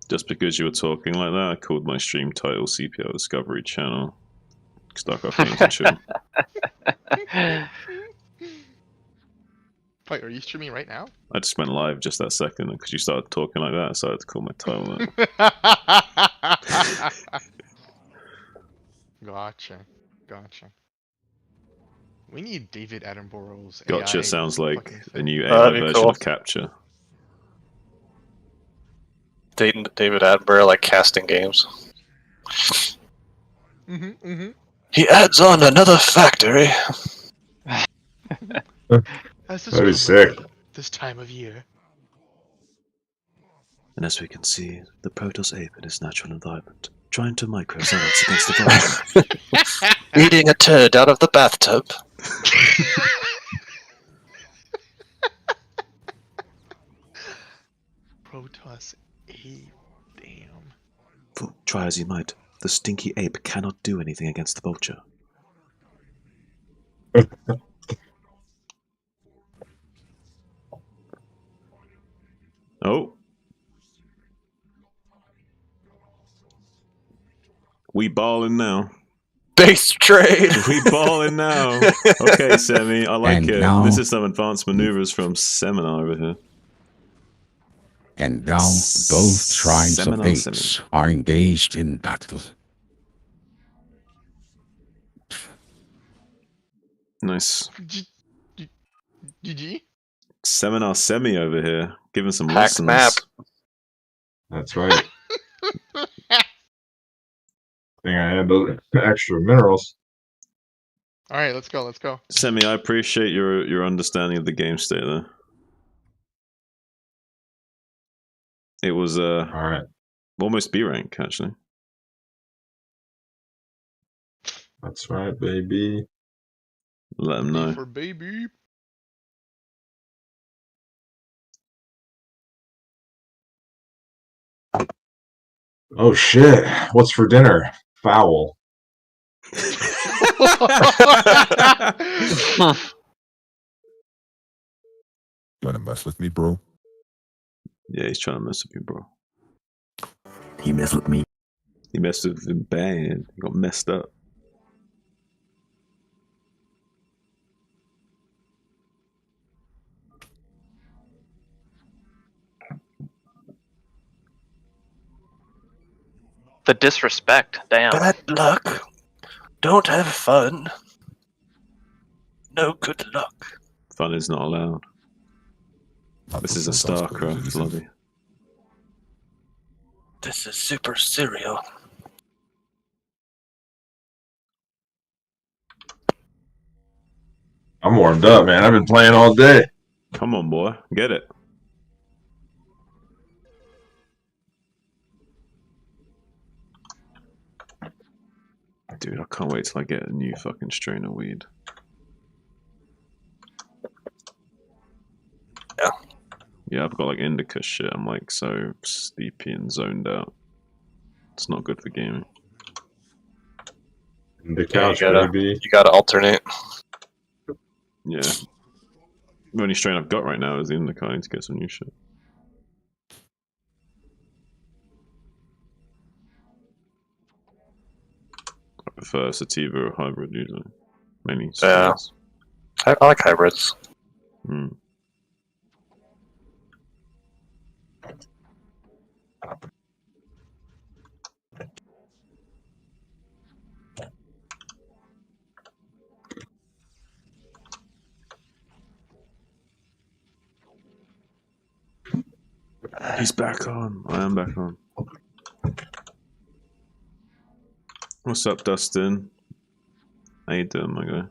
Just because you were talking like that, I called my stream title CPL Discovery Channel. StarCraft Games and Chill. Wait, are you streaming right now? I just went live just that second because you started talking like that, so I had to call my title that. Gotcha. We need David Attenborough's Gotcha AI sounds like fucking a thing. new AI That'd be version cool. of Capture. David Attenborough, like, casting games. He adds on another factory. That'd be sick. This time of year. And as we can see, the Protoss ape in its natural environment, trying to micro-silence against the vulture. Eating a turd out of the bathtub. Protoss ape. Damn. For try as you might, the stinky ape cannot do anything against the vulture. Oh. We ballin' now. Base trade. We ballin' now. Okay, Sammy, I like And it. now- This is some advanced maneuvers from Seminar over here. And now both tribes Seminar, of apes are engaged in battle. Nice. GG? Seminar Semi over here, giving some Hack lessons. map. That's right. Think I had those extra minerals. Alright, let's go. Semi, I appreciate your understanding of the game state there. It was All right. almost B rank actually. That's right, baby. Let them know. For baby. Oh shit! What's for dinner? Foul. You wanna mess with me, bro? Yeah, he's trying to mess with you, bro. He messed with me. He messed with him bad. He got messed up. The disrespect, damn. Bad luck. Don't have fun. No good luck. Fun is not allowed. This is a StarCraft lobby. This is super cereal. I'm warmed up, man. I've been playing all day. Come on, boy. Get it. Dude, I can't wait till I get a new fucking strain of weed. Yeah. Yeah, I've got like indica shit. I'm like so sleepy and zoned out. It's not good for gaming. The couch, you baby. gotta alternate. Yeah. The only strain I've got right now is the indica. I need to get some new shit. I prefer sativa or hybrid usually. Mainly Yeah. strains. I like hybrids. Mm. He's back on. I am back on. What's up, Dustin? How you doing, my guy?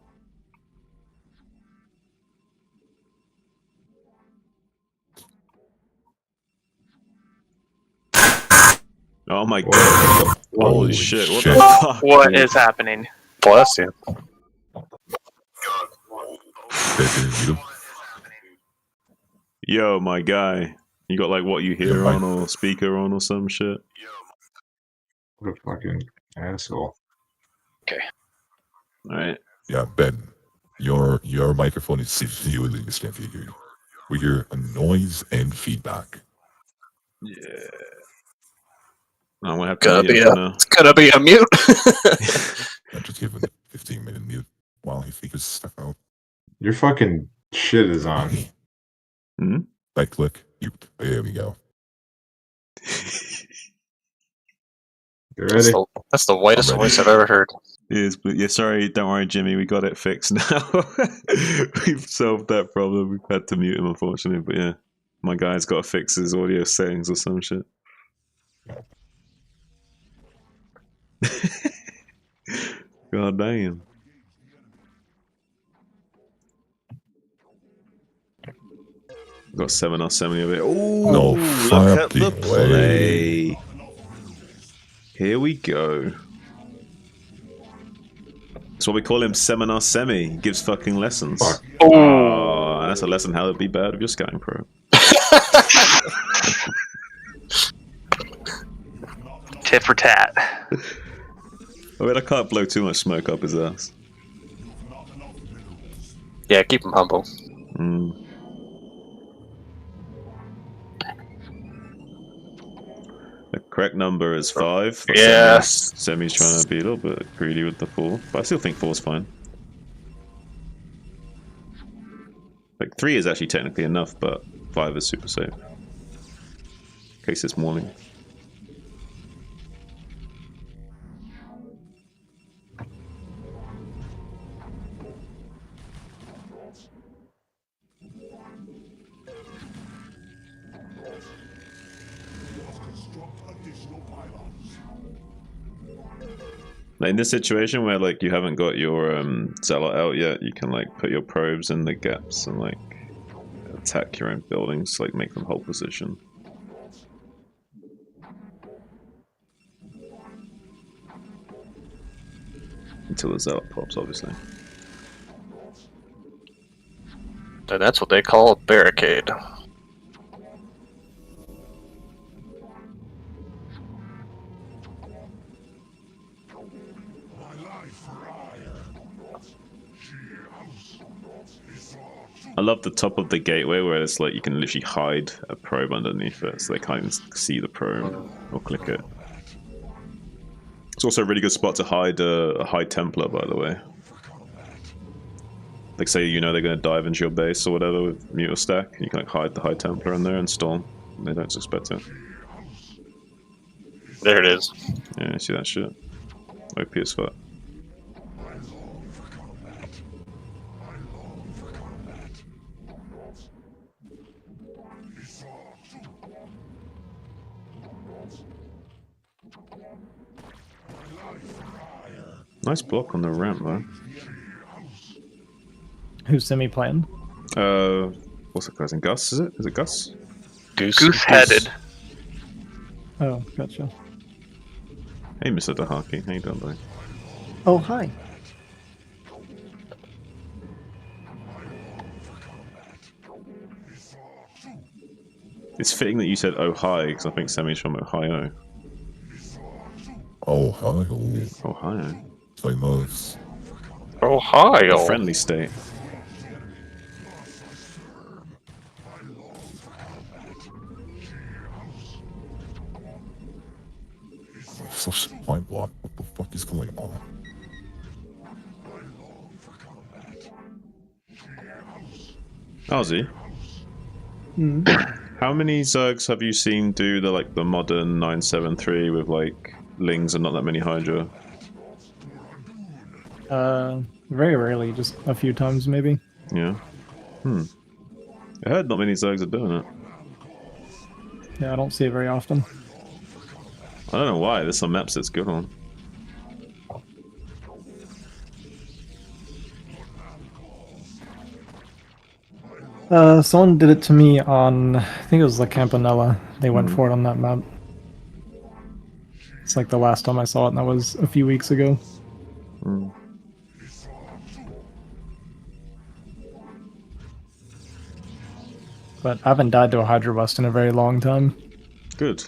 Oh my god. Holy shit, what the fuck? What dude? is happening? Bless you. Yo, my guy. You got like what you hear on or speaker on or some shit? What a fucking asshole. Alright. Yeah, Ben. Your microphone is severely misconfigured. We hear a noise and feedback. Yeah. I'm gonna have to mute him for now. It's gonna be a mute. And just give him a 15-minute mute while he figures stuff out. Your fucking shit is on. Hmm? Right click, mute. There we go. You ready? That's the whitest I'm ready. voice I've ever heard. Yes, but yeah, sorry, don't worry, Jimmy, we got it fixed now. We've solved that problem. We've had to mute him, unfortunately, but yeah, my guy's got to fix his audio settings or some shit. God damn. Got 7 or 70 of it. Oh, No look at the fucking way. play. Here we go. That's what we call him, Seminar Semi. He gives fucking lessons. Fuck. Oh, that's a lesson how to be bad with your scouting pro. Tit for tat. I mean, I can't blow too much smoke up his ass. Yeah, keep him humble. Mm. The correct number is 5. But Yes. Semi's trying to be a little bit greedy with the 4, but I still think 4 is fine. Like 3 is actually technically enough, but 5 is super safe. In case it's morning. Like in this situation where like you haven't got your zealot out yet, you can like put your probes in the gaps and like attack your own buildings, like make them hold position. Until the zealot pops, obviously. And that's what they call a barricade. I love the top of the gateway where it's like you can literally hide a probe underneath it, so they can't even see the probe or click it. It's also a really good spot to hide a High Templar, by the way. Like say you know they're going to dive into your base or whatever with Muta Stack, and you can like hide the High Templar in there and storm. They don't suspect it. There it is. Yeah, you see that shit? OP as fuck. Nice block on the ramp, though. Who's semi-playing? What's that guy's name? Gus, is it? Is it Gus? Goose-headed. Oh, gotcha. Hey, Mr. Dahaki. How you doing, buddy? Oh, hi. It's fitting that you said "Ohio" because I think Semi's from Ohio. Ohio. Ohio. Famous. Ohio. A friendly state. Such a point block. What the fuck is going on? Ozzy, how many Zergs have you seen do the modern 973 with like Lings and not that many Hydra? Very rarely, just a few times maybe. Yeah. I heard not many Zergs are doing it. Yeah, I don't see it very often. I don't know why. There's some maps it's good on. Someone did it to me on, I think it was La Campanella. They went for it on that map. It's like the last time I saw it, and that was a few weeks ago. But I haven't died to a Hydra Bust in a very long time. Good.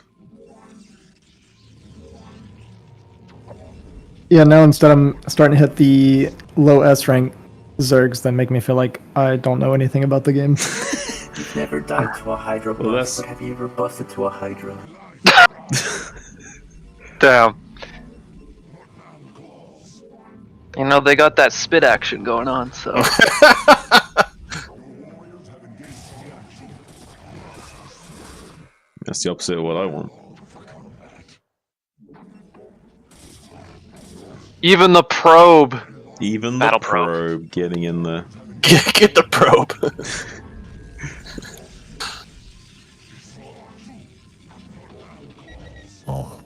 Yeah, now instead I'm starting to hit the low S rank Zergs that make me feel like I don't know anything about the game. You've never died to a Hydra Well, bust, but have you ever busted to a Hydra? Damn. You know, they got that spit action going on, so. That's the opposite of what I want. Even the probe. Even the Battle probe getting in there. Get the probe. Oh,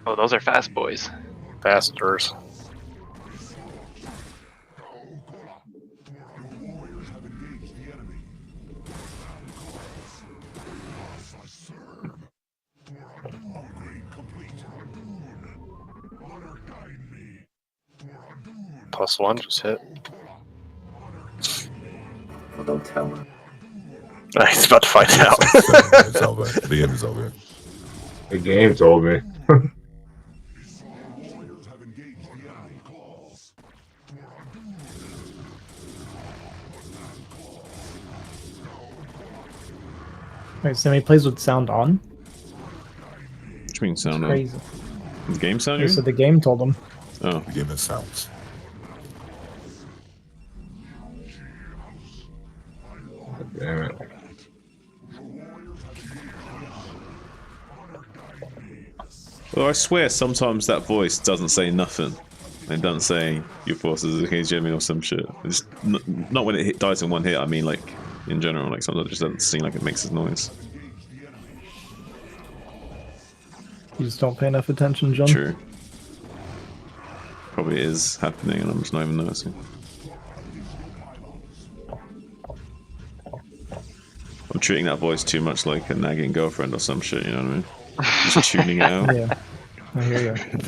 Oh, those are fast boys. Bastards. +1 just hit. Well, don't tell him. He's about to find out. it's over. The game is over. The game told me. Wait, so he plays with sound on? What do you mean sound on? Crazy. The game sound? They You said the game told him. Oh. The game has sounds. Damn it. Well, I swear sometimes that voice doesn't say nothing. It doesn't say your forces against Jimmy or some shit. It's not when it dies in one hit, I mean like in general, like sometimes it just doesn't seem like it makes a noise. You just don't pay enough attention, John. True. Probably is happening and I'm just not even noticing. I'm treating that voice too much like a nagging girlfriend or some shit, you know what I mean? Just tuning it out. Yeah, I hear you.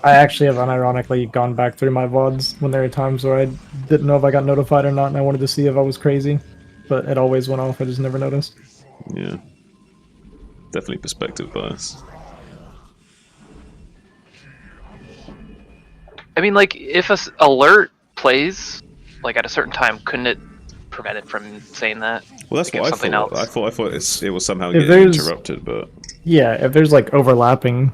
I actually have unironically gone back through my VODs when there are times where I didn't know if I got notified or not, and I wanted to see if I was crazy, but it always went off. I just never noticed. Yeah. Definitely perspective bias. I mean, like, if alert plays, like, at a certain time, couldn't it prevent it from saying that? Well, that's Like, what if I something thought. else. I thought it was somehow If getting there's- interrupted, but Yeah, if there's like overlapping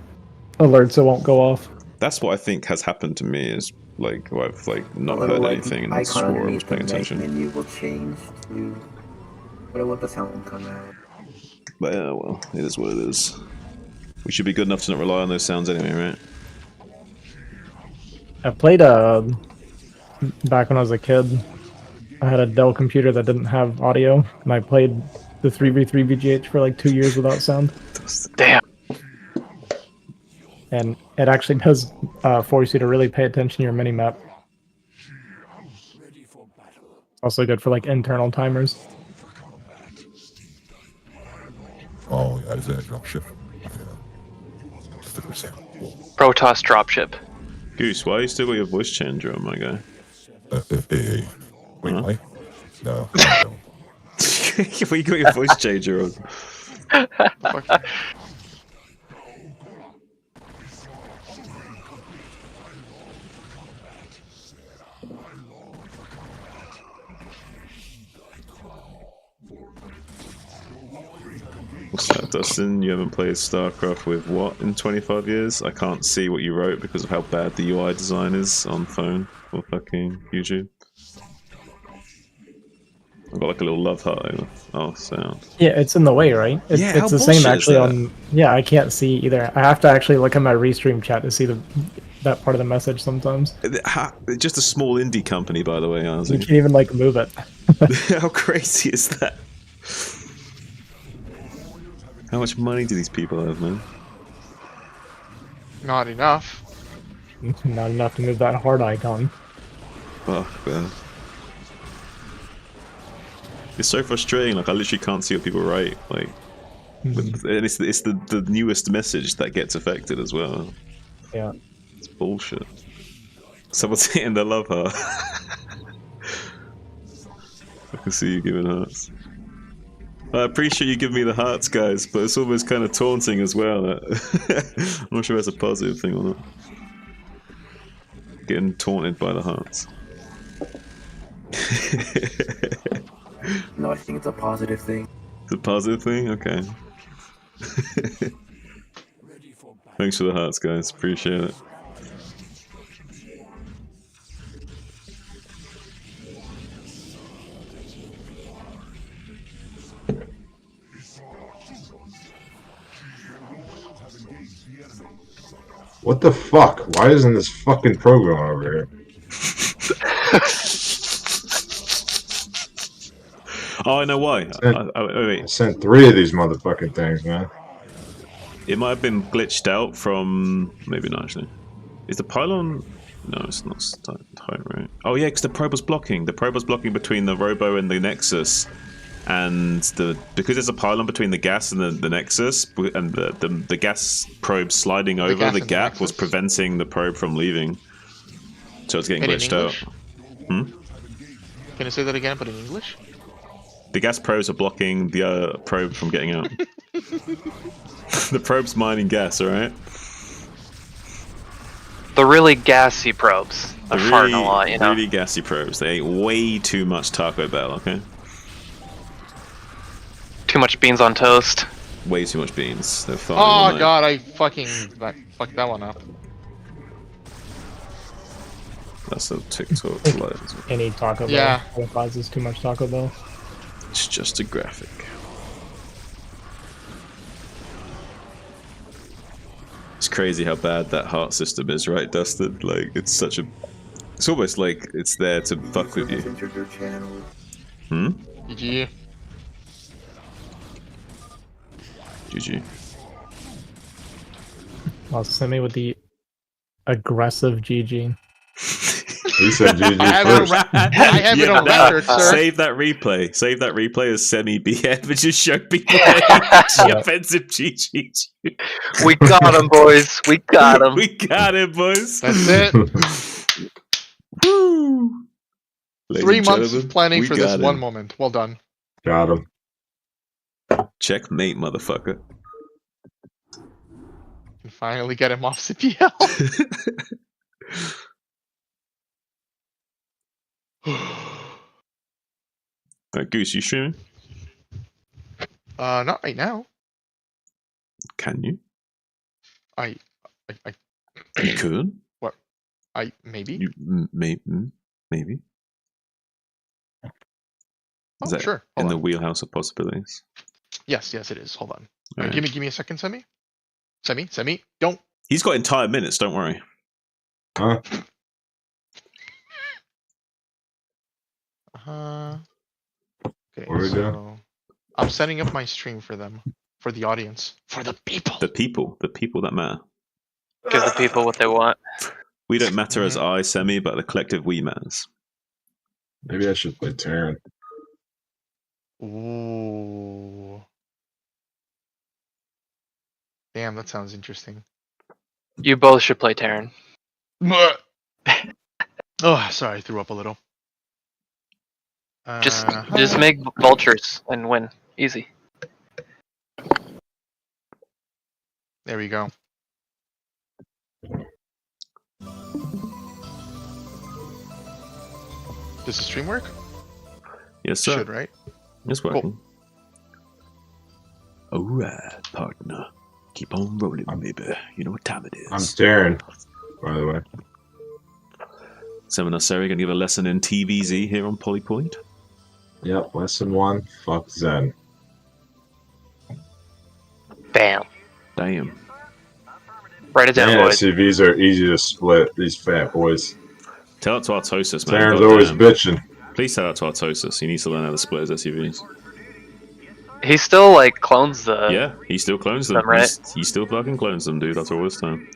alerts, it won't go off. that's what I think has happened to me. Is like I've like not Although, heard like, anything and icon swore I was underneath paying the main attention. menu will change to what the sound will come out. But yeah, well, it is what it is. We should be good enough to not rely on those sounds anyway, right? I played back when I was a kid. I had a Dell computer that didn't have audio, and I played the 3v3 VGH for like 2 years without sound. Damn. And it actually does force you to really pay attention to your minimap. Also good for like internal timers. Oh, yeah, is that a dropship? Yeah. Just a percent. Protoss dropship. Goose, why you still got your voice changer on, my guy? Wait, Huh? why? No, I don't. Why you got your voice changer on? Fuck. What's that, Dustin? You haven't played StarCraft with what in 25 years? I can't see what you wrote because of how bad the UI design is on phone or fucking YouTube. I've got like a little love heart over. Oh, sound. Yeah, it's in the way, right? It's, Yeah, how it's the same bullshit is actually that? on. Yeah, I can't see either. I have to actually look at my restream chat to see that part of the message sometimes. Just a small indie company, by the way, You Ozzy. can't even like move it. How crazy is that? How much money do these people have, man? Not enough. Not enough to move that heart icon. Fuck, man. It's so frustrating. Like I literally can't see what people write. Like, and it's the newest message that gets affected as well. Yeah. It's bullshit. Someone's hitting the love heart. I can see you giving hearts. I appreciate you giving me the hearts, guys, but it's almost kind of taunting as well. I'm not sure that's a positive thing or not. Getting taunted by the hearts. No, I think it's a positive thing. It's a positive thing? Okay. Thanks for the hearts, guys. Appreciate it. What the fuck? Why isn't this fucking program over here? Oh, I know why. Wait. I sent 3 of these motherfucking things, man. It might have been glitched out from... Maybe not, actually. Is the pylon... No, it's not tight, right? Oh, yeah, because the probe was blocking. The probe was blocking between the Robo and the Nexus. And because there's a pylon between the gas and the Nexus, and the gas probe sliding over the gap was preventing the probe from leaving. So it's getting glitched out. Can you say that again, but in English? The gas probes are blocking the probe from getting out. The probe's mining gas, alright? The really gassy probes. They're farting a lot, you know? Really gassy probes. They ate way too much Taco Bell, okay? Too much beans on toast. Way too much beans. They're farting Oh all night. god, I fucking fucked that one up. That's a TikTok live. Any Taco Bell Yeah. qualifies too much Taco Bell. It's just a graphic. It's crazy how bad that heart system is, right, Dustin? Like, it's such a... It's almost like it's there to fuck with you. Hmm? GG. GG. I'll send me with the aggressive GG. He said GG I have it on record, sir. Save that replay. Save that replay as semi-BF and just show people the offensive GG. We got him, boys. We got him. We got it, boys. That's it. Woo. 3 months of planning we for this got one him. moment. Well done. Got him. Checkmate, motherfucker. Can finally get him off CPL. Goose, you streaming? Not right now. Can you? I You could. maybe. You maybe. Is that sure. in Hold the on. wheelhouse of possibilities? Yes, it is. Hold on. Alright. Give me a second, Semi. Semi, don't. He's got entire minutes. Don't worry. Huh? Okay, What do we do? so I'm setting up my stream for them, for the audience, for the people. The people that matter. Give the people what they want. We don't matter as I, Semi, but the collective we matters. Maybe I should play Terran. Ooh. Damn, that sounds interesting. You both should play Terran. Oh, sorry, I threw up a little. Just make vultures and win. Easy. There we go. Does the stream work? Yes, sir. Should, right? It's working. Alright, partner. Keep on rolling, baby. You know what time it is. I'm Terran, by the way. Seminar Sari gonna give a lesson in TVZ here on Polypoint. Yep, lesson 1. Fuck Zen. Bam. Damn. Write it down, Yeah, boys. SCVs are easy to split, these fat boys. Tell it to Artosis, man. Terran's God always damn. bitching. Please tell it to Artosis. He needs to learn how to split his SUVs. He still like clones the. Yeah, he still clones them. Them, right? He still fucking clones them, dude. That's all this time.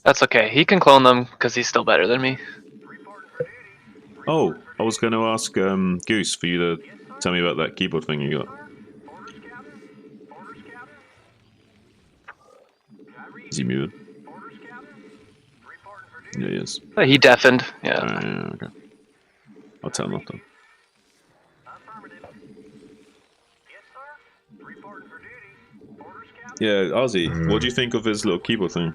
That's okay. He can clone them because he's still better than me. Oh, I was going to ask Goose for you to tell me about that keyboard thing you got. Is he muted? Yeah, he is. He deafened. Yeah. Alright, yeah, okay. I'll tell him off then. Yeah, Ozzy, what do you think of his little keyboard thing?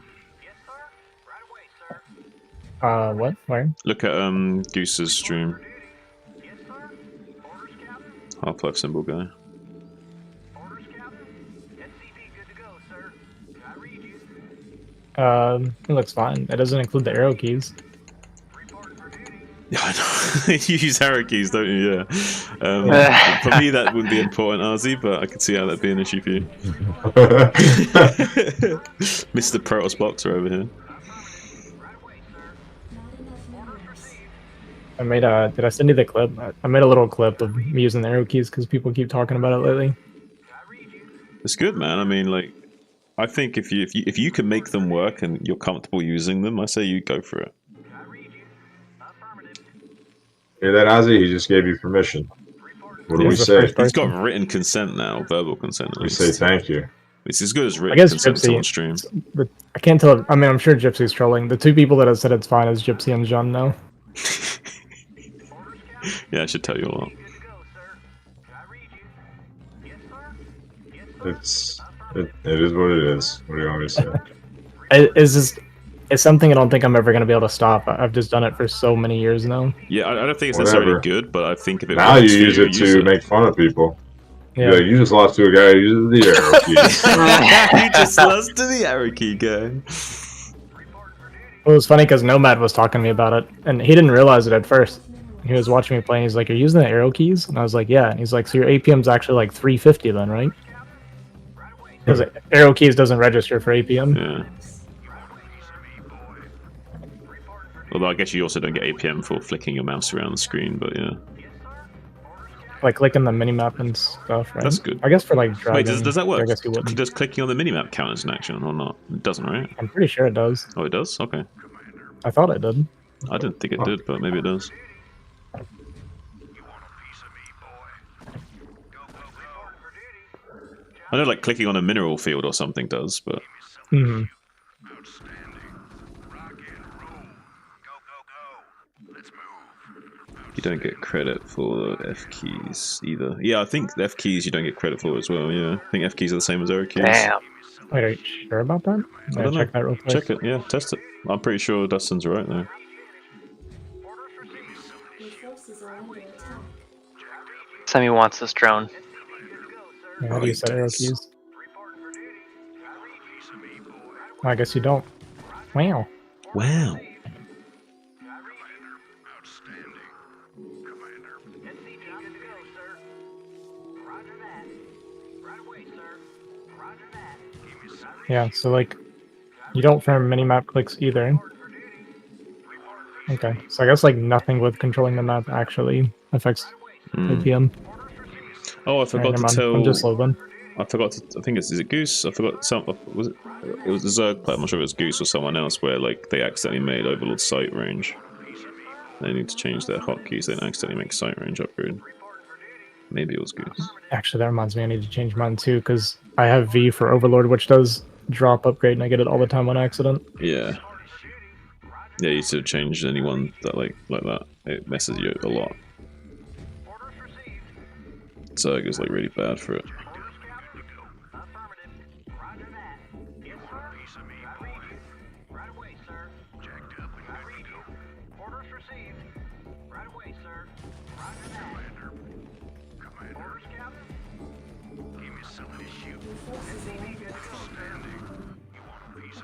What? Where? Look at Goose's stream. Half-Life symbol guy. It looks fine. It doesn't include the arrow keys. Yeah, I know. You use arrow keys, don't you? Yeah. For me, that wouldn't be important, Ozzy, but I could see how that'd be an issue for you. Mr. Protoss Boxer over here. I made did I send you the clip? I made a little clip of me using the arrow keys because people keep talking about it lately. It's good, man. I mean, like, I think if you can make them work and you're comfortable using them, I say you go for it. Hear that, Ozzy? He just gave you permission. What do we say? He's got written consent now, verbal consent at We least. say thank you. It's as good as I written guess consent Gypsy. on stream. I can't tell. I mean, I'm sure Gypsy's trolling. The two people that have said it's fine is Gypsy and John now. Yeah, I should tell you a lot. It is what it is. What do you want me to say? It's something I don't think I'm ever going to be able to stop. I've just done it for so many years now. Yeah, I don't think it's Whatever. necessarily good, but I think if it Now you works for use it to make fun of people. Yeah. Yeah, you just lost to a guy who uses the arrow keys. You just lost to the arrow key guy. It was funny because Nomad was talking to me about it, and he didn't realize it at first. He was watching me play, and he's like, "You're using the arrow keys?" And I was like, "Yeah." And he's like, "So your APM's actually like 350 then, right?" Because arrow keys doesn't register for APM. Yeah. Although I guess you also don't get APM for flicking your mouse around the screen, but yeah. Like clicking the minimap and stuff, right? That's good. I guess for like dragging. Wait, does that work? I guess you wouldn't. Does clicking on the minimap count as an action or not? It doesn't, right? I'm pretty sure it does. Oh, it does? Okay. I thought it did. I didn't think it did, but maybe it does. I know, like, clicking on a mineral field or something does, but... Hmm. You don't get credit for the F keys either. Yeah, I think the F keys you don't get credit for as well, yeah. I think F keys are the same as arrow keys. Damn. Wait, are you sure about that? I don't check know. that real quick. Check it, yeah, test it. I'm pretty sure Dustin's right there. Sammy wants this drone. Yeah, how do you set arrow keys? I guess you don't. Wow. Wow. Yeah, so like, you don't frame minimap clicks either. Okay, so I guess like nothing with controlling the map actually affects APM. Oh, I forgot to tell... I'm just low then. I forgot to... I think it's... Is it Goose? I forgot... Was it... It was the Zerg player. I'm not sure if it was Goose or someone else where, like, they accidentally made Overlord sight range. They need to change their hotkeys. They didn't accidentally make sight range upgrade. Maybe it was Goose. Actually, that reminds me, I need to change mine too, because I have V for Overlord, which does drop upgrade, and I get it all the time on accident. Yeah. Yeah, you should change anyone that like that. It messes you a lot. Zerg is like really bad for it.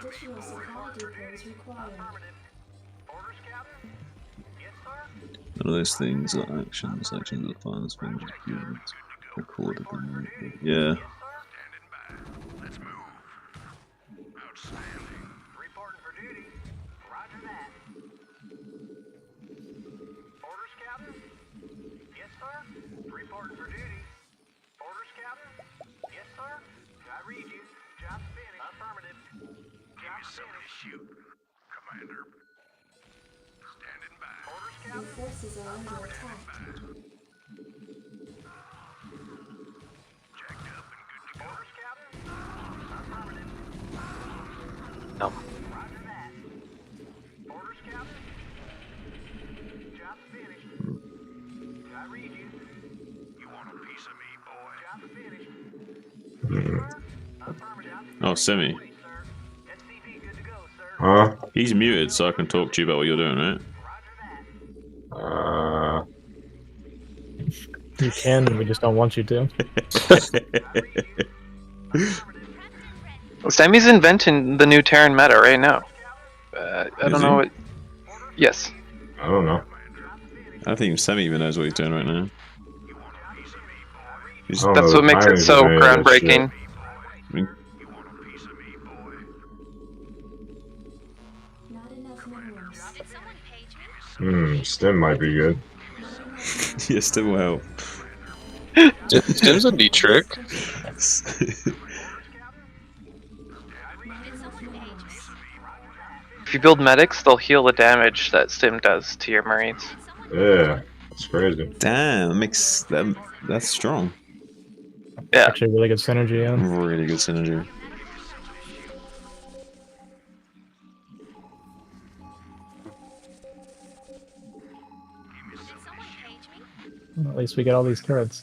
Additional supply depots required. None of those things are actions. Actions are files being recorded. Yeah. Your forces are under attack. Oh, Semi. Huh? He's muted, so I can talk to you about what you're doing, right? You can, we just don't want you to. Sammy's inventing the new Terran meta right now. I Is don't he? know what. Yes. I don't know. I think Semi even knows what he's doing right now. He's, I don't That's know what the makes it timings so of any of that groundbreaking. I mean, Not enough minerals. shit. Stim might be good. yeah, still help. Stim's a neat trick. If you build medics, they'll heal the damage that Stim does to your Marines. Yeah, it's crazy. Damn, that makes them. That's strong. Yeah. Actually, really good synergy, yeah. Really good synergy. At least we get all these turrets.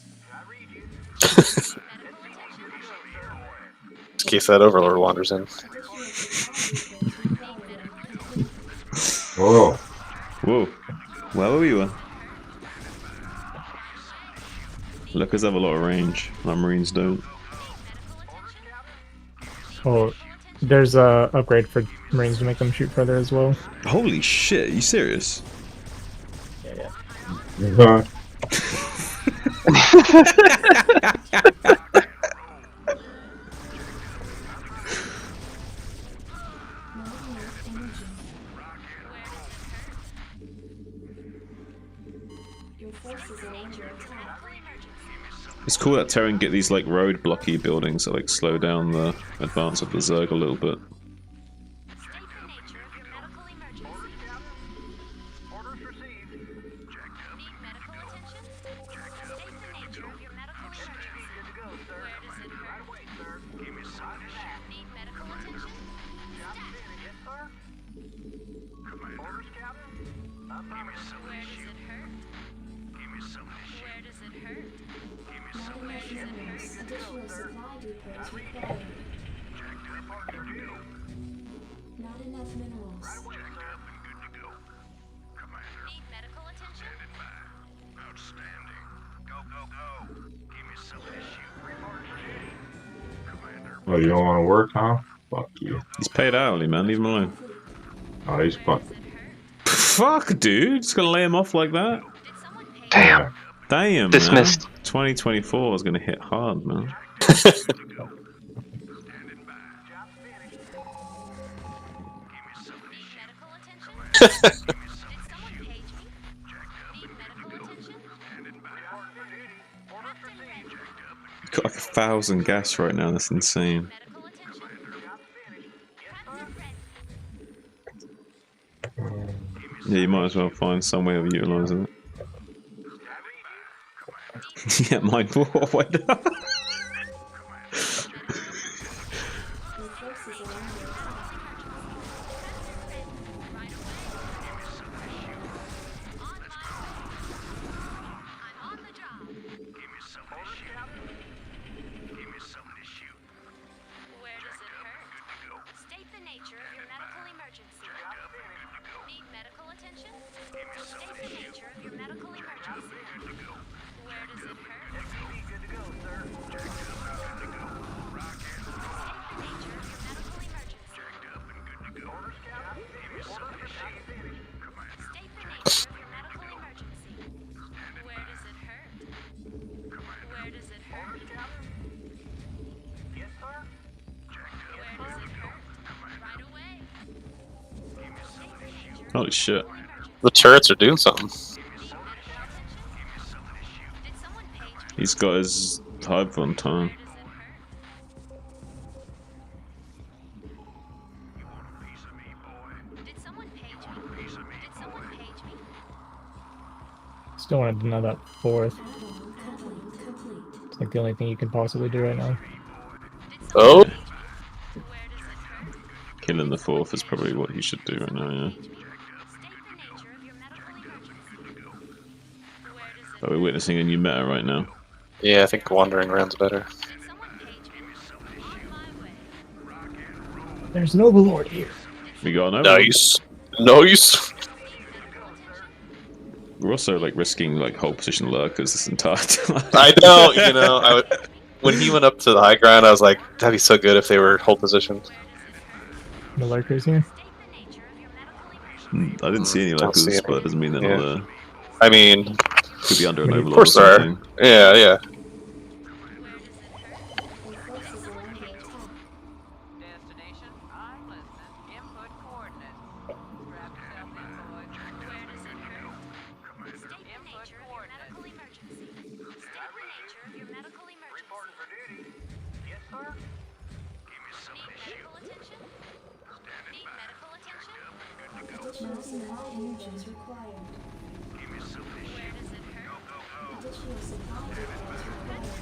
In case that Overlord wanders in. Whoa. Whoa. Where were you? Lookers have a lot of range. Our Marines don't. Well, there's a upgrade for Marines to make them shoot further as well. Holy shit, are you serious? Huh? Your forces are under attack. It's cool that Terran get these like road blocky buildings that like slow down the advance of the Zerg a little bit. Not enough minerals. Additional supply depots required. Not enough minerals. Oh, you don't want to work, huh? Fuck you. He's paid hourly, man. Leave him alone. Oh, he's fun. Fuck, dude. Just gonna lay him off like that? Damn. Yeah. Damn, Dismissed. man. 2024 is gonna hit hard, man. Got like 1,000 gas right now. That's insane. Yeah, you might as well find some way of utilizing it. Yeah, mine. Wait. Your forces are under attack. Holy shit. The turrets are doing something. He's got his hive on time. Still want to deny that fourth. Complete. It's like the only thing you can possibly do right now. Oh, Killing the fourth is probably what he should do right now, yeah. But we're witnessing a new meta right now. Yeah, I think wandering around's better. There's an overlord here. We got an overlord. Nice. We're also like risking like whole position lurkers this entire time. I know, you know. When he went up to the high ground, I was like, that'd be so good if they were hold position. The lurkers here. I didn't see any Don't see lurkers, any. but it doesn't mean they're Yeah. not there. I mean, Could be under an Of overlord or course there are. something. Yeah, yeah. Your forces are under attack. Destination, I'm listening. Input coordinates. Strap yourself in, boys. Where does it hurt? State the nature of your medical emergency. State the nature of your medical emergency. Reporting for duty. Yes, sir. Need medical attention? Need medical attention? Additional supply engines required. Where does it hurt? Additional supply depots required.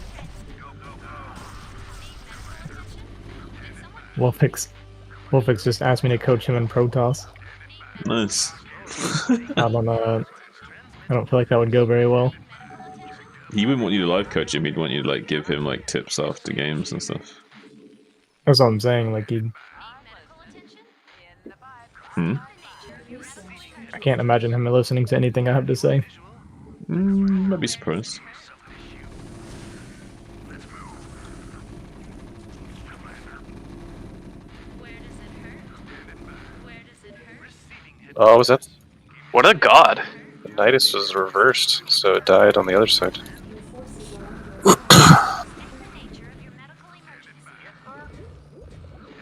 Wolfix just asked me to coach him in Protoss. Nice. I don't feel like that would go very well. He wouldn't want you to live coach him. He'd want you to like give him like tips after games and stuff. That's what I'm saying. Like he, I can't imagine him listening to anything I have to say. Might be surprised. Oh, was that? What a god. The Nidus was reversed, so it died on the other side.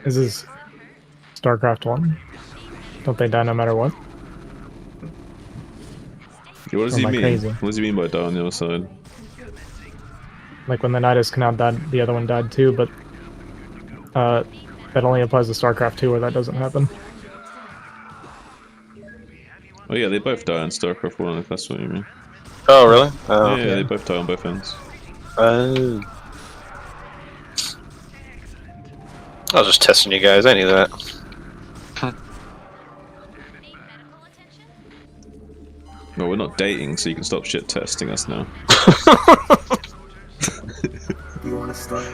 Is this StarCraft 1? Don't they die no matter what? What does Or he am I mean? crazy? What does he mean by die on the other side? Like when the Nidus Canal died, the other one died too, but that only applies to StarCraft 2 where that doesn't happen. Oh yeah, they both die on StarCraft 1 if that's what you mean. Oh, really? Oh, Yeah, they both die on both ends. I was just testing you guys, I knew that. Well, we're not dating, so you can stop shit testing us now. Do you want to start?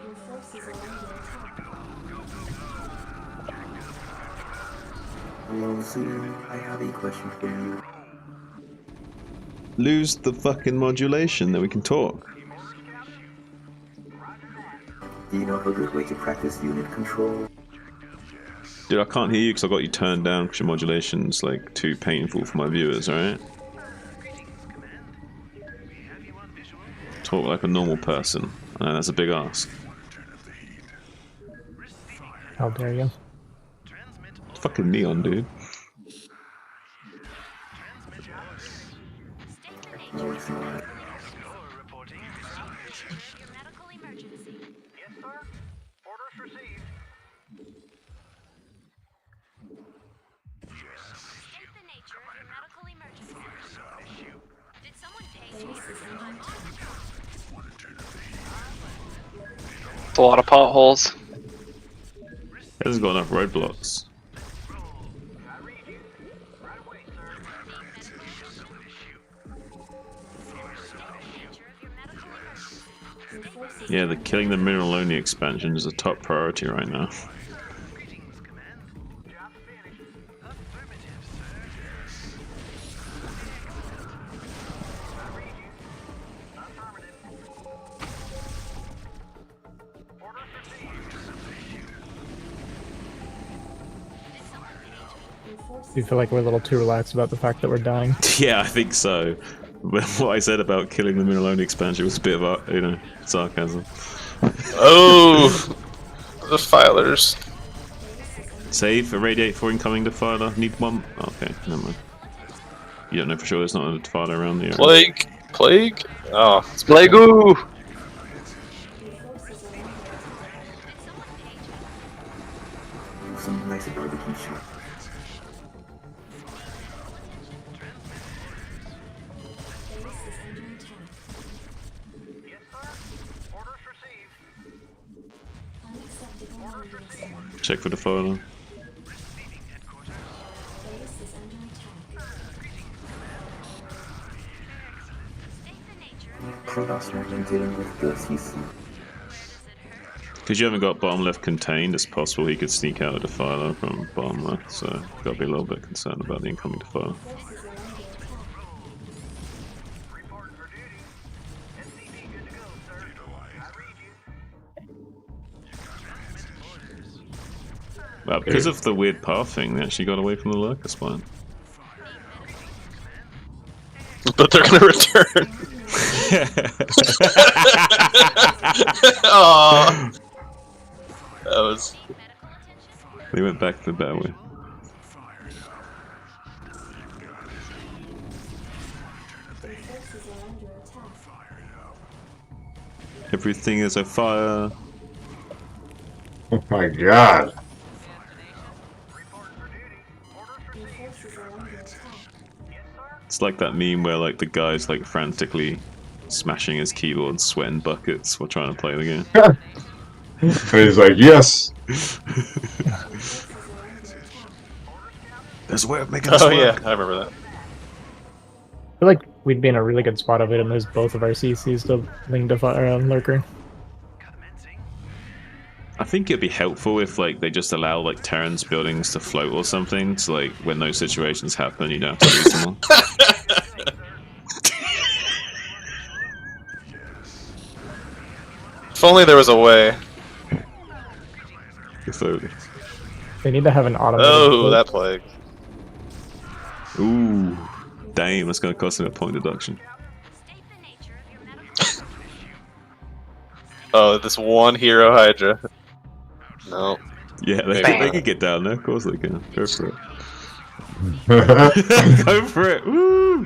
Your forces are under attack. Hello, Sue. I have a question for you. Lose the fucking modulation, then we can talk. Do you know of a good way to practice unit control? Dude, I can't hear you because I got you turned down because your modulation's like too painful for my viewers, alright? Talk like a normal person. I know that's a big ask. How dare you? It's fucking neon, dude. No, it's not. It's a lot of potholes. It hasn't got enough roadblocks. Yeah, the killing the mineral only expansion is a top priority right now. Do you feel like we're a little too relaxed about the fact that we're dying? Yeah, I think so. But what I said about killing the mineral only expansion was a bit of, you know, sarcasm. Oh! The filers. Save, irradiate for incoming defiler. Need one? Oh, okay, never mind. You don't know for sure there's not a defiler around the area. Plague. Plague? Oh, it's Plague-oo! Some nice barbecue shop. Unacceptable radius. Check for defiler. Base is under attack. Protoss are dealing with the CC. Because you haven't got bottom left contained, it's possible he could sneak out a defiler from bottom left, so gotta be a little bit concerned about the incoming defiler. Well, because of the weird path thing, they actually got away from the lurker spawn. But they're gonna return. Oh, that was. They went back the better way. Everything is a fire. Oh my god. It's like that meme where like the guy's like frantically smashing his keyboard and sweating buckets while trying to play the game. And he's like, yes. There's a way of making this Oh work. yeah, I remember that. I feel like we'd be in a really good spot if we didn't lose both of our CCs to Ling Lurker. I think it'd be helpful if like they just allow like Terran's buildings to float or something, so like when those situations happen you don't have to lose them all. If only there was a way. So, They need to have an automated. Oh, that plague. ooh, damn, that's gonna cost him a point deduction. Oh, this one hero Hydra. No. Yeah, they Bam. can get down there, of course they can. Go for it. Go for it. Woo!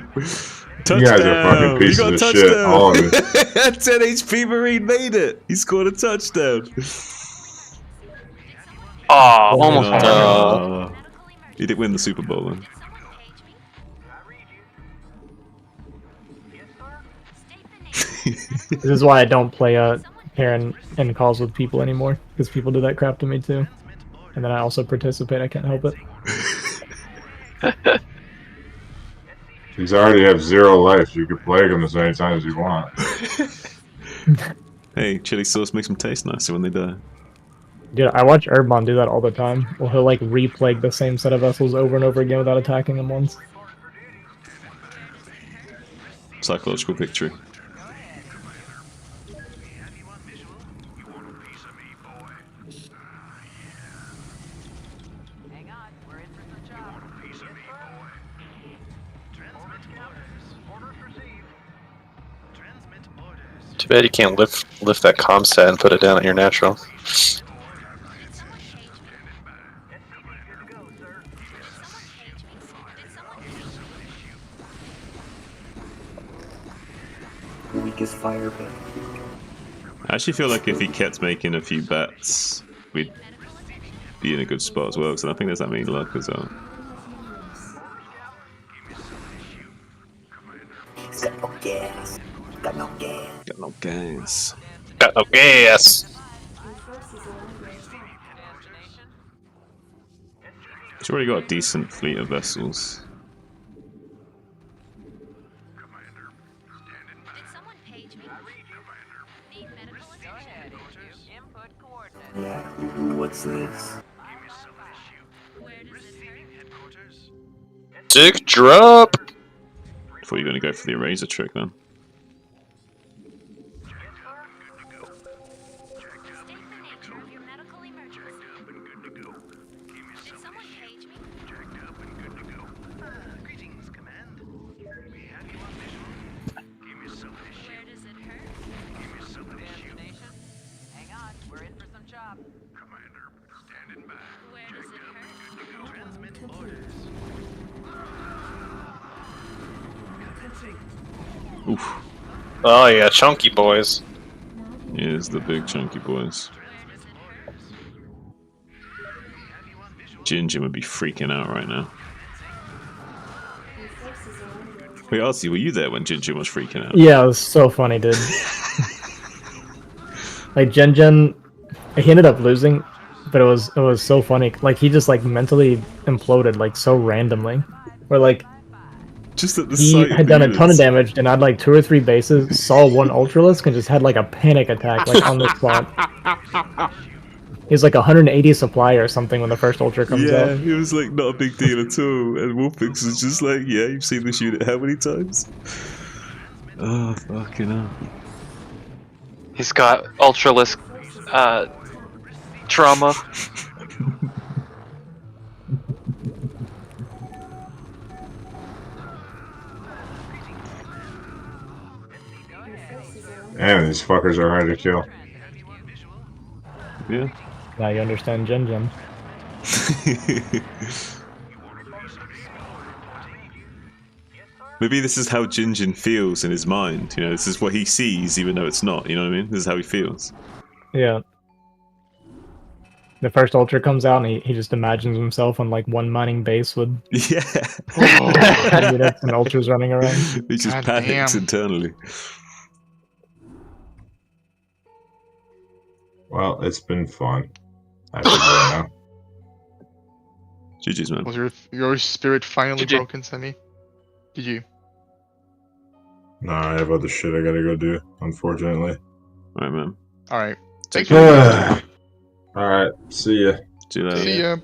Touchdown! You guys are fucking You pieces got a of touchdown. shit, all of it. 10 HP Marine made it! He scored a touchdown! Oh, almost. Oh. He did win the Super Bowl then. This is why I don't play Karen in calls with people anymore, because people do that crap to me too. And then I also participate, I can't help it. He's already have 0 life. You can plague him as many times as you want. Hey, chili sauce makes them taste nicer when they die. Dude, I watch Urbon do that all the time. Well, he'll like replague the same set of vessels over and over again without attacking them once. Psychological victory. Hang on, we're in for some job. Too bad you can't lift that comm set and put it down at your natural. Weakest fire, but I actually feel like if he kept making a few bets, we'd be in a good spot as well, because I don't think there's that many lurkers out. he's got no gas. Got no gas. Got no gas. Got no gas. He's already got a decent fleet of vessels. Yeah, what's this? Dick drop. Before you're going to go for the eraser trick then. Hang on, we're in for some job. Oof. Oh yeah, chunky boys. Here's the big chunky boys. Ginger would be freaking out right now. Wait, Arcee, were you there when Ginger was freaking out? Yeah, it was so funny, dude. Like Gen, he ended up losing, but it was so funny. Like he just like mentally imploded like so randomly. Where like Just at the He sight of had the done a ton of units. damage, denied like 2 or 3 bases, saw one Ultralisk, and just had like a panic attack, like on the spot. He's like 180 supply or something when the first Ultra comes Yeah, out. it was like not a big deal at all. And Wolfix was just like, yeah, you've seen this unit how many times? Oh, fucking hell. He's got Ultralisk trauma. Damn, these fuckers are hard to kill. Yeah. Now you understand Jin Jin. Maybe this is how Jinjin feels in his mind. You know, this is what he sees, even though it's not. You know what I mean? This is how he feels. Yeah. The first Ultra comes out, and he just imagines himself on like one mining base with Yeah. units and Ultras running around. He just God panics damn. internally. Well, it's been fun. I have to go now. GG's, man. Was your spirit finally GG. broken, Semi? Did you? Nah, I have other shit I gotta go do, unfortunately. Alright, man. Alright. Take Thank you. care. Alright, see ya. See you later. See ya.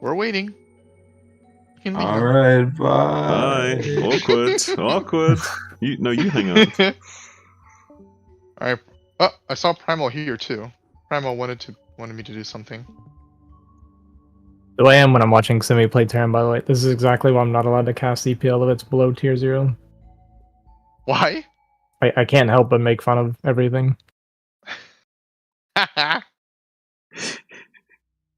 We're waiting. You can leave now. Alright, bye. Bye. Awkward. Awkward. You hang up. Alright. Oh, I saw Primal here too. Primal wanted me to do something. The way I am when I'm watching Simi play Terran, by the way, this is exactly why I'm not allowed to cast CPL if it's below tier 0. Why? I can't help but make fun of everything. I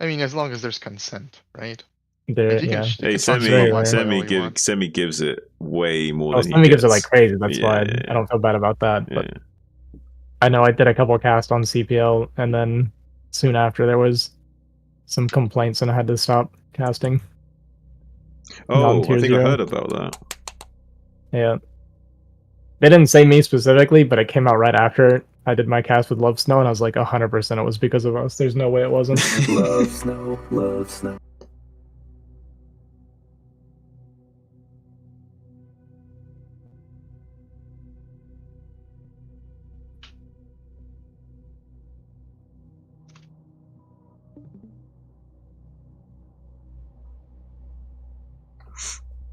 mean, as long as there's consent, right? There, Like, you can yeah. sh- you Hey, can talk Semi- shit about Semi Primal all you want. Semi gives it way more Oh, than he Simi gets. gives it like crazy. That's Yeah, why yeah, I don't feel bad about that. yeah. But I know I did a couple casts on CPL, and then soon after there was some complaints, and I had to stop casting. Oh, I Non-tier think I 0. heard about that. Yeah. They didn't say me specifically, but it came out right after I did my cast with Love Snow, and I was like 100% it was because of us. There's no way it wasn't. Love snow, love snow.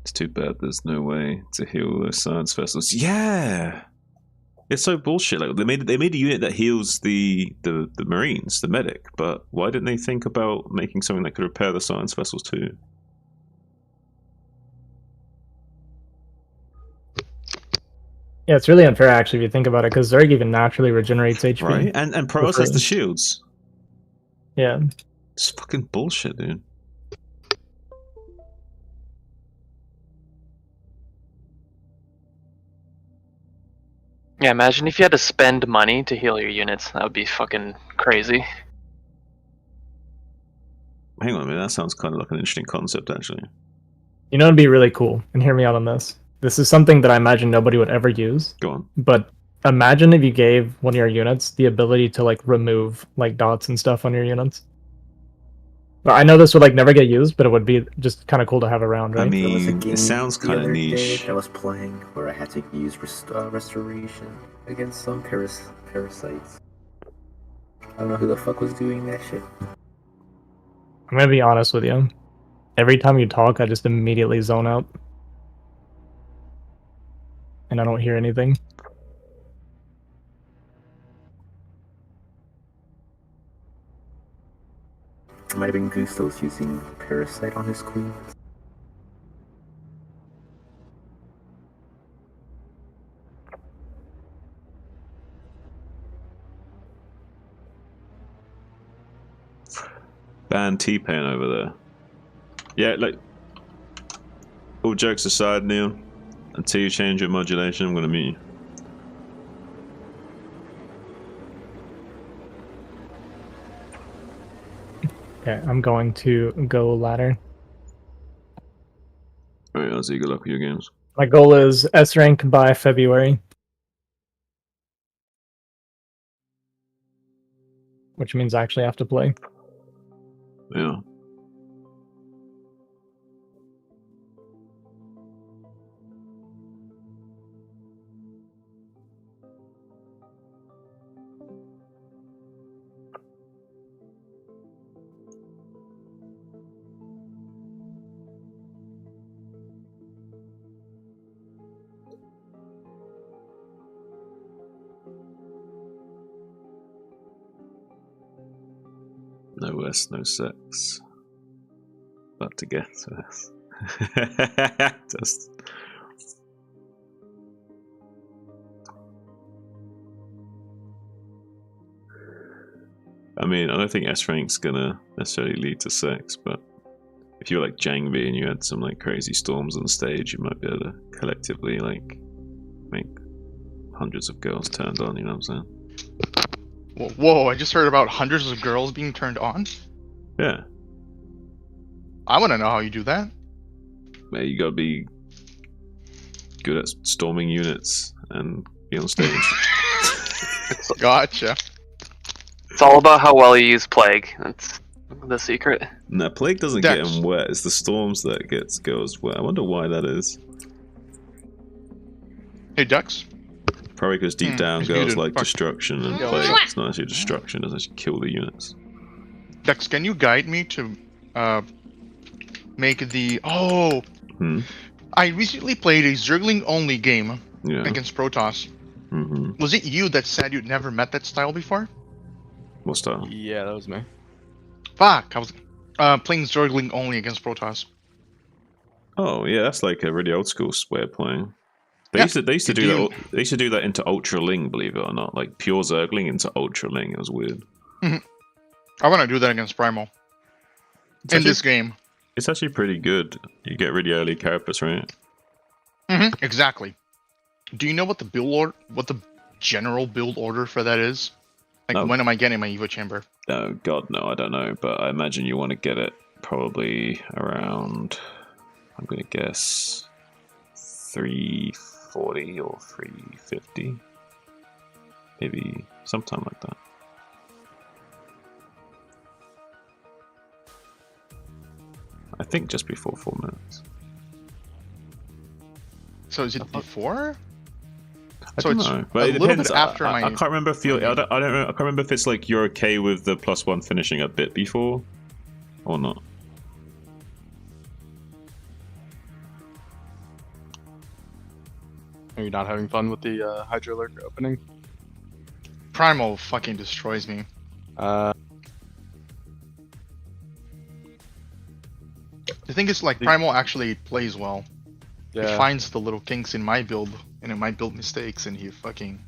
It's too bad there's no way to heal those science vessels. Yeah, it's so bullshit. Like they made a unit that heals the Marines, the medic, but why didn't they think about making something that could repair the science vessels too? Yeah, it's really unfair actually if you think about it, because Zerg even naturally regenerates HP. Right? And Protoss has the shields. Yeah. It's fucking bullshit, dude. Yeah, imagine if you had to spend money to heal your units. That would be fucking crazy. Hang on a minute, that sounds kind of like an interesting concept, actually. You know, it'd be really cool, and hear me out on this. This is something that I imagine nobody would ever use. Go on. But imagine if you gave one of your units the ability to like remove like dots and stuff on your units. But I know this would like never get used, but it would be just kind of cool to have around, right? I There was a mean, game it sounds the kind of other day niche. that I was playing where I had to use restoration against some parasites. I don't know who the fuck was doing that shit. I'm gonna be honest with you. Every time you talk, I just immediately zone out. And I don't hear anything. It might have been Gusto's using Parasite on his queen. Ban T-Pain over there. Yeah, like, all jokes aside, Neil, until you change your modulation, I'm gonna mute you. Okay, I'm going to go ladder. Alright, Ozzy, good luck with your games. My goal is S rank by February. Which means I actually have to play. Yeah. No West, no sex. About to get to this. Just. I mean, I don't think S rank's gonna necessarily lead to sex, but if you were like Jangby and you had some like crazy storms on stage, you might be able to collectively like make hundreds of girls turned on. You know what I'm saying? Whoa! I just heard about hundreds of girls being turned on. Yeah. I want to know how you do that. Man, you gotta be good at storming units and be on stage. Gotcha. It's all about how well you use Plague. That's the secret. No, Plague doesn't get them wet. It's the storms that gets girls wet. I wonder why that is. Hey, Dex. Probably because deep down he's girls muted. like Fuck. destruction, and Yeah. Plague it's not actually destruction, it doesn't actually kill the units. Dex, can you guide me to make the... Oh! I recently played a Zergling only game against Protoss. Was it you that said you'd never met that style before? What style? Yeah, that was me. Fuck! I was playing Zergling only against Protoss. Oh yeah, that's like a really old school way of playing. They used to do that. They used to do that into Ultra Ling, believe it or not, like pure Zergling into Ultra Ling. It was weird. I want to do that against Primal. This game. It's actually pretty good. You get really early carapace, right? Exactly. Do you know what the general build order for that is? Like, when am I getting my Evo chamber? Oh God, no, I don't know, but I imagine you want to get it probably around. I'm gonna guess 340 or 350, maybe sometime like that. I think just before 4 minutes. So is it before? I don't know, but it little depends. bit after I can't remember if you're. I don't know. I can't remember if it's like you're okay with the +1 finishing a bit before, or not. Are you not having fun with the Hydra Lurker opening? Primal fucking destroys me. The thing is, like, Primal actually plays well. He finds the little kinks in my build and in my build mistakes, and he fucking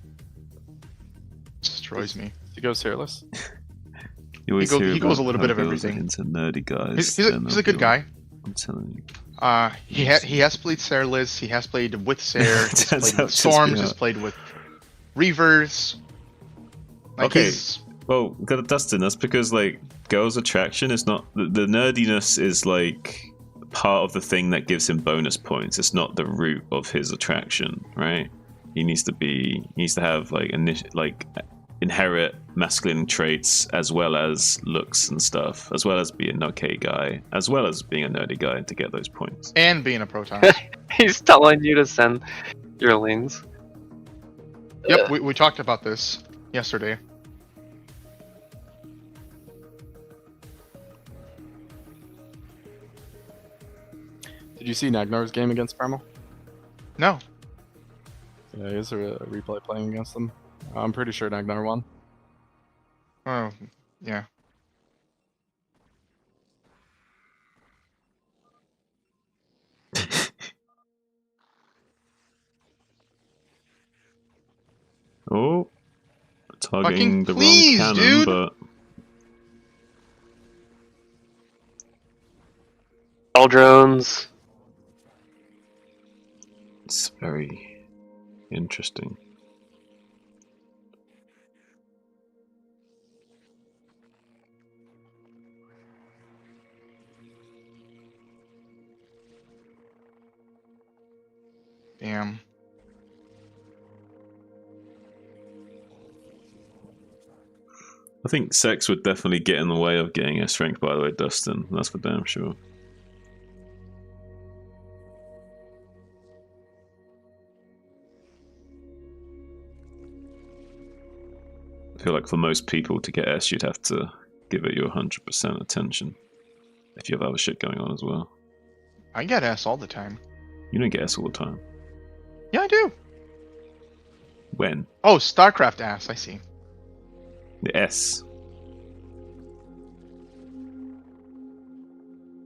destroys me. He goes hairless. You always he goes a little bit of everything. Into nerdy guys. He's a good guy. I'm telling you. He has played Sairless. He has played with Sair. He's played with Storms. He's played with Reavers. Like, okay. Well, Dustin, that's because like girls' attraction is not the nerdiness is like part of the thing that gives him bonus points. It's not the root of his attraction, right? He needs to have like inherit masculine traits as well as looks and stuff, as well as being an okay guy, as well as being a nerdy guy to get those points. And being a Proton. He's telling you to send your links. Yep, we talked about this yesterday. Did you see Nagnar's game against Primal? No. Yeah, is there a replay playing against them? I'm pretty sure Nagnar won. Oh, yeah. Oh, targeting the please, wrong cannon, dude. but all drones. It's very interesting. Damn. I think sex would definitely get in the way of getting a strength, by the way, Dustin. That's for damn sure. I feel like for most people to get S, you'd have to give it your 100% attention. If you have other shit going on as well. I get S all the time. You don't get S all the time. Yeah, I do. When? Oh, StarCraft ass, I see. The S.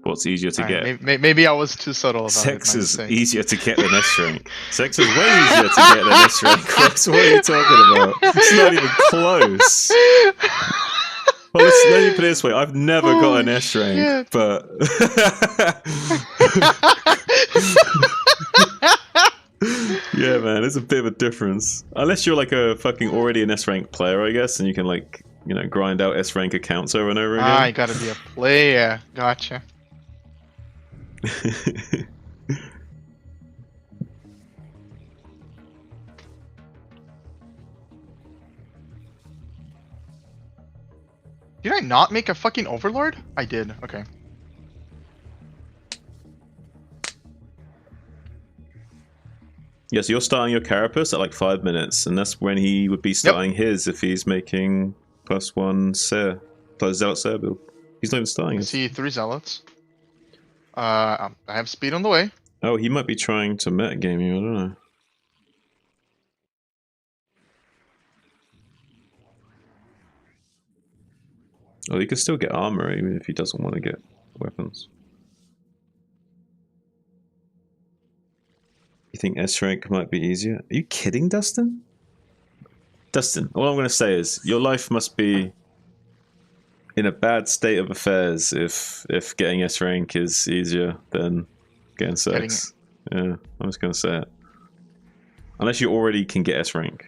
What's easier to get? Maybe I was too subtle about Sex it. is easier to get than S rank. Sex is way easier to get than S rank. What are you talking about? It's not even close. Well, let me put it this way. I've never got an S rank, but... yeah, man, it's a bit of a difference. Unless you're like a fucking already an S rank player, I guess, and you can like, you know, grind out S rank accounts over and over again. Ah, you gotta be a player. Gotcha. Did I not make a fucking overlord? I did. Okay. Yeah, so you're starting your carapace at like 5 minutes, and that's when he would be starting his if he's making +1 Ser, plus Zealot Ser build. He's not even starting I it. see 3 zealots. I have speed on the way. Oh, he might be trying to metagame you, I don't know. Oh, he could still get armor even if he doesn't want to get weapons. You think S rank might be easier? Are you kidding, Dustin? Dustin, all I'm going to say is your life must be in a bad state of affairs if getting S rank is easier than getting sex. Yeah, I'm just going to say it. Unless you already can get S rank.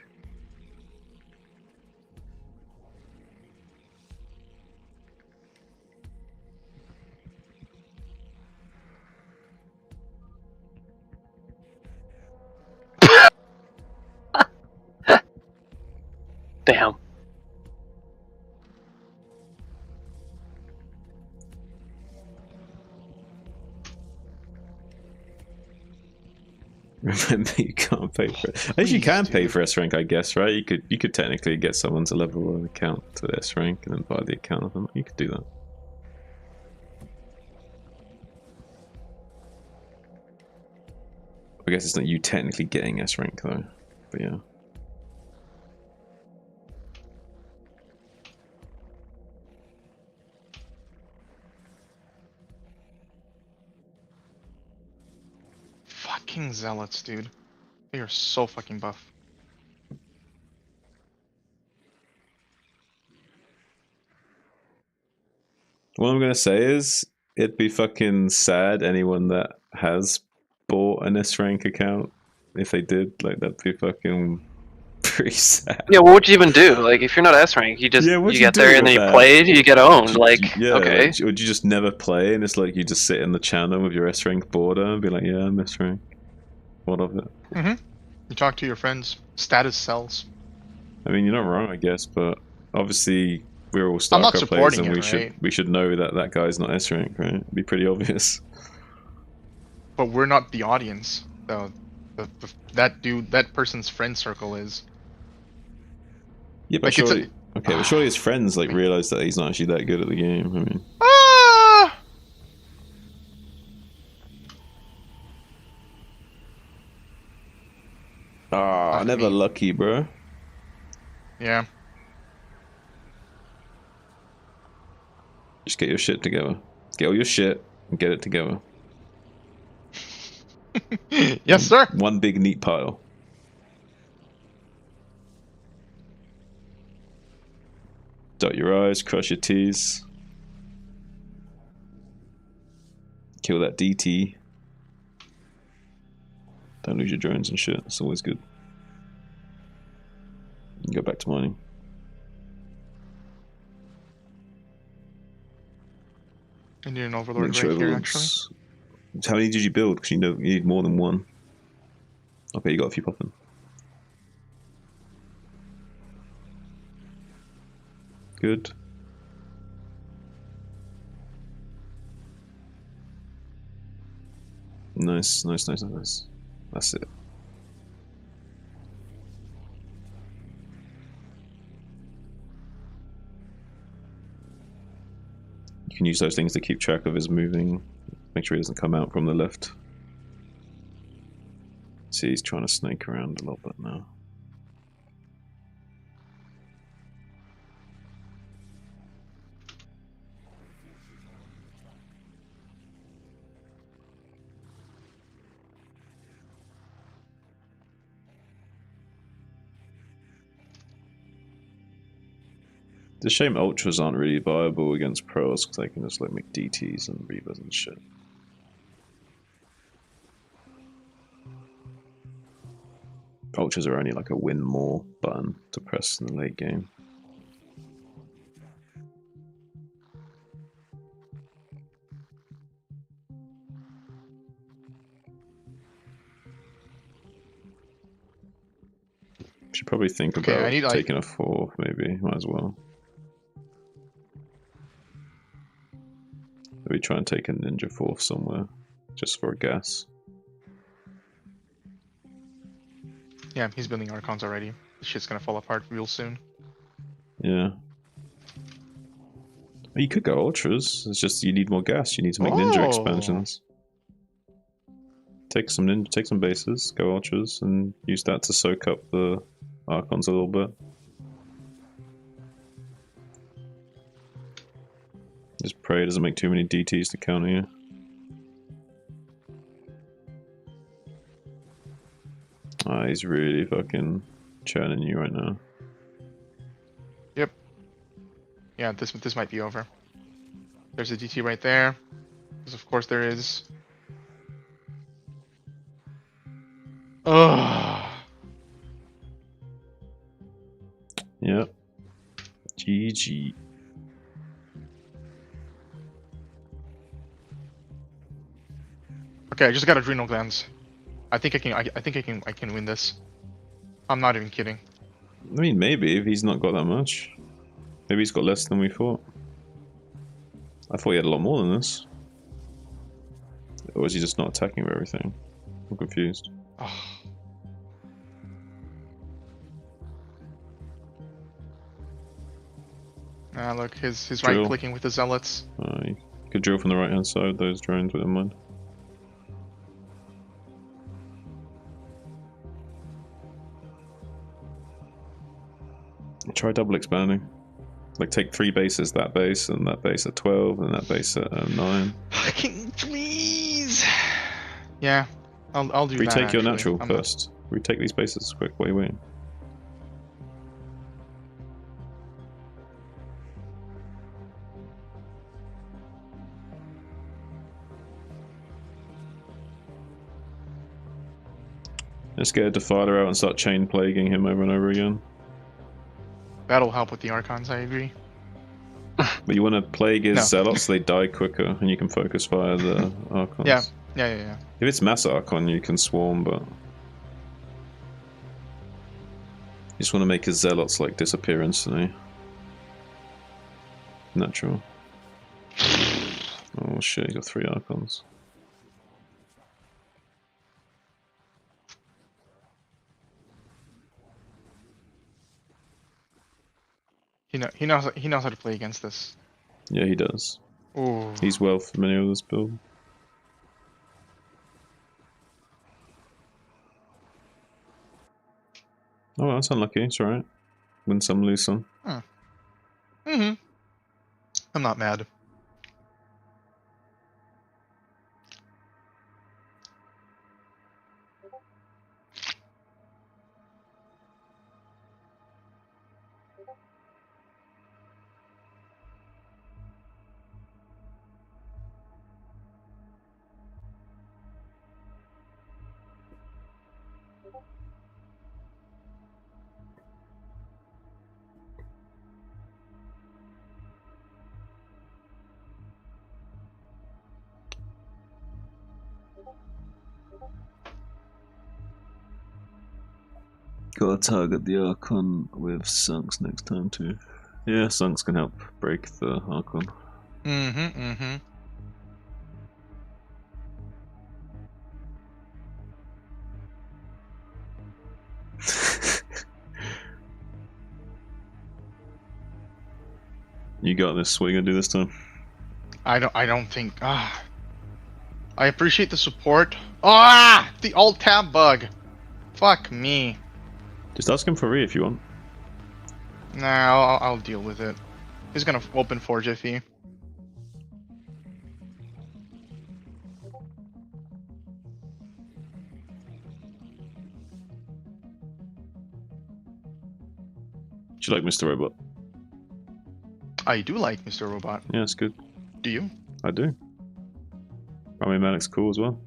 Damn. Remember, you can't pay for it. At least you can pay for S rank, I guess, right? You could technically get someone to level an account to S rank and then buy the account of them. You could do that. I guess it's not you technically getting S rank though, but yeah. Fucking zealots, dude. They are so fucking buff. What I'm gonna say is, it'd be fucking sad anyone that has bought an S rank account. If they did, like, that'd be fucking pretty sad. Yeah, what would you even do? Like, if you're not S rank, you just you get there and then you played, you get owned. Like, yeah, okay. Like, would you just never play and it's like you just sit in the channel with your S rank border and be like, yeah, I'm S rank. What of it? You talk to your friends. Status sells. I mean, you're not wrong, I guess, but obviously we're all StarCraft players and we should know that that guy's not S rank, right? It'd be pretty obvious. But we're not the audience, though. That person's friend circle is. Yeah, but like surely, but surely his friends like realize that he's not actually that good at the game. I mean, never lucky, bro. Yeah. Just get your shit together. Get all your shit and get it together. Yes, sir. One big neat pile. Dot your I's, cross your T's. Kill that DT. Don't lose your drones and shit. It's always good. You go back to mining. I need an overlord right here, actually. How many did you build? Because you know you need more than one. Okay, you got a few popping. Good. Nice. That's it. You can use those things to keep track of his moving. Make sure he doesn't come out from the left. See, he's trying to snake around a little bit now. It's a shame ultras aren't really viable against pros because they can just like make DTs and Reavers and shit. Ultras are only like a win more button to press in the late game. Should probably think about taking a 4, maybe. Might as well. Maybe try and take a ninja 4th somewhere, just for a gas. Yeah, he's building Archons already. This shit's gonna fall apart real soon. Yeah. You could go ultras. It's just you need more gas. You need to make ninja expansions. Take some bases, go ultras, and use that to soak up the Archons a little bit. Just pray it doesn't make too many DTs to counter you. Ah, he's really fucking churning you right now. Yep. Yeah, this might be over. There's a DT right there. Because of course there is. Ugh. Yep. GG. Okay, I just got adrenal glands. I think I can win this. I'm not even kidding. I mean, maybe if he's not got that much. Maybe he's got less than we thought. I thought he had a lot more than this. Or is he just not attacking with everything? I'm confused. Oh. Ah, look, his right clicking with the zealots. You could drill from the right hand side, those drones with in mind. Try double expanding. Like take 3 bases, that base, and that base at 12, and that base at 9. Fucking please! Yeah, I'll do that. Retake your natural first. Retake these bases quick, what are you waiting? Let's get a Defiler out and start chain plaguing him over and over again. That'll help with the Archons, I agree. But you want to plague his zealots so they die quicker, and you can focus fire the Archons. Yeah. If it's mass Archon, you can swarm, but... You just want to make his zealots like disappear instantly. Natural. Oh shit, he's got 3 Archons. He knows how to play against this. Yeah, he does. Ooh. He's well familiar with this build. Oh, that's unlucky. It's alright. Win some, lose some. I'm not mad. Gotta target the Archon with Sunks next time too. Yeah, Sunks can help break the Archon. You got this. What are you gonna do this time? I don't think. I appreciate the support. The alt tab bug. Fuck me. Just ask him for re if you want. Nah, I'll deal with it. He's gonna open Forge Jiffy. Do you like Mr. Robot? I do like Mr. Robot. Yeah, it's good. Do you? I do. Rami Malek's cool as well.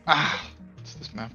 Ah, what's this map?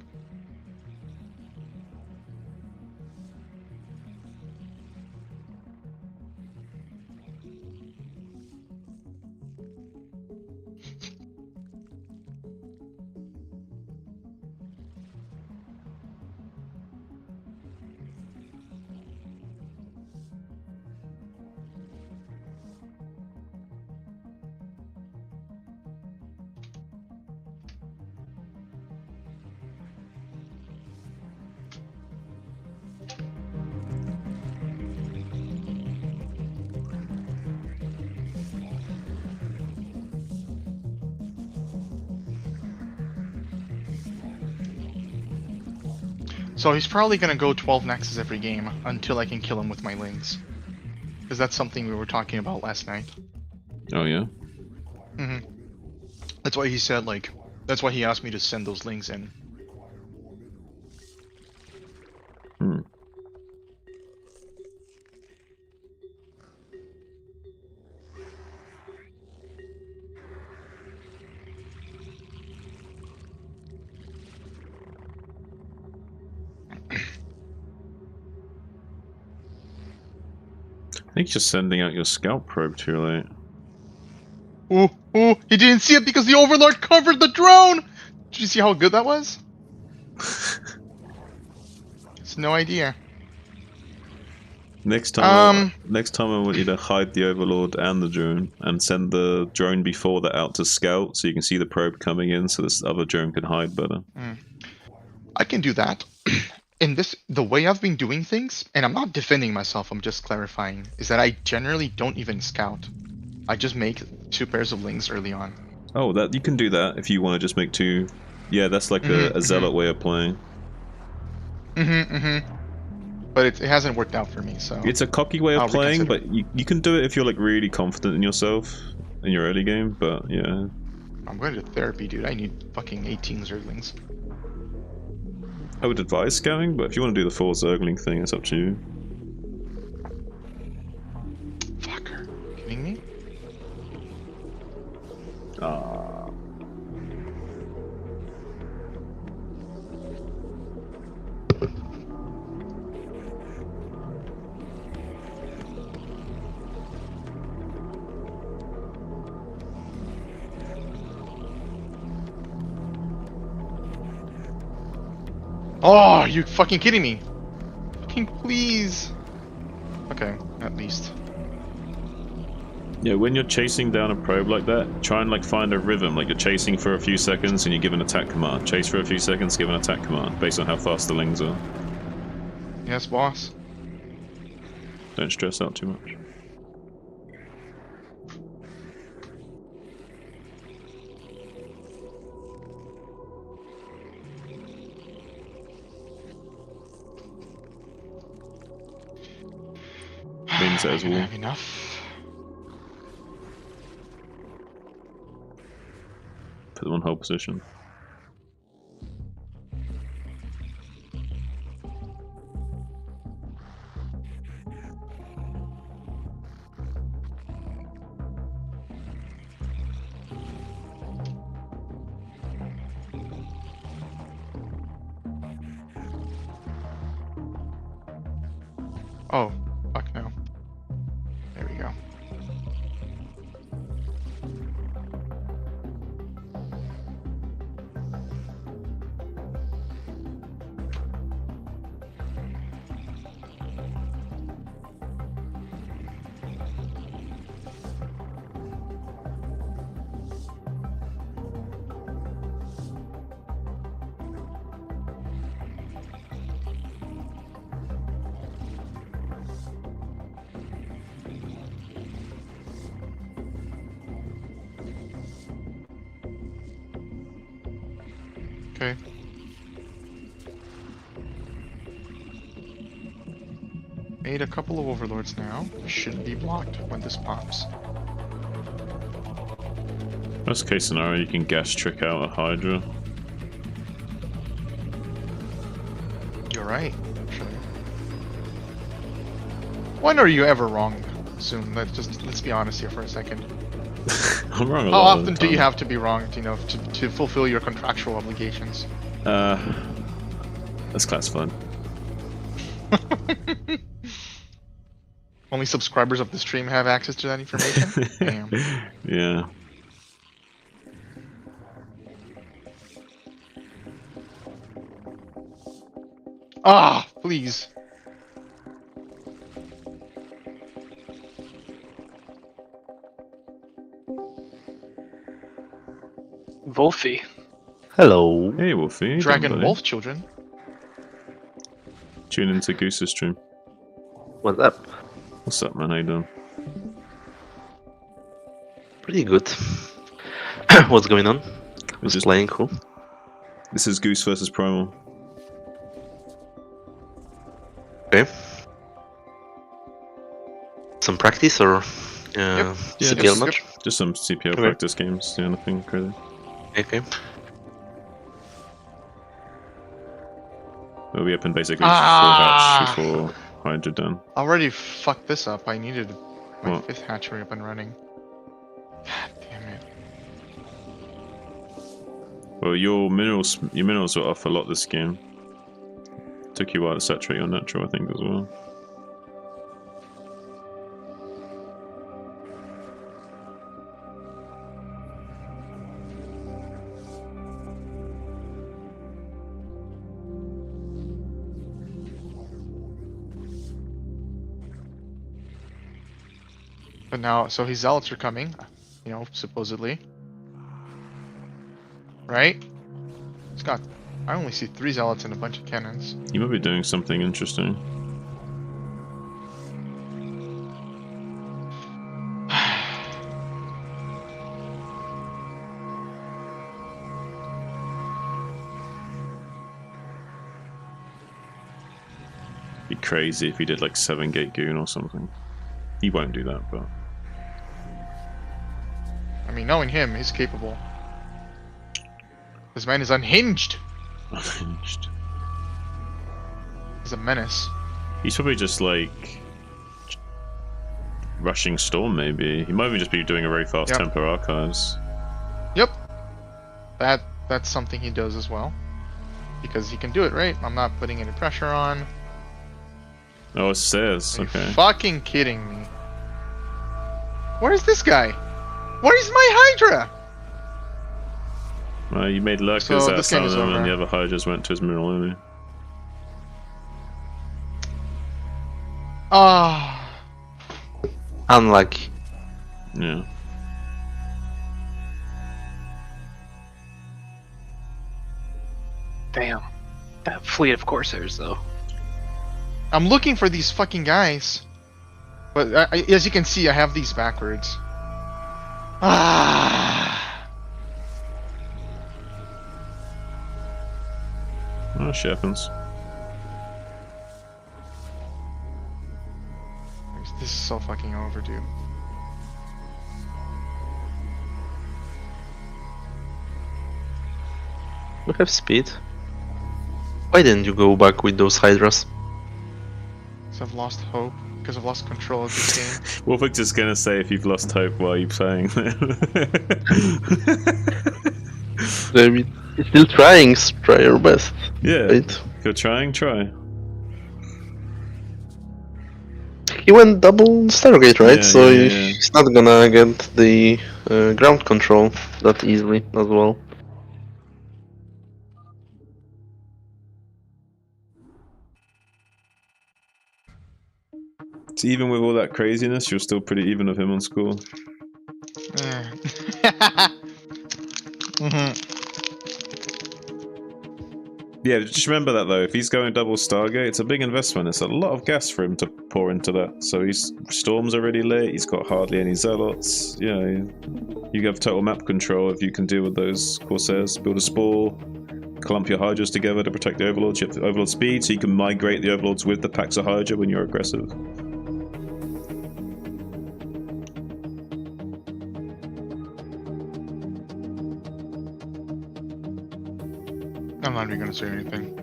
So he's probably gonna go 12 Nexus every game until I can kill him with my Lings. Because that's something we were talking about last night. Oh yeah? Mm-hmm. That's why he said, like, that's why he asked me to send those Lings in. Hmm. I think you're sending out your scout probe too late. Ooh, ooh, he didn't see it because the Overlord covered the drone! Did you see how good that was? It's no idea. Next time I want you to hide the Overlord and the drone, and send the drone before that out to scout, so you can see the probe coming in, so this other drone can hide better. I can do that. In this, the way I've been doing things, and I'm not defending myself, I'm just clarifying, is that I generally don't even scout. I just make 2 pairs of Lings early on. Oh, that you can do that if you want to just make 2. Yeah, that's like a zealot way of playing. But it hasn't worked out for me, so... It's a cocky way of playing, but you can do it if you're like really confident in yourself in your early game, but yeah. I'm going to therapy, dude. I need fucking 18 Zerglings. I would advise scouting, but if you want to do the 4 Zergling thing, it's up to you. Fucker. Kidding me? Oh, are you fucking kidding me? Fucking please. Okay, at least. Yeah, when you're chasing down a probe like that, try and like find a rhythm, like you're chasing for a few seconds and you give an attack command. Chase for a few seconds, give an attack command, based on how fast the Lings are. Yes, boss. Don't stress out too much. Means as well. Have enough. Put them on hold position. Oh, fuck no. There we go. Okay. Made a couple of overlords now. Shouldn't be blocked when this pops. Worst case scenario, you can gas trick out a Hydra. You're right. When are you ever wrong, Zoom? Let's be honest here for a second. I'm wrong a How lot. often do you have to be wrong, you know, to fulfill your contractual obligations? That's classified. Only subscribers of the stream have access to that information? Damn. Yeah. Ah, please. Wolfie. Hello. Hey, Wolfie. how Dragon you doing, buddy? Wolf children. Tune into Goose's stream. What's up? What's up, man? How you doing? Pretty good. What's going on? Who's Just- playing? Who? This is Goose versus Primal. Okay. Some practice or Yeah, CPL just- match? Just some CPL Okay. practice games. Yeah, nothing crazy. Okay. We'll be up in basically Ah! full hatch before Hydra done. I already fucked this up. I needed my What? 5th hatchery up and running. God damn it. Well, your minerals were off a lot this game. Took you a while to saturate your natural, I think, as well. But now, so his zealots are coming, you know, supposedly. Right? He's got. I only see 3 zealots and a bunch of cannons. You might be doing something interesting. Be crazy if he did like 7-gate goon or something. He won't do that, but I mean, knowing him, he's capable. This man is unhinged. unhinged. He's a menace. He's probably just like rushing Storm. Maybe he might even just be doing a very fast Yep. Templar Archives. Yep. That's something he does as well. Because he can do it, right? I'm not putting any pressure on. Oh, it says Are you okay. fucking kidding me? Where's this guy? Where's my Hydra? Well, you made lurkers So out of this some game of is them, over. and the other Hydras went to his mineral enemy. Ah. Unlucky. Yeah. Damn. That fleet of Corsairs, though. I'm looking for these fucking guys. But as you can see, I have these backwards. Ah. Oh, shit happens. This is so fucking overdue. You have speed. Why didn't you go back with those Hydras? So I've lost hope because I've lost control of this game. Wolfwick's just gonna say if you've lost hope, why are you playing? I mean, you're still trying, try your best. Yeah. Right? If you're trying, try. He went double Stargate, right? Yeah, so yeah, yeah. he's not gonna get the ground control that easily as well. So even with all that craziness, you're still pretty even with him on score. Yeah, just remember that though. If he's going double Stargate, it's a big investment. It's a lot of gas for him to pour into that. So his storms are already lit. He's got hardly any zealots. You know, you have total map control if you can deal with those Corsairs. Build a spore, clump your Hydras together to protect the Overlords. You have the Overlord speed, so you can migrate the Overlords with the packs of Hydra when you're aggressive. I'm not even gonna say anything.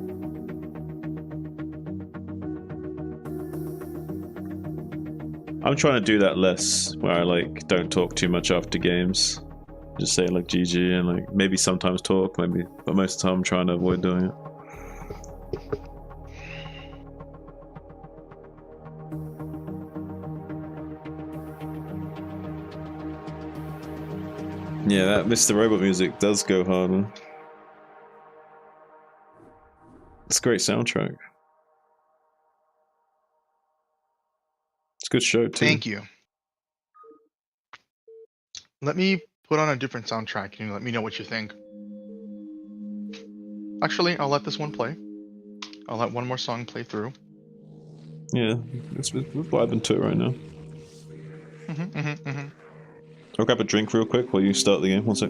I'm trying to do that less, where I like don't talk too much after games. Just say like GG and like maybe sometimes talk, maybe, but most of the time I'm trying to avoid doing it. Yeah, that Mr. Robot music does go hard, man. It's a great soundtrack. It's a good show too. Thank you. Let me put on a different soundtrack and let me know what you think. Actually, I'll let this one play. I'll let one more song play through. Yeah, we're vibing to it right now. I'll grab a drink real quick while you start the game. One sec.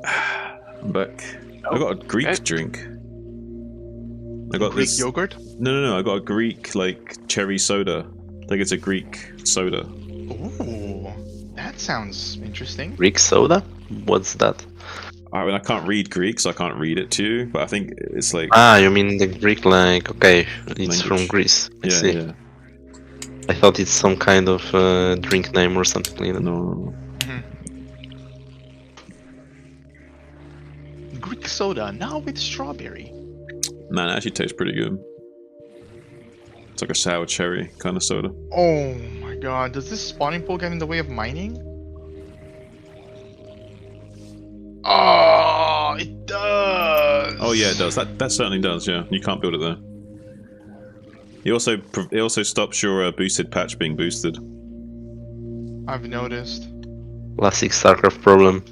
I'm back. I got a Greek drink. I got Greek this yogurt? No. I got a Greek like cherry soda. I think it's a Greek soda. Ooh, that sounds interesting. Greek soda? What's that? I mean, I can't read Greek, so I can't read it to you. But I think it's like Ah, you mean the Greek, like, okay, it's language. from Greece. I Yeah, see. yeah. I thought it's some kind of drink name or something like that. No. Greek soda, now with strawberry. Man, it actually tastes pretty good. It's like a sour cherry kind of soda. Oh my god, does this spawning pool get in the way of mining? Oh, it does! Oh yeah, it does. That certainly does, yeah. You can't build it there. It also stops your boosted patch being boosted. I've noticed. Classic StarCraft problem.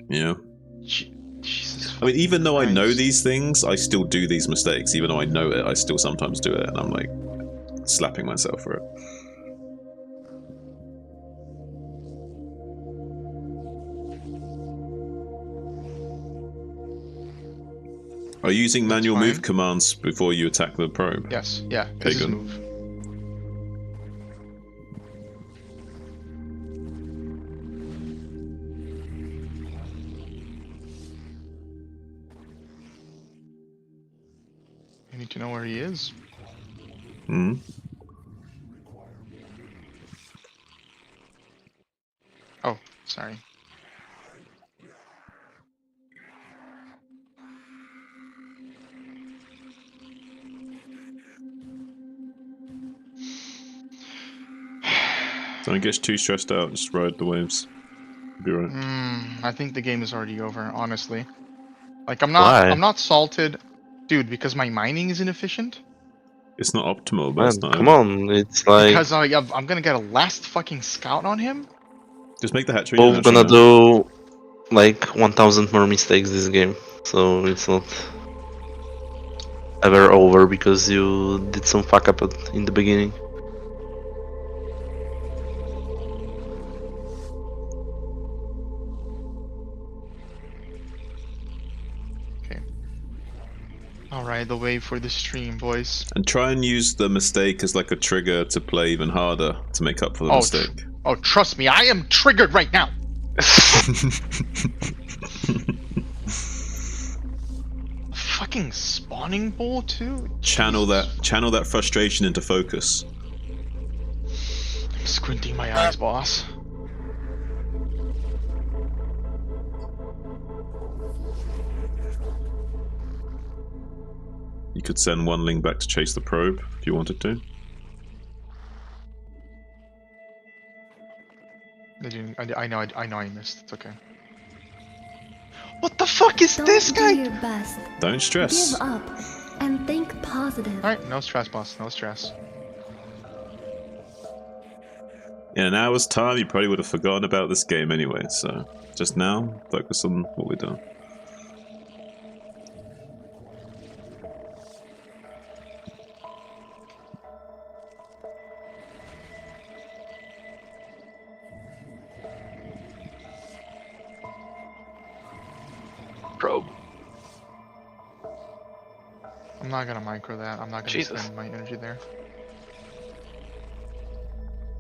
Yeah. Jesus. I mean, even though I know Christ. these things, I still do these mistakes. Even though I know it, I still sometimes do it, and I'm like slapping myself for it. Are you using manual move commands before you attack the probe? Yes, yeah, Okay, this is good. move. I need to know where he is. Hmm. Oh, sorry. Don't get too stressed out. Just ride the waves. Be right. I think the game is already over, honestly. Like, I'm Why? not salted, dude, because my mining is inefficient. It's not optimal, but Man, it's not. come on, it's like Because I'm gonna get a last fucking scout on him. Just make the hatchery. both and gonna shut up. do like 1000 more mistakes this game, so it's not ever over because you did some fuck up in the beginning. Alright, the wave for the stream, boys. And try and use the mistake as like a trigger to play even harder to make up for the mistake. Oh, trust me, I am triggered right now. Fucking spawning pool too. Channel that frustration into focus. I'm squinting my eyes, boss. You could send one Ling back to chase the probe if you wanted to. I know I missed. It's okay. What the fuck is this guy? Do your best. Don't stress. Give up and think positive. Alright, no stress, boss. No stress. In an hour's time, you probably would have forgotten about this game anyway, so just now, focus on what we're doing. probe. I'm not gonna micro that. I'm not gonna Jesus. spend my energy there.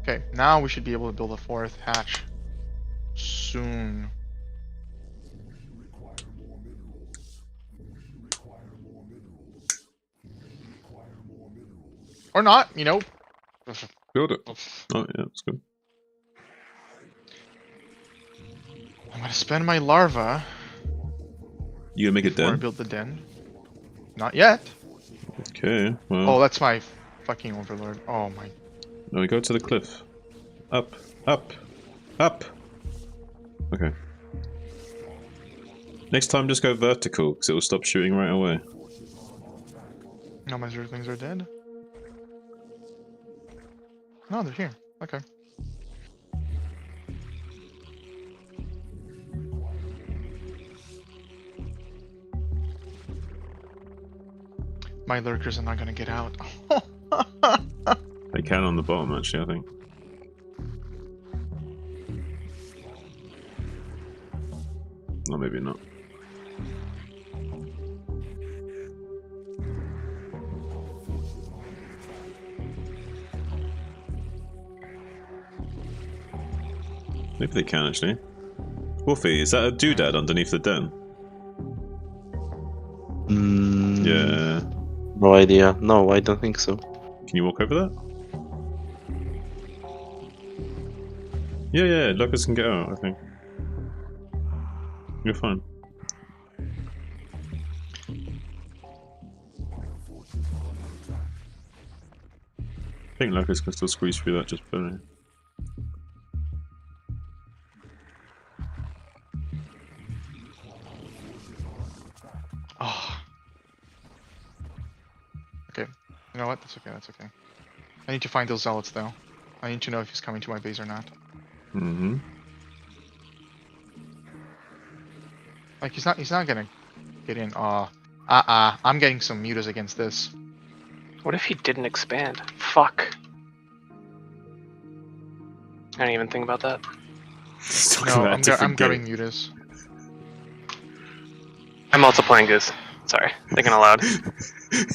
Okay, now we should be able to build a 4th hatch soon. Or not, you know. Build it. Oh yeah, that's good. I'm gonna spend my larva You gonna make it before I den? build the den. Not yet. Okay, well. Oh, that's my fucking overlord. Oh my. No, we go to the cliff. Up, up, up. Okay. Next time, just go vertical, because it will stop shooting right away. No, my zerglings are dead. No, they're here. Okay. My lurkers are not gonna get out. They can on the bottom, actually, I think. Or maybe not. Maybe they can, actually. Wolfie, is that a doodad underneath the den? Yeah. No idea. No, I don't think so. Can you walk over that? Yeah, Lucas can get out, I think. You're fine. I think Lucas can still squeeze through that just barely. Oh. Okay. You know what? That's okay, that's okay. I need to find those zealots though. I need to know if he's coming to my base or not. Mm-hmm. Like he's not gonna get in. I'm getting some mutas against this. What if he didn't expand? Fuck. I didn't even think about that. No, I'm grabbing mutas. I'm multiplying Goose. Sorry, thinking aloud.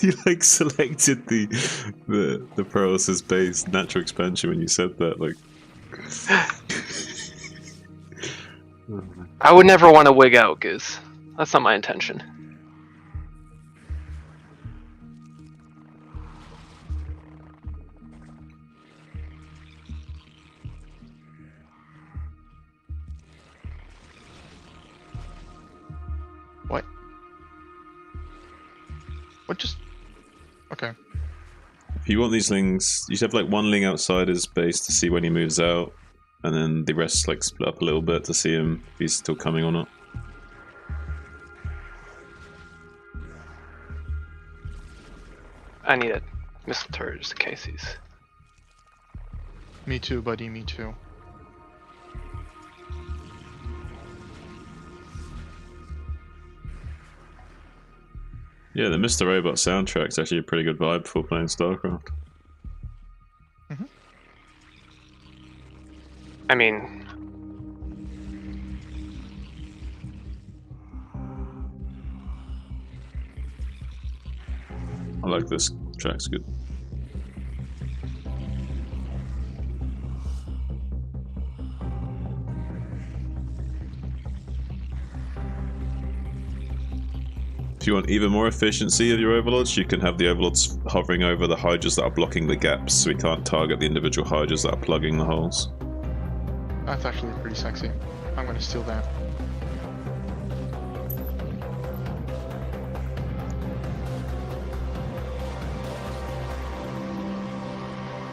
You like selected the Paralysis base natural expansion when you said that, like. I would never want to wig out, Goose. That's not my intention. What? What just... Okay. If you want these lings, you should have like one ling outside his base to see when he moves out, and then the rest like split up a little bit to see him if he's still coming or not. I need a missile turret just in case he's... Me too, buddy, me too. Yeah, the Mr. Robot soundtrack's actually a pretty good vibe for playing StarCraft. I mean... I like this track's good. If you want even more efficiency of your overlords, you can have the overlords hovering over the hydras that are blocking the gaps, so we can't target the individual hydras that are plugging the holes. That's actually pretty sexy. I'm gonna steal that.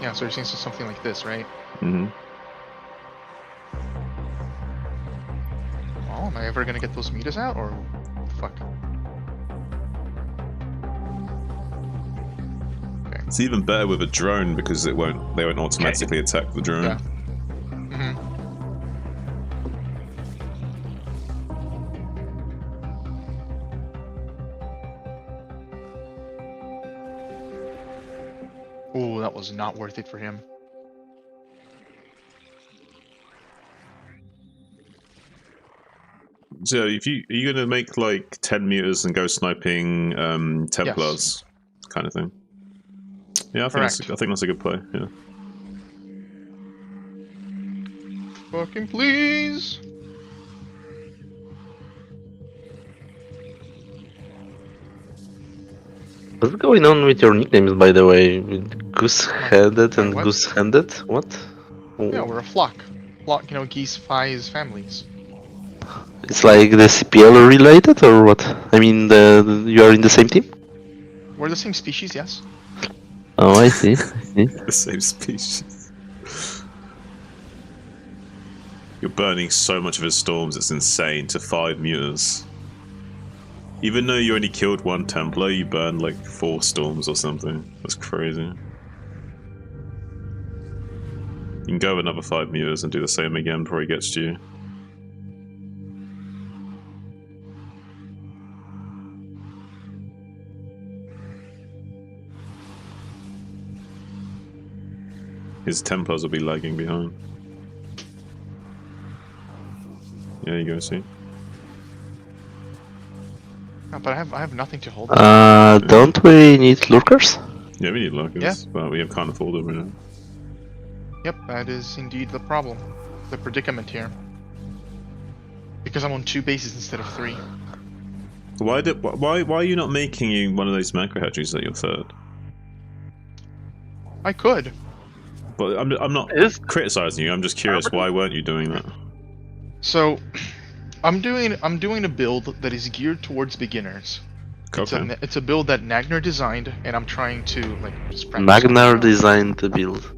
Yeah, so you're seeing something like this, right? Mm-hmm. Oh, am I ever gonna get those meters out, or fuck? It's even better with a drone because they won't automatically attack the drone. Yeah. Ooh, that was not worth it for him. So if are you gonna make like 10 meters and go sniping Templars kind of thing? Yeah, I think that's a good play. Yeah. Fucking please. What's going on with your nicknames, by the way? With Goose-headed and what? Goose-handed? What? Yeah, we're a flock. Flock, geese, pies, families. It's like the CPL related, or what? I mean, you are in the same team? We're the same species, yes. Oh, I see. The same species. You're burning so much of his storms, it's insane, to 5 meters. Even though you only killed 1 Templar, you burned like 4 storms or something. That's crazy. You can go another 5 meters and do the same again before he gets to you. His Templars will be lagging behind. Yeah, you go, see. No, but I have nothing to hold. Don't we need lurkers? Yeah, we need lurkers, but we can't afford them right now. Yep, that is indeed the problem. The predicament here. Because I'm on 2 bases instead of 3. Why are you not making one of those macro hatcheries that you're third? I could. But I'm not criticizing you. I'm just curious. Why weren't you doing that? So, I'm doing a build that is geared towards beginners. Okay. It's a build that Nagner designed, and I'm trying to just practice. Nagner designed the build.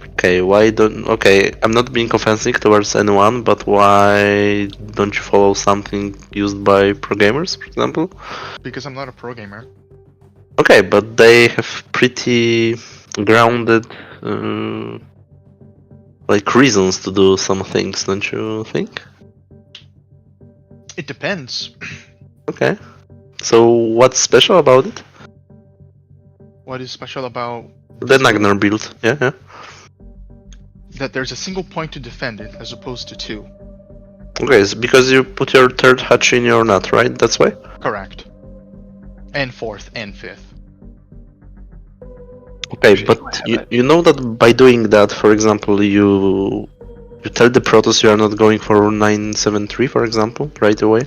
Okay, why don't... Okay, I'm not being offensive towards anyone, but why don't you follow something used by pro gamers, for example? Because I'm not a pro gamer. Okay, but they have pretty grounded reasons to do some things, don't you think? It depends. Okay. So what's special about it? What is special about the Nagner build? Yeah. That there's a single point to defend it as opposed to 2. Okay, it's because you put your 3rd hatch in your nut, right? That's why? Correct. And 4th and 5th. Okay, but you know that by doing that, for example, you tell the Protoss you are not going for 973, for example, right away?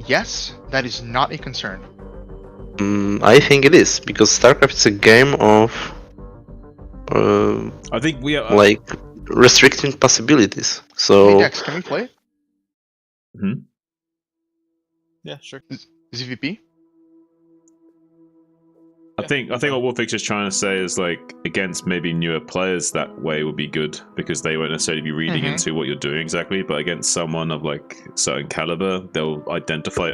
Yes, that is not a concern. I think it is, because StarCraft is a game of I think we are restricting possibilities. So hey Dex, can we play it? Yeah, sure. ZVP? I think what Wolfix is trying to say is against maybe newer players that way would be good because they won't necessarily be reading into what you're doing exactly, but against someone of certain caliber, they'll identify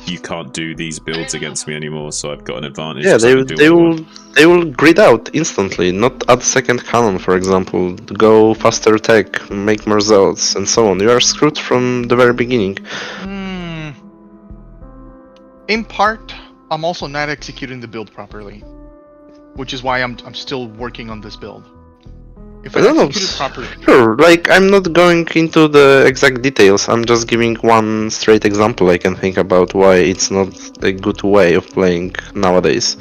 you can't do these builds against me anymore, so I've got an advantage. Yeah, they will grid out instantly, not add second cannon, for example, go faster tech, make more zealots, and so on. You are screwed from the very beginning. In part, I'm also not executing the build properly, which is why I'm still working on this build. If I execute it properly... Sure, I'm not going into the exact details, I'm just giving one straight example I can think about why it's not a good way of playing nowadays.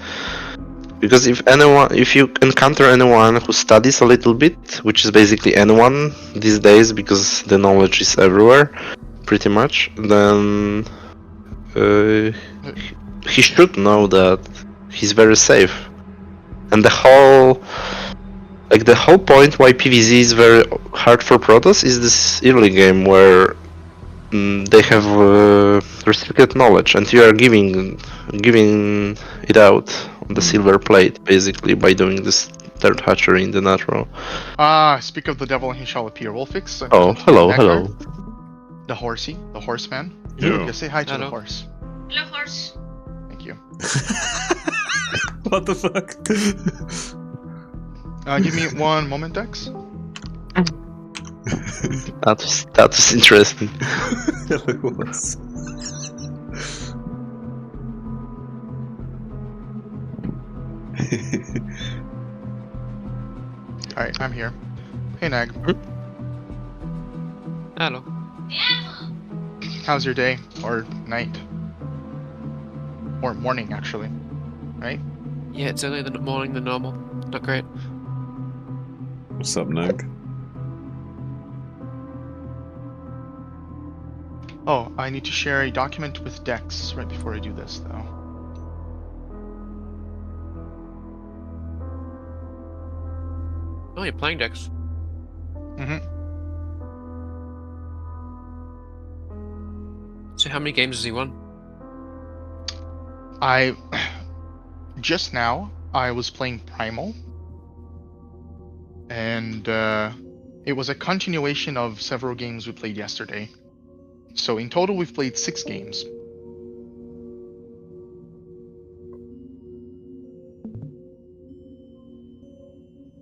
Because if you encounter anyone who studies a little bit, which is basically anyone these days because the knowledge is everywhere, pretty much, then he should know that he's very safe. And the whole point why PvZ is very hard for Protoss is this early game where they have restricted knowledge, and you are giving it out on the silver plate, basically, by doing this 3rd hatchery in the natural. Speak of the devil and he shall appear. Wolfix. Oh, hello. The horsey, the horseman. Yeah. Say hi to the horse. Hello, horse. Thank you. What the fuck? Give me one moment, Dex. That was interesting. It was. Alright, I'm here. Hey, Nag. Hello. How's your day? Or night? Or morning, actually. Right? Yeah, it's earlier than morning than normal. Not great. What's up, Nag? Oh, I need to share a document with Dex right before I do this, though. Oh, you're playing Dex. Mm-hmm. So how many games has he won? Just now, I was playing Primal. And, it was a continuation of several games we played yesterday. So in total, we've played 6 games.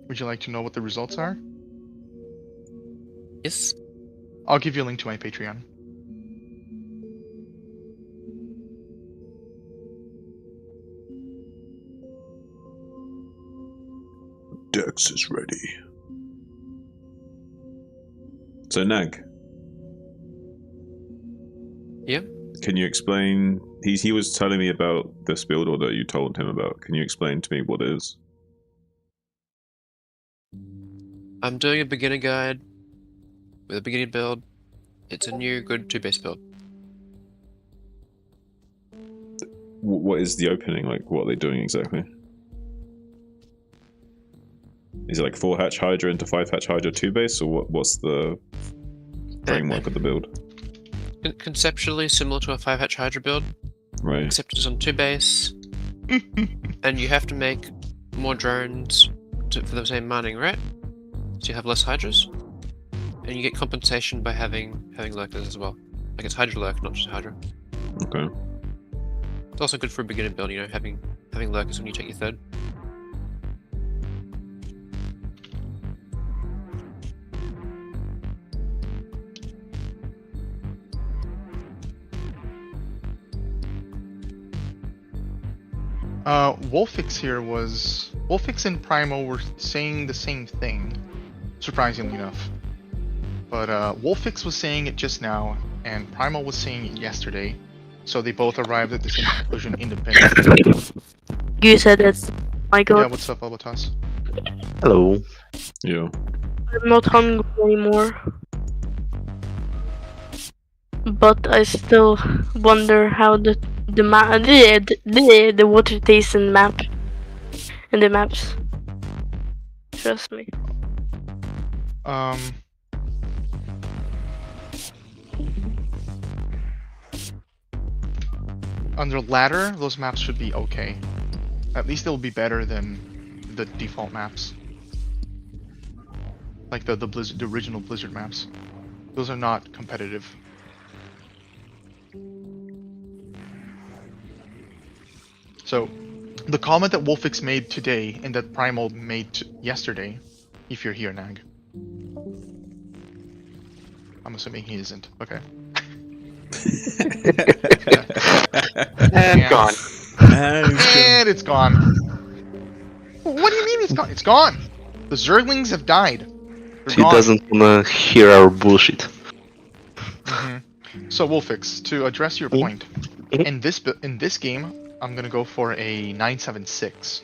Would you like to know what the results are? Yes. I'll give you a link to my Patreon. Dex is ready. So, Nag. Yeah? Can you explain... He was telling me about this build order that you told him about. Can you explain to me what it is? I'm doing a beginner guide with a beginner build. It's a new good 2-base build. What is the opening? Like, what are they doing exactly? Is it like 4-hatch Hydra into 5-hatch Hydra 2-base, or what's the framework of the build? Conceptually similar to a 5-hatch Hydra build, Right. except it's on 2-base, and you have to make more drones for the same mining, right? So you have less Hydras, and you get compensation by having lurkers as well. Like it's Hydra lurk, not just Hydra. Okay. It's also good for a beginner build, you know, having lurkers when you take your third. Wolfix here was... Wolfix and Primal were saying the same thing, surprisingly enough. But Wolfix was saying it just now, and Primal was saying it yesterday, so they both arrived at the same conclusion independently. You said that's... My god. Yeah, what's up, Albatas? Hello. Yeah. I'm not hungry anymore. But I still wonder how the water tastes in the maps. Trust me. Under ladder, those maps should be okay. At least they'll be better than the default maps. Like the original Blizzard maps. Those are not competitive. So, the comment that Wolfix made today and that Primal made yesterday, if you're here, Nag. I'm assuming he isn't. Okay. And gone. And it's gone. What do you mean it's gone? It's gone! The Zerglings have died. They're He gone. doesn't wanna hear our bullshit. So Wolfix, to address your point, in this game, I'm gonna go for a 976.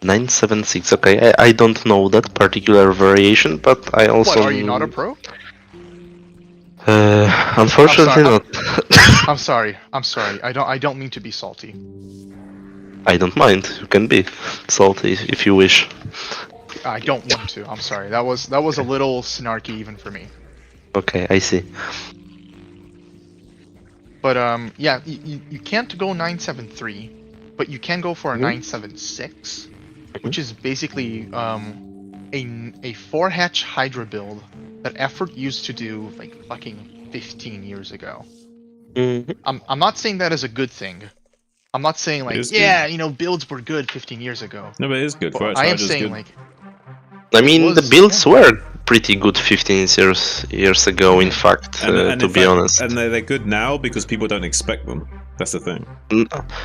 976, okay. I don't know that particular variation, but I also... What, are you not a pro? Unfortunately not. I'm sorry. I don't mean to be salty. I don't mind. You can be salty if you wish. I don't want to. I'm sorry. That was a little snarky even for me. Okay, I see. But yeah, you can't go 973, but you can go for a 976, which is basically a 4-hatch Hydra build that Effort used to do like fucking 15 years ago. I'm not saying that as a good thing. I'm not saying like, yeah, you know, builds were good 15 years ago. No, but it is good. But I am saying like, I mean, the builds were pretty good 15 years ago, in fact, to be honest. And they're good now because people don't expect them. That's the thing.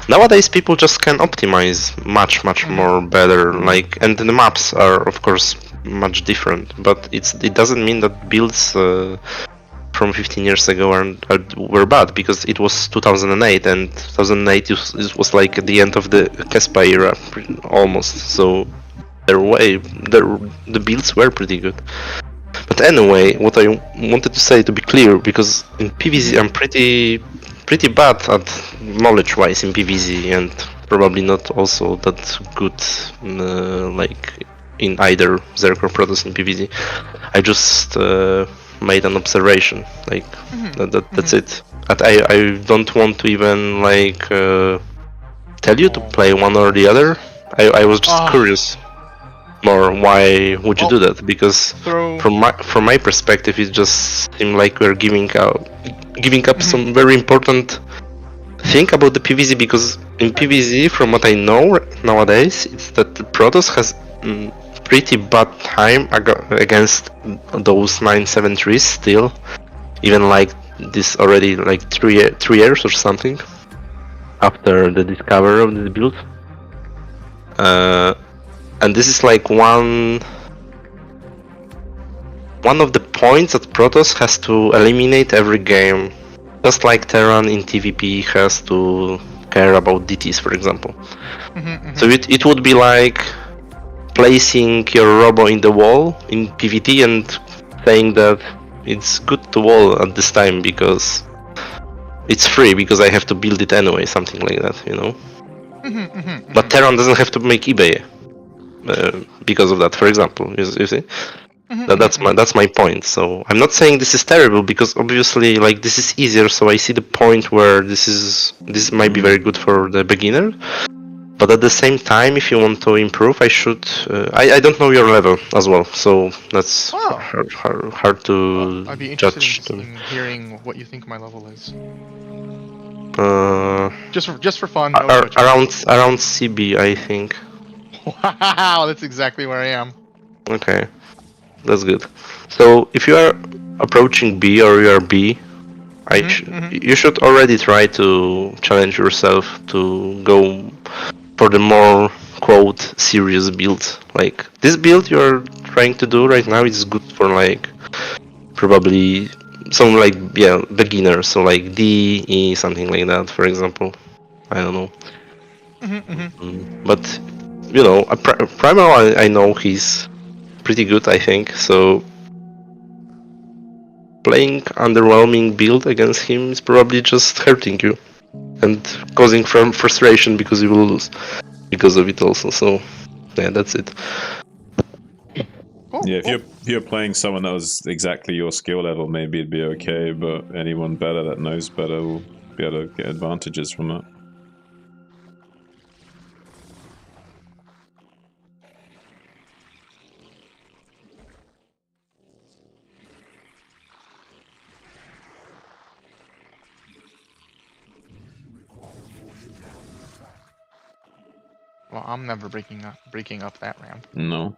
Nowadays, people just can optimize much more better. Like, and the maps are, of course, much different. But it doesn't mean that builds from 15 years ago were bad, because it was 2008, and 2008 was like at the end of the Kespa era almost. So the builds were pretty good. But anyway, what I wanted to say, to be clear, because in PvZ I'm pretty bad at knowledge-wise in PvZ, and probably not also that good like in either Zerg or Protoss in PvZ. I just made an observation, like that's it. And I don't want to even like tell you to play one or the other. I was just curious more, why would you do that? Because from my perspective, it just seemed like we're giving up some very important thing about the PvZ. Because in PvZ, from what I know nowadays, it's that the Protoss has pretty bad time against those 973s still, even like this already like 3 years or something after the discovery of this build. And this is like one of the points that Protoss has to eliminate every game, just like Terran in TVP has to care about DTs, for example. So it would be like placing your robo in the wall in PvT and saying that it's good to wall at this time because it's free, because I have to build it anyway, something like that, you know. But Terran doesn't have to make eBay because of that, for example. You see, that's my point. So I'm not saying this is terrible, because obviously, like, this is easier. So I see the point where this might be very good for the beginner. But at the same time, if you want to improve, I should. I don't know your level as well, so that's hard to I'd be judge. interested in hearing what you think my level is. Just for fun. No judgment. around CB, I think. Wow, that's exactly where I am. Okay, that's good. So if you are approaching B or you are B, you should already try to challenge yourself to go for the more quote serious build. Like this build you're trying to do right now is good for like probably some like beginner, so like D, E, something like that, for example. I don't know. But you know, Primal I know he's pretty good, I think, so playing underwhelming build against him is probably just hurting you and causing frustration because you will lose because of it also. So yeah, that's it. Yeah, if you're playing someone that was exactly your skill level, maybe it'd be okay, but anyone better that knows better will be able to get advantages from that. Well, I'm never breaking up that ramp. No.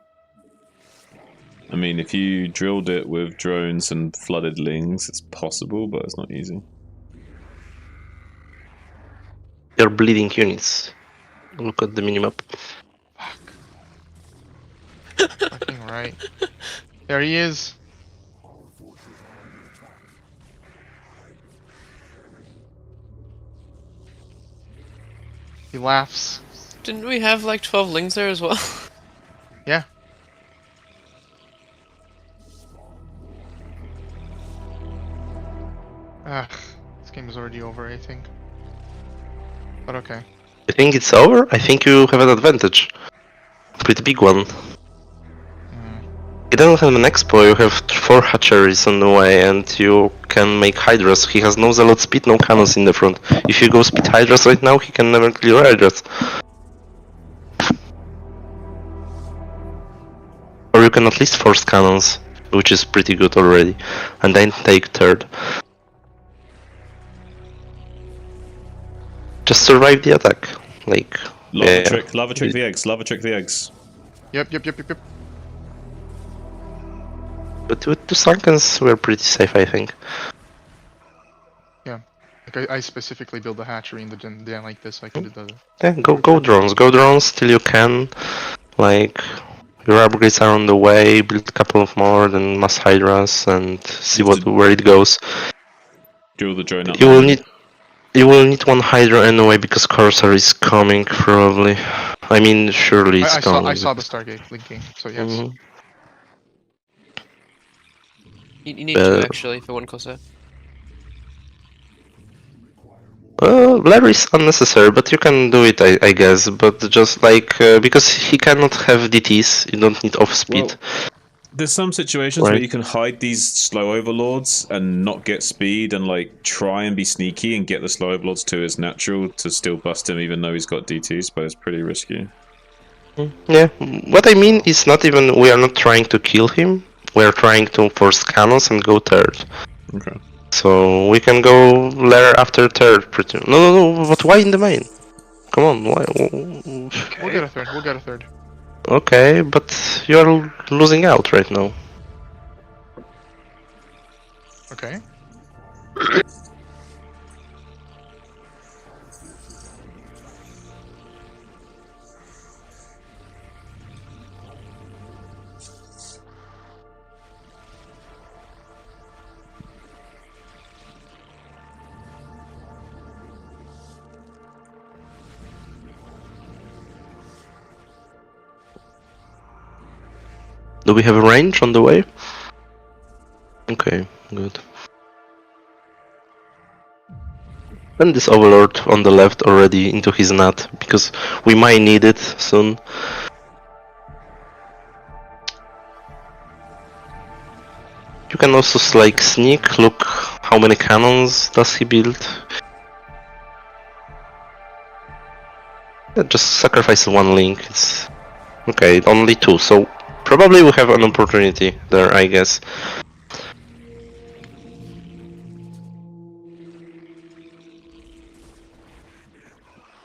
I mean, if you drilled it with drones and flooded lings, it's possible, but it's not easy. They're bleeding units. Look at the minimap. Fucking right. There he is. He laughs. Didn't we have like 12 lings there as well? Yeah. This game is already over, I think. But okay. I think it's over. I think you have an advantage. Pretty big one. You don't have an expo, you have 4 hatcheries on the way, and you can make hydras. He has no zealot speed, no cannons in the front. If you go speed hydras right now, he can never clear hydras. Or you can at least force cannons, which is pretty good already, and then take 3rd. Just survive the attack, like. Lava trick the eggs. Lava trick the eggs. Yep. But with 2 Sunkens, we're pretty safe, I think. Yeah. Like I specifically build a hatchery in the den like this. I could have done it. Yeah, go drones till you can. Like, your upgrades are on the way. Build a couple of more, then mass hydras, and see where it goes. Do the drone up You will there. you will need one hydra anyway because Corsair is coming probably. I mean, surely it's coming. I saw the Stargate blinking, so yes. Mhm. You need to actually for one Corsair. Larry's unnecessary, but you can do it, I guess. But just like because he cannot have DTs, you don't need off speed. Well, there's some situations where you can hide these slow overlords and not get speed, and like try and be sneaky and get the slow overlords to his natural to still bust him, even though he's got DTs. But it's pretty risky. Yeah, what I mean is not even we are not trying to kill him. We are trying to force cannons and go third. Okay. So we can go lair after third. Pretty. No. But why in the main? Come on, why? We'll get a third. We'll get a third. Okay, but you are losing out right now. Okay. Do we have a range on the way? Okay, good. And this overlord on the left already into his nut, because we might need it soon. You can also like sneak, look how many cannons does he build. Yeah, just sacrifice one link. It's okay, only two, so probably we have an opportunity there, I guess.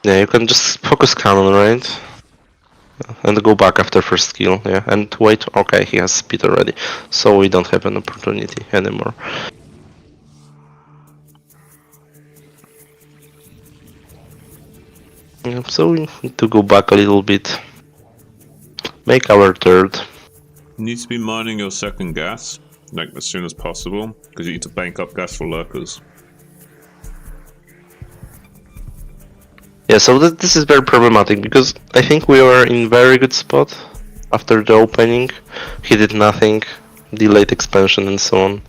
Yeah, you can just focus cannon, right? And go back after first kill, yeah. And wait, okay, he has speed already. So we don't have an opportunity anymore. Yeah, so we need to go back a little bit. Make our third. You need to be mining your second gas, like as soon as possible, because you need to bank up gas for lurkers. Yeah, so this is very problematic, because I think we were in very good spot after the opening. He did nothing, delayed expansion and so on.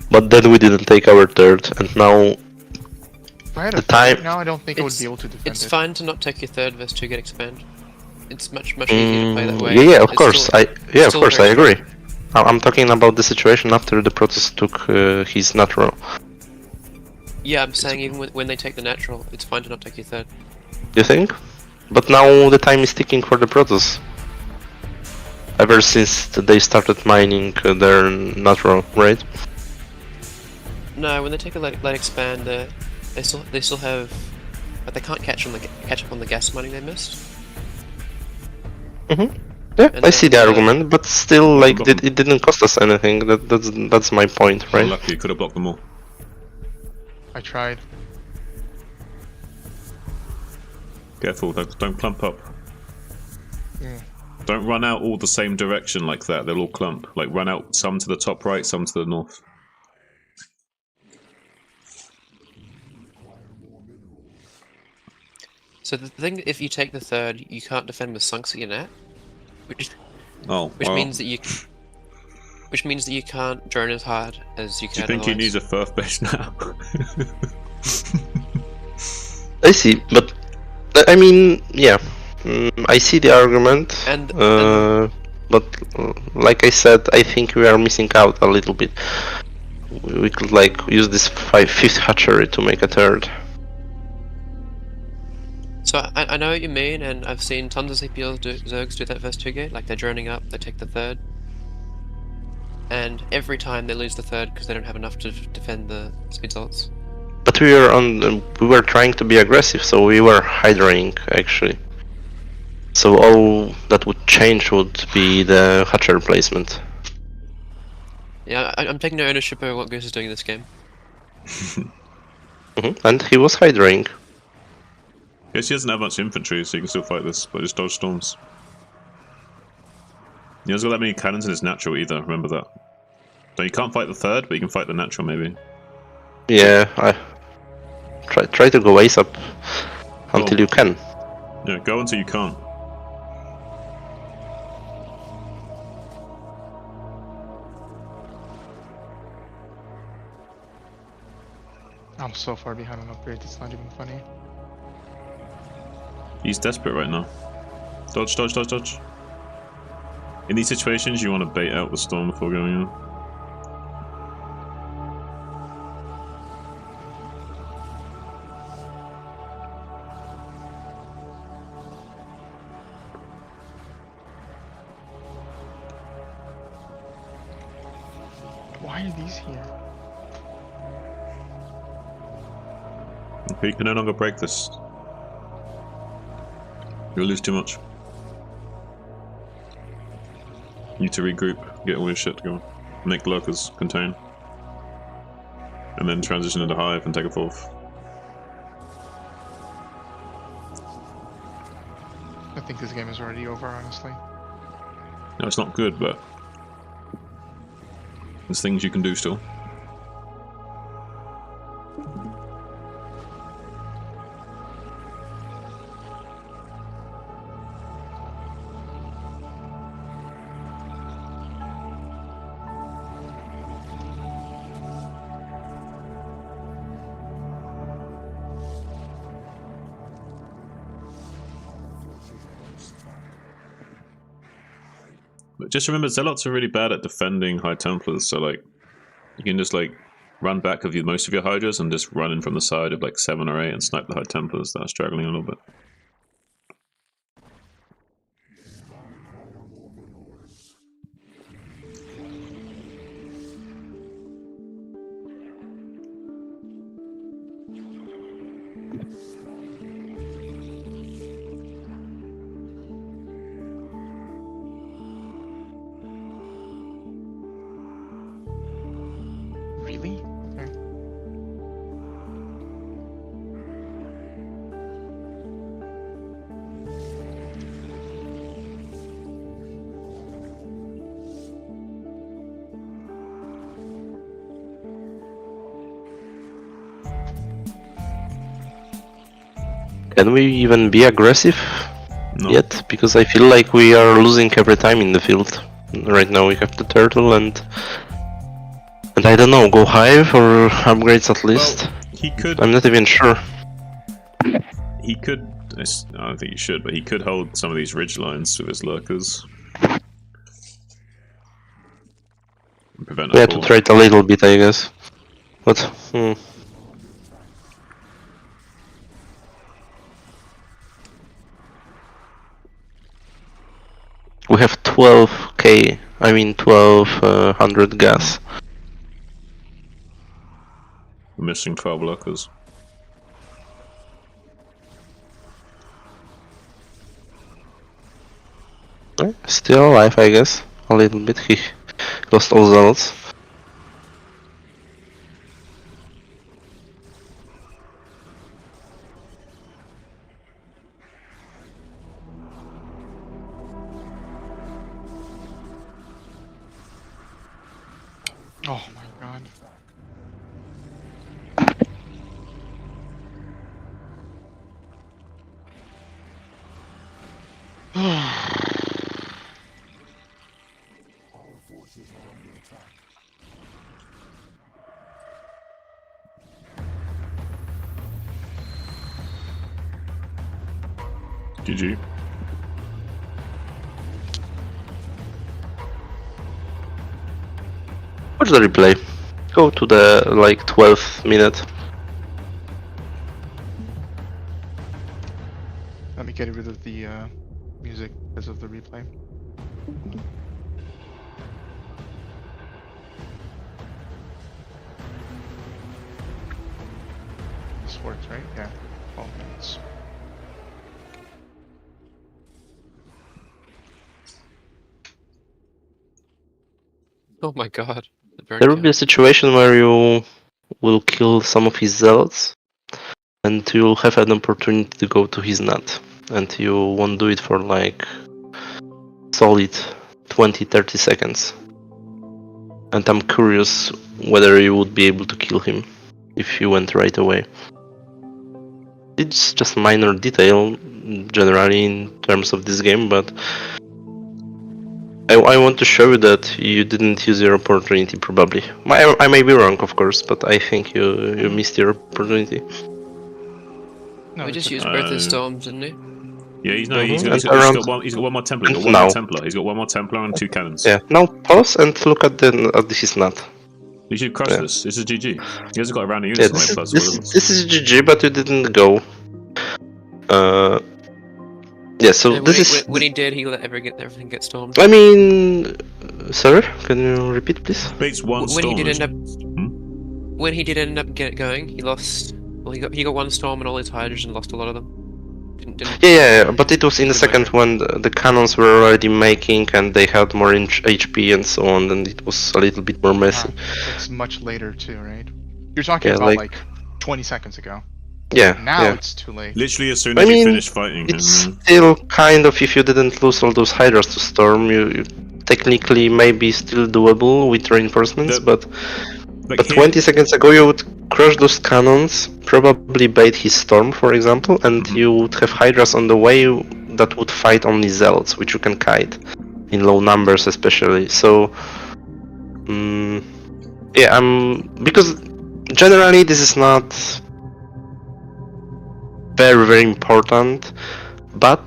But then we didn't take our third, and now If I had the a time... third now, I don't think I would be able to defend It's it. fine to not take your third versus 2 get expand. It's much easier to play that way. Yeah, of It's course, still- of still course, very I agree. I'm talking about the situation after the Protoss took his natural. Yeah, I'm saying even when they take the natural, it's fine to not take your third. You think? But now the time is ticking for the Protoss. Ever since they started mining their natural, right? No, when they take a late expand, they still have, but they can't catch up on the gas mining they missed. Yeah, And I see the then, argument, but still, like, it didn't cost us anything. That's my point, right? Lucky, you could have blocked them all. I tried. Careful, don't clump up. Yeah. Don't run out all the same direction like that. They'll all clump. Like run out some to the top right, some to the north. So the thing, if you take the third, you can't defend with sunks at your net, which well. means that you can't drone as hard as you can. Do you think he needs a Firth base now? I see, but I mean, yeah, I see the argument, but like I said, I think we are missing out a little bit. We could like use this fifth hatchery to make a third. So I know what you mean, and I've seen tons of CPL Zergs do that versus 2 gate, like they're droning up, they take the third, and every time they lose the third because they don't have enough to defend the speed salts. But we were trying to be aggressive, so we were hydraing actually. So all that would change would be the hatcher placement. Yeah, I'm taking no ownership over what Goose is doing in this game. And he was hydraing. Yes, he doesn't have much infantry, so you can still fight this, but just dodge storms. He hasn't got that many cannons in his natural either, remember that. So you can't fight the third, but you can fight the natural maybe. Yeah, I try to go ASAP until you can. Yeah, go until you can't. I'm so far behind on upgrades, it's not even funny. He's desperate right now. Dodge, dodge, dodge, dodge. In these situations, you want to bait out the storm before going in. Why are these here? You can no longer break this. You'll lose too much. You need to regroup, get all your shit going. Make lurkers contain. And then transition into hive and take a fourth. I think this game is already over, honestly. No, it's not good, but there's things you can do still. But just remember, Zealots are really bad at defending High Templars, so like, you can just like run back of most of your Hydras and just run in from the side of like 7 or 8 and snipe the High Templars that are struggling a little bit. Really? Okay. Can we even be aggressive yet? Because I feel like we are losing every time in the field. Right now we have the turtle and I don't know, go hive or upgrades at least. Well, he could. I'm not even sure. He could. I don't think he should, but he could hold some of these ridge lines with his lurkers. And prevent We had to trade a little bit, I guess. But we have 12k. I mean 1200 gas. We're missing 12 lurkers. Still alive, I guess. A little bit. He lost all zealots. Oh my god. GG. Watch the replay. Go to the like 12th minute. Let me get rid of the music because of the replay. This works, right? Yeah. 12 minutes. Oh my god. There will be a situation where you will kill some of his zealots and you'll have an opportunity to go to his nut, and you won't do it for like solid 20-30 seconds. And I'm curious whether you would be able to kill him if you went right away. It's just minor detail generally in terms of this game, but I want to show you that you didn't use your opportunity probably. I may be wrong, of course, but I think you missed your opportunity. No, We it's just okay. used both his storms, didn't he? Yeah, he's Around- got one more Templar. He's got one now. more Templar. He's got one more Templar and 2 cannons. Yeah, now pause and look at his nut. You should crush Yeah. this. This is GG. He hasn't got a round of Yeah, units. this is GG, but you didn't go. Yeah, so And this is. when he did, he let everything get stormed. I mean, sorry, can you repeat, please? Beats one When storm. he did end up, when he did end up going, he lost. Well, he got one storm and all his hydras and lost a lot of them. Didn't Yeah, but it was in the second when the cannons were already making and they had more HP and so on, and it was a little bit more messy. It's much later too, right? You're talking Yeah, about like- like 20 seconds ago. Yeah, Now yeah. it's too late. Literally as soon I as you mean, finish fighting. It's still kind of, if you didn't lose all those hydras to storm, you technically maybe still doable with reinforcements, but here- 20 seconds ago you would crush those cannons, probably bait his storm, for example, and you would have hydras on the way that would fight only zealots, which you can kite in low numbers especially. So yeah, because generally this is not very important, but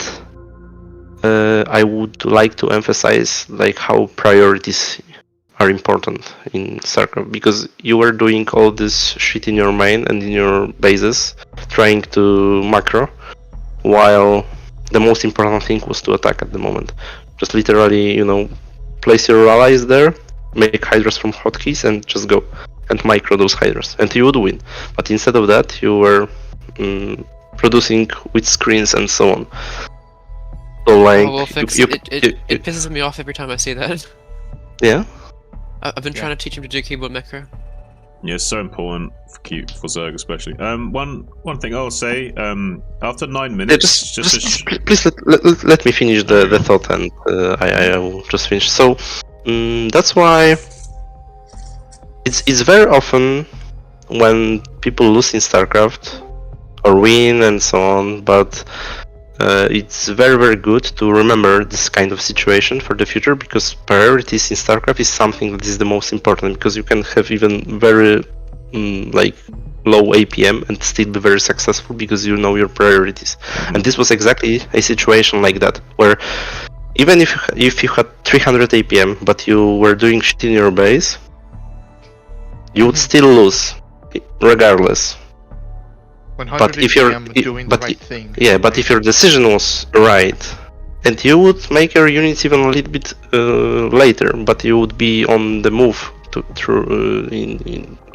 I would like to emphasize like how priorities are important in StarCraft, because you were doing all this shit in your main and in your bases, trying to macro, while the most important thing was to attack at the moment. Just literally, place your allies there, make hydras from hotkeys and just go and micro those hydras, and you would win. But instead of that, you were producing with screens and so on. So like, it pisses me off every time I see that. Yeah. I've been trying to teach him to do keyboard macro. Yeah, it's so important for Zerg especially. One thing I'll say, after 9 minutes, please let me finish the thought, and I will just finish. So that's why it's very often when people lose in StarCraft or win and so on, but it's very good to remember this kind of situation for the future, because priorities in StarCraft is something that is the most important, because you can have even very like low APM and still be very successful because you know your priorities. And this was exactly a situation like that, where even if you had 300 APM but you were doing shit in your base, you would still lose regardless. But if you're doing the right thing, yeah, but if your decision was right, and you would make your units even a little bit later, but you would be on the move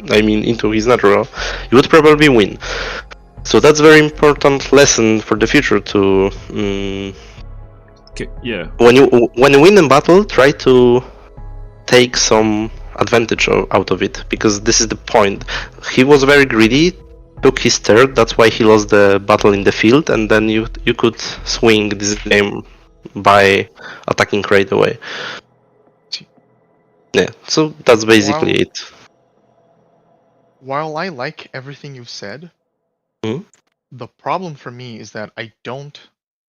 into his natural, you would probably win. So that's very important lesson for the future to. Yeah. When you win a battle, try to take some advantage out of it, because this is the point. He was very greedy, took his third, that's why he lost the battle in the field, and then you could swing this game by attacking right away. Yeah, so that's basically it. While I like everything you've said, the problem for me is that I don't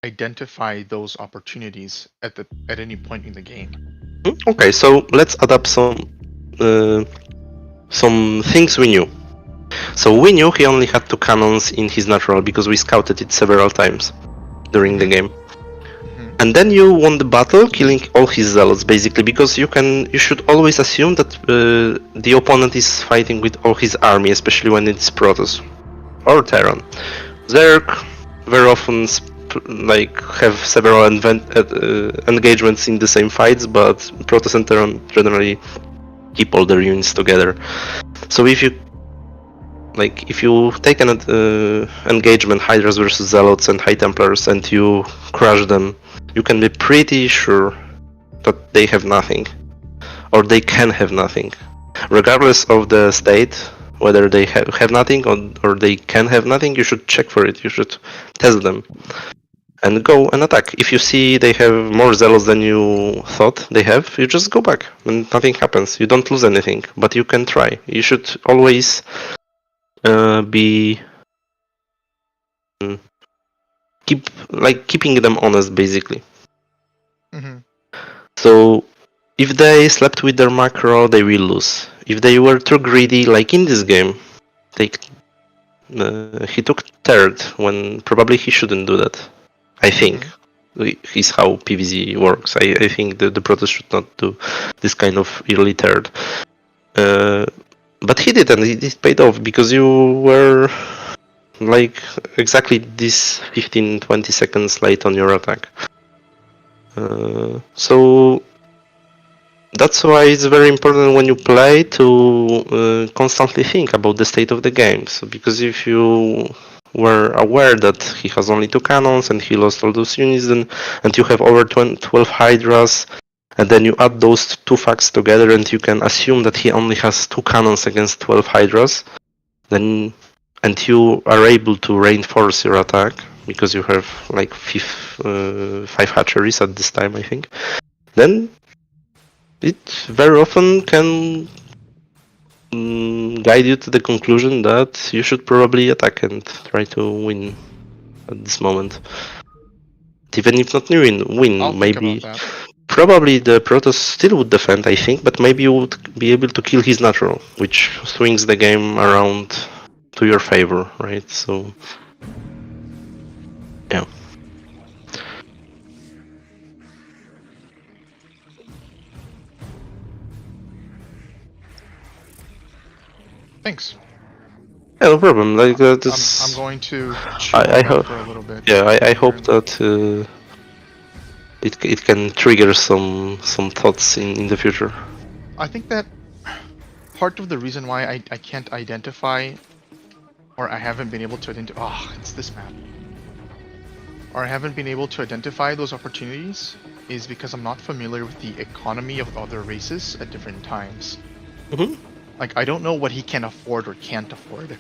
identify those opportunities at any point in the game. Okay, so let's add up some things we knew. So we knew he only had 2 cannons in his natural because we scouted it several times during the game. And then you won the battle, killing all his zealots basically, because you should always assume that the opponent is fighting with all his army, especially when it's Protoss or Terran. Zerg very often have several engagements in the same fights, but Protoss and Terran generally keep all their units together. So if you take an engagement, Hydras versus Zealots and High Templars, and you crush them, you can be pretty sure that they have nothing, or they can have nothing. Regardless of the state, whether they have nothing or they can have nothing, you should check for it, you should test them. and go and attack. If you see they have more zealots than you thought they have, you just go back and nothing happens. You don't lose anything, but you can try. You should always be keeping them honest, basically. So if they slept with their macro, they will lose. If they were too greedy, like in this game, he took third when probably he shouldn't do that. I think is how PvZ works. I think the Protoss should not do this kind of early third. But he did, and it paid off because you were like exactly this 15-20 seconds late on your attack. So that's why it's very important when you play to constantly think about the state of the game. So because if you were aware that he has only 2 cannons and he lost all those units, and you have over 12 Hydras, and then you add those 2 facts together and you can assume that he only has 2 cannons against 12 Hydras, then and you are able to reinforce your attack because you have like 5 hatcheries at this time, I think, then it very often can guide you to the conclusion that you should probably attack and try to win at this moment. Even if not win, maybe probably the Protoss still would defend, I think, but maybe you would be able to kill his natural, which swings the game around to your favor, right? So yeah. Thanks. Yeah, no problem. Like I'm going to chill I hope for a little bit. Yeah, I hope that it can trigger some thoughts in the future. I think that part of the reason why I can't identify, or I haven't been able to identify. Oh, it's this map. Or I haven't been able to identify those opportunities is because I'm not familiar with the economy of other races at different times. Like I don't know what he can afford or can't afford.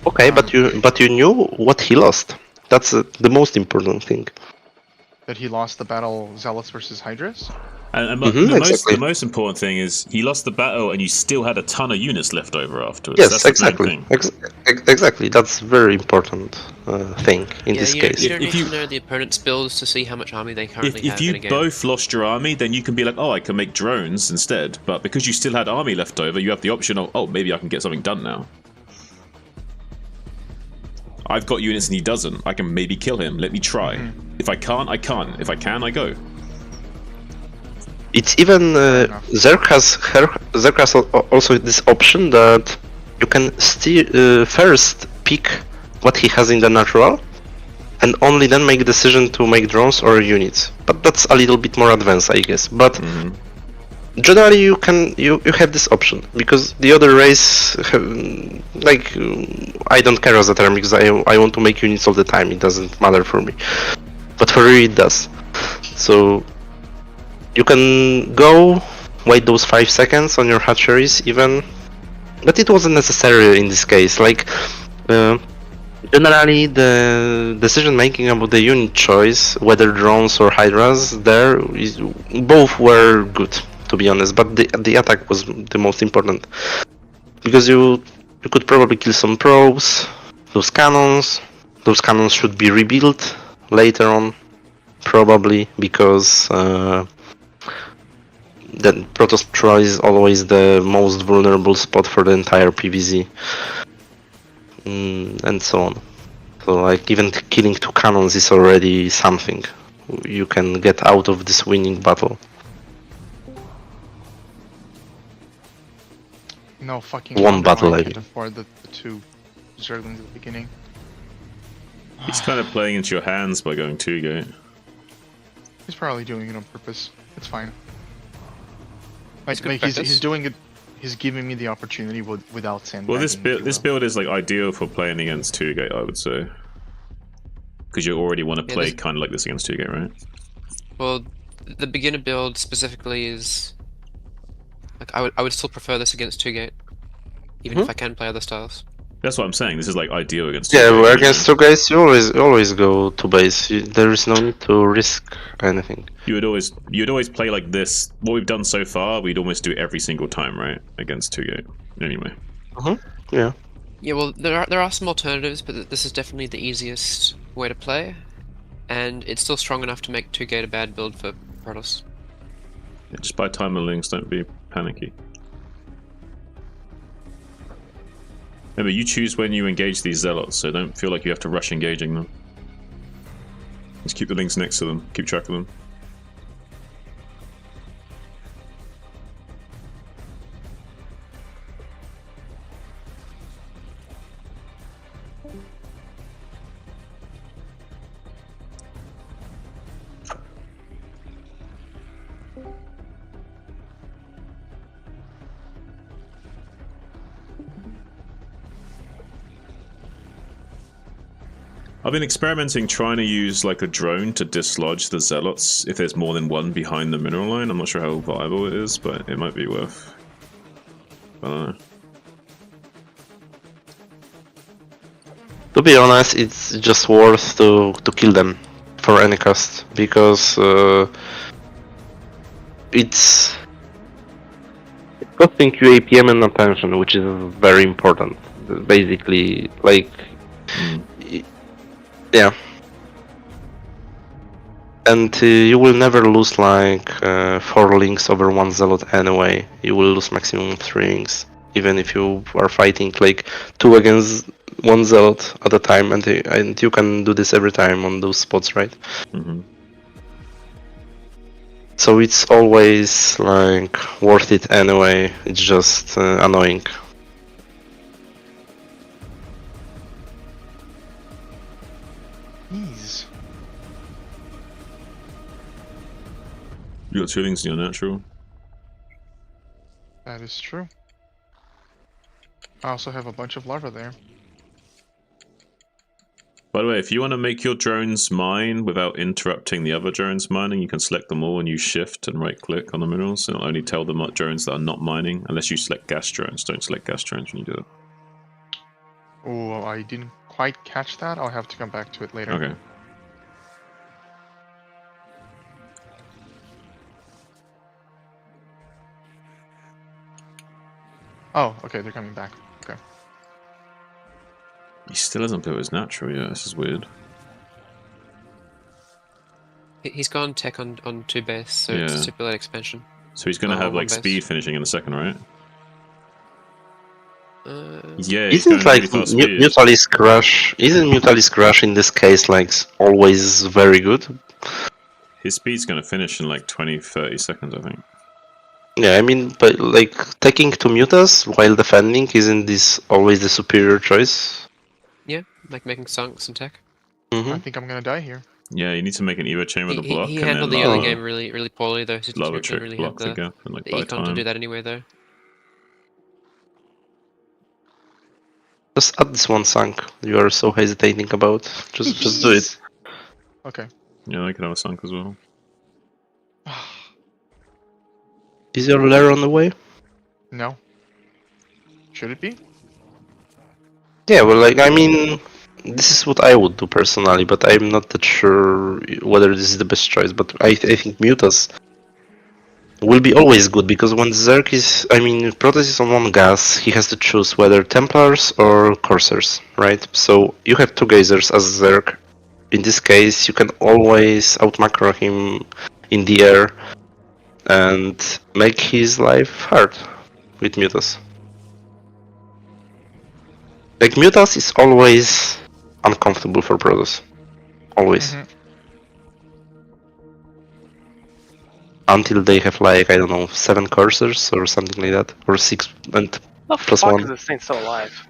Okay, but you knew what he lost. That's the most important thing. That he lost the battle Zealots versus Hydras? And exactly. the most important thing is he lost the battle and you still had a ton of units left over afterwards. Yes, That's exactly. Exactly. That's a very important thing in this case. You don't need to know the opponent's builds to see how much army they currently have If you in a game. both lost your army, then you can be like, oh, I can make drones instead. But because you still had army left over, you have the option of, oh, maybe I can get something done now. I've got units and he doesn't. I can maybe kill him. Let me try. If I can't, I can't. If I can, I go. It's even Zerg has also this option that you can first pick what he has in the natural, and only then make a decision to make drones or units. But that's a little bit more advanced, I guess. But generally, you have this option because the other race, like I don't care as a term because I want to make units all the time. It doesn't matter for me, but for you it does. So you can go wait those 5 seconds on your hatcheries even, but it wasn't necessary in this case. Like generally the decision making about the unit choice, whether drones or hydras, both were good, to be honest, but the attack was the most important because you could probably kill some probes. Those cannons should be rebuilt later on, probably, because the Protoss Patrol is always the most vulnerable spot for the entire PvZ, and so on. So like even killing 2 cannons is already something. You can get out of this winning battle. No fucking one battle, I I can't mean. afford the 2 Zerglings at the beginning. He's kind of playing into your hands by going 2 gate. He's probably doing it on purpose. It's fine. It's Like good he's practice. doing it. He's giving me the opportunity without sandbagging. Well, this build is like ideal for playing against 2 gate, I would say, because you already want to Yeah, play this- kind of like this against 2 gate, right? Well, the beginner build specifically is like I would still prefer this against 2 gate, even if I can play other styles. That's what I'm saying. This is like ideal against. Yeah, 2Gate, well, you against know? 2 guys, you always go to base. There is no need to risk anything. You'd always play like this. What we've done so far, we'd almost do every single time, right? Against 2Gate. Anyway. Yeah. Yeah, well, there are some alternatives, but this is definitely the easiest way to play, and it's still strong enough to make 2Gate a bad build for Protoss. Yeah, just buy timer links, don't be panicky. Remember, you choose when you engage these zealots, so don't feel like you have to rush engaging them. Just keep the links next to them, keep track of them. I've been experimenting trying to use like a drone to dislodge the zealots if there's more than one behind the mineral line. I'm not sure how viable it is, but it might be worth. I don't know. To be honest, it's just worth to kill them for any cost, because it's costing you APM and attention, which is very important. Basically, like, yeah. And you will never lose like 4 links over 1 zealot anyway. You will lose maximum 3 links, even if you are fighting like 2 against 1 zealot at a time, and you can do this every time on those spots, right? So it's always like worth it anyway. It's just annoying. Jeez. You got 2 links in your natural. That is true. I also have a bunch of larvae there. By the way, if you want to make your drones mine without interrupting the other drones mining, you can select them all and use shift and right click on the minerals, and it'll only tell them drones that are not mining, unless you select gas drones. Don't select gas drones when you do it. Oh, I didn't quite catch that. I'll have to come back to it later. Okay. Oh, okay, they're coming back. Okay. He still hasn't built his natural yet. This is weird. He's gone tech on 2 base, so it's a CPL expansion. So he's going to have like speed finishing in a second, right? Yeah, he's Isn't going like really fast speed. Mutalis Crash? Isn't Mutalis Crash in this case like always very good? His speed's going to finish in like 20-30 seconds, I think. Yeah, I mean, but like taking 2 mutas while defending, isn't this always the superior choice? Yeah, like making sunks and tech. I think I'm gonna die here. Yeah, you need to make an Evo chain with a block. He and handled then the early game really poorly though. He lava didn't trick, really block have the gap, and like the buy econ to time. do that anyway though. Just add this 1 sunk you are so hesitating about. Just do it. Okay. Yeah, I could have a sunk as well. Is your lair on the way? No. Should it be? Yeah, well, like, I mean, this is what I would do personally, but I'm not that sure whether this is the best choice. But I think Mutas will be always good, because when Zerg is, I mean, if Protoss is on 1 gas, he has to choose whether Templars or Corsairs, right? So you have 2 Geysers as Zerg. In this case, you can always outmacro him in the air and make his life hard with Mutas. Like, Mutas is always uncomfortable for Protoss. Always. Until they have, like, I don't know, 7 Corsairs or something like that. Or 6 and How the plus fuck 1. is this thing still alive?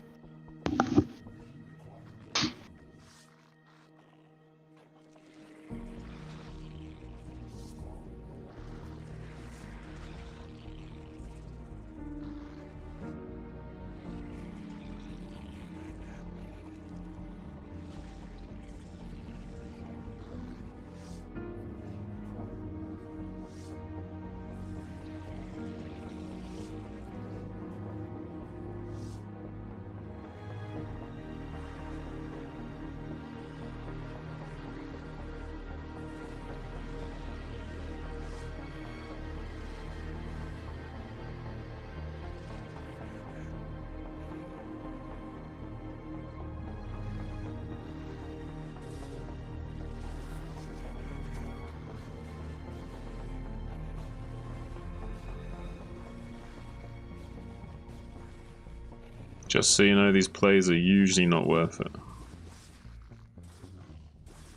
Just so you know, these plays are usually not worth it.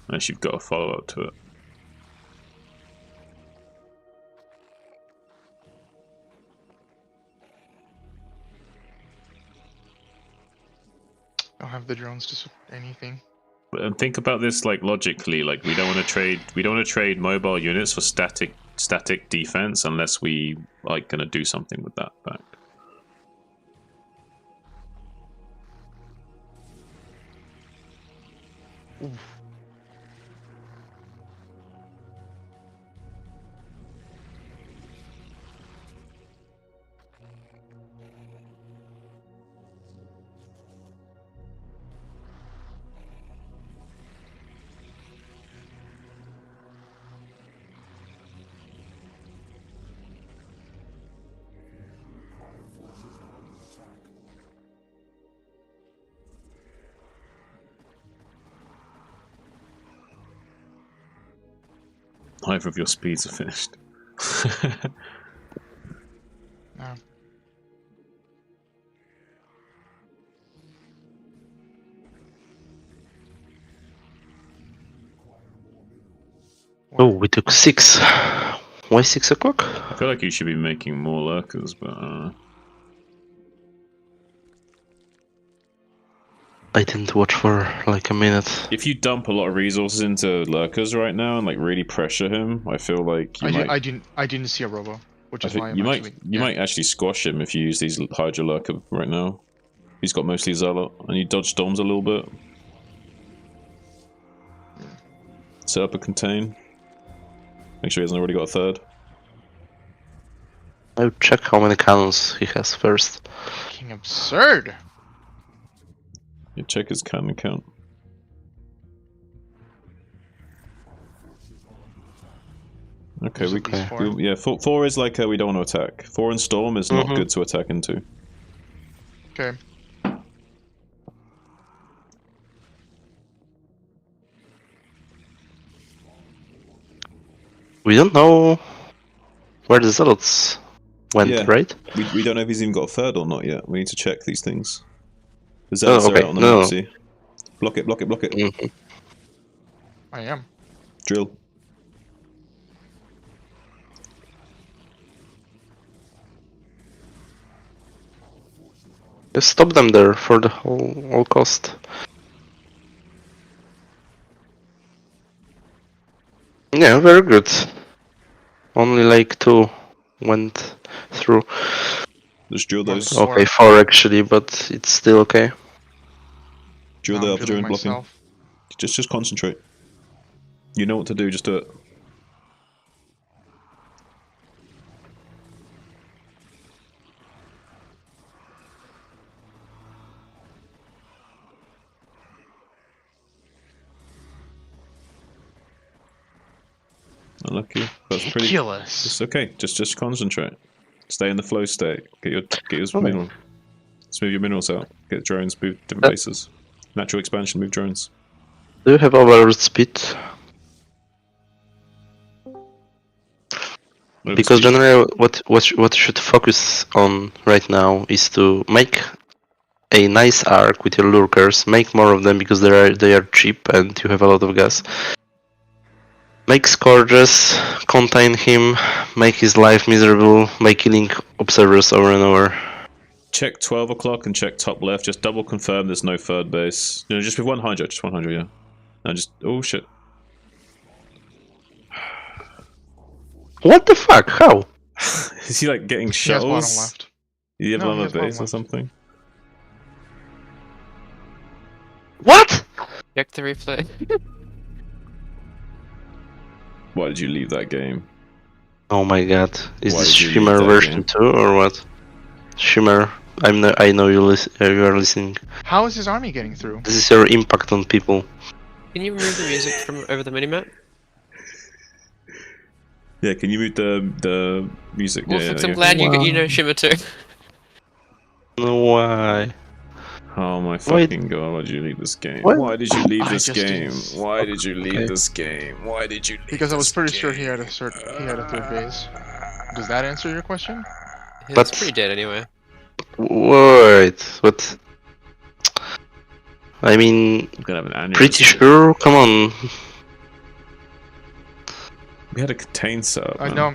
Unless you've got a follow-up to it. I don't have the drones to anything. And think about this like logically. Like we don't want to trade mobile units for static defense unless we like gonna do something with that back. Oof. Either of your speeds are finished. No. Oh, we took 6. Why 6 o'clock? I feel like you should be making more lurkers, but I didn't watch for like a minute. if you dump a lot of resources into lurkers right now and like really pressure him, I feel like I didn't see a robo, which is why I'm you actually, might actually squash him if you use these Hydra lurker right now. He's got mostly Zealot, and you dodge storms a little bit. Set up a contain. Make sure he hasn't already got a third. I would check how many cannons he has first. Fucking absurd. You check his cannon count. Okay, yeah, 4 is like we don't want to attack. 4 and storm is not good to attack into. Okay. We don't know where the Zealots went, right? We don't know if he's even got a third or not yet. We need to check these things. The Zealots are out on the map, see? Block it, block it, block it. I am. Drill. Just stop them there for the whole cost. Yeah, very good. Only like 2 went through. Just drill those. Okay, 4 actually, but it's still okay. Drill the other drone blocking. Just concentrate. You know what to do, just do it. Unlucky. That's pretty. Ridiculous. It's okay. Just concentrate. Stay in the flow state. Get your mineral. Let's move your minerals out. Get drones. Move different bases. Natural expansion. Move drones. Do you have overload speed? Because generally, what you should focus on right now is to make a nice arc with your lurkers. Make more of them because they are cheap and you have a lot of gas. Make scourges, contain him, make his life miserable by killing observers over and over. Check 12 o'clock and check top left. Just double confirm there's no third base. No, just with 100. Just 100, yeah. No, just... Oh, shit. What the fuck? How? Is he, like, getting shuttles? He has bottom left. You have on the base or something? What? Check the replay. Why did you leave that game? Oh my god. Is this Shimmer version 2 or what? Shimmer, I know you are listening. How is his army getting through? This is your impact on people. Can you remove the music from over the minimap? Yeah, can you move the music? Well, I'm glad you know Shimmer too. No, why? Oh my fucking god, why did you leave this game? Why did you leave this game? Why did you leave this game? Why did you leave Because I was pretty sure he had a third base. Does that answer your question? It's pretty dead anyway. Wait, what? I mean, I'm gonna have an pretty aneurysm. sure. Come on. We had a contain setup, I man. know.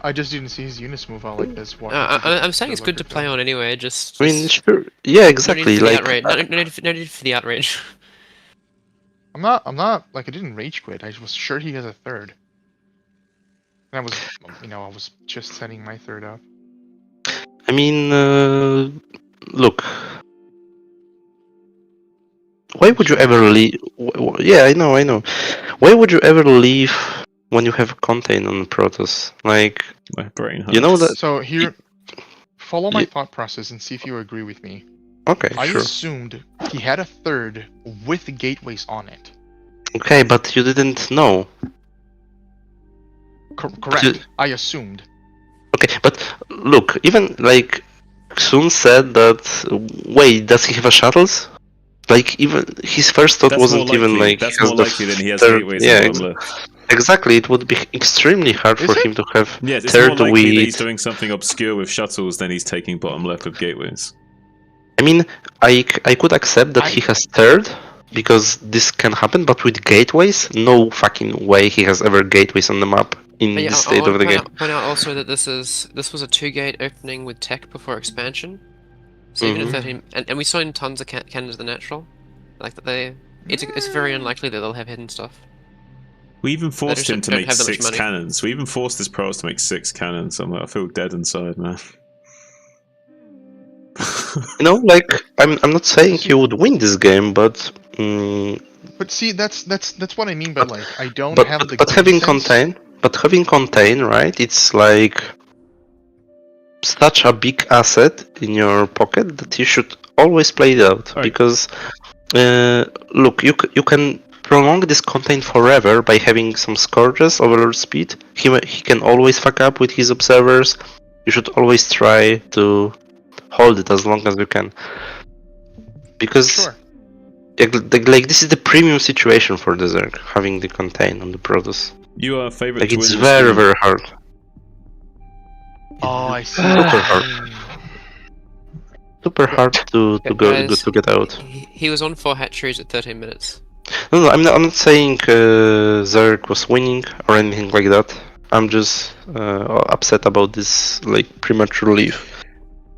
I just didn't see his units move out like this. I'm saying it's good to play on anyway. Just. I mean, sure. Yeah, No exactly. need for the Like, outrage. No need for the outrage. I'm not like I didn't rage quit. I was sure he has a third. And I was, I was just setting my third up. I mean, look. Why would you ever leave? Yeah, I know. Why would you ever leave when you have contain on Protoss? Like, my brain hurts. You know that. So here, follow my thought process and see if you agree with me. Okay, I sure. assumed he had a third with gateways on it. Okay, but you didn't know. Correct. I assumed. Okay, but look, even like Sun said that. Wait, does he have a shuttles? Like, even his first thought That's wasn't more even likely. like. That's has more the likely than he has third- gateways yeah, on bottom left. Exactly, it would be extremely hard for him to have Yes, it's more third likely that with. he's doing something obscure with shuttles than he's taking bottom left with gateways. I mean, I could accept that he has third because this can happen, but with gateways, no fucking way he has ever gateways on the map in But yeah, this I state want of the to game. point out also that this was a 2-gate opening with tech before expansion. So even at Mhm. 13, and we saw in tons of cannons the natural, like that it's very unlikely that they'll have hidden stuff. We even forced just him to don't make have that much 6 money. cannons. We even forced this pros to make 6 cannons. I'm like, I feel dead inside, man. You know, like I'm not saying he would win this game, but But see, that's what I mean by like I don't but have the but game having sense. having contain, right? It's like such a big asset in your pocket that you should always play it out because look, you can prolong this contain forever by having some scourges, overlord speed. He can always fuck up with his observers. You should always try to hold it as long as you can. Because like this is the premium situation for the Zerg, having the contain on the Protoss. You are favorite Like twin it's in very Steam. very hard. Oh, I see. Super hard. Super hard to Guys, get out. He was on 4 hatcheries at 13 minutes. No, I'm not saying Zerg was winning or anything like that. I'm just upset about this like premature leave.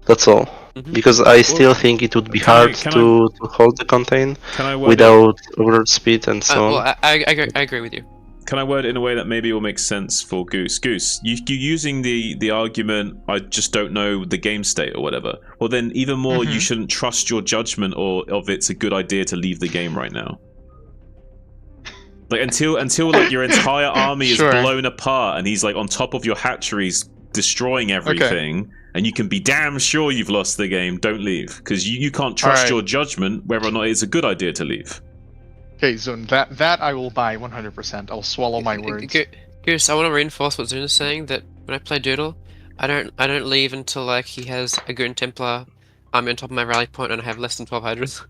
That's all. Because I still think it would be hard to hold the contain Can I word without overload speed and so Well, on. I agree with you. Can I word it in a way that maybe will make sense for Goose? Goose, you using the argument, I just don't know the game state or whatever. Well, then even more, you shouldn't trust your judgment or of it's a good idea to leave the game right now. Like until like your entire army is blown apart and he's like on top of your hatcheries destroying everything, and you can be damn sure you've lost the game. Don't leave because you can't trust your judgment whether or not it's a good idea to leave. Okay, Zun, that I will buy 100%. I'll swallow my words. Goose, I want to reinforce what Zun is saying, that when I play Doodle, I don't leave until like he has a Goon Templar army on top of my rally point and I have less than 12 Hydras.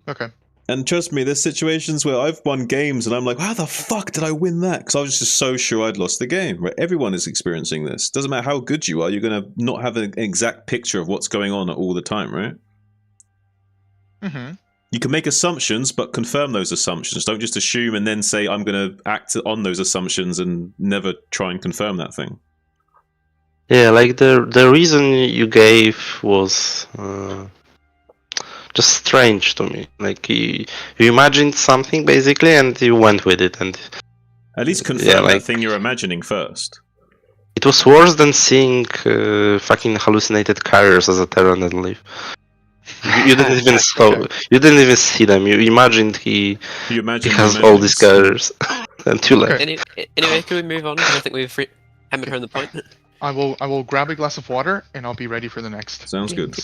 Okay. And trust me, there's situations where I've won games and I'm like, how the fuck did I win that? Because I was just so sure I'd lost the game. Right? Everyone is experiencing this. Doesn't matter how good you are, you're going to not have an exact picture of what's going on all the time, right? Mm-hmm. You can make assumptions, but confirm those assumptions. Don't just assume and then say, I'm going to act on those assumptions and never try and confirm that thing. Yeah, like the reason you gave was just strange to me. Like you imagined something basically and you went with it, and at least confirm that thing you're imagining first. It was worse than seeing fucking hallucinated carriers as a Terran and leave. You didn't even you didn't even see them. You imagined he has all these carriers, and too late. Anyway, can we move on? Because I think we've hammered home the point. I will grab a glass of water and I'll be ready for the next. Sounds good.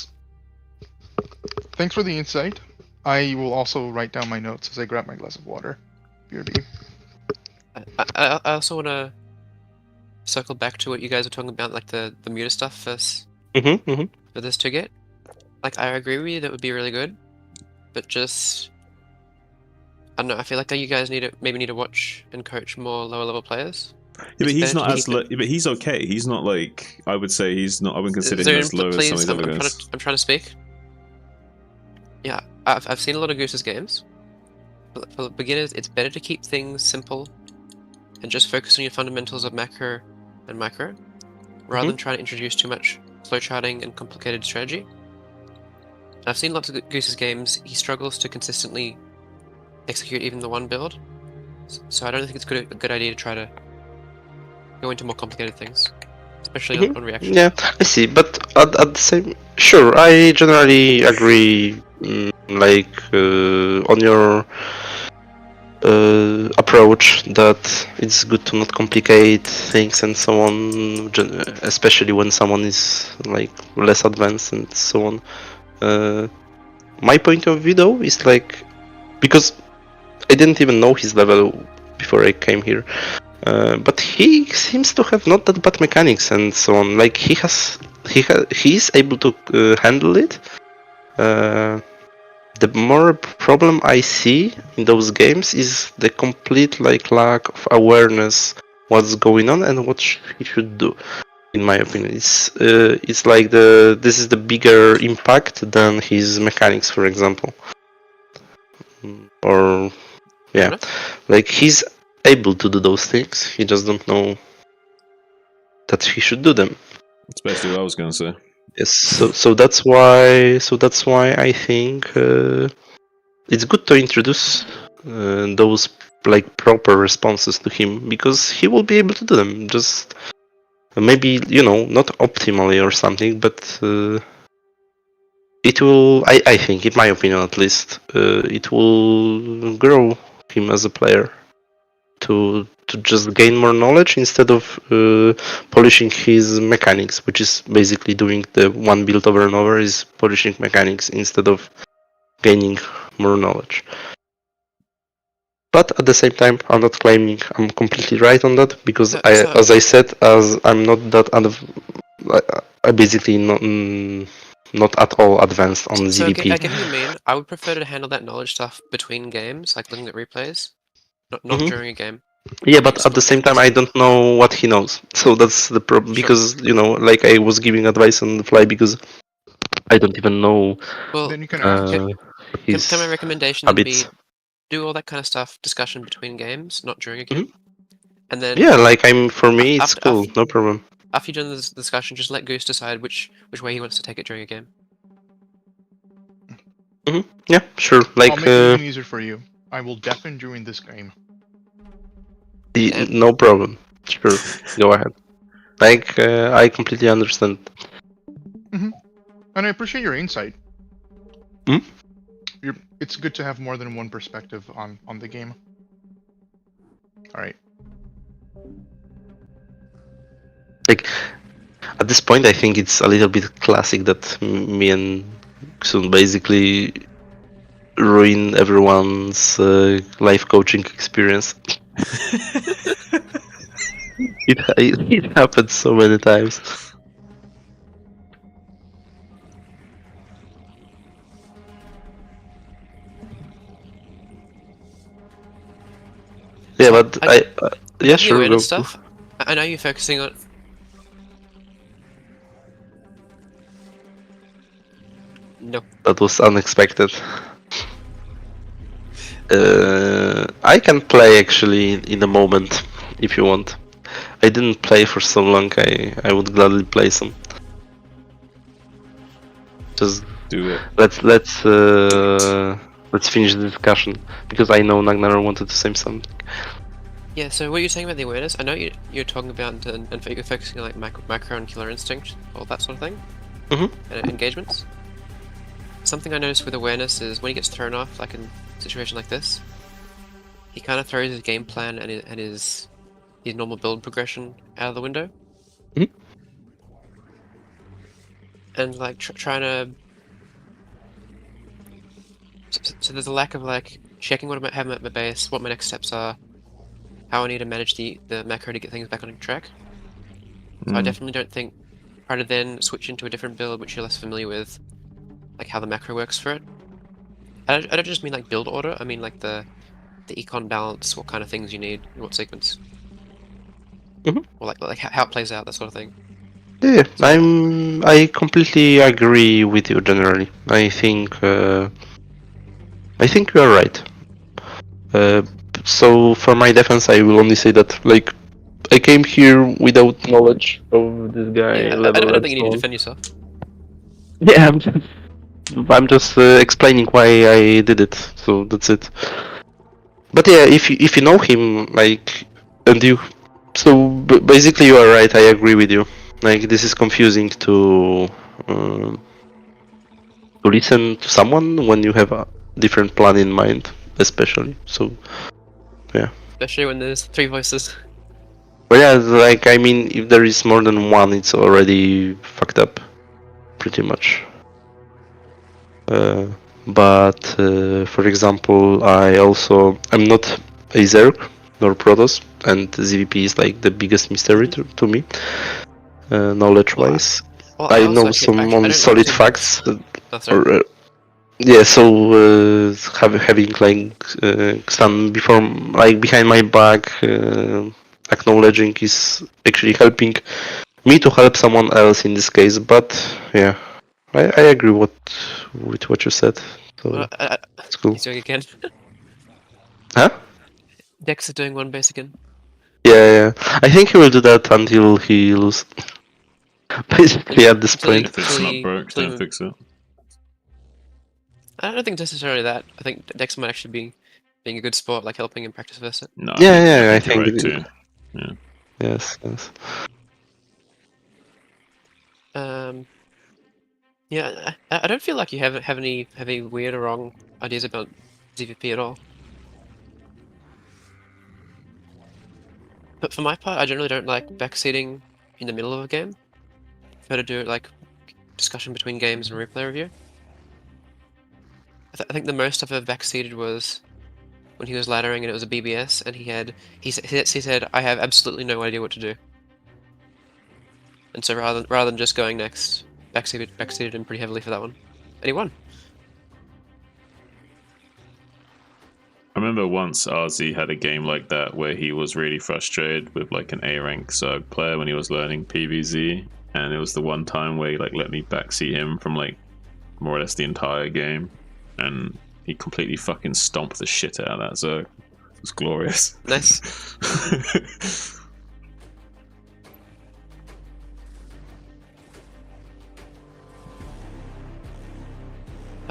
Thanks for the insight. I will also write down my notes as I grab my glass of water. BRB. I also want to circle back to what you guys were talking about, like the muta stuff first. For this 2-gate. Like, I agree with you, that would be really good. But just... I don't know, I feel like you guys maybe need to watch and coach more lower level players. but it's he's better not to as keep low. it. But he's okay. He's not like I would say he's not. I wouldn't consider him as low as some of Please, these other guys. I'm trying to speak. Yeah, I've seen a lot of Goose's games. But for beginners, it's better to keep things simple and just focus on your fundamentals of macro and micro, rather than trying to introduce too much flowcharting and complicated strategy. I've seen lots of Goose's games. He struggles to consistently execute even the one build, so I don't think it's a good idea to try to go into more complicated things, especially on reaction. Yeah, I see, but at the same, sure, I generally agree. On your approach that it's good to not complicate things and so on, especially when someone is like less advanced and so on. My point of view though is like, because I didn't even know his level before I came here, but he seems to have not that bad mechanics and so on. Like he is able to handle it. The more problem I see in those games is the complete like lack of awareness what's going on and what he should do. In my opinion, it's like this is the bigger impact than his mechanics, for example. Or yeah, like he's able to do those things. He just don't know that he should do them. That's basically what I was going to say. Yes, so that's why I think it's good to introduce those like proper responses to him, because he will be able to do them. Just maybe not optimally or something, but it will. I think, in my opinion at least, it will grow him as a player to just gain more knowledge instead of polishing his mechanics, which is basically doing the one build over and over, is polishing mechanics instead of gaining more knowledge. But at the same time, I'm not claiming I'm completely right on that, because as I said, as I'm not that I basically not at all advanced on ZVP. I get what you mean. I would prefer to handle that knowledge stuff between games, like looking at replays, not during a game. Yeah, but at the same time, I don't know what he knows, so that's the problem. Because like I was giving advice on the fly because I don't even know. Well, then you can his my recommendation habits. be do all that kind of stuff, discussion between games, not during a game. And then Yeah, like for me, it's cool, no problem. After you've done this discussion, just let Goose decide which way he wants to take it during a game. Yeah, sure. Like I'll make it even easier for you. I will deafen during this game. No problem. Sure, go ahead. Like I completely understand. And I appreciate your insight. It's good to have more than one perspective on the game. All right. Like at this point, I think it's a little bit classic that me and Xun basically ruin everyone's life coaching experience. It happens so many times. Yeah, but yeah, sure. Go. Stuff. I know you're focusing on. No. That was unexpected. I can play actually in a moment if you want. I didn't play for so long. I would gladly play some. Just do it. Let's finish the discussion, because I know Nagnar wanted to say something. Yeah, so what you're saying about the awareness, I know you're talking about and you're focusing on like micro and killer instinct, all that sort of thing, and engagements. Something I noticed with awareness is when he gets thrown off, like in a situation like this, he kind of throws his game plan and his normal build progression out of the window. And like trying to... So there's a lack of like checking what I have at my base, what my next steps are, how I need to manage the macro to get things back on track. So I definitely don't think try to then switch into a different build which you're less familiar with, like how the macro works for it. I don't just mean like build order, I mean like the econ balance, what kind of things you need in what sequence. Or like how it plays out, that sort of thing. Yeah, I completely agree with you generally. I think you are right. So for my defense, I will only say that like I came here without knowledge of this guy Yeah, I level don't and think you so need to on. defend yourself. Yeah, I'm just explaining why I did it. So that's it. But yeah, if you know him, like, and you, so basically you are right. I agree with you. Like this is confusing to listen to someone when you have a different plan in mind, especially. So yeah. Especially when there's 3 voices. But yeah, like I mean, if there is more than one, it's already fucked up, pretty much. But for example, I'm not a Zerg nor Protoss, and ZVP is like the biggest mystery to me, knowledge-wise. Well, I also know some I don't solid think facts. Oh, sorry. Yeah, so having like some before, like behind my back, acknowledging is actually helping me to help someone else in this case. But yeah, I agree with what you said. So it's cool. He's doing it again. Huh? Dex is doing 1 base again. Yeah. I think he will do that until he loses. Basically, at this point. If it's not broke, don't fix it. I don't think necessarily that. I think Dex might actually be being a good sport, like helping him practice verse it. No, I think you're right think too. Yeah. Yes. Yeah, I don't feel like you have any weird or wrong ideas about ZVP at all. But for my part, I generally don't like backseating in the middle of a game. I prefer to do it like discussion between games and replay review. I think the most I've ever backseated was when he was laddering and it was a BBS, and he said I have absolutely no idea what to do. And so rather than just going next, backseated him pretty heavily for that one. And he won. I remember once RZ had a game like that where he was really frustrated with like an A rank Zerg player when he was learning PvZ, and it was the one time where he like let me backseat him from like more or less the entire game, and he completely fucking stomped the shit out of that Zerg. It was glorious. Nice.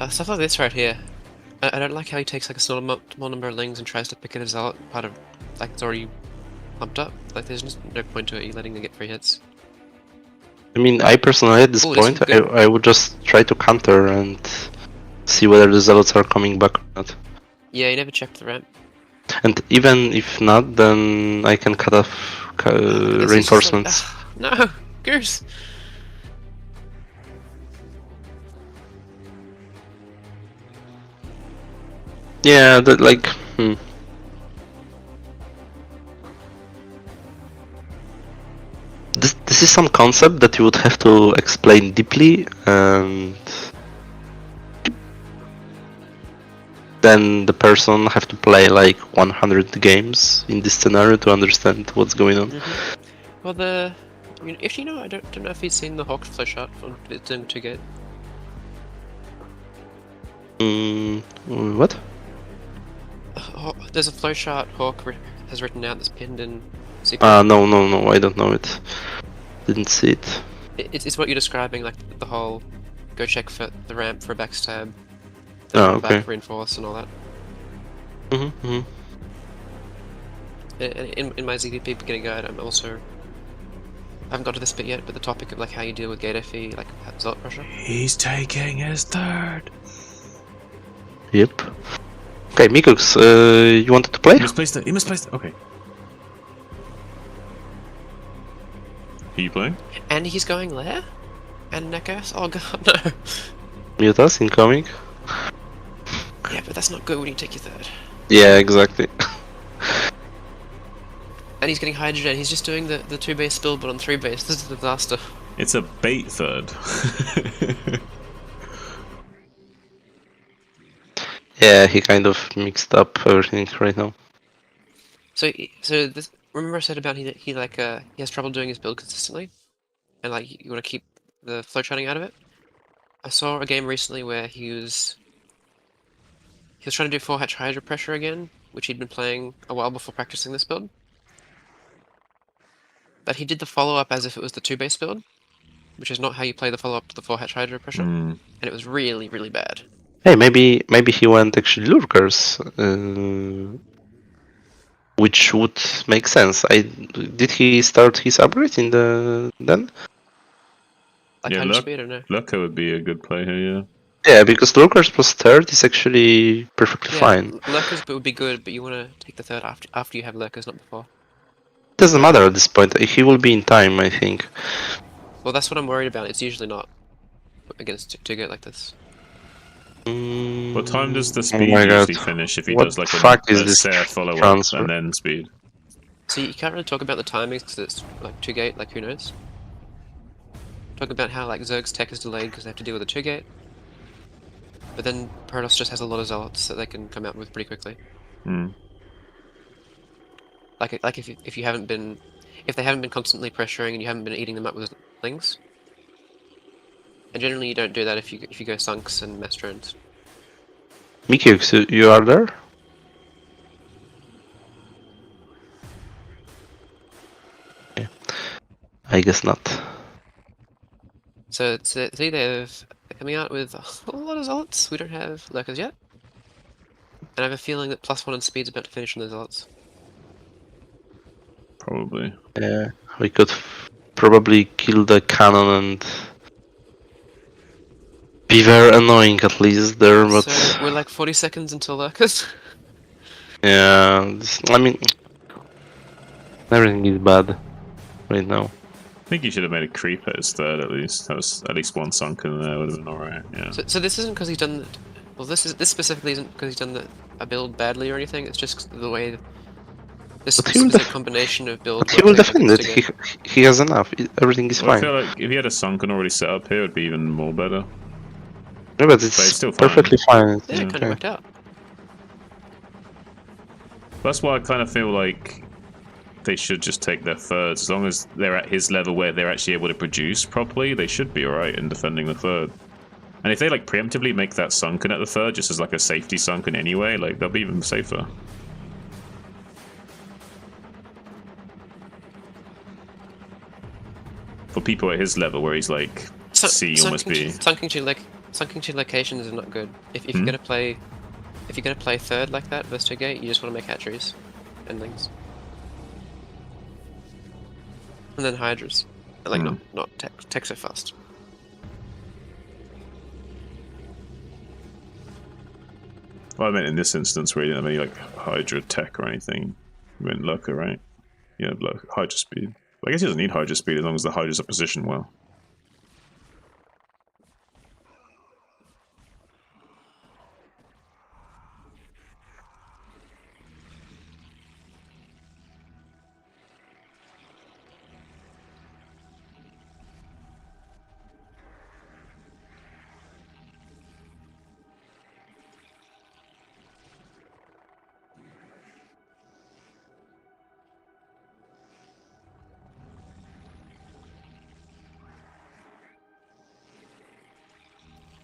Stuff like this right here. I don't like how he takes like a small number of lings and tries to pick it as out part of like it's already pumped up. Like there's just no point to it. You letting them get free hits. I mean, I personally at this point, I would just try to counter and see whether the zealots are coming back or not. Yeah, you never check the ramp. And even if not, then I can cut off reinforcements. Like, no, Goose. Yeah, that like. This is some concept that you would have to explain deeply, and then the person have to play like 100 games in this scenario to understand what's going on. Well, if you know, I don't know if you've seen the Hawk flow shot from Doom 2 Gate. What? There's a flow chart Hawk has written out that's pinned in CPL. No, I don't know it. Didn't see it. It's what you're describing, like the whole go check for the ramp for a backstab, Okay. back reinforce and all that. In my ZVP beginning guide, I haven't got to this bit yet, but the topic of like how you deal with gate FE, like zealot pressure. He's taking his third. Yep. Okay, Mikux, you wanted to play? He misplaced it. Okay. Are you playing? And he's going lair? And Neckas? Oh god, no. Mute us, incoming. Yeah, but that's not good when you take your third. Yeah, exactly. And he's getting hydrogen. He's just doing the 2 base build, but on 3 base. This is a disaster. It's a bait third. Yeah, he kind of mixed up everything right now. So remember I said about he has trouble doing his build consistently, and like you want to keep the flow charting out of it. I saw a game recently where he was trying to do 4-hatch Hydra pressure again, which he'd been playing a while before practicing this build. But he did the follow-up as if it was the 2-base build, which is not how you play the follow-up to the 4-hatch Hydra pressure, and it was really, really bad. Hey, maybe he went actually lurkers, which would make sense. Did he start his upgrade in the then? Like Hydra speed or no? Lurker would be a good play here, yeah. Yeah, because lurkers plus third is actually perfectly fine. Lurkers would be good, but you want to take the third after you have lurkers, not before. Doesn't matter at this point. He will be in time, I think. Well, that's what I'm worried about. It's usually not against to get like this. What time does the speed usually finish if he does like a Sarah follow-up and then speed? See, you can't really talk about the timings because it's like 2-gate, like who knows? Talk about how like Zerg's tech is delayed because they have to deal with a 2-gate. But then Protoss just has a lot of zealots that they can come out with pretty quickly. Like if you haven't been, if they haven't been constantly pressuring and you haven't been eating them up with lings. And generally you don't do that if you go sunks and mass drones. Mikyux, so you are there? Yeah. I guess not. So see, they're coming out with a lot of zealots. We don't have lurkers yet. And I have a feeling that +1 in speed's about to finish on those zealots. Probably. Yeah, we could probably kill the cannon and be very annoying at least there, but... So we're like 40 seconds until lurkers. Yeah, I mean... Everything is bad right now. I think you should have made a creep at his third at least. That was at least one sunken there, would have been alright, yeah. So this isn't because he's done... Well, this specifically isn't because he's done a build badly or anything, it's just the way... This specific combination of builds... But he will defend it, he has enough, everything is fine. I feel like if he had a sunken already set up here, it would be even more better. Yeah, but it's still perfectly fine. Yeah, it kind of worked out. That's why I kind of feel like they should just take their thirds. As long as they're at his level where they're actually able to produce properly, they should be alright in defending the third. And if they like preemptively make that sunken at the third, just as like a safety sunken anyway, like they'll be even safer. For people at his level where he's like C almost B. Sunken to locations is not good. If you're gonna play third like that versus 2-gate, you just want to make hatcheries and things. And then hydras. Like not tech so fast. Well, I meant in this instance where you didn't have any like hydra tech or anything. You went lurker, right? Yeah, hydra speed. I guess he doesn't need hydra speed as long as the hydras are positioned well.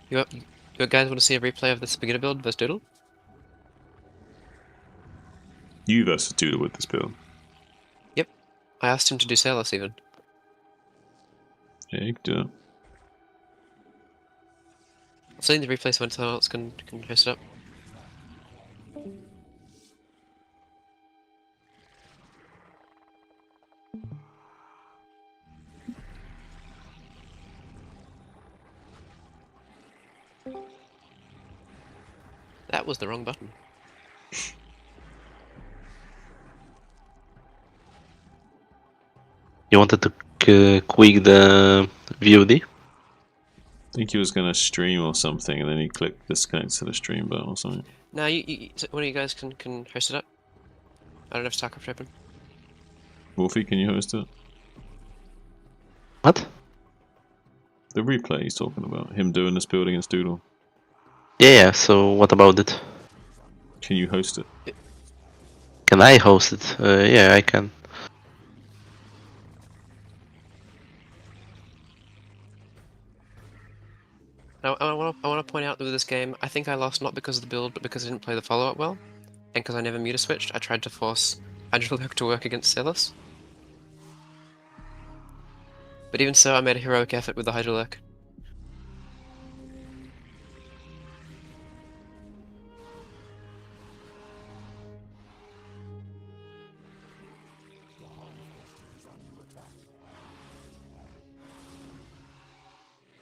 You guys want to see a replay of this beginner build versus Doodle? You versus Doodle with this build. Yep. I asked him to do Sailors even. Yeah, you can do it. I'll send the replay so when someone else can host it up. That was the wrong button. You wanted to quick the VOD? I think he was going to stream or something, and then he clicked disconnect to the stream button or something. Now, one of you guys can host it up. I don't have StarCraft open. Wolfie, can you host it? What? The replay he's talking about. Him doing this build against Doodle. Yeah, so what about it? Can you host it? Can I host it? Yeah, I can. I want to point out that with this game, I think I lost not because of the build, but because I didn't play the follow-up well, and because I never meter switched. I tried to force Hydrolurk to work against Celis. But even so, I made a heroic effort with the Hydrolurk.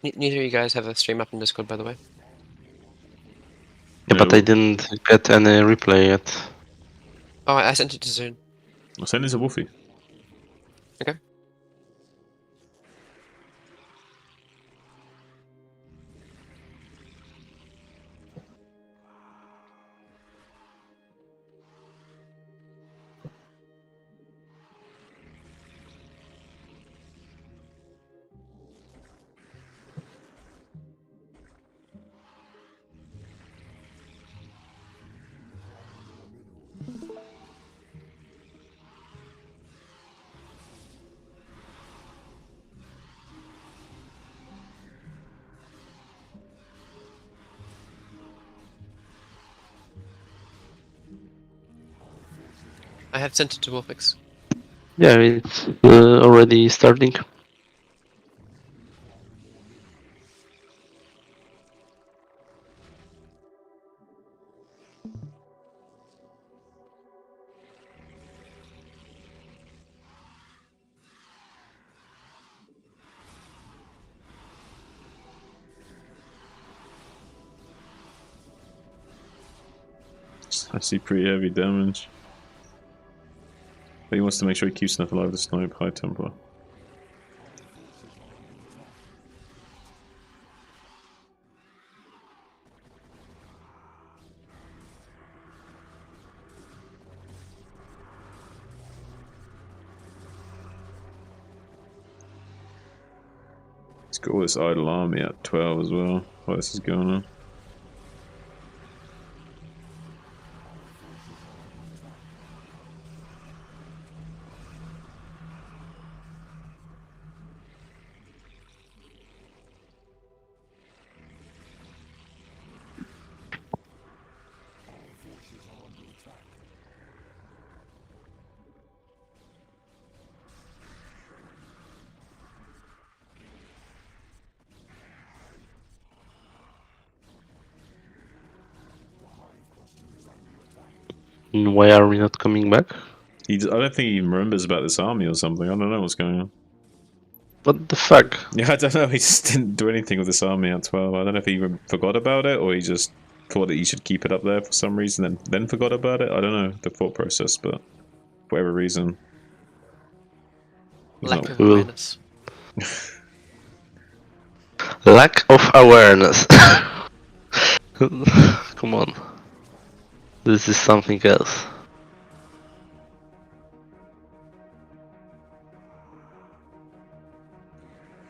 Neither of you guys have a stream up in Discord, by the way. Yeah, but I didn't get any replay yet. Oh, I sent it to Zune. I'll send it to Wolfie. Okay. I have sent it to Wolfix. Yeah, it's already starting. I see pretty heavy damage. But he wants to make sure he keeps enough alive to snipe High Templar. He's got all this idle army at 12 as well, while this is going on. And why are we not coming back? I don't think he remembers about this army or something. I don't know what's going on. What the fuck? Yeah, I don't know. He just didn't do anything with this army at 12. I don't know if he forgot about it or he just thought that he should keep it up there for some reason, then forgot about it. I don't know the thought process, but for whatever reason. Lack of awareness. Lack of awareness. Come on. This is something else.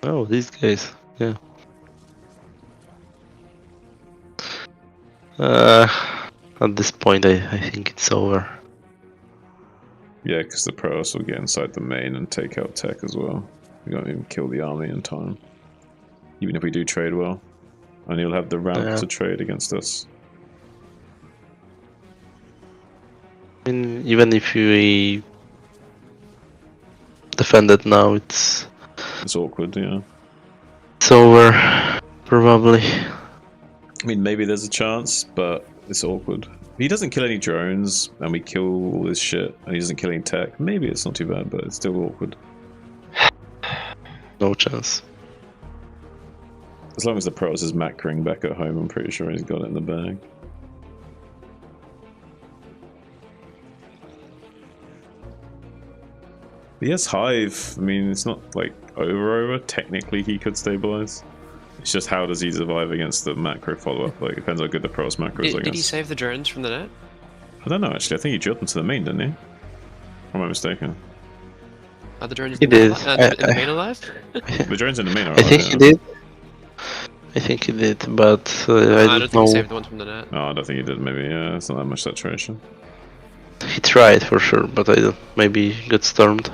Oh, these guys. Yeah. At this point, I think it's over. Yeah, because the Protoss will get inside the main and take out tech as well. We won't even kill the army in time. Even if we do trade well. And he'll have the ramp to trade against us. I mean, even if we defend it now, it's awkward, yeah. It's over, probably. I mean, maybe there's a chance, but it's awkward. If he doesn't kill any drones, and we kill all this shit, and he doesn't kill any tech, maybe it's not too bad, but it's still awkward. No chance. As long as the Protoss is macroing back at home, I'm pretty sure he's got it in the bag. He has Hive. I mean, it's not like over. Technically, he could stabilize. It's just how does he survive against the macro follow-up? Like, it depends how good the Protoss macro is, I guess. Did he save the drones from the net? I don't know, actually. I think he drilled them to the main, didn't he? Or am I mistaken? Are the drones He in did. the main alive? The drones in the main are I think alive, he did. I think he did, but I don't think know. he saved the ones from the net. No, I don't think he did. Maybe, yeah, it's not that much saturation. He tried for sure, but I don't. Maybe he got stormed.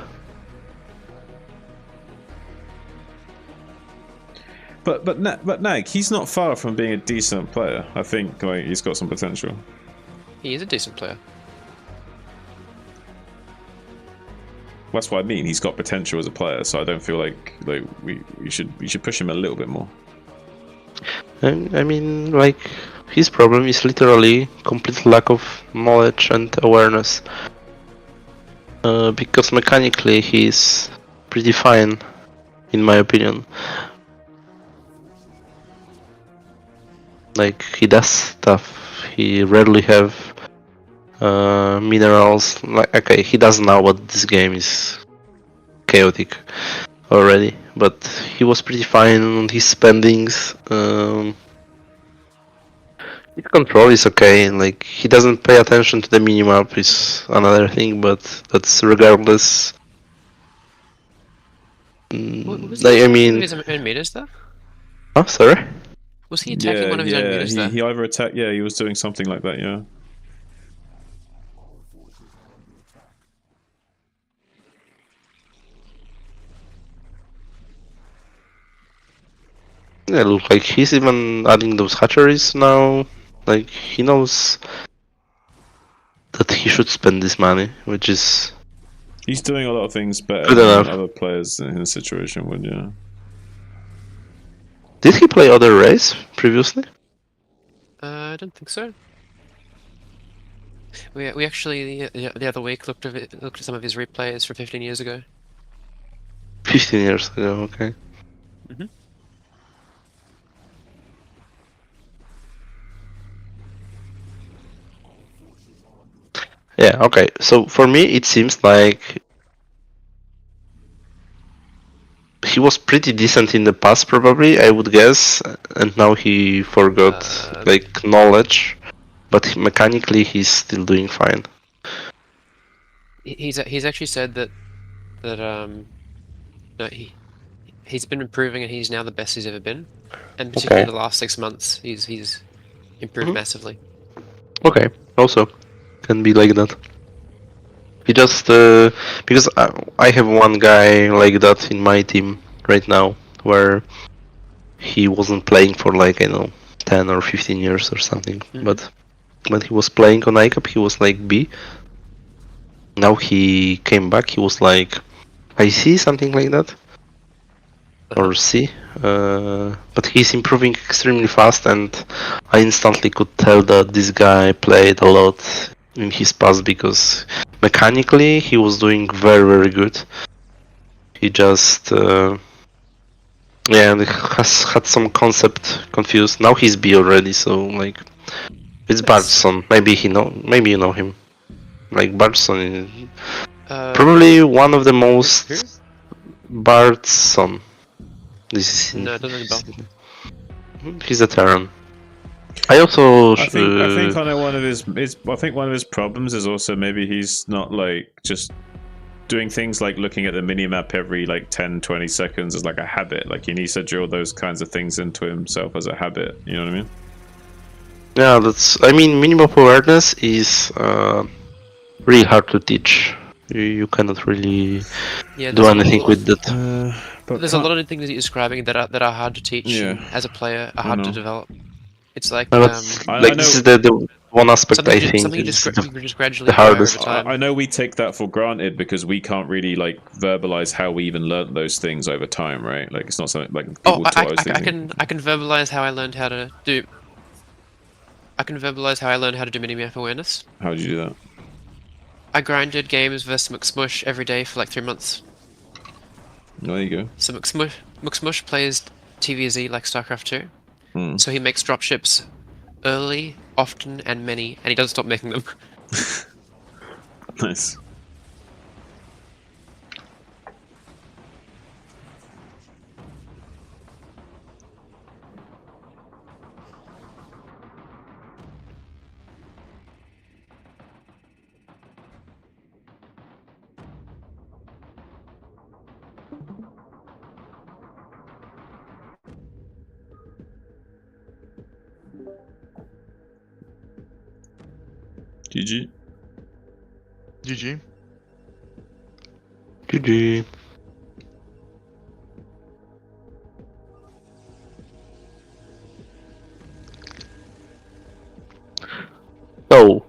But Nag, he's not far from being a decent player. I think like he's got some potential. He is a decent player. That's what I mean. He's got potential as a player, so I don't feel like we should push him a little bit more. I mean, like, his problem is literally complete lack of knowledge and awareness. Because mechanically he's pretty fine, in my opinion. Like, he does stuff. He rarely have minerals. Like, okay, he does know what this game is chaotic already, but he was pretty fine on his spendings. His control is okay. Like, he doesn't pay attention to the minimap is another thing, but that's regardless. Was Like, he I one mean, of his own meters there? oh, sorry. Was he attacking one of his own meters there? He either attacked. Yeah, he was doing something like that. Yeah. Yeah, look, like he's even adding those hatcheries now. Like, he knows that he should spend this money, which is He's doing a lot of things better good than enough. other players in his situation would. Yeah. Did he play other race previously? I don't think so. We actually the other week looked at some of his replays from 15 years ago. 15 years ago, okay. Mm-hmm. Yeah, okay. So for me, it seems like he was pretty decent in the past, probably, I would guess, and now he forgot like knowledge, but mechanically he's still doing fine. He's actually said that no, he's been improving and he's now the best he's ever been, and particularly Okay. in the last 6 months he's improved massively. Okay, also can be like that. He just because I have one guy like that in my team right now, where he wasn't playing for like, I don't know, 10 or 15 years or something, but when he was playing on ICAP he was like B. Now he came back, he was like IC, something like that, or C. But he's improving extremely fast, and I instantly could tell that this guy played a lot in his past, because mechanically he was doing very, very good. He just has had some concept confused. Now he's B already, so like it's Bartson. Maybe you know him. Like Bartson is probably one of the most Bartson. This No, it doesn't ring a bell. He's a Terran. I also I think kind of one of his problems is also maybe he's not like just doing things like looking at the minimap every like 10-20 seconds as like a habit. Like he needs to drill those kinds of things into himself as a habit. You know what I mean? Yeah, I mean, minimap awareness is really hard to teach. You cannot really do anything with that. There's a lot of things that you're describing that are hard to teach and as a player are hard to develop. It's like this is the one aspect I think something you is just gradually the hardest. over time. I know we take that for granted because we can't really like verbalize how we even learnt those things over time, right? Like it's not something like people taught us. I can verbalize how I learned how to do. I can verbalize how I learned how to do minimap awareness. How did you do that? I grinded games versus McSmush every day for like 3 months. There you go. So McSmush plays TVZ like StarCraft 2. So he makes dropships early, often, and many, and he doesn't stop making them. Nice. GG. GG. GG. So,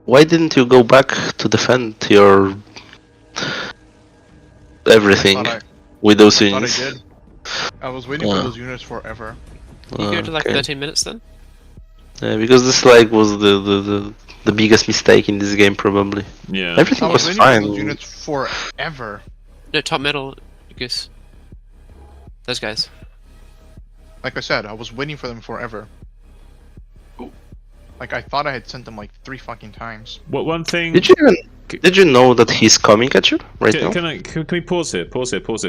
why didn't you go back to defend your everything with those I thought I units? did. I was waiting for those units forever. You go to like Okay. 13 minutes then? Yeah, because this like was the biggest mistake in this game probably. Yeah. Everything I was was waiting fine. for those units forever. No, top metal, Goose. Those guys. Like I said, I was waiting for them forever. Like I thought I had sent them like 3 fucking times. What one thing? Did you know that he's coming at you right now? Can we pause here? Pause. Pause.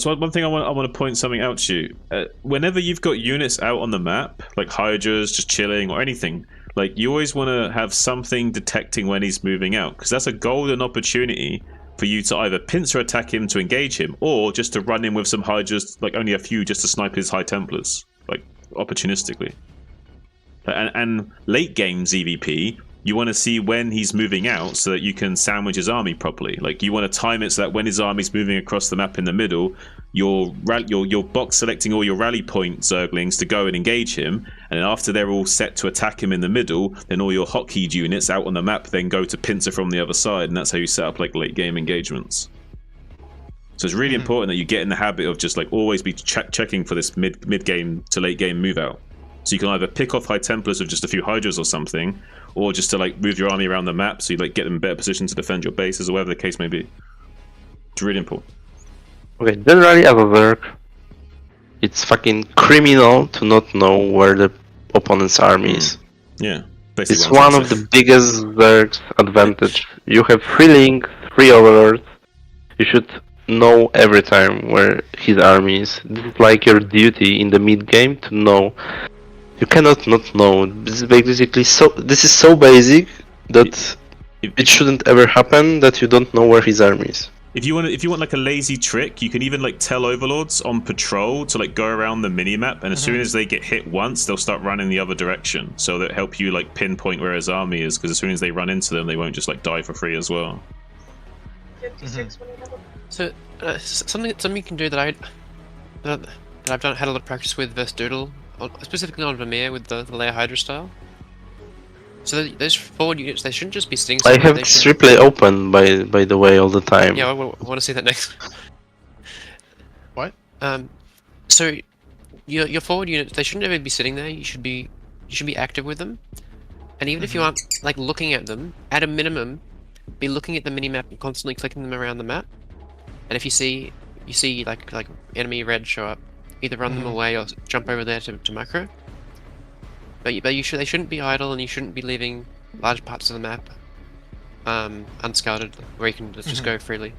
One thing I want to point something out to you. Whenever you've got units out on the map, like Hydras just chilling or anything, like you always want to have something detecting when he's moving out, because that's a golden opportunity for you to either pincer attack him to engage him, or just to run in with some Hydras, like only a few, just to snipe his High Templars, like opportunistically. And late game ZVP, you want to see when he's moving out so that you can sandwich his army properly. Like you want to time it so that when his army's moving across the map in the middle, you're box selecting all your rally point Zerglings to go and engage him, and then after they're all set to attack him in the middle, then all your hotkeyed units out on the map then go to pincer from the other side, and that's how you set up like late game engagements. So it's really important that you get in the habit of just like always be checking for this mid game to late game move out. So you can either pick off High Templars with just a few Hydras or something, or just to like move your army around the map so you like get them in better position to defend your bases or whatever the case may be. It's really important. Okay, generally as a Zerg, it's fucking criminal to not know where the opponent's army is. Yeah. It's one of the biggest Zerg's advantage. You have 3 links, 3 overlords. You should know every time where his army is. This is like your duty in the mid game to know. You cannot not know. This is basically this is so basic that it shouldn't ever happen that you don't know where his army is. If you want like a lazy trick, you can even like tell overlords on patrol to like go around the mini-map, and as soon as they get hit once, they'll start running the other direction. So that help you like pinpoint where his army is, because as soon as they run into them, they won't just like die for free as well. So something you can do that I've had a lot of practice with versus Doodle, specifically on Vermeer with the layer Hydra style. So those forward units, they shouldn't just be sitting. I have this replay open by the way all the time. Yeah, I want to see that next. What? So your forward units, they shouldn't ever be sitting there. You should be active with them. And even if you aren't like looking at them, at a minimum, be looking at the mini map and constantly clicking them around the map. And if you see like enemy red show up, either run them away or jump over there to macro. But they shouldn't be idle, and you shouldn't be leaving large parts of the map unscouted, where you can just go freely.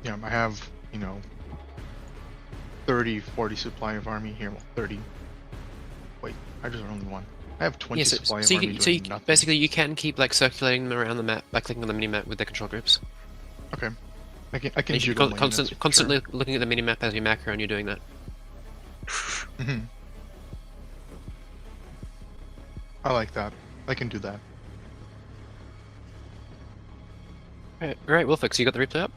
Yeah, I have, 30, 40 supply of army here. Well, 30. Wait, I just only one. I have 20 supply of army doing nothing. Basically, you can keep like circulating them around the map by clicking on the mini map with their control groups. Okay. I can you should constantly looking at the mini map as you macro, and you're doing that. I like that. I can do that. Alright, Wilfix, you got the replay up?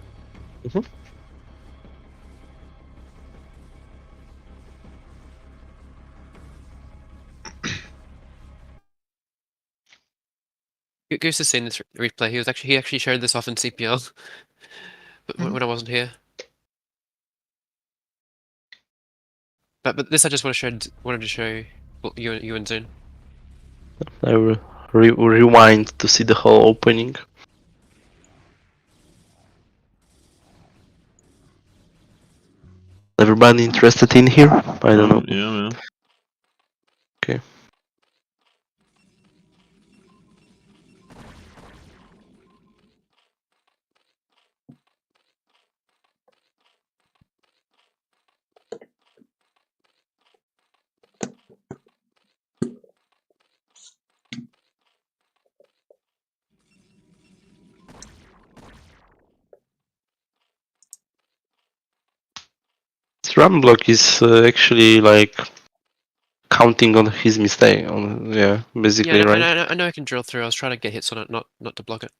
Goose has seen this replay. He actually showed this off in CPL, but when I wasn't here. But this I just wanted to show you and Zune. I will rewind to see the whole opening. Everybody interested in here? I don't know. Yeah, man. Okay. This run block is actually like counting on his mistake. Basically, yeah, right? I know I can drill through. I was trying to get hits on it, not to block it.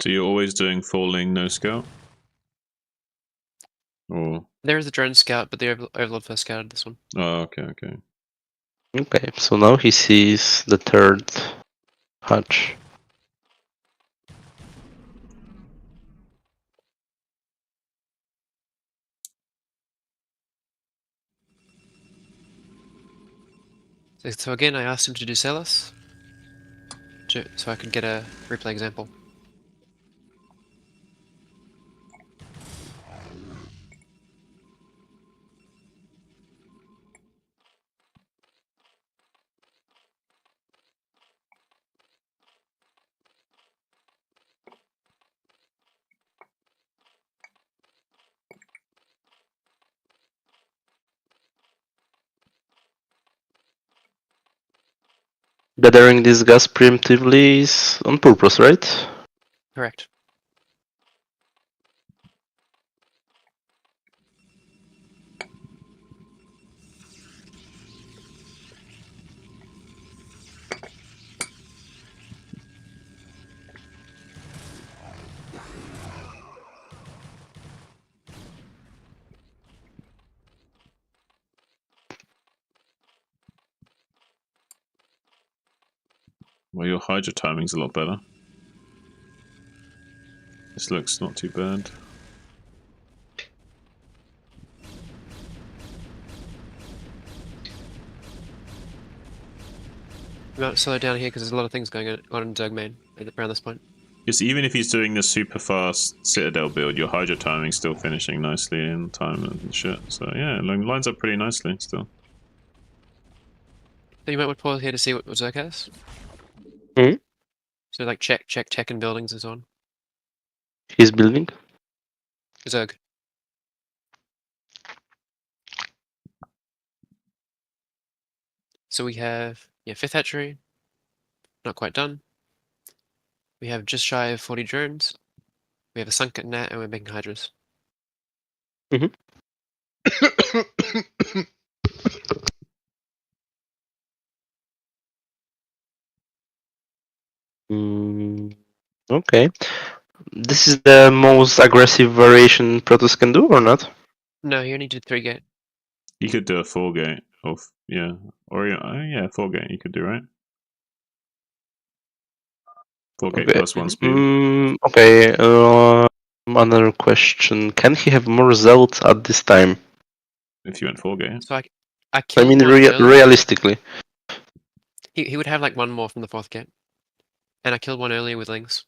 So you're always doing falling no scout? Or There is a drone scout, but the Overlord first scouted this one. oh, okay, okay. Okay, so now he sees the third hatch. So again, I asked him to do Celis, so I could get a replay example. Gathering this gas preemptively is on purpose, right? Correct. Well, your Hydra timing's a lot better. This looks not too bad. We might slow down here because there's a lot of things going on in Zerg main around this point. Because even if he's doing the super fast Citadel build, your Hydra timing's still finishing nicely in time and shit. So yeah, it lines up pretty nicely still. So you might want to pause here to see what Zerg has. Hmm? So like check tech and buildings and so on. He's building. Zerg. So we have 5th hatchery, not quite done. We have just shy of 40 drones. We have a sunken net, and we're making hydras. Okay. This is the most aggressive variation Protoss can do, or not? No, you only did 3 gate. You could do a 4 gate, or yeah, 4 gate. You could do, right? 4 gate Okay. plus 1 speed. Okay. Another question: can he have more zealots at this time? If you went 4 gate. So I killed one realistically. He would have like one more from the 4th gate. And I killed one earlier with Lynx.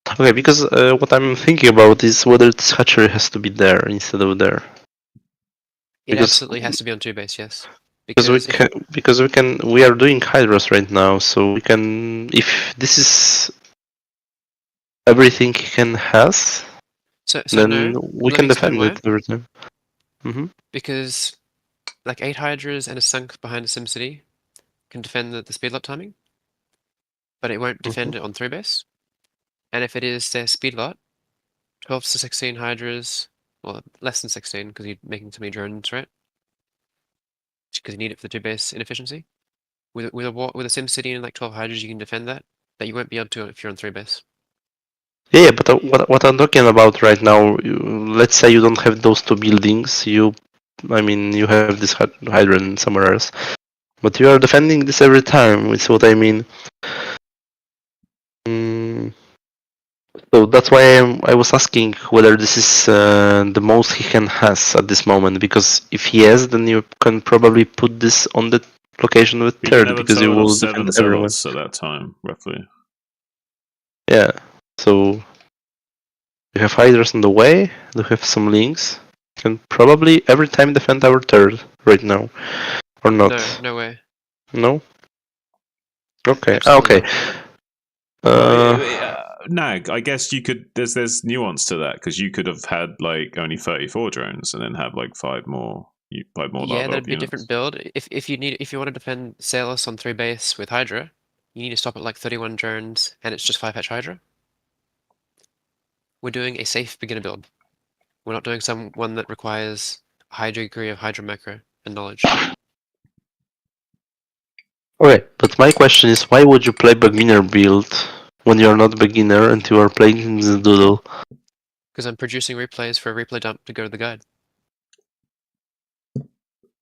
Okay, because what I'm thinking about is whether this hatchery has to be there instead of there. It absolutely has to be on 2 base, yes. Because we are doing hydras right now, so we can, if this is everything he can has, then we can defend it every time. Because like 8 hydras and a sunk behind a SimCity can defend the speed lot timing, but it won't defend it on 3 base. And if it is their speed lot, 12 to 16 hydras, well, less than 16 because you're making too many drones, right? Because you need it for the 2 base inefficiency. With a SimCity and like 12 hydras, you can defend that, but you won't be able to if you're on 3 base. Yeah, but what I'm talking about right now, let's say you don't have those 2 buildings, you have this hydrant somewhere else, but you are defending this every time, is what I mean. So that's why I was asking whether this is the most he can has at this moment, because if he has, then you can probably put this on the location with third, because you will defend everyone. At that time, roughly. Yeah, so you have hydras on the way, you have some links, you can probably every time defend our third right now, or not? No way. No? Okay, Absolutely okay. Nag, I guess you could. There's nuance to that because you could have had like only 34 drones and then have like 5 more. Yeah, that'd be a different build. If you want to defend Salos on 3 base with Hydra, you need to stop at like 31 drones, and it's just 5 hatch Hydra. We're doing a safe beginner build. We're not doing one that requires a high degree of Hydra macro and knowledge. Okay, but my question is, why would you play beginner build when you're not a beginner and you are playing the doodle? Because I'm producing replays for a replay dump to go to the guide.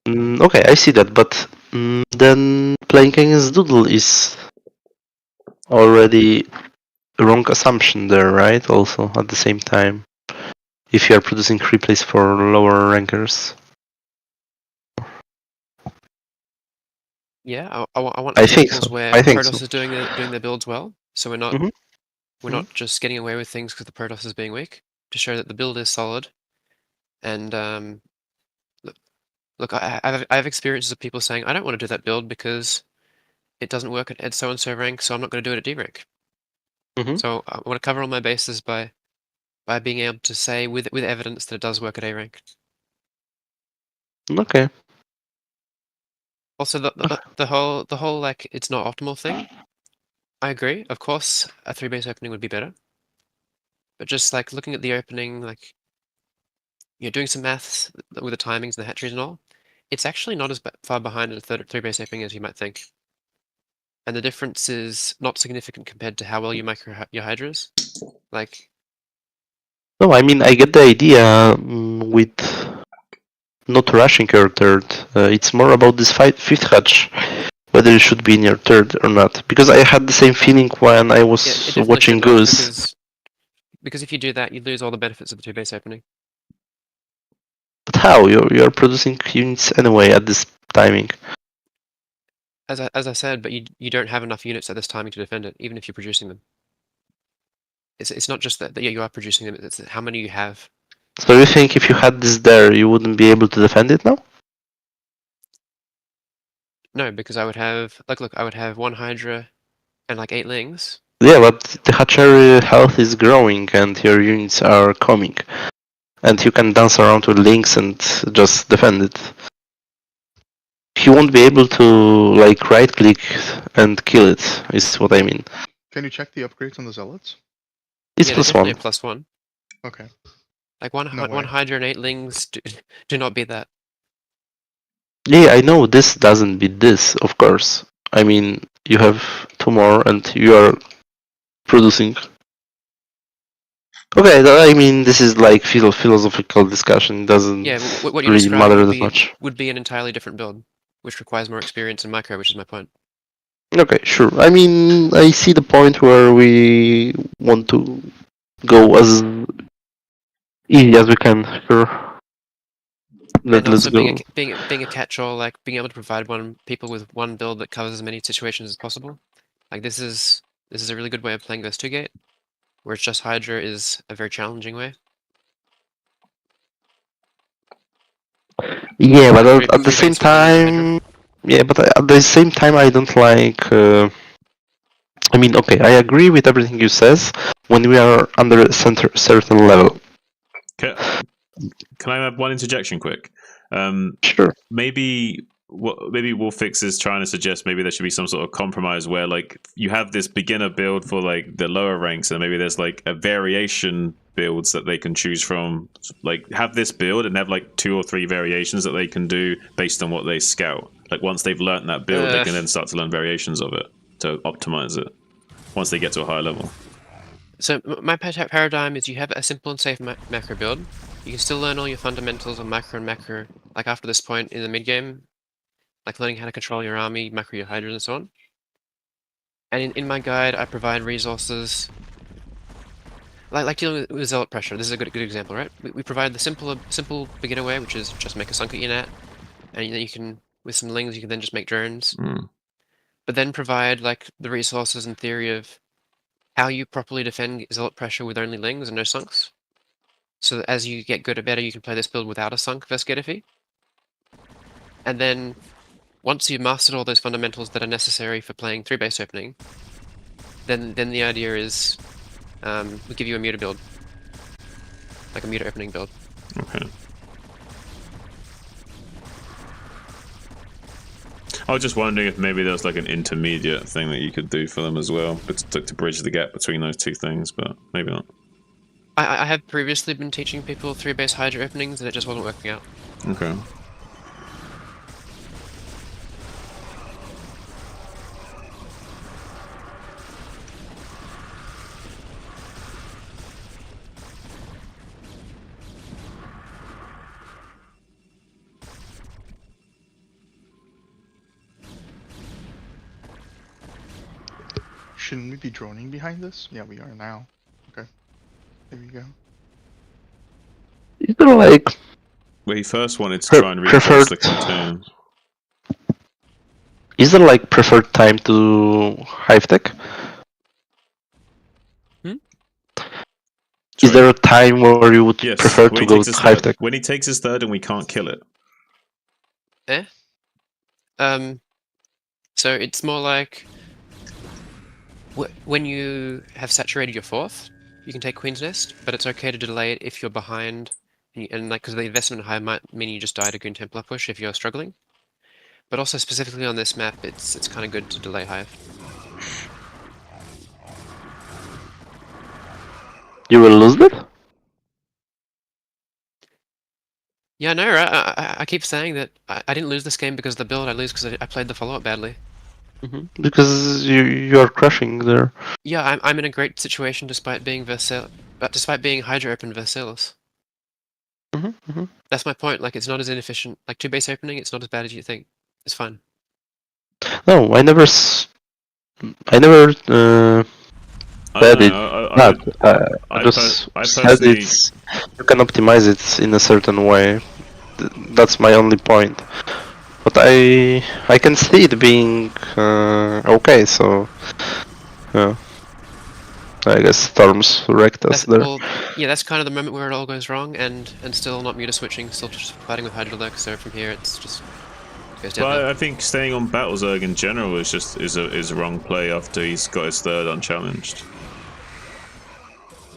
Okay, I see that, but then playing against doodle is already a wrong assumption there, right? Also, at the same time, if you are producing replays for lower rankers. Yeah, I want I think examples so. where I think Protoss so. is doing their builds well, so we're not Mhm. we're not just getting away with things because the Protoss is being weak. To show that the build is solid, and look, I have experiences of people saying I don't want to do that build because it doesn't work at so and so rank, so I'm not going to do it at D rank. So I want to cover all my bases by being able to say with evidence that it does work at A rank. Okay. Also, the whole like it's not optimal thing. I agree. Of course, a 3-base opening would be better. But just like looking at the opening, like you're doing some maths with the timings and the hatcheries and all, it's actually not as far behind a 3-base opening as you might think. And the difference is not significant compared to how well you micro your hydras. Like, No, I mean I get the idea with not rushing your third. It's more about this fifth hatch, whether you should be in your third or not. Because I had the same feeling when I yeah, was it definitely watching should not, Goose. because if you do that, you lose all the benefits of the 2-base opening. But how? You're producing units anyway at this timing. As I said, but you don't have enough units at this timing to defend it, even if you're producing them. It's not just that yeah, you are producing them, it's how many you have. So you think if you had this there, you wouldn't be able to defend it now? No, because I would have look, I would have 1 Hydra and like 8 Lings. Yeah, but the hatchery health is growing and your units are coming. And you can dance around with links and just defend it. He won't be able to like right click and kill it, is what I mean. Can you check the upgrades on the zealots? It's Yeah, plus they're definitely one. a +1. Okay. Like one Hydra and 8 Lings do not beat that. Yeah, I know this doesn't beat this, of course. I mean, you have 2 more and you are producing. Okay, I mean, this is like philosophical discussion. It doesn't Yeah, what you're really describing matter that much. would be an entirely different build, which requires more experience in micro, which is my point. Okay, sure. I mean, I see the point where we want to go as easy as we can. Sure. And Let's also go. being a catch-all, like being able to provide people with one build that covers as many situations as possible. Like this is a really good way of playing versus 2-gate, where it's just Hydra is a very challenging way. Yeah, but at the same time, I don't like. I mean, okay, I agree with everything you says when we are under a certain level. Can I have one interjection quick? Sure. Maybe Wolfix is trying to suggest maybe there should be some sort of compromise where like you have this beginner build for like the lower ranks, and maybe there's like a variation builds that they can choose from. Like have this build and have like 2 or 3 variations that they can do based on what they scout. Like once they've learnt that build, they can then start to learn variations of it to optimize it once they get to a higher level. So my paradigm is you have a simple and safe macro build. You can still learn all your fundamentals on micro and macro, like after this point in the mid game, like learning how to control your army, macro your hydras, and so on. And in my guide, I provide resources like dealing with zealot pressure. This is a good example, right? We provide the simple beginner way, which is just make a sunk at your net, and then you can with some lings you can then just make drones. But then provide like the resources and theory of how you properly defend zealot pressure with only lings and no sunks. So that as you get good or better, you can play this build without a sunk versus Getafi. And then once you've mastered all those fundamentals that are necessary for playing 3-base opening, then the idea is we give you a muta build, like a muta opening build. Okay. I was just wondering if maybe there's like an intermediate thing that you could do for them as well, but to bridge the gap between those two things, but maybe not. I have previously been teaching people 3-base Hydra openings, and it just wasn't working out. Okay. shouldn't we be droning behind this? Yeah, we are now. Okay. There we go. Is there like Well, he first wanted to try and reinforce the contain. Is there like preferred time to hive tech? Is there a time where you would prefer to go to hive tech? When he takes his third and we can't kill it. So it's more like when you have saturated your fourth, you can take Queen's Nest, but it's okay to delay it if you're behind, and like because the investment in hive might mean you just die to Green Templar push if you're struggling. But also specifically on this map, it's kind of good to delay hive. You will lose that? Yeah, no, right? I keep saying that I didn't lose this game because of the build. I lose because I played the follow-up badly. Because you are crushing there. Yeah, I'm in a great situation despite being despite being Hydra open Versailles. That's my point. Like, it's not as inefficient. Like 2-base opening, it's not as bad as you think. It's fine. No, I never said it. I just said it's you can optimize it in a certain way. That's my only point. But I can see it being okay. So yeah, I guess Storms wrecked us there. Well, yeah, that's kind of the moment where it all goes wrong, and still not muta switching, still just fighting with Hydrolurk. So from here, it's just goes down. But I think staying on Battlezerg in general is a wrong play after he's got his third unchallenged.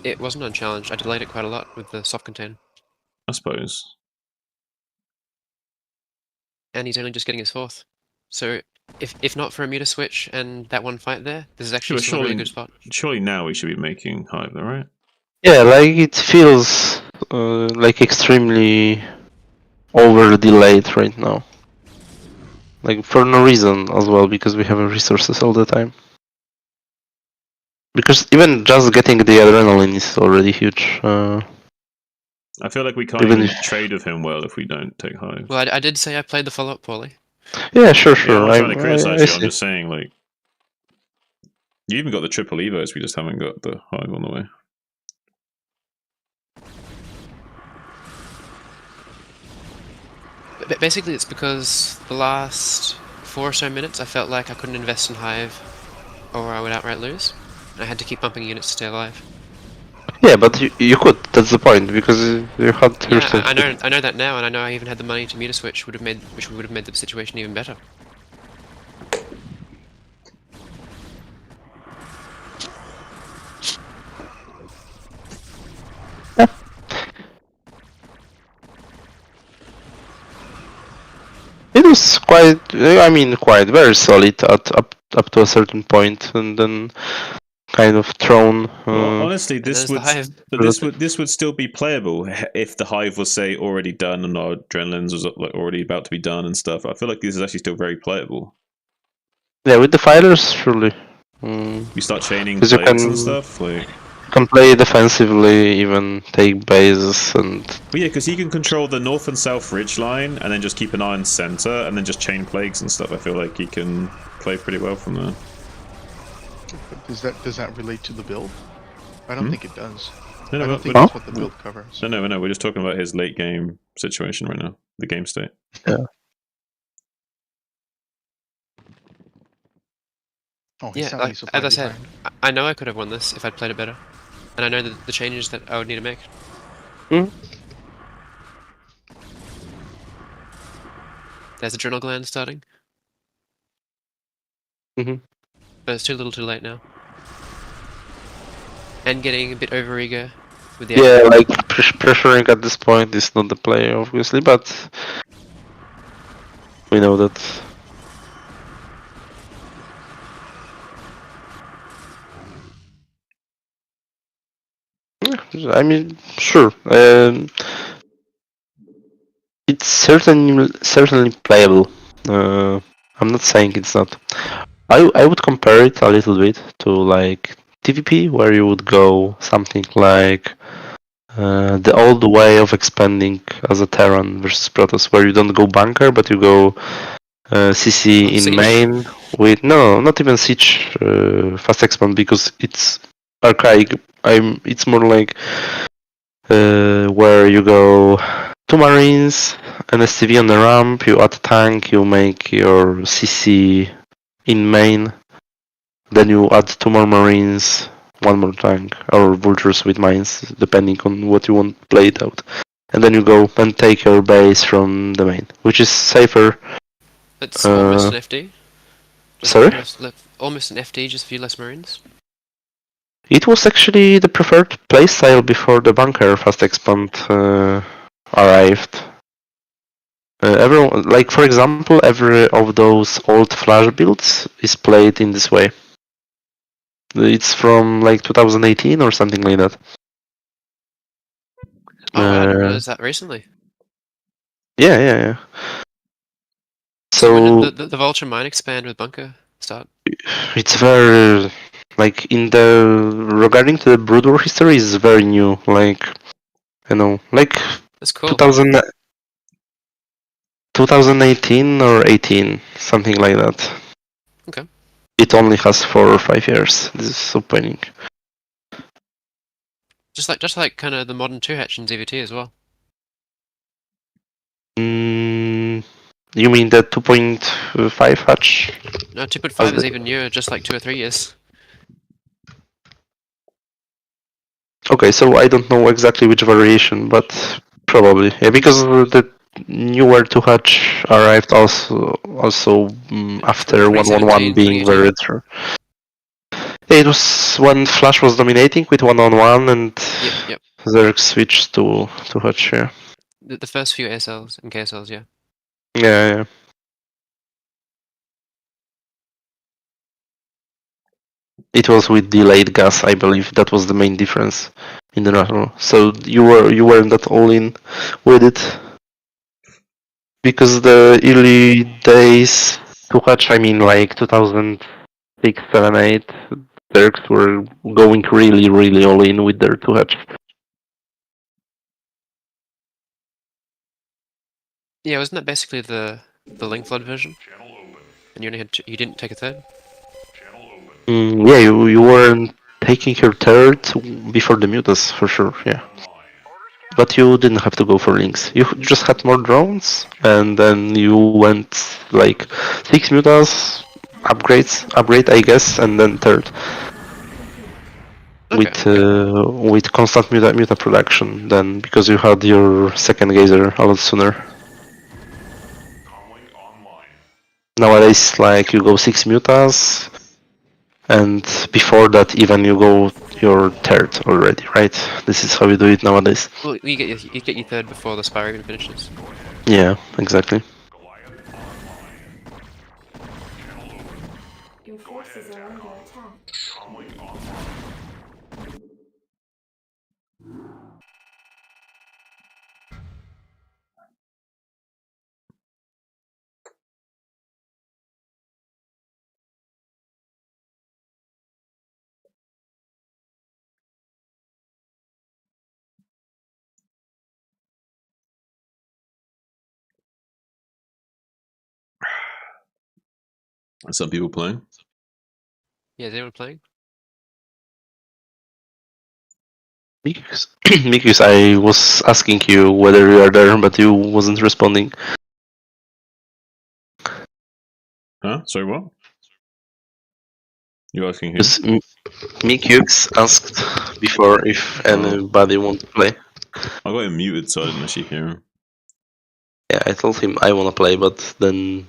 It wasn't unchallenged. I delayed it quite a lot with the soft contain. I suppose. And he's only just getting his fourth. So if not for a muta switch and that one fight there, this is actually still a really good spot. Surely now we should be making hive, though, right? Yeah, like it feels like extremely over delayed right now. Like for no reason as well, because we have resources all the time. Because even just getting the adrenaline is already huge. I feel like we can't even trade with him well if we don't take hive. Well, I did say I played the follow-up poorly. Yeah, sure. Yeah, I'm not trying to criticize you. I'm just saying, like, you even got the triple evos. We just haven't got the hive on the way. But basically, it's because the last 4 or so minutes, I felt like I couldn't invest in hive, or I would outright lose. I had to keep pumping units to stay alive. Yeah, but you could. That's the point, because you had. Yeah, I know that now, and I know I even had the money to muta switch, which would have made the situation even better. It was quite. I mean, quite very solid up to a certain point, and then kind of thrown. Well, honestly, this would still be playable if the hive was, say, already done and our adrenalines was like already about to be done and stuff. I feel like this is actually still very playable. Yeah, with the fighters, surely. You start chaining plays and stuff. Like, can play defensively, even take bases and. But yeah, because he can control the north and south ridge line, and then just keep an eye on center, and then just chain plagues and stuff. I feel like he can play pretty well from there. Does that relate to the build? I don't think it does. No, I don't think that's what the build covers. No. We're just talking about his late game situation right now, the game state. Yeah. Oh, yeah, like, as I said, I know I could have won this if I'd played it better, and I know the changes that I would need to make. There's adrenal gland starting. But it's too little, too late now. And getting a bit overeager with the. Yeah, like pressuring at this point is not the play, obviously, but we know that. I mean, sure. It's certainly playable. I'm not saying it's not. I would compare it a little bit to like TVP, where you would go something like the old way of expanding as a Terran versus Protoss, where you don't go bunker, but you go CC in Siege? main with not even siege fast expand because it's archaic. It's more like where you go 2 marines, an STV on the ramp, you add tank, you make your CC in main, then you add 2 more marines, 1 more tank, or vultures with mines, depending on what you want played out. And then you go and take your base from the main, which is safer. It's almost an FD. Just Sorry? almost an FD, just a few less marines. It was actually the preferred playstyle before the bunker fast expand arrived. Everyone, like for example, every of those old flash builds is played in this way. It's from like 2018 or something like that. Oh, I didn't realize that recently. Yeah. So when did the Vulture Mine expand with bunker start? It's very like in the regarding to the Brood War history is very new. Like like That's cool. 2018 or 18, something like that. Okay. It only has 4 or 5 years. This is opening. Just like kind of the modern 2-hatch in ZVT as well. You mean the 2.5 hatch? No, 2.5 is even newer, just like 2 or 3 years. Okay, so I don't know exactly which variation, but probably because the newer 2 hatch arrived also after 111 being very true. It was when Flash was dominating with 1-on-1 and Yep. Zerg switched to hatch. Yeah. The first few ASLs and KSLs, yeah. Yeah. It was with delayed gas, I believe. That was the main difference in the national. So you weren't that all in with it because the early days to hatch, I mean like 2006, 7, 8, Turks were going really all in with their 2 hatch. Yeah, wasn't that basically the Link Flood version? And you didn't take a third? Yeah, you weren't taking your third before the mutas for sure, yeah. But you didn't have to go for links. You just had more drones, and then you went like 6 mutas, upgrade I guess, and then third. Okay. With constant muta production, then because you had your second geyser a lot sooner. Nowadays, like you go 6 mutas, and before that even you go your third already, right? This is how you do it nowadays. Well, you get your third before the Spire even finishes. Yeah, exactly. Your forces are under attack. Are some people playing? Yeah, is anyone playing? Because I was asking you whether you are there, but you wasn't responding. Huh? Sorry, what? You asking who? Mikux asked before if anybody want to play. I got him muted, so I didn't actually hear him. Yeah, I told him I want to play, but then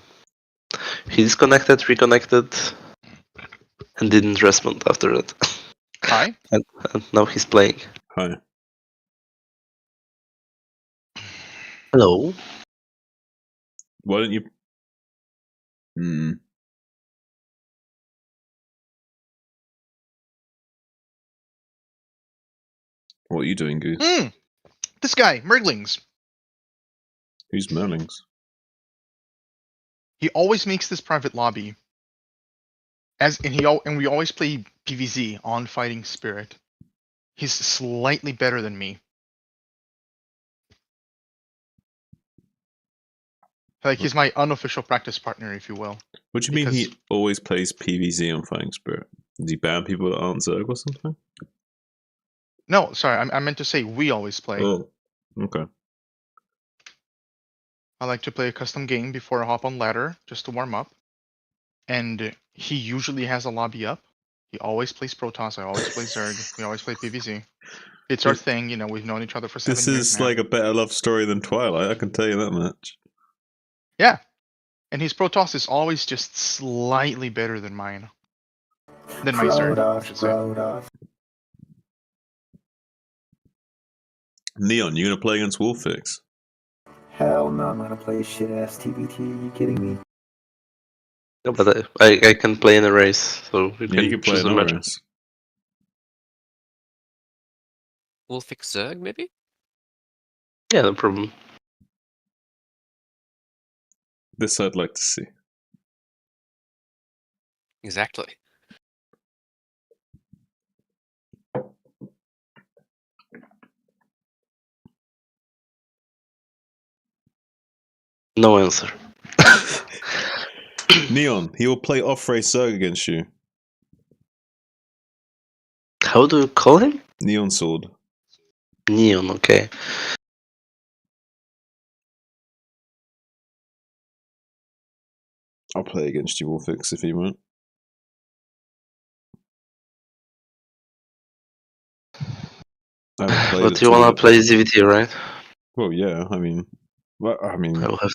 he disconnected, reconnected, and didn't respond after that. Hi. and now he's playing. Hi. Hello. Why don't you? What are you doing, Goose? This guy, Merglings. Who's Merlings? He always makes this private lobby. And we always play PvZ on Fighting Spirit. He's slightly better than me. Like he's my unofficial practice partner, if you will. What do you mean he always plays PvZ on Fighting Spirit? Does he ban people that aren't Zerg or something? No, sorry, I meant to say we always play. Oh, okay. I like to play a custom game before I hop on ladder, just to warm up. And he usually has a lobby up. He always plays Protoss, I always play Zerg, we always play PvZ. It's our thing, you know, we've known each other for 7 This years is now. like a better love story than Twilight, I can tell you that much. Yeah. And his Protoss is always just slightly better than mine. Than my Zerg, I should say. Neon, you gonna play against Wolfix? Hell no, I'm gonna play shit ass TBT. Are you kidding me? No, but I can play in a race, so you Yeah, you can play choose in a a match. race. Wolfix Zerg, maybe? Yeah, no problem. This I'd like to see. Exactly. No answer. Neon, he will play off-race Zerg against you. How do you call him? Neon Sword. Neon, okay. I'll play against you, Wolfix, if he won't. I haven't played But at you all wanna yet. play ZVT, right? Well, yeah, I mean... Well, I mean... I will have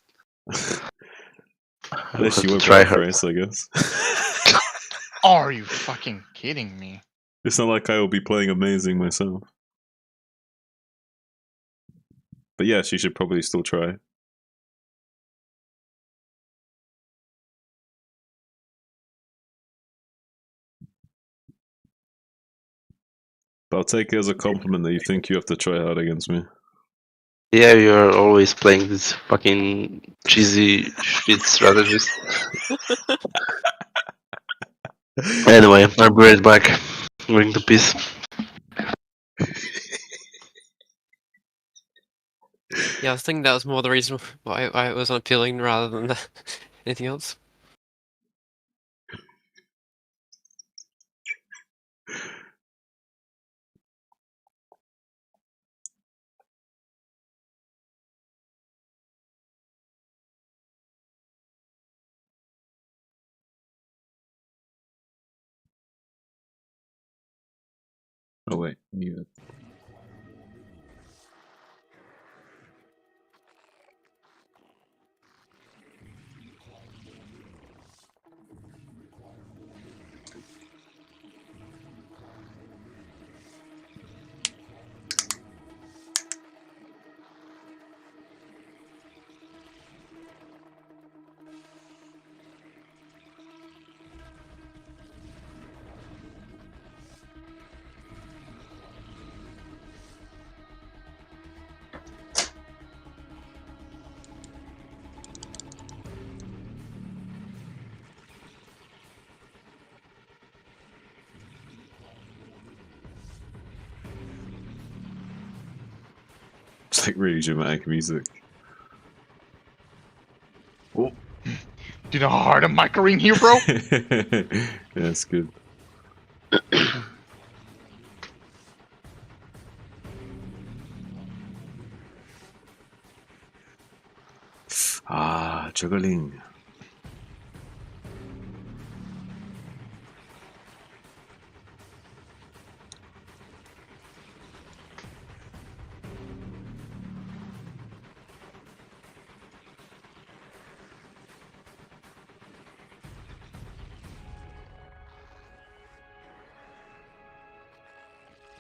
Unless you to won't try play hard. off-race, I guess. Are you fucking kidding me? It's not like I will be playing amazing myself. But yes, you should probably still try. But I'll take it as a compliment that you think you have to try hard against me. Yeah, you're always playing these fucking cheesy shit strategies. Anyway, I'll be right back. Going to peace. Yeah, I was thinking that was more the reason why it was unappealing rather than anything else. Oh wait, you... It's like really dramatic music. Oh. Do you know how hard I'm microing here, bro? Yeah, that's good. Ah, juggling.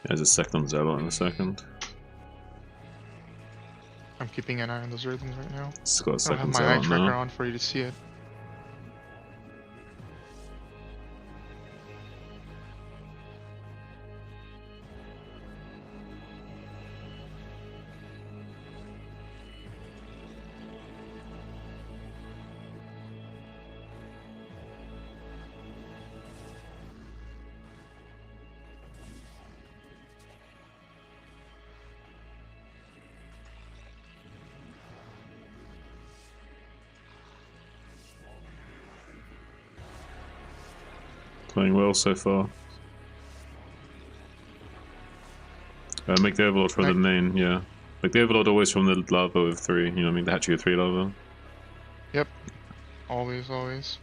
There's a second Zealot in a second. I'm keeping an eye on those rhythms right now. It's got a I don't have second my eye Zealot tracker now. on for you to see it. Playing well so far. Make the Overlord from the main, yeah. Like the Overlord always from the lava with 3, you know what I mean? The Hatchery with 3 lava. Yep. Always, always.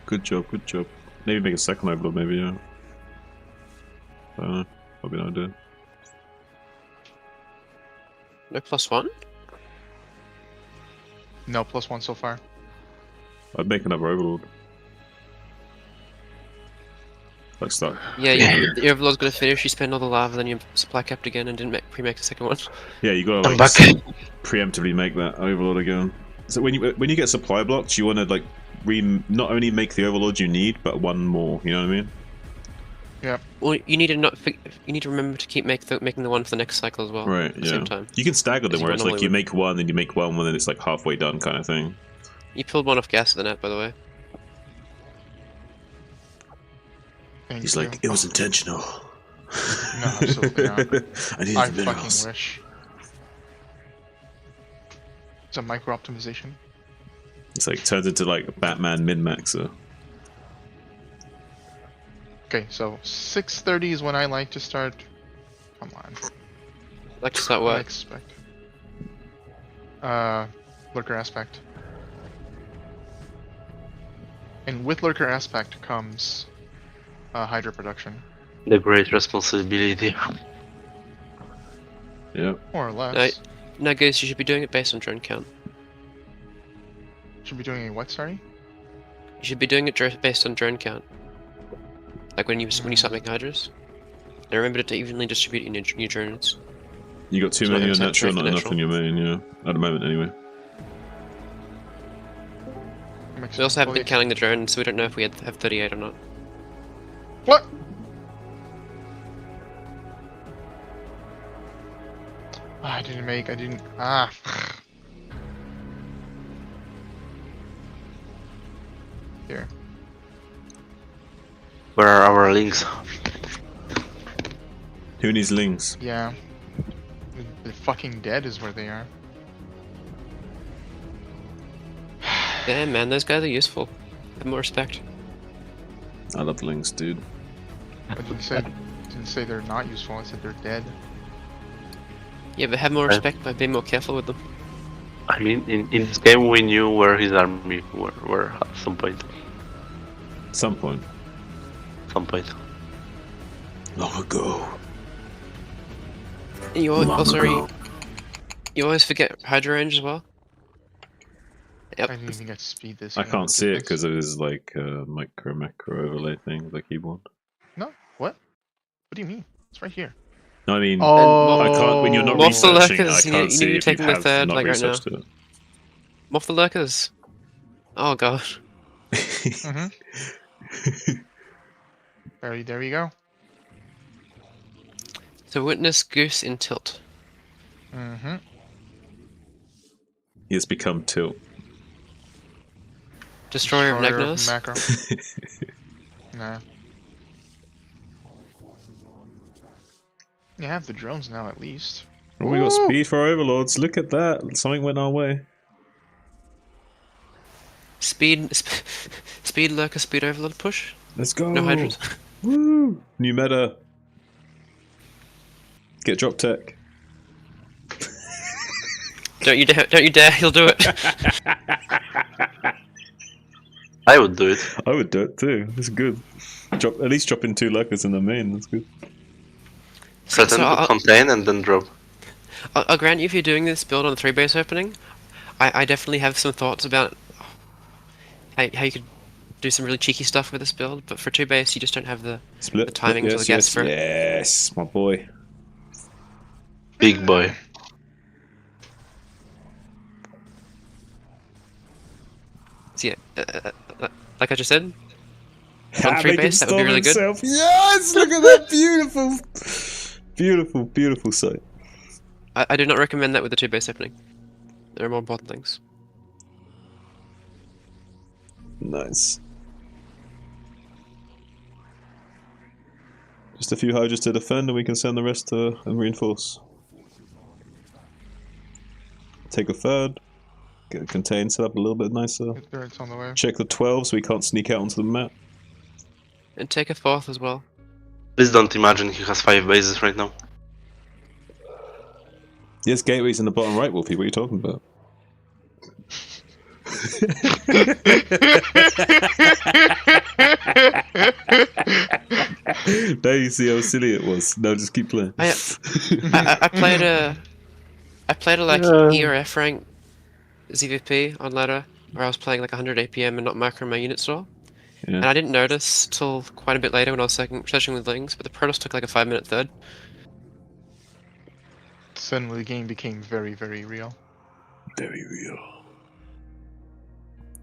Good job, good job. Maybe make a second Overlord, maybe, yeah. I don't know. Probably not do. No +1? No +1 so far. I'd make another Overlord. Like start. Yeah, the Overlord's gonna finish, you spend all the lava, then you supply capped again and didn't pre-make the second one. Yeah, you gotta like preemptively make that Overlord again. So when you get supply blocked, you wanna like not only make the Overlord you need, but one more. You know what I mean? Yeah. Well, you need to remember to keep making the one for the next cycle as well. Right. At the Yeah. same time. You can stagger them where it's like you would. make one, then you make one, and then it's like halfway done kind of thing. You pulled one off gas at the net, by the way. He's like, it was intentional. No, absolutely not. I need I the fucking minerals. wish. It's a micro optimization. It's like turns into like a Batman min-maxer. Okay, so 6:30 is when I like to start. Come on. Like to start what? I expect. Lurker aspect. And with Lurker aspect comes Hydra production. The great responsibility. Yeah. More or less. No, guys, you should be doing it based on drone count. Should be doing a what, sorry? You should be doing it based on drone count. Like when you start making Hydras. And remember to evenly distribute in your drones. You got too So many like on natural, not enough natural. on your main, yeah. At the moment, anyway. We also haven't been counting the drones, so we don't know if we have 38 or not. What? I didn't. Ah. Here. Where are our links? Who needs links? Yeah. The fucking dead is where they are. Damn, man, those guys are useful. Have more respect. I love links, dude. I didn't say they're not useful, I said they're dead. Yeah, but have more respect by being more careful with them. I mean, in this game we knew where his army were at some point. Some point. Some point. Long ago. And you always forget Hydra range as well. Yep. I didn't even get to speed this. I can't see it because it is like micro macro overlay thing, the keyboard. No, what? What do you mean? It's right here. No, I mean, Oh. I can't. When you're not Morph the researching, lurkers, I you can't need to see be if you taking the have third, not like, right now. researched it. Morph the lurkers. Oh god. There we go. So witness Goose in tilt. Mm-hmm. He has become Tilt. Destroyer of Negnos. macro. Nah. You have the drones now, at least. Oh, we got speed for overlords. Look at that. Something went our way. Speed lurker, speed overload push. Let's go. No Hydras. Woo! New meta. Get drop tech. Don't you dare, he'll do it. I would do it. I would do it too. It's good. At least drop in 2 lurkers in the main. That's good. Set them to contain and then drop. I'll grant you if you're doing this build on the 3-base opening, I definitely have some thoughts about how you could do some really cheeky stuff with this build, but for 2-base you just don't have the timing or the gas for it. Yes, my boy. Big boy. So yeah, like I just said, on 3-base that would be really good. Yes, look at that beautiful, beautiful sight. I do not recommend that with the 2-base opening. There are more important things. Nice. Just a few Hydras to defend, and we can send the rest to and reinforce. Take a third. Get a contain set up a little bit nicer. It's on the way. Check the 12 so we can't sneak out onto the map. And take a 4th as well. Please don't imagine he has 5 bases right now. Yes, gateways in the bottom right, Wolfie. What are you talking about? Now you see how silly it was. No, just keep playing. I played a like E or F rank ZVP on ladder where I was playing like 100 APM and not micro my unit store. Yeah. And I didn't notice till quite a bit later when I was sessioning with Lings, but the Protoss took like a 5-minute third. Suddenly the game became very, very real. Very real.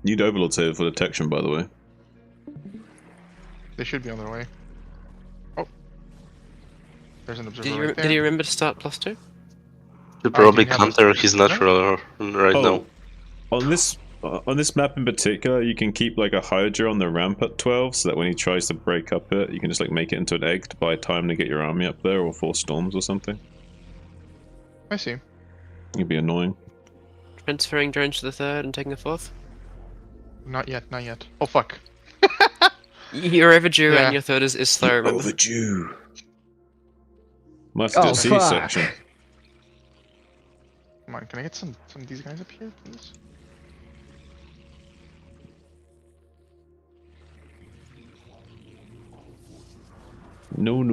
Need Overlords here for detection, by the way. They should be on their way. Oh. There's an observer right there. Did you remember to start +2? You probably counter his natural right now. On this map in particular, you can keep like a Hydra on the ramp at 12, so that when he tries to break up it, you can just like make it into an egg to buy time to get your army up there, or force storms or something. I see. It'd be annoying. Transferring drones to the 3rd and taking a 4th? Not yet, not yet. Oh fuck. You're overdue and your 3rd is slow, remember? Overdue. Must do a C-section. Come on, can I get some of these guys up here, please? No.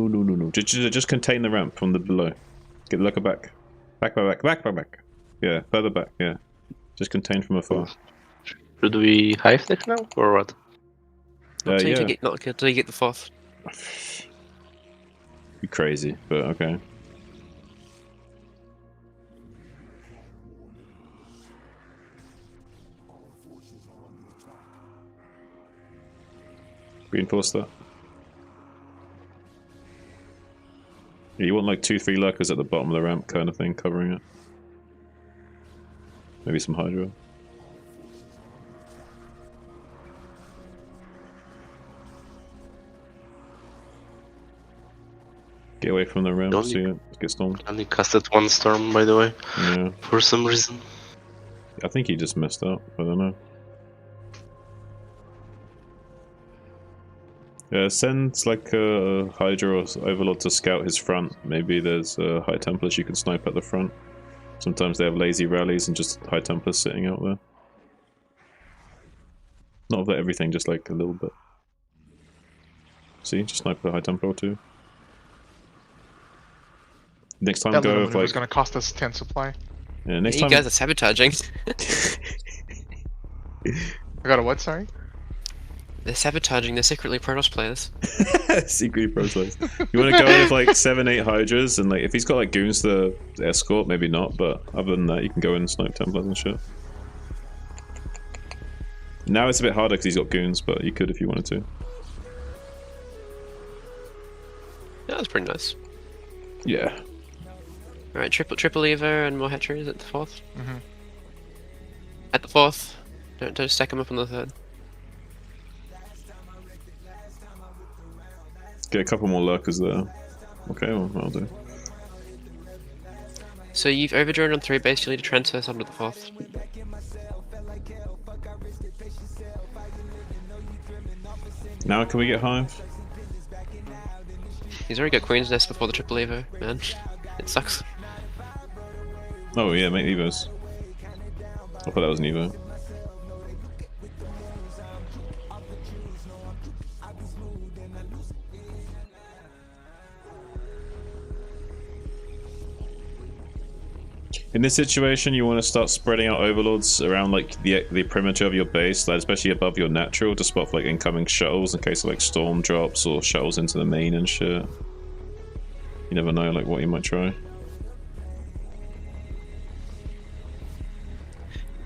Just contain the ramp from the below. Get the lurker back. Back. Yeah, further back, yeah. Just contain from afar. Should we hive tech now, or what? Not till you get the 4th. Be crazy, but okay. Reinforce that. Yeah, you want like 2-3 lurkers at the bottom of the ramp kind of thing, covering it. Maybe some Hydra. Get away from the ramp, get stormed. And he casted 1 storm, by the way. Yeah. For some reason. I think he just messed up, I don't know. Yeah, send like a Hydra or Overlord to scout his front. Maybe there's High Templars you can snipe at the front. Sometimes they have lazy rallies and just High Templars sitting out there. Not of everything, just like a little bit. See, just snipe the High Templar or 2. Next time go with like... It's gonna cost us 10 supply. Yeah, next you time... guys are sabotaging. I got a what, sorry? They're sabotaging, they're secretly Protoss players. Secretly Protoss players. You want to go with like 7-8 Hydras, and like if he's got like goons to escort, maybe not, but other than that you can go in and snipe Templars and shit. Now it's a bit harder because he's got goons, but you could if you wanted to. Yeah, that's pretty nice. Yeah. Alright, triple Evo and more hatcheries at the 4th. Mm-hmm. At the 4th. Don't stack them up on the 3rd. Get a couple more lurkers there. Okay, well, I'll do. So you've overdrawn on 3 base, you'll need to transfer some to the 4th. Now can we get Hive? He's already got Queen's Nest before the triple Evo, man. It sucks. Oh yeah, make Evos. I thought that was an Evo. In this situation, you want to start spreading out overlords around like the perimeter of your base, like, especially above your natural, to spot like incoming shuttles in case of like storm drops or shuttles into the main and shit. You never know, like what you might try.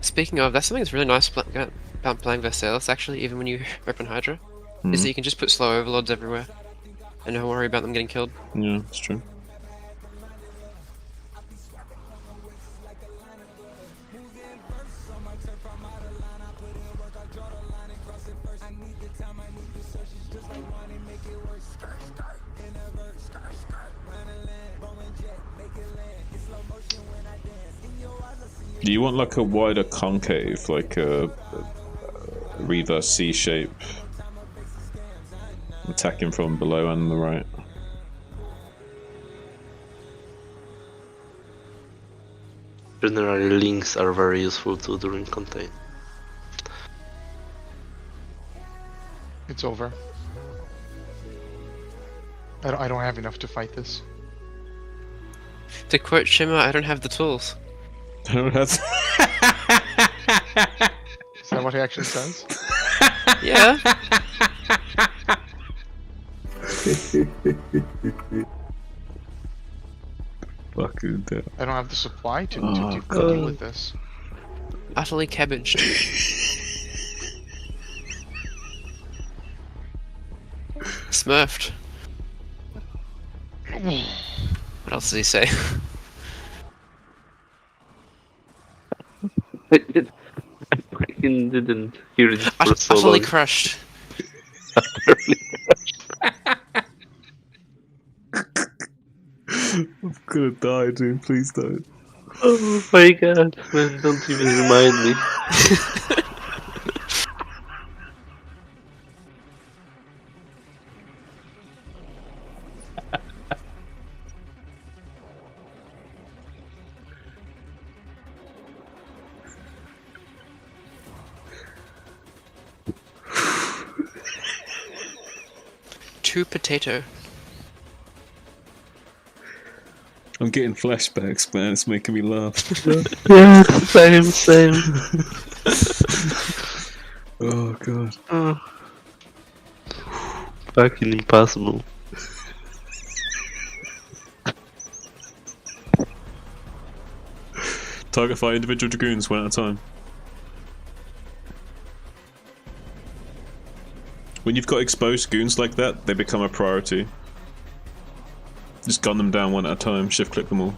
Speaking of, that's something that's really nice about playing Versailles, actually, even when you open Hydra, is that you can just put slow overlords everywhere and don't worry about them getting killed. Yeah, that's true. Do you want like a wider concave, like a reverse C shape? Attack him from below and the right. Generally, links are very useful too during contain. It's over. I don't have enough to fight this. To quote Shimmer, I don't have the tools. I don't have. Is that what he actually says? Yeah. Fucking damn. I don't have the supply to deal with this. Utterly cabbaged. Smurfed. What else does he say? I fucking didn't hear it for so Utterly long. crushed. Utterly I'm gonna die, dude. Please don't. Oh my god, man, don't even remind me. Two potato. I'm getting flashbacks, man. It's making me laugh. Yeah, same. Oh god. Oh. Fucking impossible. Target fire individual dragoons one at a time. When you've got exposed goons like that, they become a priority. Just gun them down one at a time, shift click them all.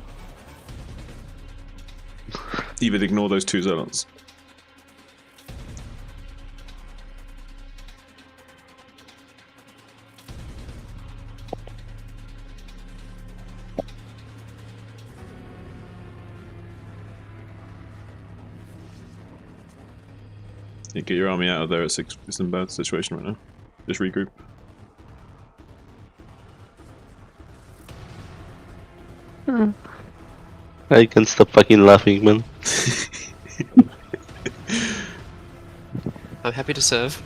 Even ignore those two zealots. You get your army out of there, it's in a bad situation right now. Just regroup. I can't stop fucking laughing, man. I'm happy to serve.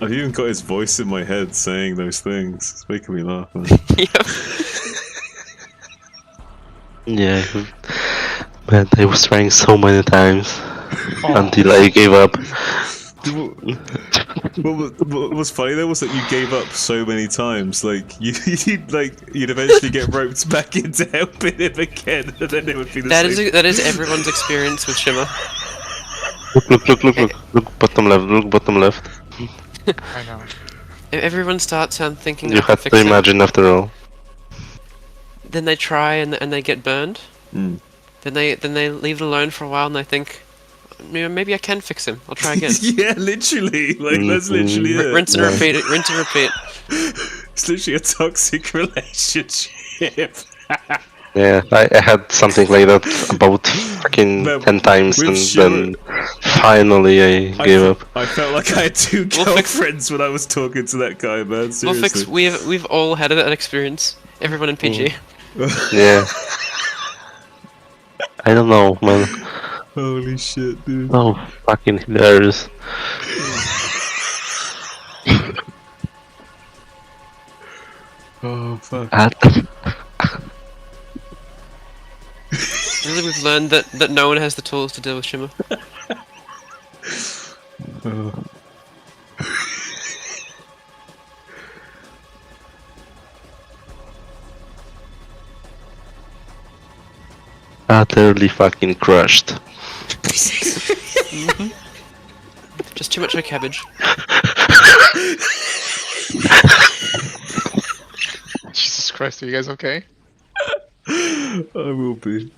I've even got his voice in my head saying those things. It's making me laugh, man. Yeah, man, I was trying so many times until I gave up. What was funny though was that you gave up so many times. Like you'd eventually get roped back into helping him again, and then it would be the same. That is everyone's experience with Shimmer. Look, bottom left. I know. Everyone starts thinking You I can have fix to it. imagine after all. Then they try and they get burned. Mm. Then they leave it alone for a while and they think, maybe I can fix him. I'll try again. Yeah, literally. Like that's literally it. Rinse and repeat. Rinse and repeat. It's literally a toxic relationship. Yeah, I had something like that about fucking 10 times, and then finally I gave up. I felt like I had two girlfriends when I was talking to that guy, man. Seriously. We've all had an experience. Everyone in PG. Yeah. I don't know, man. Holy shit, dude. Oh, fucking hilarious. Oh, fuck. Really, we've learned that no one has the tools to deal with Shimmer. Oh. Utterly fucking crushed. Mm-hmm. Just too much of a cabbage. Jesus Christ, are you guys okay? I will be.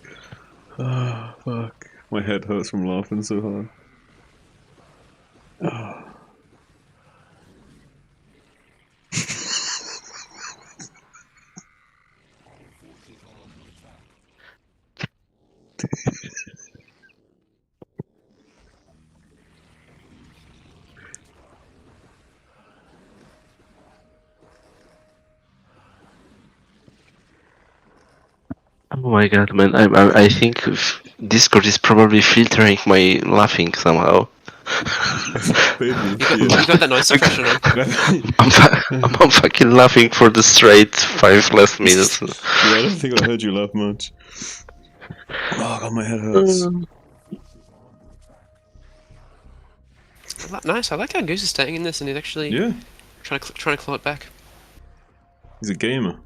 Oh, fuck. My head hurts from laughing so hard. Oh. my god, man! I think Discord is probably filtering my laughing somehow. Maybe. You got that noise suppression on. I'm fucking laughing for the straight 5 last minutes. Yeah, I don't think I heard you laugh much. Oh god, my head hurts. Nice. I like how Goose is staying in this, and he's actually trying to claw it back. He's a gamer.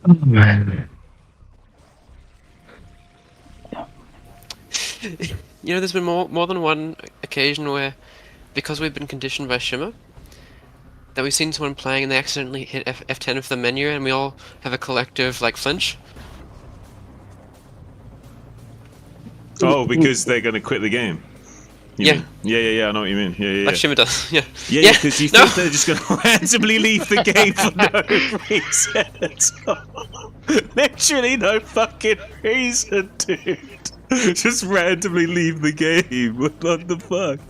Oh man. You know, there's been more than one occasion where, because we've been conditioned by Shimmer, that we've seen someone playing and they accidentally hit F10 of the menu, and we all have a collective like flinch. Oh, because they're gonna quit the game. You mean? Yeah. I know what you mean. Yeah. Like Shimmer does. Yeah. Yeah, because you think they're just gonna randomly leave the game for no reason. Literally no fucking reason, dude. Just randomly leave the game. What the fuck?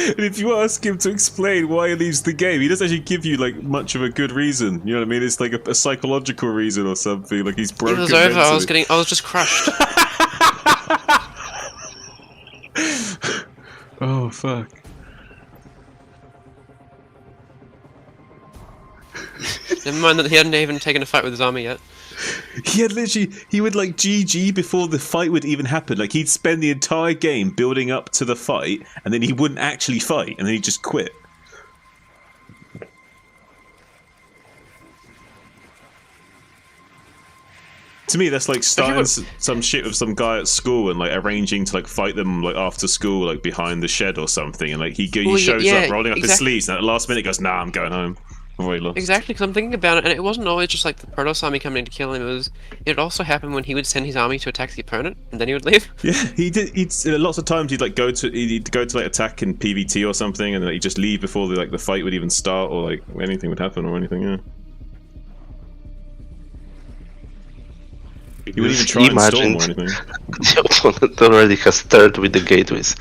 And if you ask him to explain why he leaves the game, he doesn't actually give you like much of a good reason. You know what I mean? It's like a psychological reason or something. Like he's broken. It was over. Mentally. I was just crushed. Oh fuck. Never mind that he hadn't even taken a fight with his army yet. He would like GG before the fight would even happen. Like he'd spend the entire game building up to the fight, and then he wouldn't actually fight, and then he'd just quit. To me, that's like starting some shit with some guy at school and like arranging to like fight them like after school, like behind the shed or something, and like he shows up rolling up his sleeves, and at the last minute he goes, "Nah, I'm going home." Exactly, because I'm thinking about it, and it wasn't always just like the Protoss army coming in to kill him. It also happened when he would send his army to attack the opponent, and then he would leave. Yeah, he did. Lots of times he'd go to like attack in PvT or something, and then he'd just leave before the fight would even start, or like anything would happen or anything. Yeah. He wouldn't even try and storm or anything. The opponent already has started with the gateways.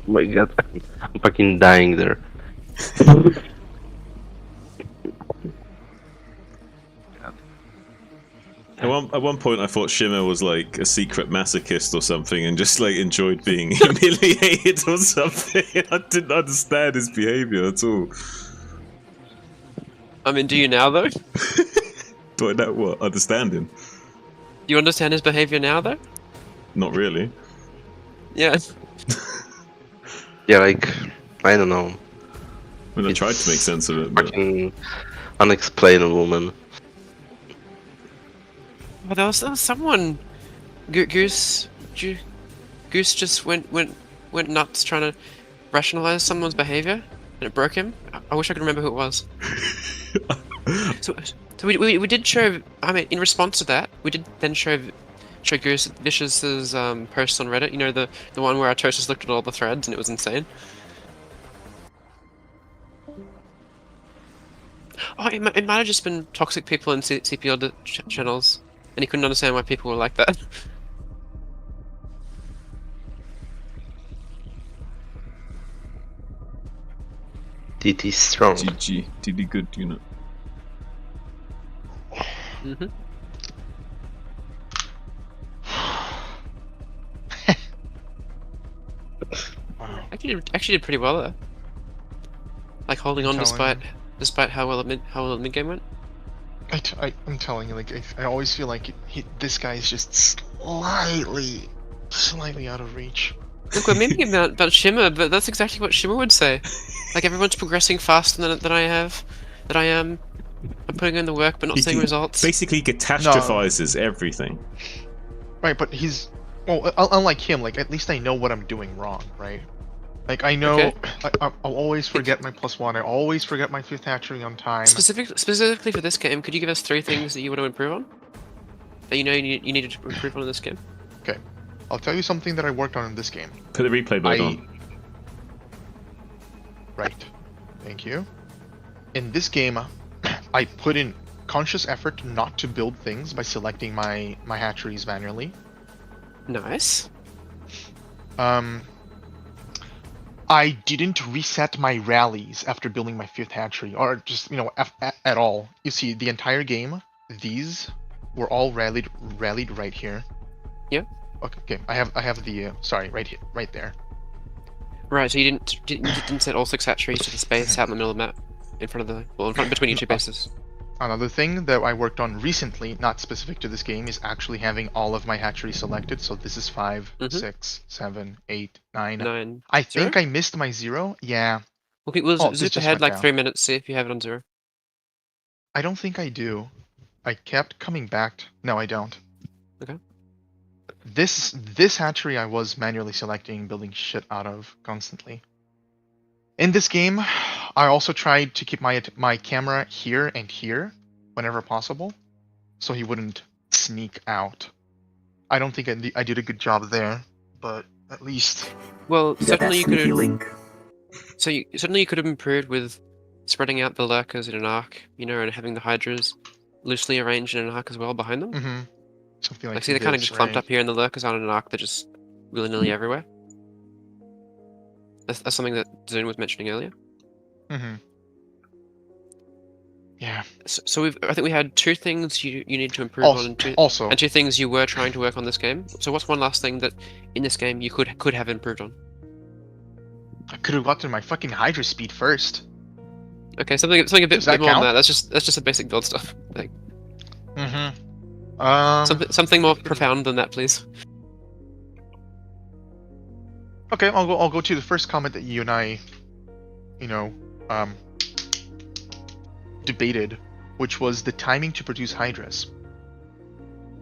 Oh my god, I'm fucking dying there. At one point I thought Shimmer was like a secret masochist or something and just like enjoyed being humiliated or something. I didn't understand his behaviour at all. I mean, do you now though? Do I know what? Understand him? Do you understand his behaviour now though? Not really. Yeah. Yeah, like, I don't know. I mean, I tried to make sense of it, but... Fucking unexplainable, man. Oh, there was someone... Goose just went nuts trying to rationalize someone's behavior, and it broke him. I wish I could remember who it was. So we did show... I mean, in response to that, we did then show Goose Vicious's post on Reddit, you know, the one where Artosis looked at all the threads and it was insane. Oh, it might have just been toxic people in CPL channels, and he couldn't understand why people were like that. DT strong. GG. DD good unit. Mm-hmm. Actually did pretty well there. Like holding on despite how well the mid game went. I'm telling you, like I always feel like this guy is just slightly out of reach. Look, we're memeing about Shimmer, but that's exactly what Shimmer would say. Like everyone's progressing faster than I am. I'm putting in the work, but not seeing results. Basically, catastrophizes everything. Right, but he's unlike him. Like at least I know what I'm doing wrong, right? Like I know, okay. I'll always forget my +1. I always forget my 5th hatchery on time. Specifically for this game, could you give us 3 things that you want to improve on? That you know you needed to improve on in this game? Okay, I'll tell you something that I worked on in this game. Put the replay mode on. Right. Thank you. In this game, I put in conscious effort not to build things by selecting my hatcheries manually. Nice. I didn't reset my rallies after building my 5th hatchery, or just, you know, at all. You see, the entire game, these were all rallied right here. Yep. Okay. I have the sorry, right here, right there. Right. So you didn't set all 6 hatcheries to the space out in the middle of the map, in front of between your 2 bases. Another thing that I worked on recently, not specific to this game, is actually having all of my hatcheries selected. So this is 5, 6, 7, 8, 9. 9. I think I missed my 0. Yeah. Okay, zip ahead like 3 minutes. See if you have it on 0. I don't think I do. I kept coming back. No, I don't. Okay. This hatchery I was manually selecting, building shit out of constantly. In this game, I also tried to keep my camera here and here whenever possible, so he wouldn't sneak out. I don't think I did a good job there, but at least. Well, certainly you could have. Certainly you could have improved with spreading out the lurkers in an arc, you know, and having the hydras loosely arranged in an arc as well behind them. Mm-hmm. Something like see, they're kind of just clumped up here, and the lurkers aren't in an arc; they're just willy-nilly everywhere. That's something that Zune was mentioning earlier. Mm-hmm. Yeah. So I think we had 2 things you need to improve on, and 2 things you were trying to work on this game. So what's one last thing that in this game you could have improved on? I could have gotten my fucking Hydra speed first. Okay, something a bit more than that. That's just a basic build stuff. Like. Something more profound than that, please. Okay, I'll go to the first comment that you and I, debated, which was the timing to produce Hydras.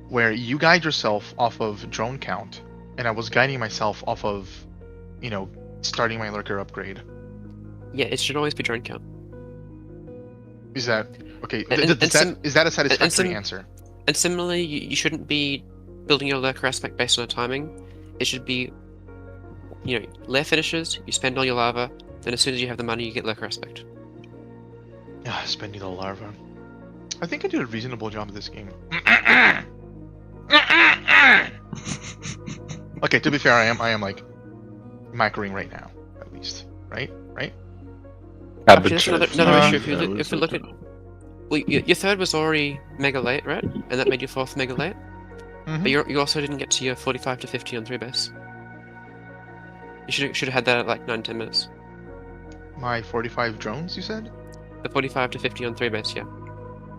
Where you guide yourself off of drone count, and I was guiding myself off of, starting my lurker upgrade. Yeah, it should always be drone count. Is that okay? Is that a satisfactory answer? And similarly, you shouldn't be building your lurker aspect based on a timing. It should be, lair finishes, you spend all your lava, then as soon as you have the money, you get lurker aspect. Spending the lava. I think I did a reasonable job of this game. Okay, to be fair, I am like macroing right now, at least, right? Actually, that's another issue. If we look at, well, your 3rd was already mega late, right? And that made your 4th mega late. Mm-hmm. But you also didn't get to your 45 to 50 on 3 base. You should have had that at like 9-10 minutes. My 45 drones, you said? The 45 to 50 on 3 base, yeah.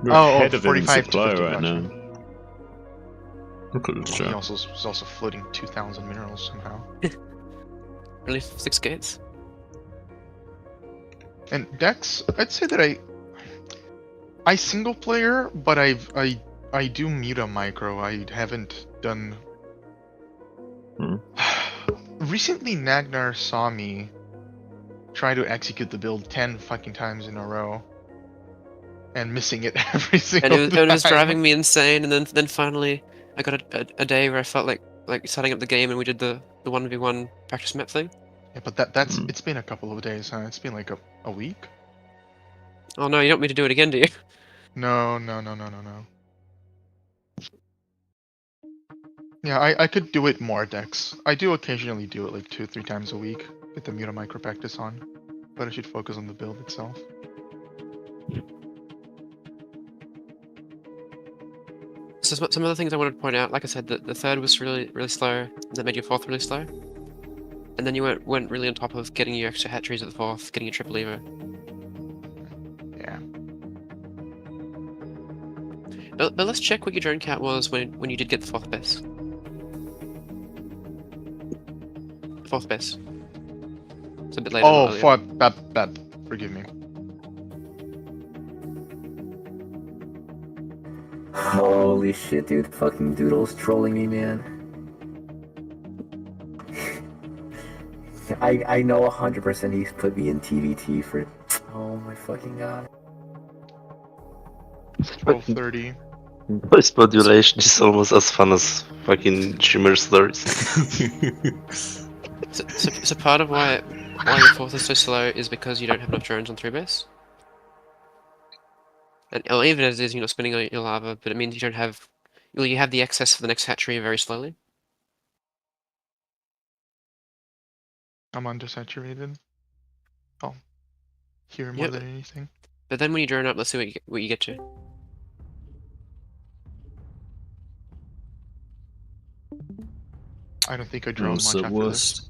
We're 45 to 50 right now. He also was also floating 2,000 minerals somehow. Only 6 gates. And Dex, I'd say that I single player, but I do Muta micro. I haven't done. Recently, Nagnar saw me try to execute the build 10 fucking times in a row, and missing it every single time. And it was driving me insane. And then finally, I got a day where I felt like setting up the game, and we did the 1v1 practice map thing. Yeah, but that's it's been a couple of days, huh? It's been like a week. Oh no, you don't want me to do it again, do you? No. Yeah, I could do it more, Dex. I do occasionally do it like 2-3 times a week. Get the Muta micro practice on, but I should focus on the build itself. So some other things I wanted to point out, like I said, the 3rd was really slow. That made your 4th really slow. And then you went really on top of getting your extra hatcheries at the 4th, getting your triple evo. Yeah. But let's check what your drone count was when you did get the 4th base. 4th base. It's a bit later. Oh, forgive me. Holy shit, dude. Fucking Doodle's trolling me, man. I know 100% he's put me in TVT for... Oh my fucking god. 12:30. Voice modulation is almost as fun as fucking Shimmer slurs. So part of why your 4th is so slow is because you don't have enough drones on 3 base? And or even as it is, you're not spending on your lava, but it means you don't have. Well, you have the excess for the next hatchery very slowly. I'm undersaturated. Oh, here more Yeah, than anything. but then when you drone up, let's see what you get to. I don't think I drone much after this.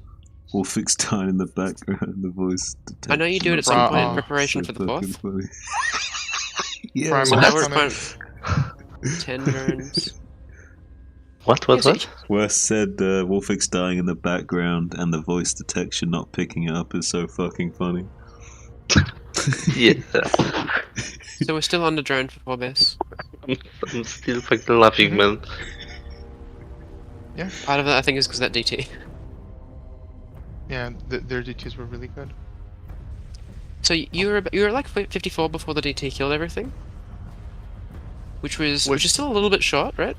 Wolfix down in the background, the voice detection. I know you do it at some point in preparation for the fourth. Yeah, So now we're at 10 drones. What? Worst said Wolfix dying in the background and the voice detection not picking it up is so fucking funny. Yeah. So we're still on the drone for 4 base. I'm still fucking laughing, man. Yeah. Part of that I think is because that DT. Yeah, their DTs were really good. So you were like 54 before the DT killed everything, which is still a little bit short, right?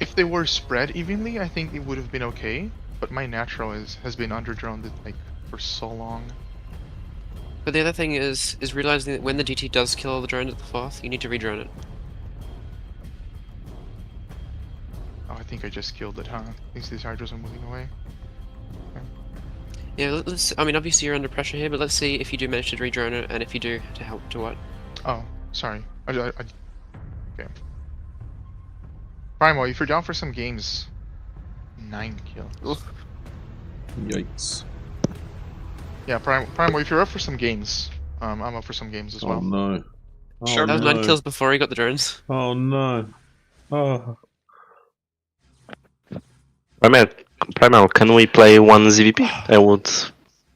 If they were spread evenly, I think it would have been okay. But my natural has been under-droned like for so long. But the other thing is realizing that when the DT does kill all the drones at the 4th, you need to re-drone it. Oh, I think I just killed it, huh? These hydros are moving away. Okay. Yeah, I mean, obviously you're under pressure here, but let's see if you do manage to re-drone it, and if you do, to help to what. Oh, sorry. Okay. Primo, if you're down for some games, 9 kills. Oof. Yikes. Yeah, Primo, if you're up for some games, I'm up for some games as well. Oh no. Sure. That was 9 kills before he got the drones. Oh no. Oh. Primal, can we play 1 ZVP? I would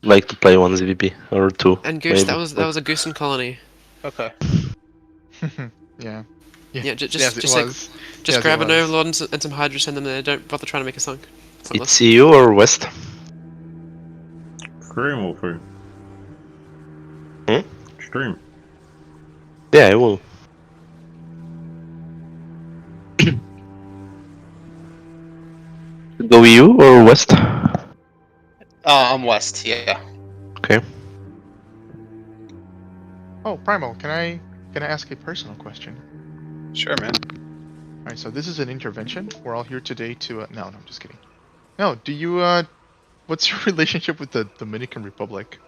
like to play 1 ZVP or 2. And Goose, maybe. that was a Goose and Colony. Okay. Yeah. Yeah, just Yes, grab it an was. Overlord and some Hydra, send them there. Don't bother trying to make a sunk. It's EU or West? Stream, Wolfie. Stream. Yeah, I will. Go EU or West? I'm West, yeah. Okay. Oh, Primo, can I ask a personal question? Sure, man. Alright, so this is an intervention. We're all here today to no, I'm just kidding. No, do you what's your relationship with the Dominican Republic?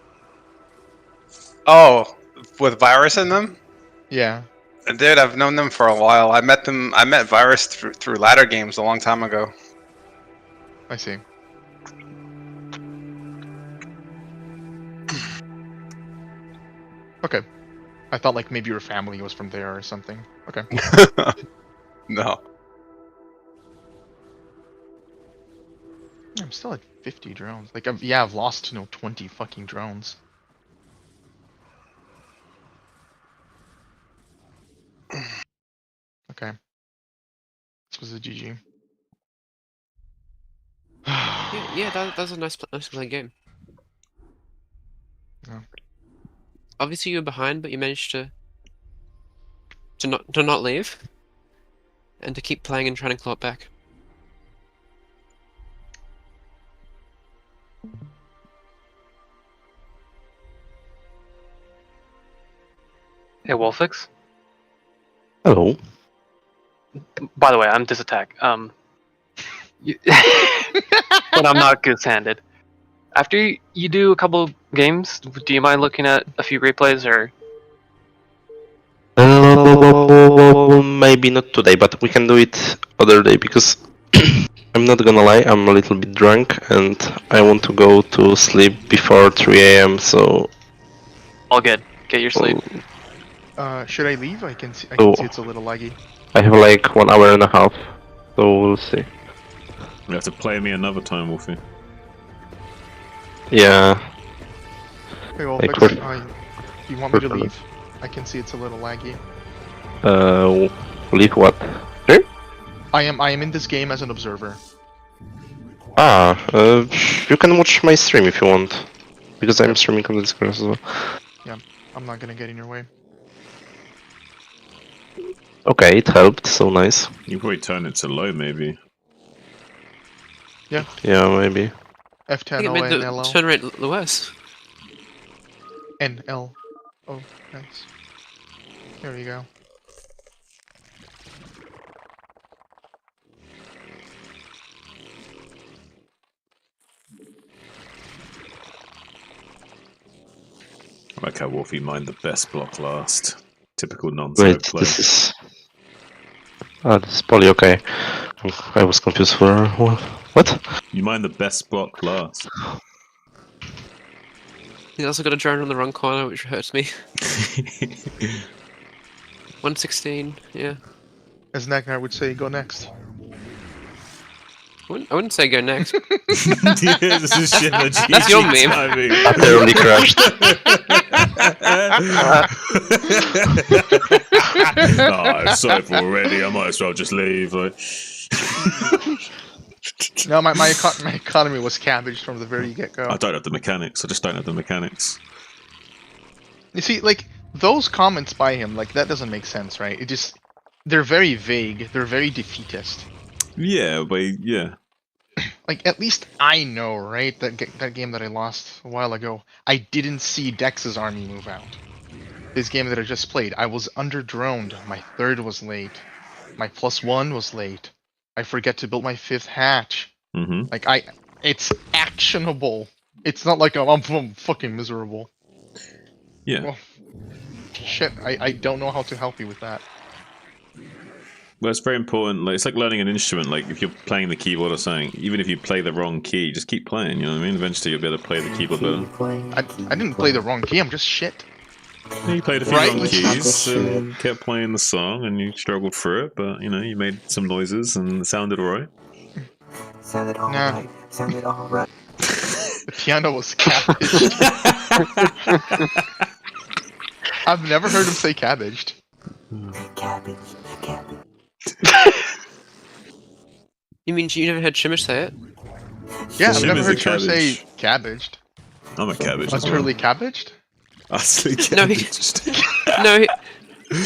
Oh, with Virus in them? Yeah. Dude, I've known them for a while. I met Virus through ladder games a long time ago. I see. Okay. I thought like maybe your family was from there or something. Okay. No. I'm still at 50 drones. Like, I've lost, 20 fucking drones. Okay. This was a GG. yeah, that was a nice playing game. Yeah. Obviously you were behind, but you managed to not leave, and to keep playing and trying to claw it back. Hey, Wolfix. Hello. By the way, I'm disattack. But I'm not goose-handed. After you do a couple games, do you mind looking at a few replays, or? Maybe not today, but we can do it other day because I'm not gonna lie, I'm a little bit drunk and I want to go to sleep before 3 AM. So All good. Get your sleep. Should I leave? I can see it's a little laggy. I have like 1 hour and a half, so we'll see. You have to play me another time, Wolfie. Yeah. Okay, well, Like if you want me to leave, I can see it's a little laggy. Leave what? Here? I am in this game as an observer. You can watch my stream if you want, because I'm streaming on the Discord as well. Yeah, I'm not gonna get in your way. Okay, it helped, so nice. You probably turn it to low, maybe. Yeah. Yeah, maybe. I F10 think it O made N the L O. turn rate less. N L. Oh, nice. There we go. I like how Wolfie mined the best block last. Typical Wait, non-scope play. this is. This is probably okay. I was confused for what? You mined the best block last. He's also got a drone on the wrong corner, which hurts me. 116, yeah. As Nagnar would say, go next. I wouldn't say go next. Yeah, this is shit. That's your meme. Utterly crashed. Oh, it's over already. I might as well just leave. Like. No, my economy was cabbaged from the very get-go. I don't have the mechanics. I just don't have the mechanics. You see, like, those comments by him, like, that doesn't make sense, right? It just... They're very vague. They're very defeatist. Yeah, but yeah. Like, at least I know, right? That game that I lost a while ago, I didn't see Dex's army move out. This game that I just played, I was under-droned. My third was late. My +1 was late. I forget to build my 5th hatch. Mm-hmm. Like, it's actionable. It's not like I'm fucking miserable. Yeah. Well, shit, I don't know how to help you with that. Well, it's very important. Like, it's like learning an instrument. Like, if you're playing the keyboard or something, even if you play the wrong key, just keep playing. You know what I mean? Eventually, you'll be able to play the keyboard better. I didn't play the wrong key. I'm just shit. Yeah, you played a few wrong keys, and kept playing the song, and you struggled through it. But you know, you made some noises, and it sounded alright. Sounded alright. Sounded alright. The piano was cabbaged. I've never heard him say cabbaged. Cabbage. You mean you never heard Shimmish say it? Yeah, I've never Shimmer's heard a her say cabbage. cabbaged. I'm a cabbage. as well. Utterly cabbaged? Utterly No, cabbaged.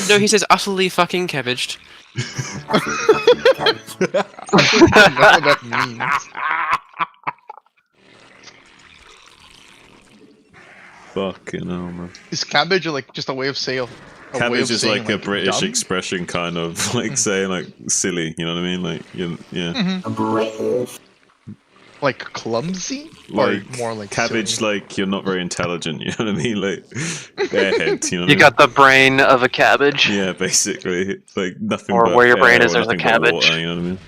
No, he says utterly fucking cabbaged. I don't know what that means. Fucking hell, man. Is cabbage like just a way of saying? Cabbage is like a British dumb? expression, kind of like saying like silly. You know what I mean? Like, yeah. Mhm. British. Like clumsy? Like or more like cabbage, silly? like you're not very intelligent. You know what I mean? Like airhead. You know what I You mean? got the brain of a cabbage. Yeah, basically, like nothing. Or but where your brain air is, or there's a nothing but cabbage. water, you know what I mean?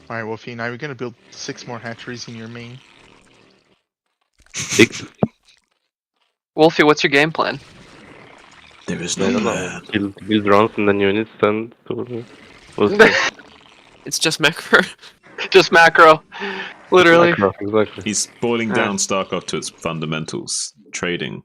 Alright, Wolfie, now you're gonna build 6 more hatcheries in your main. Wolfie, what's your game plan? There is I no don't know. plan. Build drones and then units and It's just macro. Just macro. Literally. Exactly. He's boiling down StarCraft to its fundamentals: trading.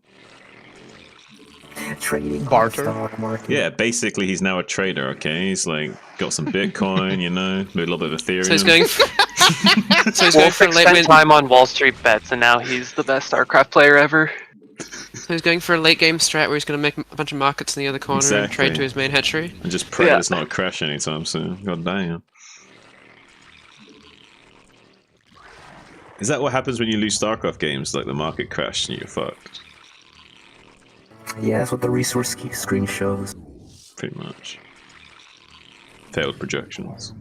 Trading. Barter. Stock market. Yeah, basically, he's now a trader. Okay, he's like got some Bitcoin, you know, maybe a little bit of Ethereum. So he's going. So he's going Wolf for a late spent win. time on Wall Street bets, and now he's the best StarCraft player ever. So he's going for a late game strat where he's going to make a bunch of markets in the other corner and trade Exactly. to his main hatchery. And just pray Yeah. it's not a crash anytime soon. God damn. Is that what happens when you lose StarCraft games? Like the market crashed and you're fucked? Yeah, that's what the resource screen shows. Pretty much. Failed projections.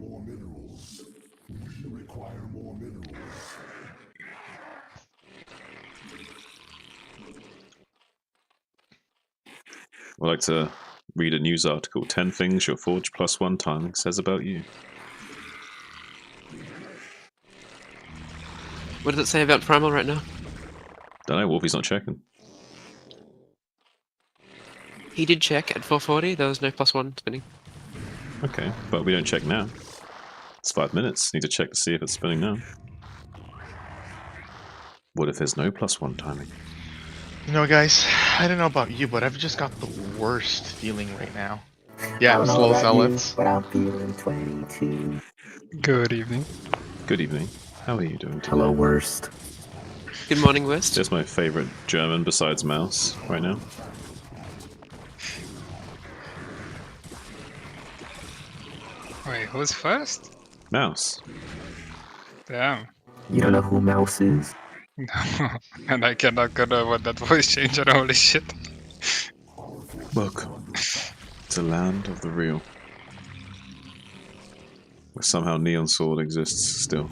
I'd like to read a news article. 10 things your Forge +1 timing says about you. What does it say about Primal right now? Don't know, Wolfie's not checking. He did check at 440. There was no +1 spinning. Okay, but we don't check now. It's 5 minutes. Need to check to see if it's spinning now. What if there's no +1 timing? You know, guys, I don't know about you, but I've just got the worst feeling right now. Yeah, I don't know slow about zealots. you, but I'm feeling 22. Good evening. Good evening. How are you doing today? Hello, worst. Good morning, West. That's my favorite German besides Mouse right now. Wait, who's first? Mouse. Damn. You don't know who Mouse is? And I cannot get over that voice changer, holy shit. Welcome to land of the real. Where somehow Neon Sword exists still.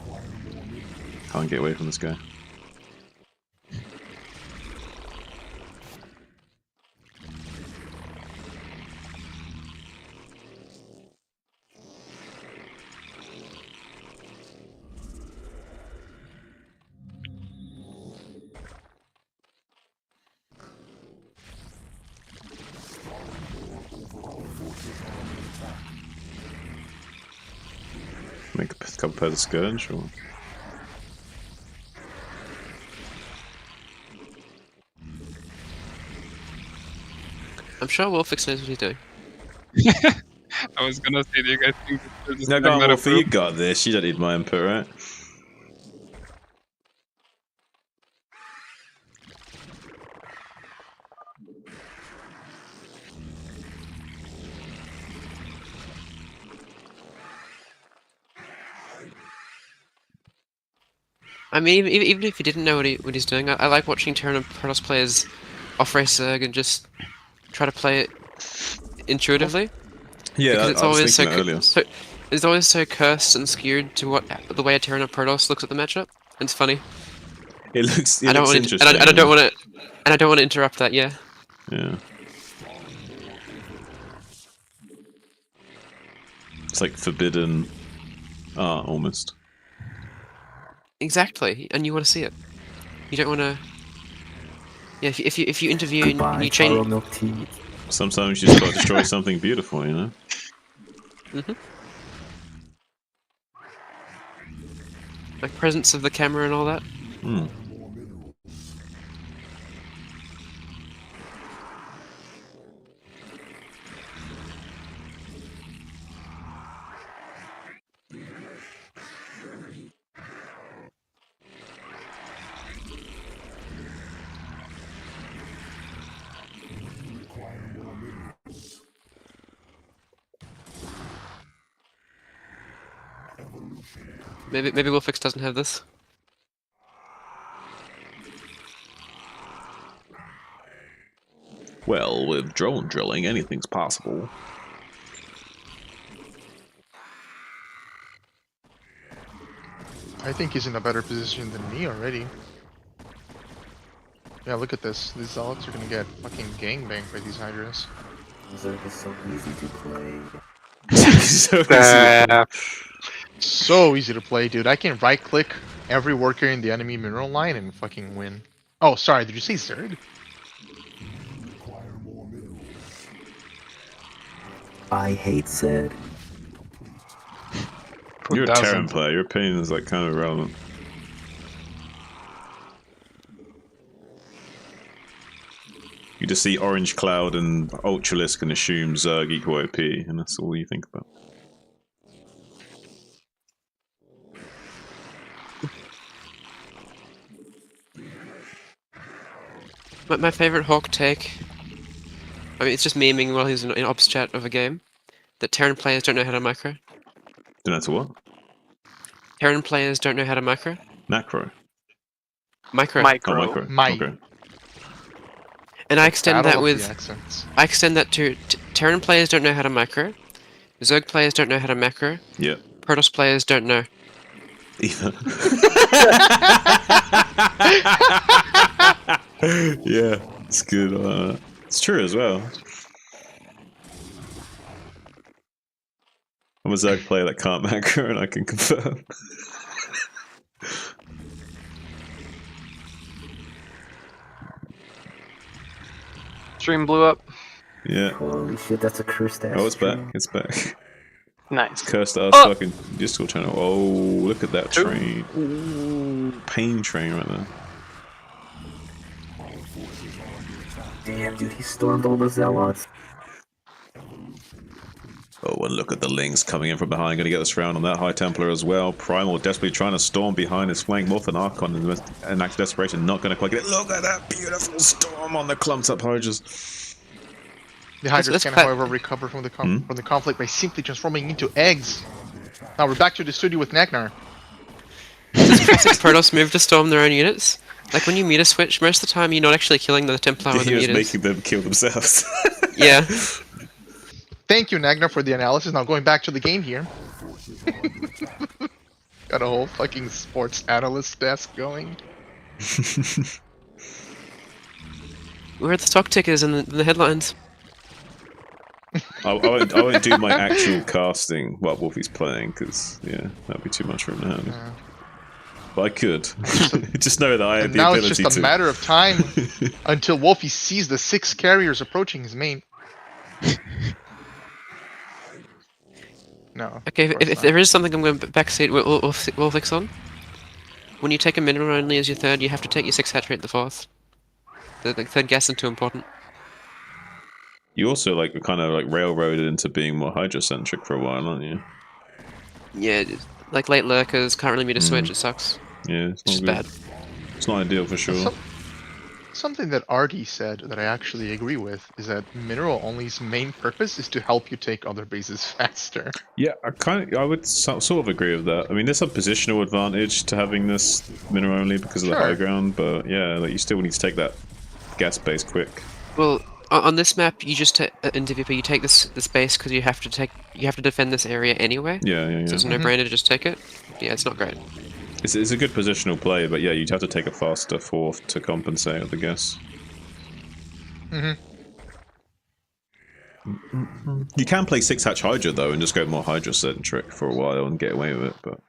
Can't get away from this guy. Make a couple pairs of Scourge, or... I'm sure Wolfix knows what he's doing. I was gonna say, do you guys think this No, go on, Wolfie, you got this. You don't need my input, right? I mean, even if you didn't know what he's doing, I like watching Terran and Protoss players off-race Zerg and just try to play it intuitively. Yeah, because it's I was always thinking that earlier. it's always so cursed and skewed to the way a Terran or Protoss looks at the matchup. It's funny. It looks I don't interesting. and I don't want to, and I don't want to interrupt that. Yeah. Yeah. It's like forbidden art, almost. Exactly, and you want to see it. You don't want to. Yeah, if you interview and you change. Sometimes you just got to destroy something beautiful, you know. Like presence of the camera and all that. Hmm. Maybe Wolfix doesn't have this. Well, with drone drilling, anything's possible. I think he's in a better position than me already. Yeah, look at this. These Zealots are gonna get fucking gangbanged by these Hydras. Zerg is so easy to play. So easy to play, dude. I can right-click every worker in the enemy mineral line and fucking win. Oh, sorry, did you say Zerg? I hate Zed. You're a Terran player. Your opinion is like kind of irrelevant. You just see Orange Cloud and Ultralisk and assume Zerg equal OP, and that's all you think about. My favorite Hawk take. I mean, it's just memeing while he's in ops chat of a game. That Terran players don't know how to micro. Don't know to what? Terran players don't know how to micro. Macro. Micro. Oh, micro. Okay. And I extend that Battle of with. the accents. I extend that to Terran players don't know how to macro. Zerg players don't know how to macro. Yeah. Protoss players don't know. Either. Yeah, it's good. It's true as well. I'm a Zerg player that can't macro, and I can confirm. Stream blew up. Yeah. Holy shit, that's a cursed ass. Oh, it's back. It's back. Nice. It's cursed ass fucking Discord channel. Oh, look at that train. Ooh, pain train right there. Damn, dude, he stormed all the Zealots. Oh, and look at the Lings coming in from behind. Going to get this round on that High Templar as well. Primal desperately trying to storm behind his flank. More than Archon and Act of Desperation not going to quite get it. Look at that beautiful storm on the clumped up Hydras. The Hydras can, however, recover from the conflict by simply transforming into eggs. Now we're back to the studio with Nagnar. Does classic Protoss move to storm their own units? Like when you meter switch, most of the time you're not actually killing the Templar or the He was meters. making them kill themselves. Yeah. Thank you, Nagnar, for the analysis. Now going back to the game here. Got a whole fucking sports analyst desk going. Where are the stock tickers and the headlines? I won't do my actual casting while Wolfie's playing, because, yeah, that'd be too much for him to handle. But I could. Just know that I have the now ability it's to. just a matter of time until Wolfie sees the 6 carriers approaching his main. No. Okay, if there is something I'm going to backseat, we'll fix on. When you take a mineral only as your third, you have to take your 6 hatchery at the 4th. The third gas isn't too important. You also kind of railroaded into being more hydrocentric for a while, aren't you? Yeah, like late lurkers, can't really meter switch, it sucks. Yeah, it's just not good. bad. It's not ideal for sure. Something that Artie said that I actually agree with is that Mineral Only's main purpose is to help you take other bases faster. Yeah, I would sort of agree with that. I mean, there's some positional advantage to having this mineral only because of the high ground, but yeah, you still need to take that gas base quick. Well, on this map, you just in DVP you take this base because you have to defend this area anyway. Yeah. So it's a no-brainer to just take it. Yeah, it's not great. It's a good positional play, but yeah, you'd have to take a faster 4th to compensate, I guess. You can play 6-hatch Hydra though, and just go more Hydra-centric for a while and get away with it, but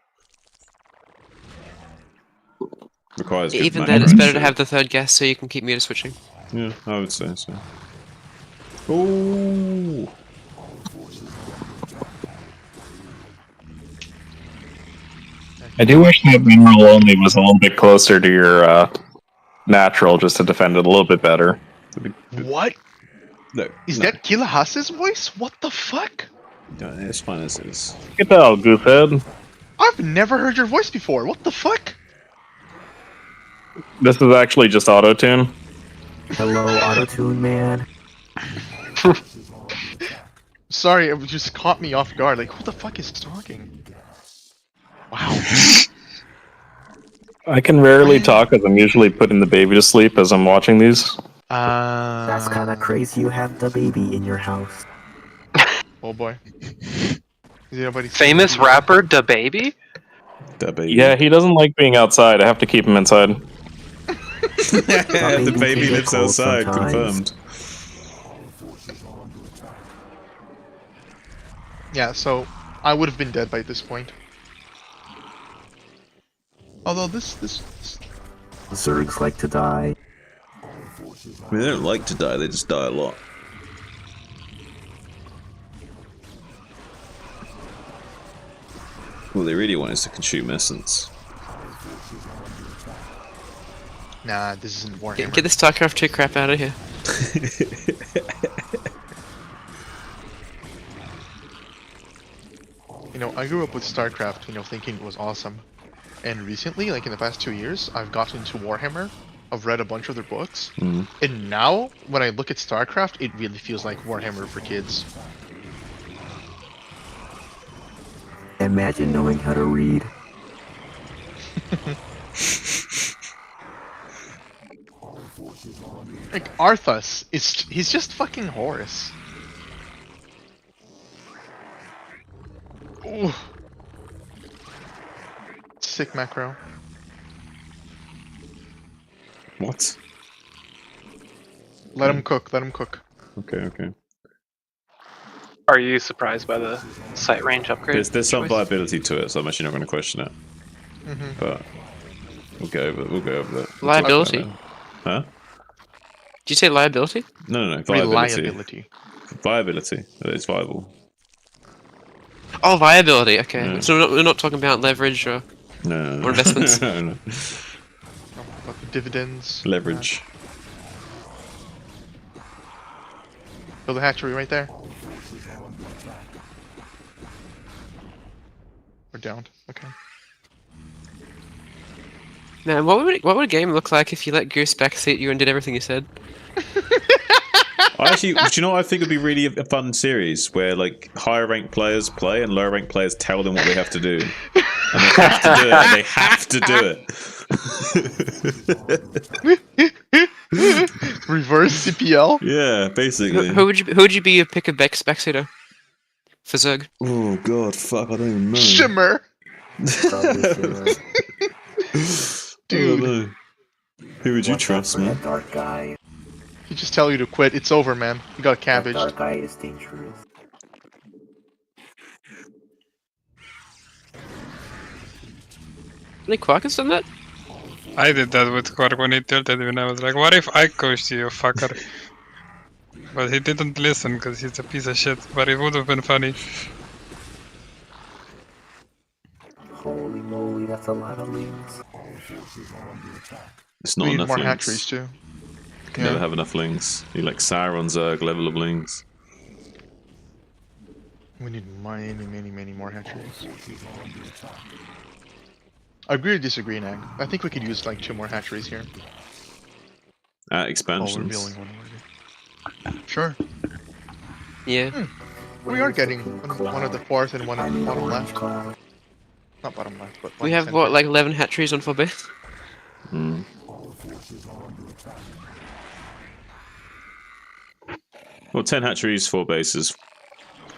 requires good Even mana then, it's better to ratio. have the third gas so you can keep meter switching. Yeah, I would say so. Ooh. I do wish that mineral only was a little bit closer to your natural, just to defend it a little bit better. What? No, Is that Kilahas's voice? What the fuck? No, it's fine as it is. Get that out, goosehead. I've never heard your voice before. What the fuck? This is actually just auto-tune. Hello, auto-tune man. Sorry, it just caught me off guard. Like, who the fuck is talking? Wow. I can rarely talk as I'm usually putting the baby to sleep as I'm watching these. That's kind of crazy. You have the baby in your house. Oh boy. Is anybody Famous rapper DaBaby? Yeah, he doesn't like being outside. I have to keep him inside. The baby lives outside, confirmed. Yeah, so I would have been dead by this point. Although this Zergs like to die. I mean, they don't like to die, they just die a lot. What they really want is to consume essence. Nah, this isn't Warhammer. Get the StarCraft 2 crap out of here. You know, I grew up with StarCraft, thinking it was awesome. And recently, like in the past 2 years, I've gotten into Warhammer. I've read a bunch of their books. And now, when I look at StarCraft, it really feels like Warhammer for kids. Imagine knowing how to read. Like, Arthas, he's just fucking Horus. Ooh. Sick macro. What? Let him cook, let him cook. Okay. Are you surprised by the sight range upgrade? There's some viability to it, so I'm actually not going to question it. But we'll go over that. Liability? Huh? Did you say liability? No, viability. Reliability. Viability. It's viable. Oh, viability. Okay, Yeah. so we're not talking about leverage or No. or investments. No. About the dividends. Leverage. Build a hatchery right there. We're downed. Okay. Man, what would a game look like if you let Goose backseat you and did everything you said? I actually, do you know what I think would be really a fun series where like higher ranked players play and lower ranked players tell them what they have to do, and they have to do it. And they have to do it. Reverse CPL. Yeah, basically. Who would you be your pick of backseater for Zerg? Oh god, fuck! I don't even know. Shimmer. Dude, who would you trust, man? Dark guy. He just tell you to quit. It's over, man. You got cabbage. That dark guy is dangerous. Any Quark has done that? I did that with Quark when he tilted me, and I was like, what if I coached you, fucker? But he didn't listen because he's a piece of shit, but it would have been funny. Holy moly, that's a lot of lings. It's not we need enough more links. hatcheries too. Can never have enough links. You like Sauron Zerg level of links. We need many more hatcheries. Agree or disagree, Nag? I think we could use like 2 more hatcheries here. Expansions. Oh, we're building one already. Sure. Yeah. We are getting one of the 4th and one bottom left. Not bottom left, but We have what, like 11 hatcheries on 4B? Hmm. Well, 10 hatcheries, 4 bases,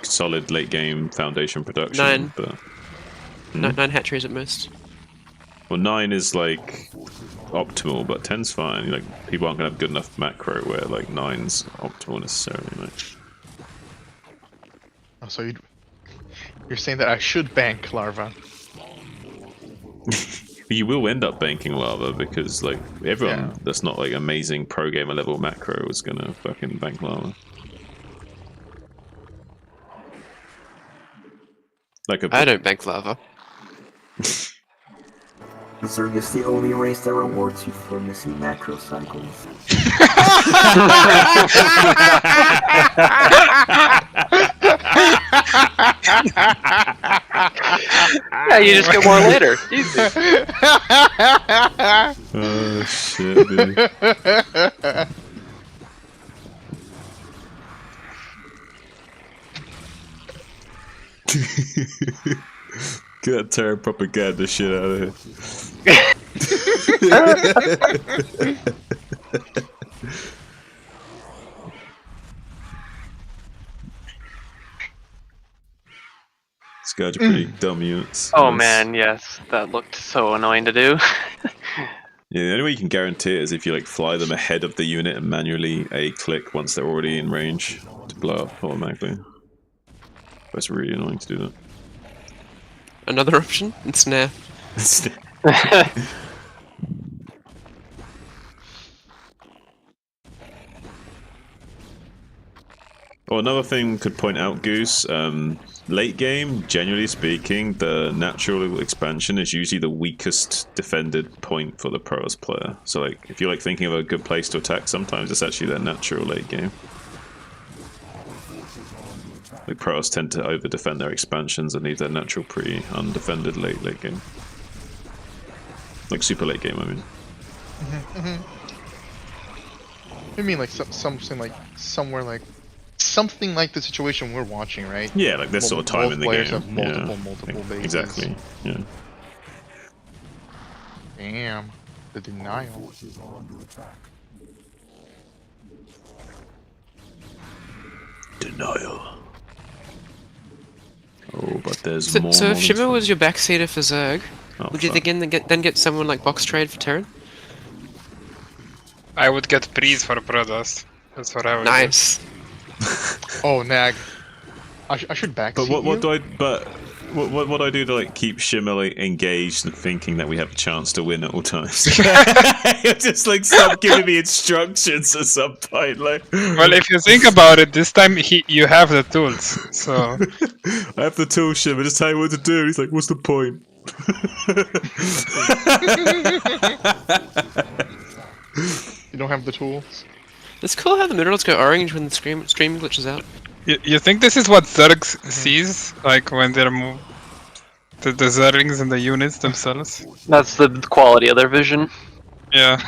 solid late game foundation production. 9. But 9 hatcheries at most. Well, 9 is like optimal, but 10's fine. Like people aren't gonna have good enough macro where like 9's optimal necessarily. Like. Oh, so you're saying that I should bank Larva? You will end up banking Lava because like everyone that's not like amazing pro gamer level macro is gonna fucking bank Lava. Like I don't bank Lava. Zerg is the only race that rewards you for missing macro cycles. Yeah, you just get more later. Easy. Oh shit, dude. Get that terror propaganda shit out of here. These guys are pretty dumb units. Oh man, yes, that looked so annoying to do. Yeah, the only way you can guarantee it is if you like fly them ahead of the unit and manually click once they're already in range to blow up automatically. That's really annoying to do that. Another option? Ensnare. Oh, another thing could point out, Goose. Late game, generally speaking, the natural expansion is usually the weakest defended point for the Protoss player. So, like, if you're like thinking of a good place to attack, sometimes it's actually their natural late game. Like Protoss tend to over defend their expansions and leave their natural pretty undefended late game. Like super late game, I mean. You mean like something like somewhere like something like the situation we're watching, right? Yeah, like this sort of time in the players game. have multiple bases. Exactly. Yeah. Damn, the denial. Denial. Oh, but there's So, more. so if Shimmer was your backseater for Zerg, would you fuck. then get someone like Box Trade for Terran? I would get Breeze for Protoss. That's what I would Nice. Oh, Nag. I should backseat But what you? do I? But what do I do to like keep Shimmer like engaged and thinking that we have a chance to win at all times? Just like stop giving me instructions at some point. Like, Well, if you think about it, this time you have the tools, so... I have the tool, Shimmer. Just tell you what to do. He's like, what's the point? You don't have the tools? It's cool how the minerals go orange when the stream glitches out. You think this is what Zerg sees? Like when they're moved? The Zerglings and the units themselves? That's the quality of their vision. Yeah.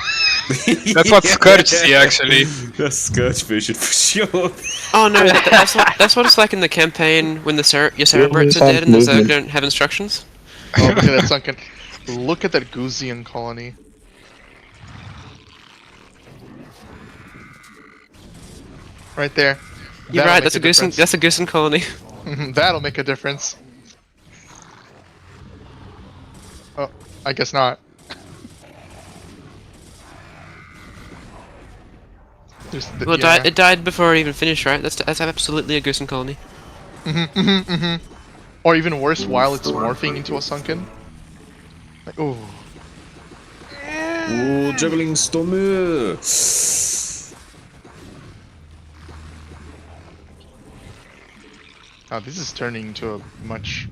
That's what Scourge see, actually. That's Scourge vision for sure. Oh no, that's what it's like in the campaign when your Really Cerebrats are fast dead and the Zerg movement. don't have instructions. Oh, look at that sunken. Look at that Guzian colony. Right there. You're That'll right. make That's a Goosen. difference. That's a Goosen colony. That'll make a difference. Oh, I guess not. Well, it died before it even finished, right? That's absolutely a Goosen colony. Or even worse, while it's morphing into a sunken. Like, ooh. Ooh, juggling stormer. Oh, this is turning into a much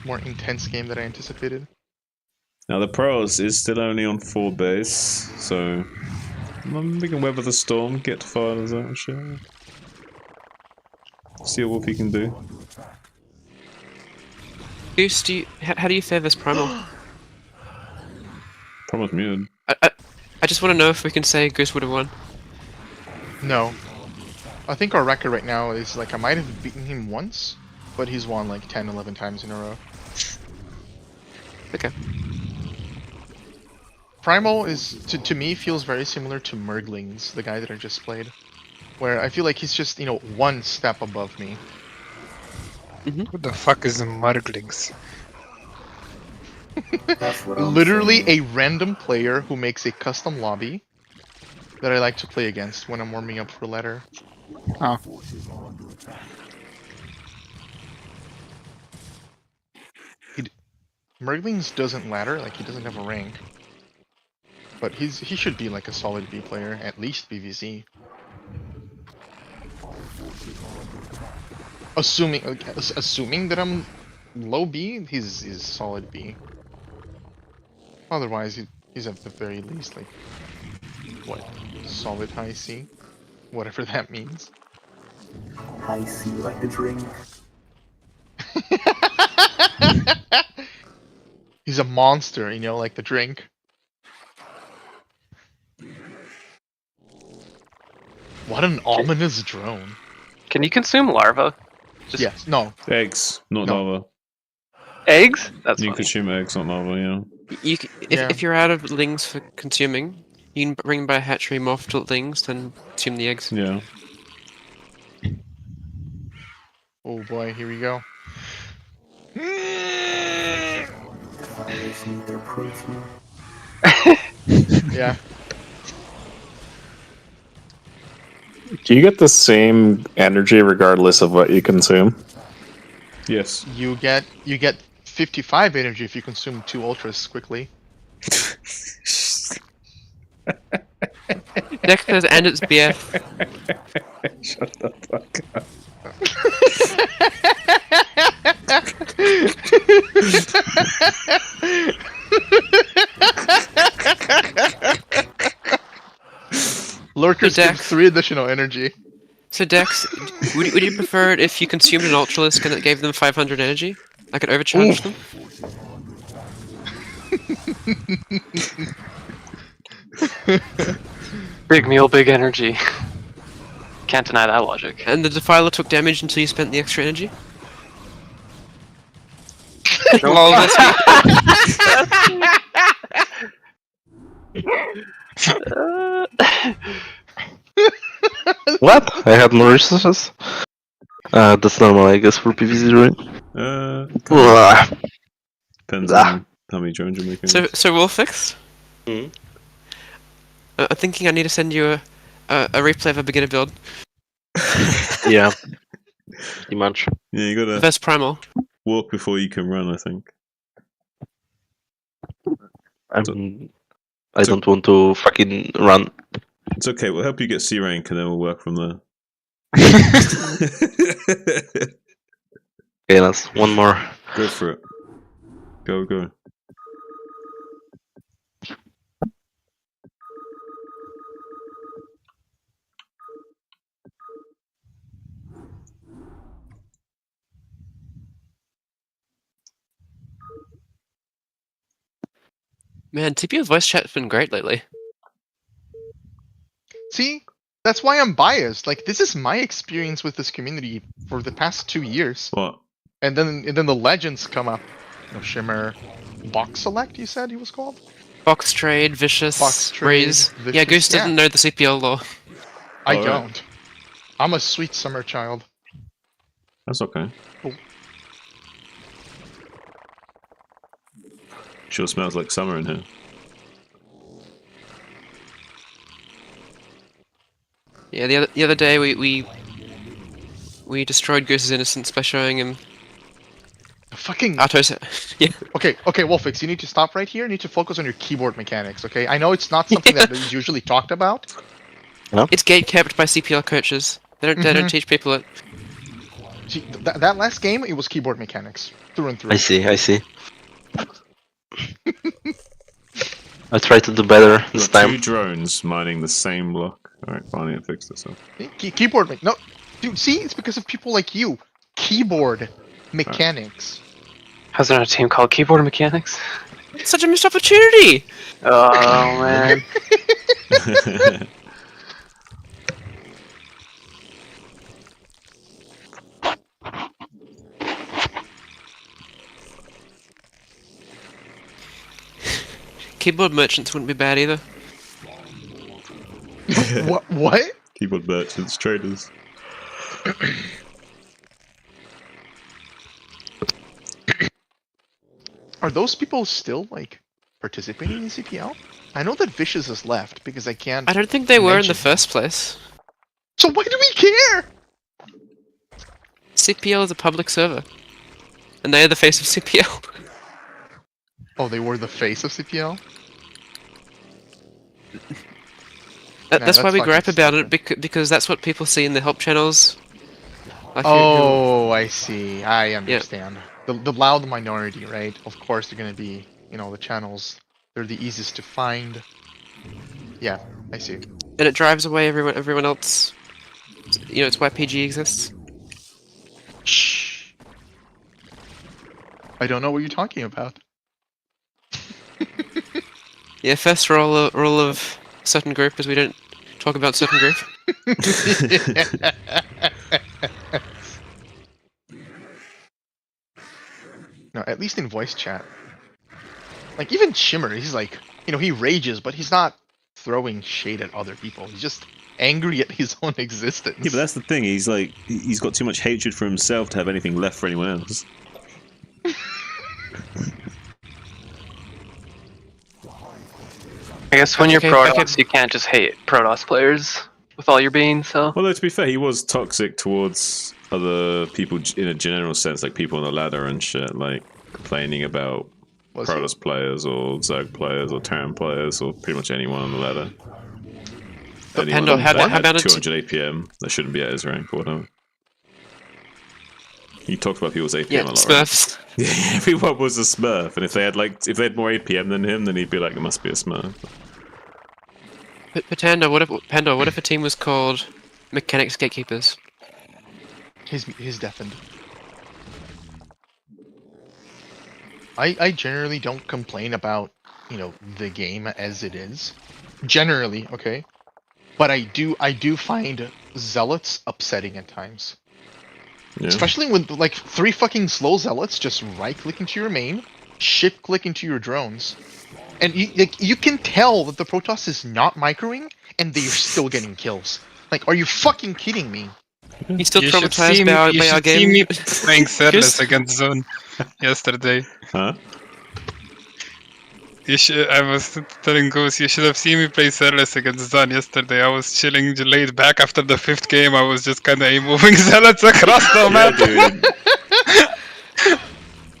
more intense game than I anticipated. Now the pros is still only on 4 base, so we can weather the storm, get to finals out and shit. See what Wolfie can do. Goose, how do you fare this primal? Primal's muted. I just want to know if we can say Goose would have won. No. I think our record right now is like I might have beaten him once, but he's won like 10, 11 times in a row. Okay. Primal is, to me, feels very similar to Merglings, the guy that I just played. Where I feel like he's just, one step above me. What the fuck is the Murglings? Literally a random player who makes a custom lobby that I like to play against when I'm warming up for ladder. Oh. Merglings doesn't ladder, like he doesn't have a rank. But he should be like a solid B player, at least BVZ. Assuming that I'm low B, he's solid B. Otherwise, he's at the very least like what, solid high C, whatever that means. High C like the drink. He's a monster, like the drink. What an ominous drone. Can you consume larvae? Yes. No. Eggs, not lava. Eggs? That's you funny. consume eggs, not lava, If you're out of lings for consuming, you can bring by a hatchery morph to lings, then consume the eggs. Yeah. Oh boy, here we go. Fires need their protein. Yeah. Do you get the same energy regardless of what you consume? Yes. You get 55 energy if you consume 2 ultras quickly. Dex says, and it's BF. Shut the fuck up. Lurkers gives 3 additional energy. So Dex, would you prefer it if you consumed an Ultralisk and it gave them 500 energy? I could overcharge them? Big meal, big energy. Can't deny that logic. And the Defiler took damage until you spent the extra energy? Lol, that's What? I had more resources? That's normal, I guess, for PvZ, right? Depends on how many drones you're making. So Wolfix? I'm thinking I need to send you a replay of a beginner build. Yeah. Pretty much. Yeah, you gotta Best primal. Walk before you can run, I think. I don't want to fucking run. It's okay, we'll help you get C rank and then we'll work from there. Okay, that's one more. Go for it. Go. Man, TPL voice chat's been great lately. See, that's why I'm biased. Like, this is my experience with this community for the past 2 years. What? And then the legends come up. Shimmer, Box Select. You said he was called. Box Trade, Vicious, Box Trade, Breeze. Vicious, Yeah, Goose didn't know the CPL lore. I Oh, right. don't. I'm a sweet summer child. That's okay. Cool. Sure smells like summer in here. Yeah, the other day we destroyed Goose's innocence by showing him. Fucking. Artos. Yeah. Okay, Wolfix, you need to stop right here. You need to focus on your keyboard mechanics. Okay, I know it's not something that is usually talked about. It's gatekept by CPL coaches. They don't teach people it. See, that last game, it was keyboard mechanics through and through. I see. I'll try to do better this time. 2 drones mining the same block. Alright, finally I fixed this up. Keyboard no, dude. See, it's because of people like you. Keyboard mechanics. How's there not a team called Keyboard Mechanics? It's such a missed opportunity. Oh man. Keyboard merchants wouldn't be bad either. What? Keyboard merchants, traders. Are those people still like participating in CPL? I know that Vicious has left because I can't. I don't think they were in the first place. So why do we care? CPL is a public server, and they are the face of CPL. Oh, they were the face of CPL? That's why we gripe about it, because that's what people see in the help channels. Like I see. I understand. The loud minority, right? Of course, they're gonna be, the channels. They're the easiest to find. Yeah, I see. And it drives away everyone else. It's why PG exists. Shh. I don't know what you're talking about. Yeah, first rule of certain group is we don't talk about certain group. No, at least in voice chat. Like, even Shimmer, he's like, he rages, but he's not throwing shade at other people. He's just angry at his own existence. Yeah, but that's the thing. He's like, he's got too much hatred for himself to have anything left for anyone else. I guess when you're Protoss, you can't just hate Protoss players with all your being, so... Although, to be fair, he was toxic towards other people in a general sense, like people on the ladder and shit, like complaining about Protoss players or Zerg players or Terran players or pretty much anyone on the ladder. But Anyone Pando, that how had about 200 APM that shouldn't be at his rank or whatever. He talked about people's APM a lot. Smurfs. Right? Everyone was a Smurf, and if they had more APM than him, then he'd be like, it must be a Smurf. But Pando, what if a team was called Mechanics Gatekeepers? He's deafened. I generally don't complain about, the game as it is. Generally, okay? But I do find Zealots upsetting at times. Yeah. Especially when, 3 fucking slow Zealots just right-click into your main, shift-click into your drones. And you can tell that the Protoss is not microing, and they're still getting kills. Like, are you fucking kidding me? He's still traumatized by our game. You should see me playing Serless against Zone yesterday. Huh? I was telling Goose, you should have seen me play Serless against Zone yesterday. I was chilling laid back after the 5th game. I was just kind of moving Zealots across the map.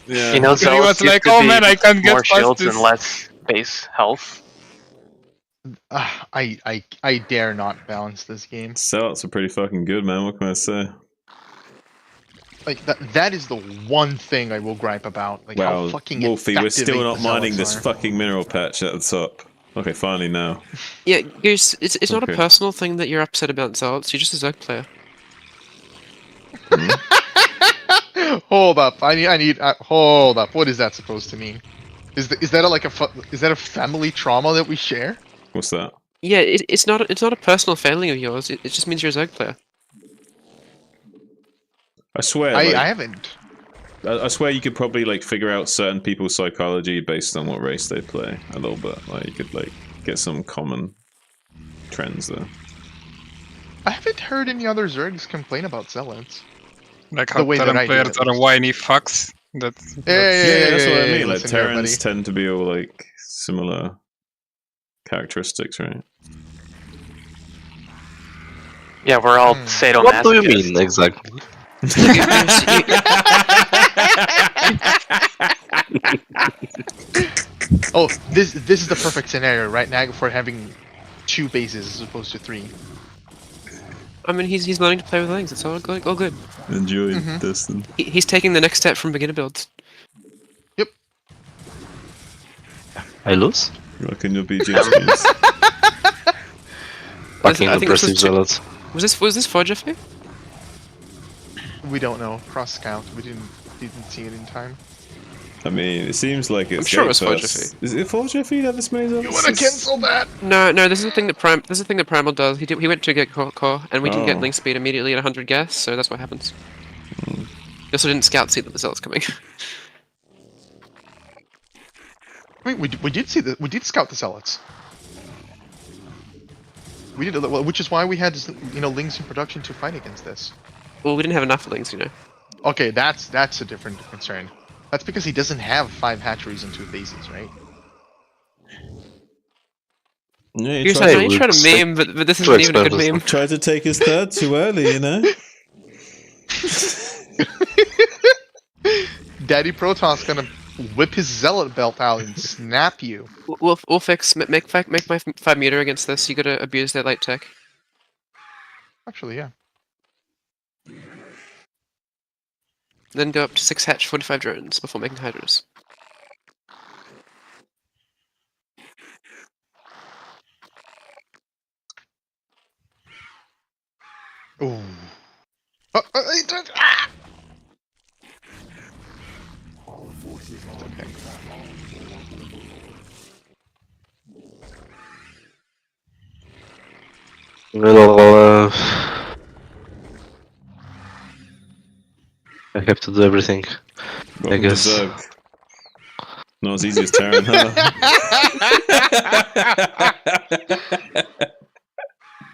Yeah. You know, he was like, oh man, I can't get more past shields this. and less base health. I dare not balance this game. Zealots are pretty fucking good, man. What can I say? Like that is the one thing I will gripe about. Like wow, how fucking Wolfie, we're still not mining this are. fucking mineral patch at the top. Okay, finally now. Yeah, Goose, it's not a personal thing that you're upset about Zealots. You're just a Zerg player. Hold up, I need hold up. What is that supposed to mean? Is that a family trauma that we share? What's that? Yeah, it's not a personal failing of yours. It just means you're a Zerg player. I swear, I haven't. I swear you could probably like figure out certain people's psychology based on what race they play a little bit. Like you could like get some common trends there. I haven't heard any other Zergs complain about Zealots. Like how Terran players are whiny fucks. That's That's what I mean. Like listen here, Terrans buddy. tend to be all like similar characteristics, right? Yeah, we're all sadomasochists. What do you mean exactly? Oh, this is the perfect scenario, right, Nag, for having 2 bases as opposed to 3. I mean, he's learning to play with things. It's all good. Enjoy this. Then. He's taking the next step from beginner builds. Yep. I lose? You reckon you'll be James Keys? Fucking I think depressive zealots. Was this Forge FA? We don't know. Cross scout. We didn't see it in time. I mean, it seems like it's. I'm sure it was Forge First. Is it Forge FE that this many zealots? You wanna cancel that? No. This is the thing that Primal does. He went to get core, and we didn't get link speed immediately at 100 gas, so that's what happens. He also didn't scout see that the zealots coming. Wait, we did see we did scout the Zealots. We did, which is why we had links in production to fight against this. Well, we didn't have enough links, Okay, that's a different concern. That's because he doesn't have 5 hatcheries and 2 bases, right? Yeah, You tried to meme, but this isn't even a good meme. Tried to take his third too early, you know. Daddy Proton's gonna whip his zealot belt out and snap you. We'll fix make my 5 meter against this. You gotta abuse their light tech. Actually, yeah. Then go up to 6 hatch 45 drones before making hydras. Ooh. Okay. I have to do everything. I guess. Not as easy as Terran, huh?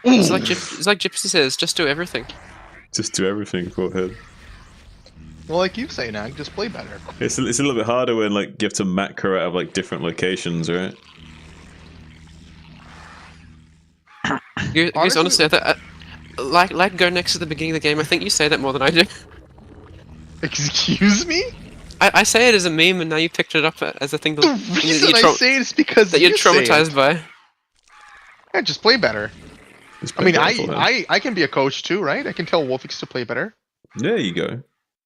It's like Gypsy says, just do everything. Just do everything, go ahead. Well, like you say, Nag, just play better. It's a little bit harder when like you have to macro out of like different locations, right? Because honestly, I thought, like go next to the beginning of the game. I think you say that more than I do. Excuse me? I say it as a meme, and now you picked it up as a thing that, The reason I say it is because that you're you say traumatized it. by. Yeah, just play better. Just I mean, careful, I can be a coach too, right? I can tell Wolfix to play better. There you go.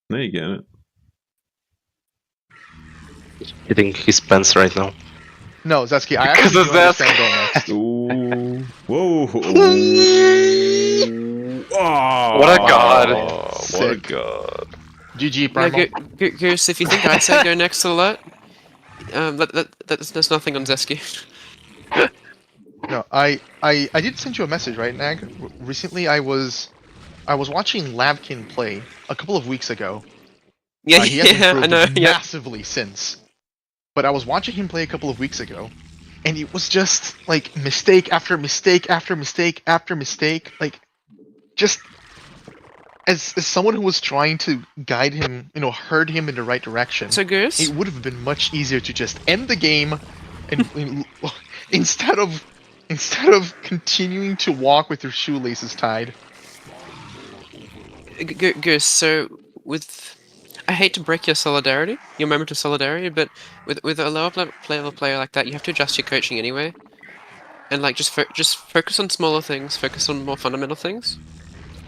There you get it. Hitting his pants right now. No, Zesky, I Because actually of do that. understand going next. Ooh. Whoa. Oh, What a god. What a god. GG, Primal. Goose, if you think I say go next alert, there's nothing on Zesky. No, I did send you a message, right, Nag? Recently, I was watching Lavkin play a couple of weeks ago. Yeah, he has I improved know. Yeah. massively since. But I was watching him play a couple of weeks ago, and it was just like mistake after mistake after mistake after mistake. Like, just as someone who was trying to guide him, herd him in the right direction. So, Goose? It would have been much easier to just end the game, and instead of continuing to walk with your shoelaces tied. Goose, so I hate to break your solidarity, your moment of solidarity, but with a lower level player like that, you have to adjust your coaching anyway, and like just focus on smaller things, focus on more fundamental things,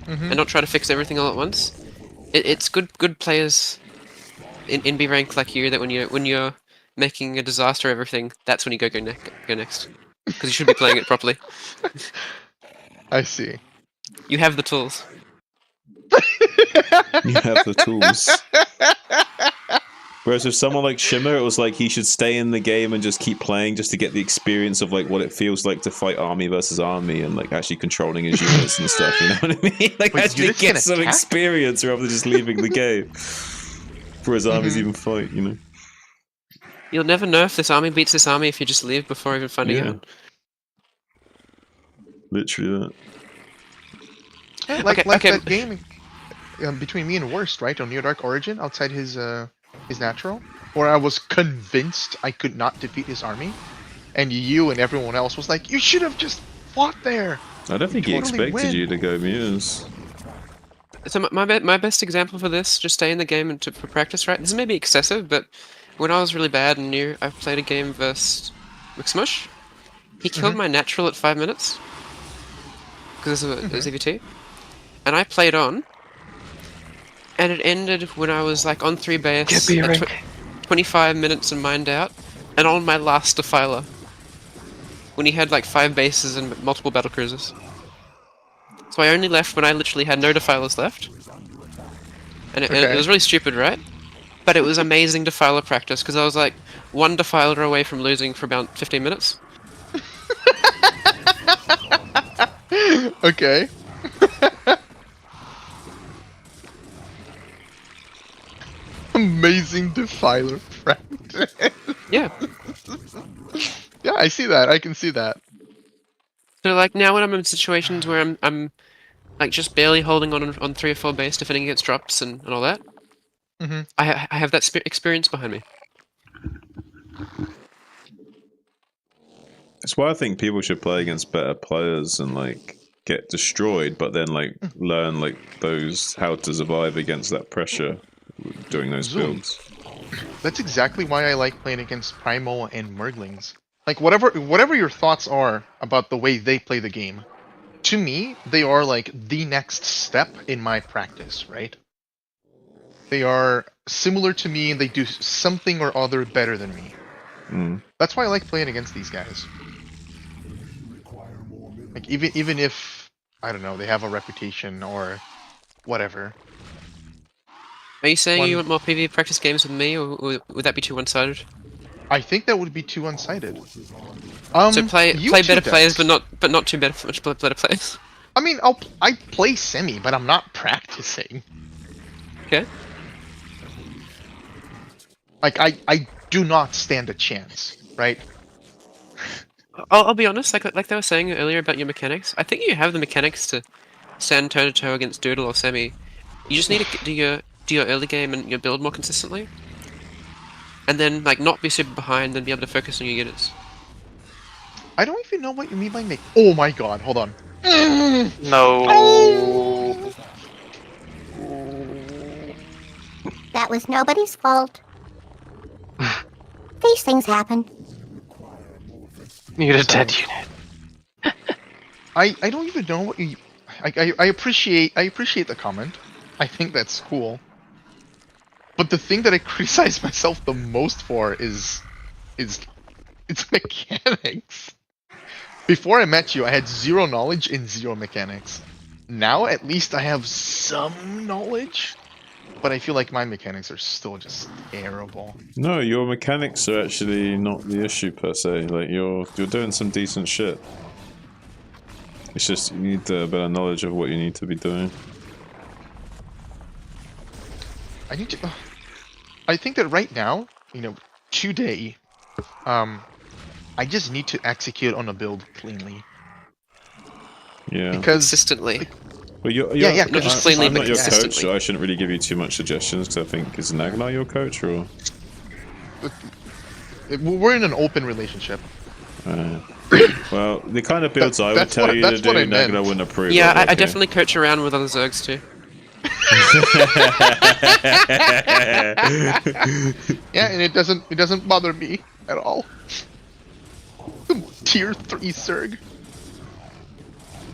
and not try to fix everything all at once. It's good players in B rank like you that when you're making a disaster of everything, that's when you go next, because you should be playing it properly. I see. You have the tools. You have the tools. Whereas with someone like Shimmer, it was like he should stay in the game and just keep playing just to get the experience of like what it feels like to fight army versus army and like actually controlling his units and stuff. You know what I mean? Like Wait, actually units get can some attack? experience rather than just leaving the game for his armies even fight. You know? You'll never know if this army beats this army if you just leave before even finding Yeah. out. Literally that. Yeah, like Okay. that game between me and Worst, right, on Near Dark Origin, outside his natural, where I was convinced I could not defeat his army, and you and everyone else was like, "You should have just fought there." I don't think he expected you to go Mutants. So my best example for this, just stay in the game and for practice, right? This may be excessive, but when I was really bad and new, I played a game versus Wixmush. He killed my natural at 5 minutes because it was EVT, and I played on, and it ended when I was like on 3 base at 25 minutes and mined out, and on my last Defiler when he had like 5 bases and multiple battle cruisers. So I only left when I literally had no Defilers left. And it was really stupid, right? But it was amazing Defiler practice, because I was like 1 Defiler away from losing for about 15 minutes. Okay. Amazing Defiler practice. Yeah. Yeah, I see that. I can see that. So like now when I'm in situations where I'm like just barely holding on 3 or 4 base defending against drops and all that, I have that experience behind me. That's why I think people should play against better players and like get destroyed, but then like learn like those how to survive against that pressure doing those builds. That's exactly why I like playing against Primo and Merglings. Like whatever your thoughts are about the way they play the game, to me they are like the next step in my practice, right? They are similar to me and they do something or other better than me. That's why I like playing against these guys. Like even if I don't know, they have a reputation or whatever. Are you saying you want more PvE practice games with me, or would that be too one-sided? I think that would be too one-sided. So play better players, but not too much better players. I mean, I play semi, but I'm not practicing. Okay. Like I do not stand a chance, right? I'll be honest. Like they were saying earlier about your mechanics, I think you have the mechanics to stand toe to toe against Doodle or Semi. You just need to do your early game and your build more consistently, and then like not be super behind, and be able to focus on your units. I don't even know what you mean by make. Oh my god! Hold on. No. That was nobody's fault. These things happen. You get a dead unit. I don't even know what you. I appreciate the comment. I think that's cool. But the thing that I criticize myself the most for is its mechanics. Before I met you, I had 0 knowledge and 0 mechanics. Now, at least I have some knowledge, but I feel like my mechanics are still just terrible. No, your mechanics are actually not the issue per se. Like you're doing some decent shit. It's just you need a better knowledge of what you need to be doing. I need to. I think that right now, today, I just need to execute on a build cleanly. Yeah. Because consistently. Well, yeah. Not just cleanly, I'm but not your coach, consistently. so I shouldn't really give you too much suggestions. Because I think is Nagnar your coach or? We're in an open relationship. Well, the kind of builds I would tell you to do, Nagnar wouldn't approve. Yeah, I definitely coach around with other Zergs too. Yeah, and it doesn't bother me at all. Tier 3 Zerg.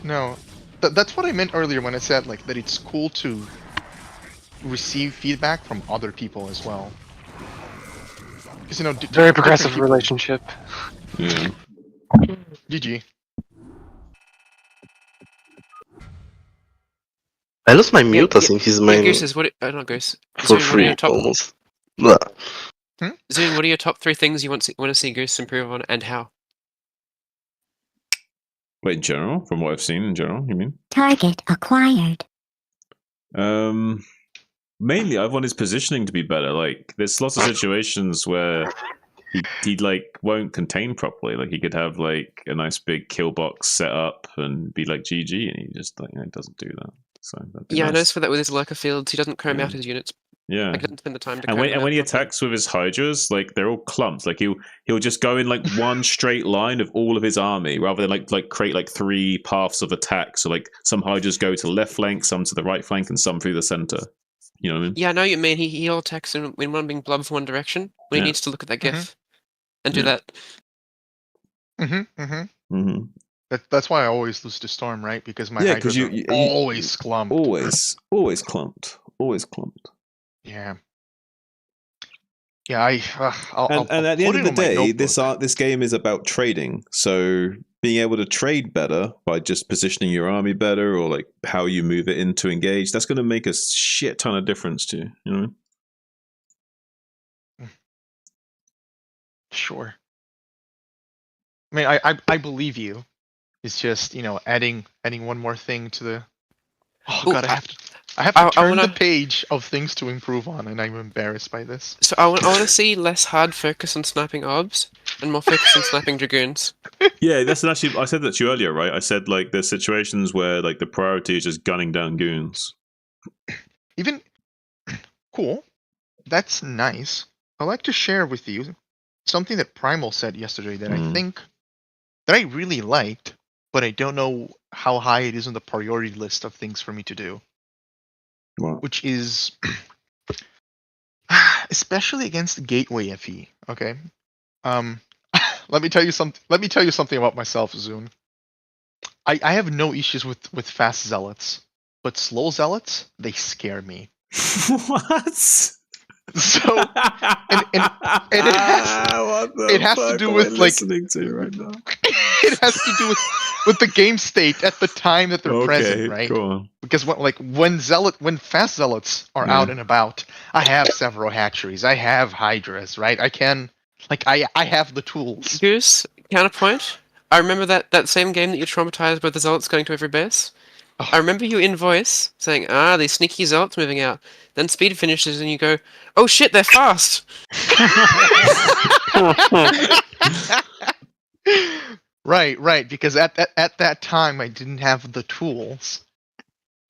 No, that's what I meant earlier when I said like that it's cool to receive feedback from other people as well. Because Very progressive relationship. Yeah. GG. I lost my mutas in his main Goose is what? Not Goose. for Sorry, what are free your top? almost. Zune, what are your top 3 things you want to see Goose improve on, and how? Wait, in general, from what I've seen in general, you mean? Target acquired. Mainly, I want his positioning to be better. Like, there's lots of situations where he like won't contain properly. Like, he could have like a nice big kill box set up and be like GG, and he just like doesn't do that. So Yeah, I noticed for that with his lurker fields, he doesn't comb out his units. Yeah, Like, he doesn't spend the time to. And when he attacks with his hydras, like they're all clumps. Like he'll just go in like one straight line of all of his army, rather than like create like 3 paths of attack. So like some hydras go to the left flank, some to the right flank, and some through the center. You know what I mean? Yeah, I know what you mean. He all attacks in one being blob from one direction when he needs to look at that GIF and do that. That's why I always lose to Storm, right? Because my hydras are always clumped. Always clumped. Yeah. Yeah, and at the end of the day, this game is about trading. So being able to trade better by just positioning your army better, or like how you move it in to engage, that's going to make a shit ton of difference to you. You know? Sure. I mean, I believe you. It's just, adding one more thing to the. Oh god, I have to turn the page of things to improve on, and I'm embarrassed by this. So I want to see less hard focus on sniping obs and more focus on sniping dragoons. Yeah, that's actually, I said that to you earlier, right? I said like there's situations where like the priority is just gunning down goons. Even cool. That's nice. I'd like to share with you something that Primal said yesterday that I think that I really liked, but I don't know how high it is on the priority list of things for me to do. What? Which is especially against Gateway FE, okay? Let me tell you something about myself, Zune. I have no issues with fast zealots, but slow zealots, they scare me. What? So and it has to do with like listening to right now. It has to do with the game state at the time that they're present, right? Go on. Because when fast zealots are out and about, I have several hatcheries. I have hydras, right? I have the tools. Goose, counterpoint. I remember that same game that you're traumatized by the zealots going to every base. I remember you in voice saying, these sneaky zealots moving out. Then speed finishes and you go, oh shit, they're fast! Right, because at that time I didn't have the tools.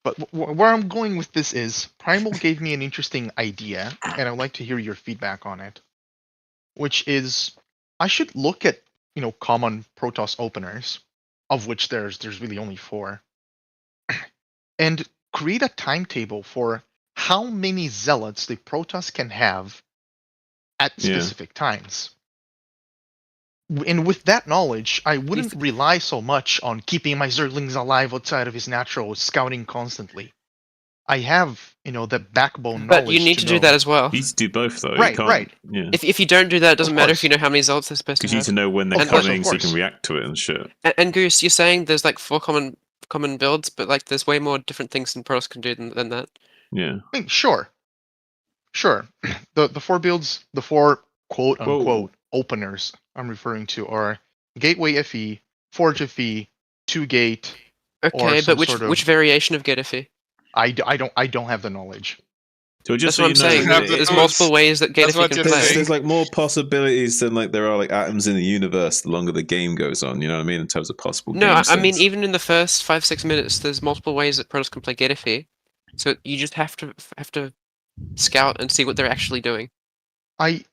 But where I'm going with this is, Primal gave me an interesting idea, and I'd like to hear your feedback on it. Which is, I should look at, common Protoss openers, of which there's really only 4. And create a timetable for how many zealots the Protoss can have at specific times. And with that knowledge, I wouldn't rely so much on keeping my Zerglings alive outside of his natural, scouting constantly. I have, the backbone knowledge. But you need to do that as well. You need to do both, though. Right. Yeah. If you don't do that, it doesn't matter if you know how many zealots they're supposed to have. Because you need to know when they're coming, so you can react to it and shit. And Goose, you're saying there's like 4 common builds, but like there's way more different things than Protoss can do than that. Yeah. I mean, sure. The 4 builds, the 4 quote unquote openers I'm referring to are Gateway FE, Forge FE, 2 Gate. Okay, but which variation of Gate FE? I don't have the knowledge. So just That's what I'm saying. There's multiple ways that Gate FE can play. There's like more possibilities than like there are like atoms in the universe the longer the game goes on, you know what I mean, in terms of possible No, game I mean even in the first 5-6 minutes there's multiple ways that Protoss can play Gate FE. So you just have to scout and see what they're actually doing. I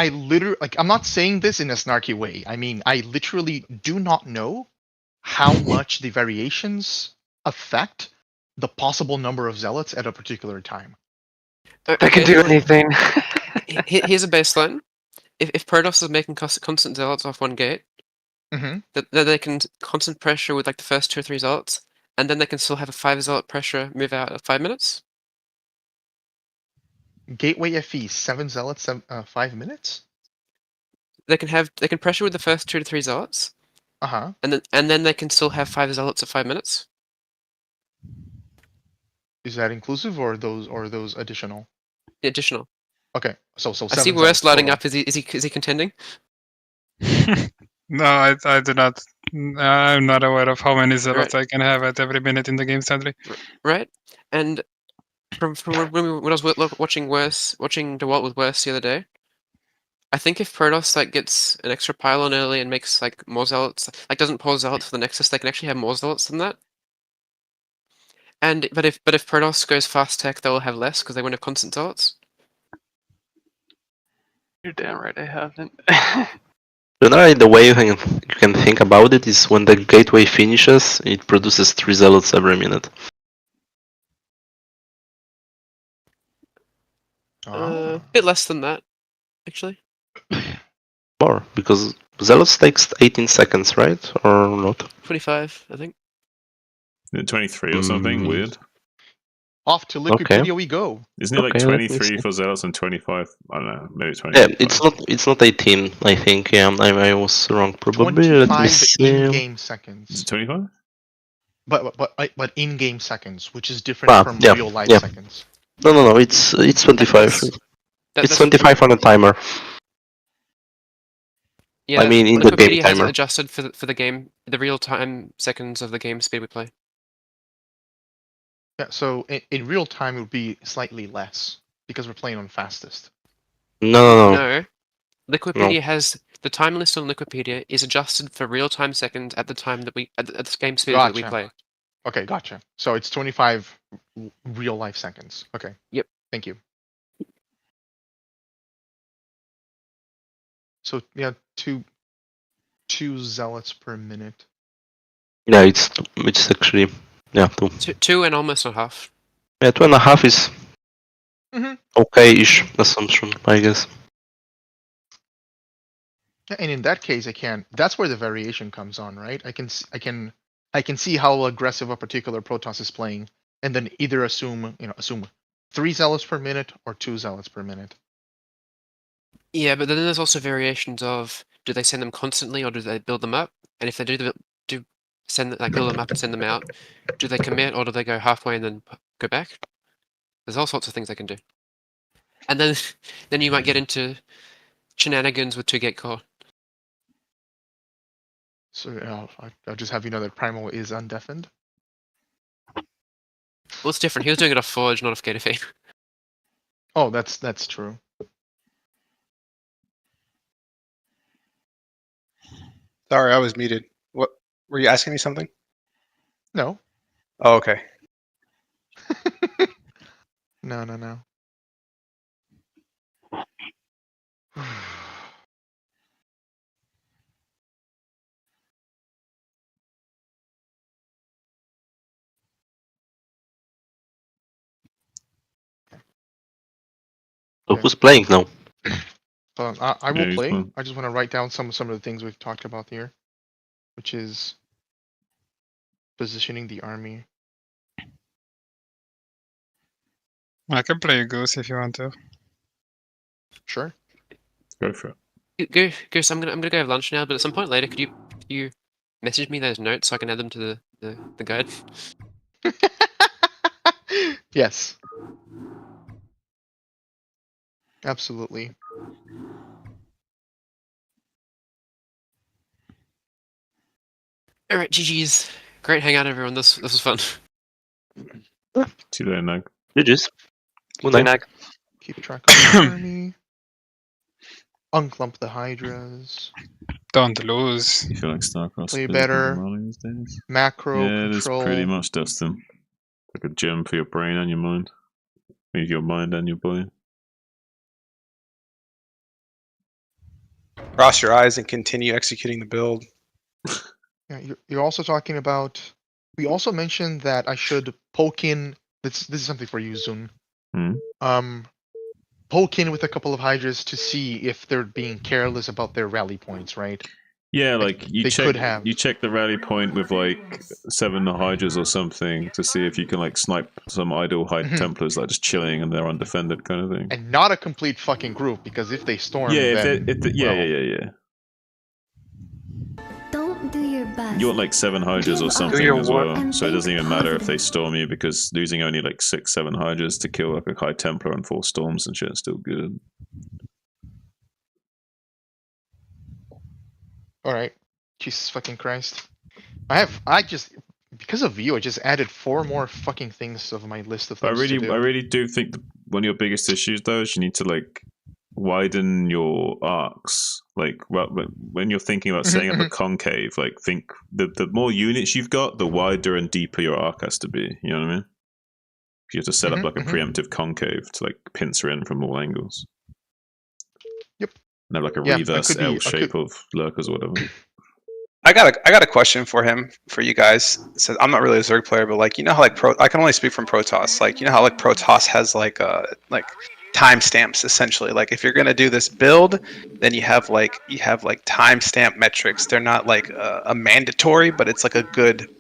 literally, I'm not saying this in a snarky way. I mean, I literally do not know how much the variations affect the possible number of zealots at a particular time. They can do anything. Here's a baseline. If Protoss is making constant zealots off one gate, then they can constant pressure with like the first 2 or 3 zealots, and then they can still have a 5 zealot pressure move out at 5 minutes. Gateway FE 7 zealots, 5 minutes. They can pressure with the first 2 to 3 zealots. And then they can still have 5 zealots at 5 minutes. Is that inclusive or those additional? Additional. Okay, so I see 7 Worst zealots lighting total. up. Is he contending? No, I do not. I'm not aware of how many zealots Right. I can have at every minute in the game, sadly. Right. And from when I was watching DeWalt with Worst the other day, I think if Protoss like gets an extra pylon early and makes like more zealots, like doesn't pause zealots for the Nexus, they can actually have more zealots than that. And but if Protoss goes fast tech, they'll have less because they won't have constant zealots. You're damn right I haven't. Generally, the way you can think about it is when the gateway finishes, it produces 3 zealots every minute. A bit less than that, actually. More, because zealots takes 18 seconds, right? Or not? 25, I think. 23 or something weird. Off to Liquipedia we go. Isn't it like Okay, let me 23 see. for zealots and 25? I don't know, maybe 25. Yeah, it's not 18. I think. Yeah, I was wrong. Probably. Let me 25 see. in-game seconds. Is it 25? But in-game seconds, which is different from yeah, real life yeah. seconds. No. It's 25. It's 25 on the timer. Yeah, I mean, in the game Liquipedia has it timer. adjusted for the game, the real time seconds of the game speed we play. Yeah, so in real time it would be slightly less because we're playing on fastest. No. Liquipedia has the time list on Liquipedia is adjusted for real time seconds at the time that at the game speed that we play. Okay, gotcha. So it's 25 real life seconds. Okay. Yep. Thank you. So yeah, two zealots per minute. Yeah, it's actually 2. Two and almost a half. Yeah, 2.5 is Mhm. okay-ish assumption, I guess. Yeah, and in that case, that's where the variation comes on, right? I can see how aggressive a particular Protoss is playing, and then either assume 3 zealots per minute or 2 zealots per minute. Yeah, but then there's also variations of do they send them constantly or do they build them up? And if they do build them up and send them out, do they commit or do they go halfway and then go back? There's all sorts of things they can do. And then you might get into shenanigans with 2-gate core. So I'll just have you know that Primal is undeafened. Well, it's different. He was doing it off Forge, not off Gate of Fate. Oh, that's true. Sorry, I was muted. What were you asking me something? No. Oh, okay. No. So who's playing now? I will Yeah, play. fun. I just want to write down some of the things we've talked about here, which is positioning the army. I can play a Goose if you want to. Sure. Go for it. Goose, I'm gonna go have lunch now, but at some point later, could you message me those notes so I can add them to the guide? Yes. Absolutely. All right, GG's. Great hangout, everyone. This was fun. See you later, Nag. GG's. Good Good night. night. Keep track of the army. Unclump the Hydras. Don't lose. You feel like StarCraft Play split better. in the morning these days? Macro Yeah, it is control. pretty much Dustin. Like a gem for your brain and your mind. Maybe your mind and your body. Cross your eyes and continue executing the build. Yeah, you're also talking about. We also mentioned that I should poke in. This is something for you, Zun. Poke in with a couple of Hydras to see if they're being careless about their rally points, right? Yeah, like you they check could have. you check the rally point with like 7 Hydras or something to see if you can like snipe some idle Hydra Templars like just chilling and they're undefended kind of thing. And not a complete fucking group, because if they storm, Yeah, then yeah. well, Don't do your best. You want like 7 Hydras or something your as work. well, so it doesn't even matter if they storm you, because losing only like 6-7 Hydras to kill like a High Templar and 4 storms and shit is still good. Alright. Jesus fucking Christ. I just, because of you, I just added 4 more fucking things of my list of But things to do. I really do think that one of your biggest issues though is you need to like widen your arcs. Like when you're thinking about setting up a concave, like think the more units you've got, the wider and deeper your arc has to be. You know what I mean? You have to set up like a preemptive concave to like pincer in from all angles. Yep. And have like a Yeah, reverse L shape of lurkers or whatever. I got a question for him, for you guys. So I'm not really a Zerg player, but like, you know how like I can only speak from Protoss. Like, you know how like Protoss has like timestamps essentially. Like if you're gonna do this build, then you have like timestamp metrics. They're not like a mandatory, but it's like a good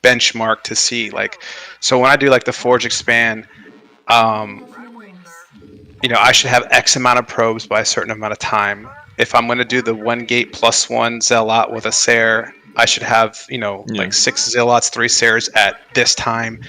benchmark to see. Like, so when I do like the Forge expand, you know, I should have X amount of probes by a certain amount of time. If I'm going to do the 1 gate plus 1 zealot with a Ser, I should have, you know, like 6 zealots, 3 Sers at this time.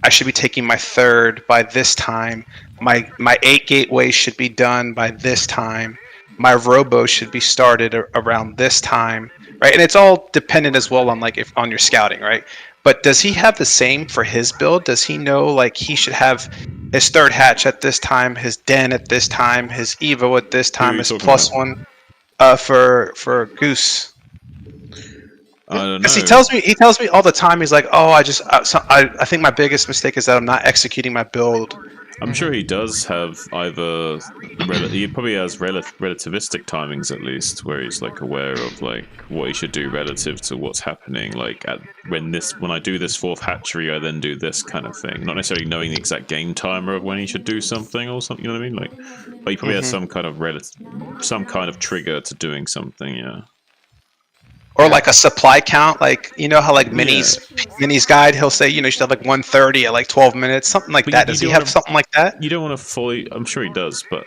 I should be taking my 3rd by this time. My 8 gateways should be done by this time. My robo should be started around this time, right? And it's all dependent as well on like on your scouting, right? But does he have the same for his build? Does he know like he should have his 3rd hatch at this time, his den at this time, his Evo at this time, his +1 for Goose? I don't know. Because he tells me all the time. He's like, "Oh, I think my biggest mistake is that I'm not executing my build." I'm sure he does have either he probably has relativistic timings at least, where he's like aware of like what he should do relative to what's happening. Like when I do this 4th hatchery, I then do this kind of thing. Not necessarily knowing the exact game timer of when he should do something or something. You know what I mean? Like, but he probably has some kind of trigger to doing something. Yeah. Or like a supply count, like you know how like Minis guide, he'll say, you know, you should have like 130 at like 12 minutes, something like that. Does he have something like that? You don't want to fully. I'm sure he does, but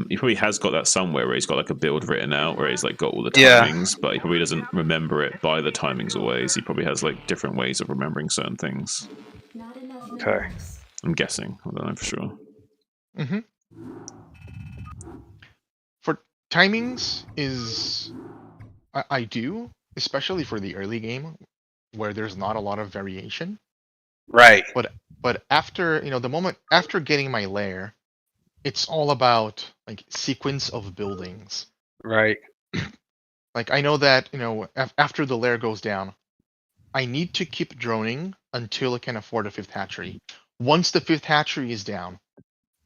he probably has got that somewhere where he's got like a build written out where he's like got all the timings, but he probably doesn't remember it by the timings always. He probably has like different ways of remembering certain things. Okay. I'm guessing. I don't know for sure. For timings is. I do, especially for the early game, where there's not a lot of variation. Right. But after, you know, the moment after getting my lair, it's all about like sequence of buildings. Right. Like I know that, you know, after the lair goes down, I need to keep droning until I can afford a 5th hatchery. Once the 5th hatchery is down,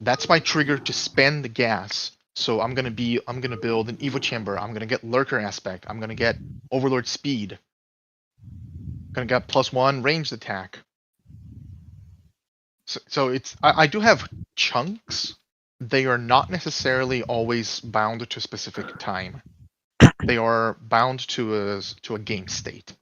that's my trigger to spend the gas. So I'm gonna build an Evo chamber. I'm gonna get lurker aspect. I'm gonna get overlord speed. Gonna get +1 ranged attack. So it's I do have chunks. They are not necessarily always bound to a specific time. They are bound to a game state.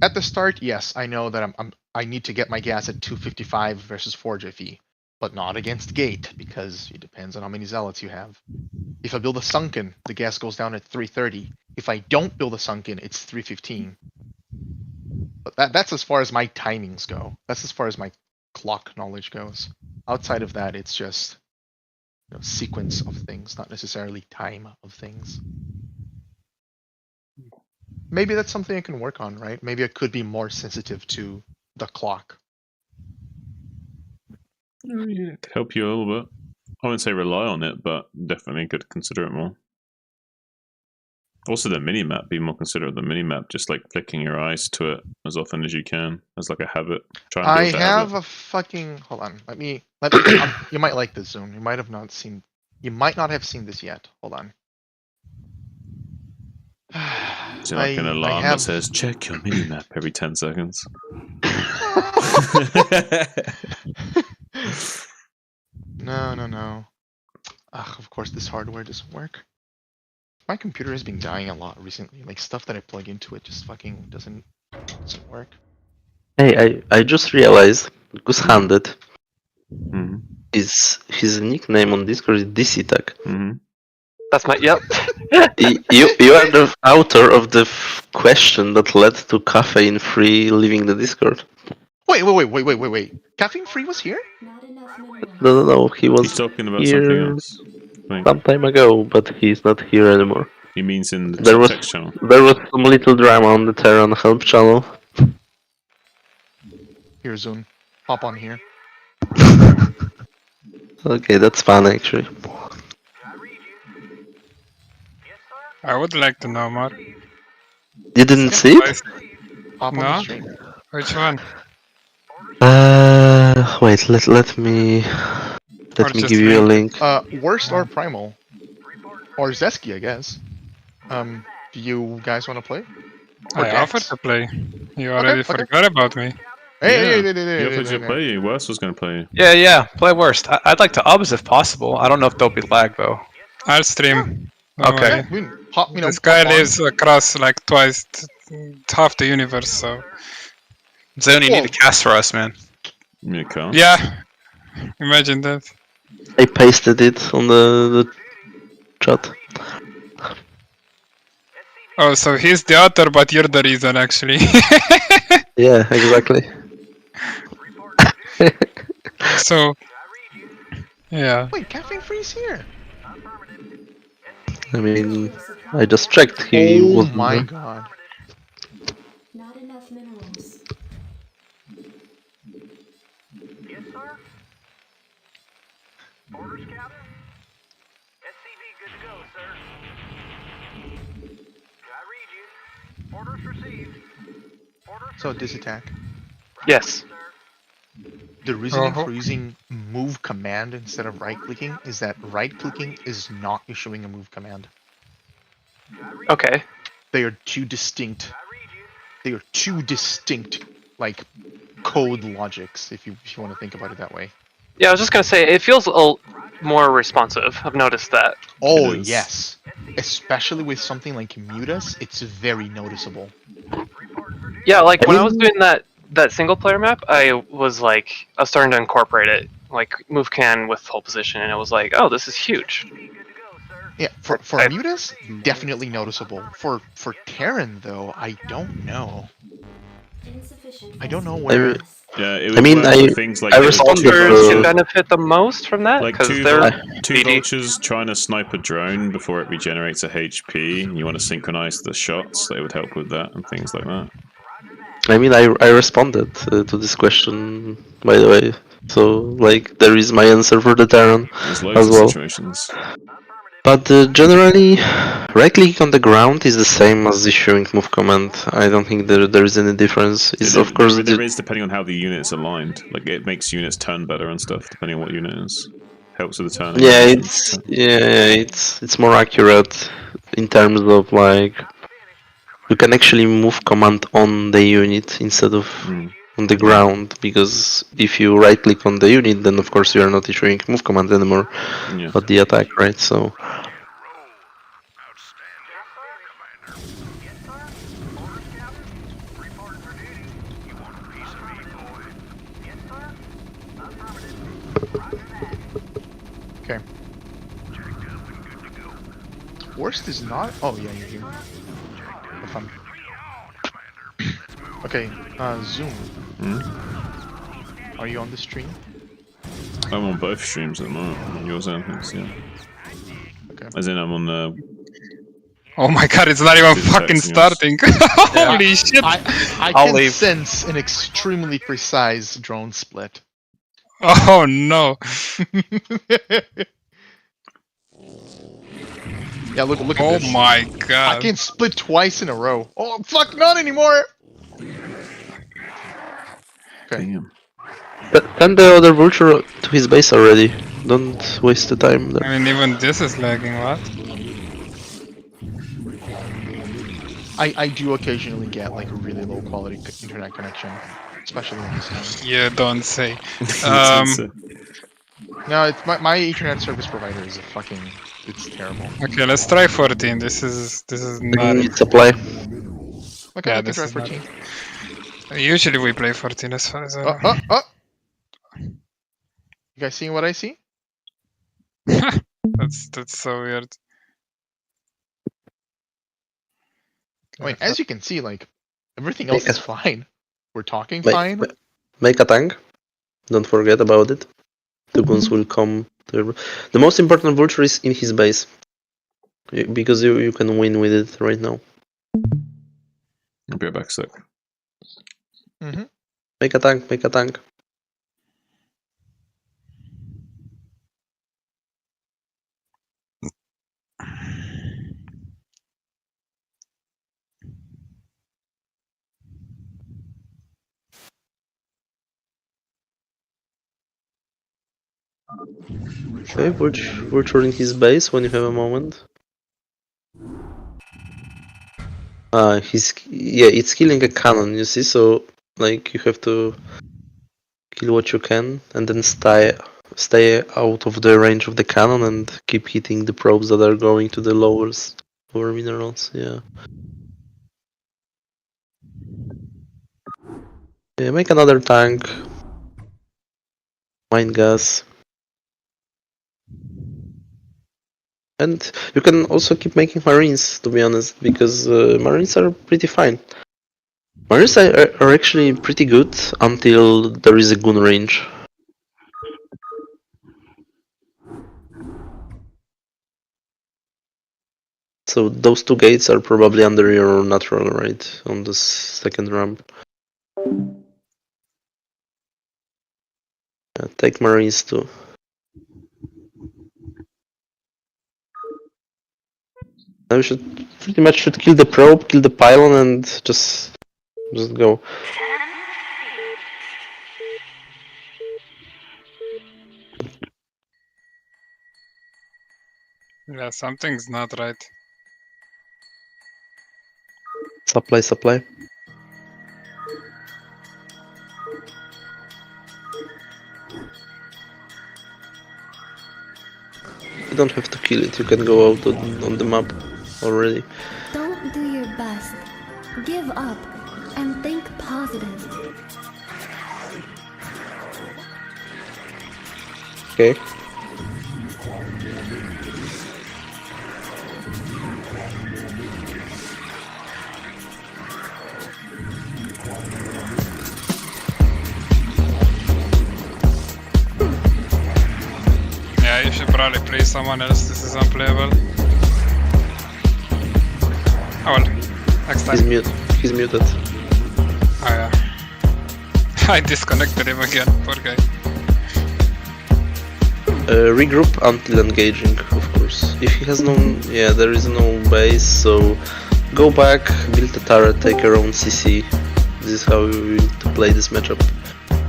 At the start, yes, I know that I need to get my gas at 255 versus Forge FE, but not against Gate, because it depends on how many zealots you have. If I build a Sunken, the gas goes down at 330. If I don't build a Sunken, it's 315. But that's as far as my timings go. That's as far as my clock knowledge goes. Outside of that, it's just, you know, sequence of things, not necessarily time of things. Maybe that's something I can work on, right? Maybe I could be more sensitive to the clock. Yeah, it could help you a little bit. I wouldn't say rely on it, but definitely could consider it more. Also, the minimap, be more considerate of the minimap, just like flicking your eyes to it as often as you can, as like a habit. Try and build I that have habit. a fucking, hold on, let me you might like this, Zoom. You might not have seen this yet. Hold on. Is it like an alarm that says, check your minimap every 10 seconds? No. Ugh, of course this hardware doesn't work. My computer has been dying a lot recently. Like, stuff that I plug into it just fucking doesn't work. Hey, I just realized, goose-handed. His nickname on Discord is DC Tag. That's my yep. You are the author of the question that led to Caffeine Free leaving the Discord. Wait. Caffeine Free was here? No. He was talking about here something else. some time ago, but he's not here anymore. He means in the There was text channel. there was some little drama on the Terran help channel. Here, Zoom. Hop on here. Okay, that's fun actually. I would like to know more. You didn't see it? Hop on the No? stream. Which one? Wait. Let me just give you a link. Worst or Primal? Or Zesky, I guess. Do you guys want to play? Or I Dex? offered to play. You already forgot about me. Hey, You offered to play you. Worst was going to play you. Yeah. Play worst. I'd like to obs if possible. I don't know if there'll be lag though. I'll stream. Don't Okay. worry. This guy lives across like twice, half the universe, so. Zone, you need to cast for us, man. You can't. Yeah. Imagine that. I pasted it on the chat. Oh, so he's the author, but you're the reason, actually. Yeah, exactly. So. Yeah. Wait, Caffeine Free's here. I mean, I just checked. He Oh wasn't my there. god. Not enough minerals. Yes, sir. Orders, Captain. SCV good to go, sir. I read you. Orders received. Orders So, this attack. Yes. The reasoning for using move command instead of right clicking is that right clicking is not issuing a move command. Okay. They are two distinct, like, code logics, if you want to think about it that way. Yeah, I was just gonna say it feels more responsive. I've noticed that. Oh, yes. Especially with something like Mutus, it's very noticeable. Yeah, like when I was doing that single player map, I was starting to incorporate it, like move can with hold position, and it was like, oh, this is huge. Yeah, for Mutus, definitely noticeable. For Terran, though, I don't know. I don't know where. Yeah, it I mean, things like I responded Vultures benefit the most from that like because two they're vultures trying to snipe a drone before it regenerates a HP. And you want to synchronize the shots; they would help with that and things like that. I mean, I responded to this question, by the way. So, like, there is my answer for the Terran There's as loads well. of situations. But generally, right click on the ground is the same as issuing move command. I don't think there is any difference. It's of course there is depending on how the unit's aligned. Like it makes units turn better and stuff depending on what unit it is. Helps with the turn. Yeah, it's more accurate in terms of like you can actually move command on the unit instead of on the ground, because if you right click on the unit, then of course you are not issuing move command anymore, but the attack, right? So. Okay. Worst is not. Oh yeah, you're here. Have fun. Okay, Zoom. Are you on the stream? I'm on both streams at the moment. On yours and his, yeah. Okay. As in, I'm on the. Oh my god, it's not even fucking starting. Holy shit! I can sense an extremely precise drone split. Oh no! Yeah, look at oh this. my god! I can split twice in a row. Oh fuck, not anymore! Okay. Damn. Send the other vulture to his base already. Don't waste the time there. I mean, even this is lagging, what? I do occasionally get like a really low quality internet connection, especially in this time. You don't say. No, it's my internet service provider is it's terrible. Okay, let's try 14. This is not. Need supply. Okay, Yeah, I can try 14. Usually we play 14 as far as I know. You guys seeing what I see? That's so weird. I mean, as you can see, like everything else is fine. We're talking Make, fine. make a tank. Don't forget about it. The goons will come. The most important vulture is in his base. Because you can win with it right now. I'll be right back, sec. Mm-hmm. Make a tank, make a tank. Okay, vulture in his base when you have a moment. It's killing a cannon, you see, so like you have to kill what you can and then stay out of the range of the cannon and keep hitting the probes that are going to the lower minerals, yeah. Yeah, make another tank. Mine gas. And you can also keep making marines, to be honest, because marines are pretty fine. Marines are actually pretty good until there is a goon range. So those two gates are probably under your natural, right? On this second ramp. Yeah, take marines too. Now we should pretty much kill the probe, kill the pylon, and just go. Yeah, something's not right. Supply. You don't have to kill it, you can go out on the map already. Don't do your best. Give up and think positive. Okay. Yeah, you should probably play someone else. This is unplayable. Oh well, next time. He's muted. Oh yeah. I disconnected him again, poor guy. Regroup until engaging, of course. If he has no... yeah, there is no base, so go back, build a turret, take your own CC. This is how you need to play this matchup.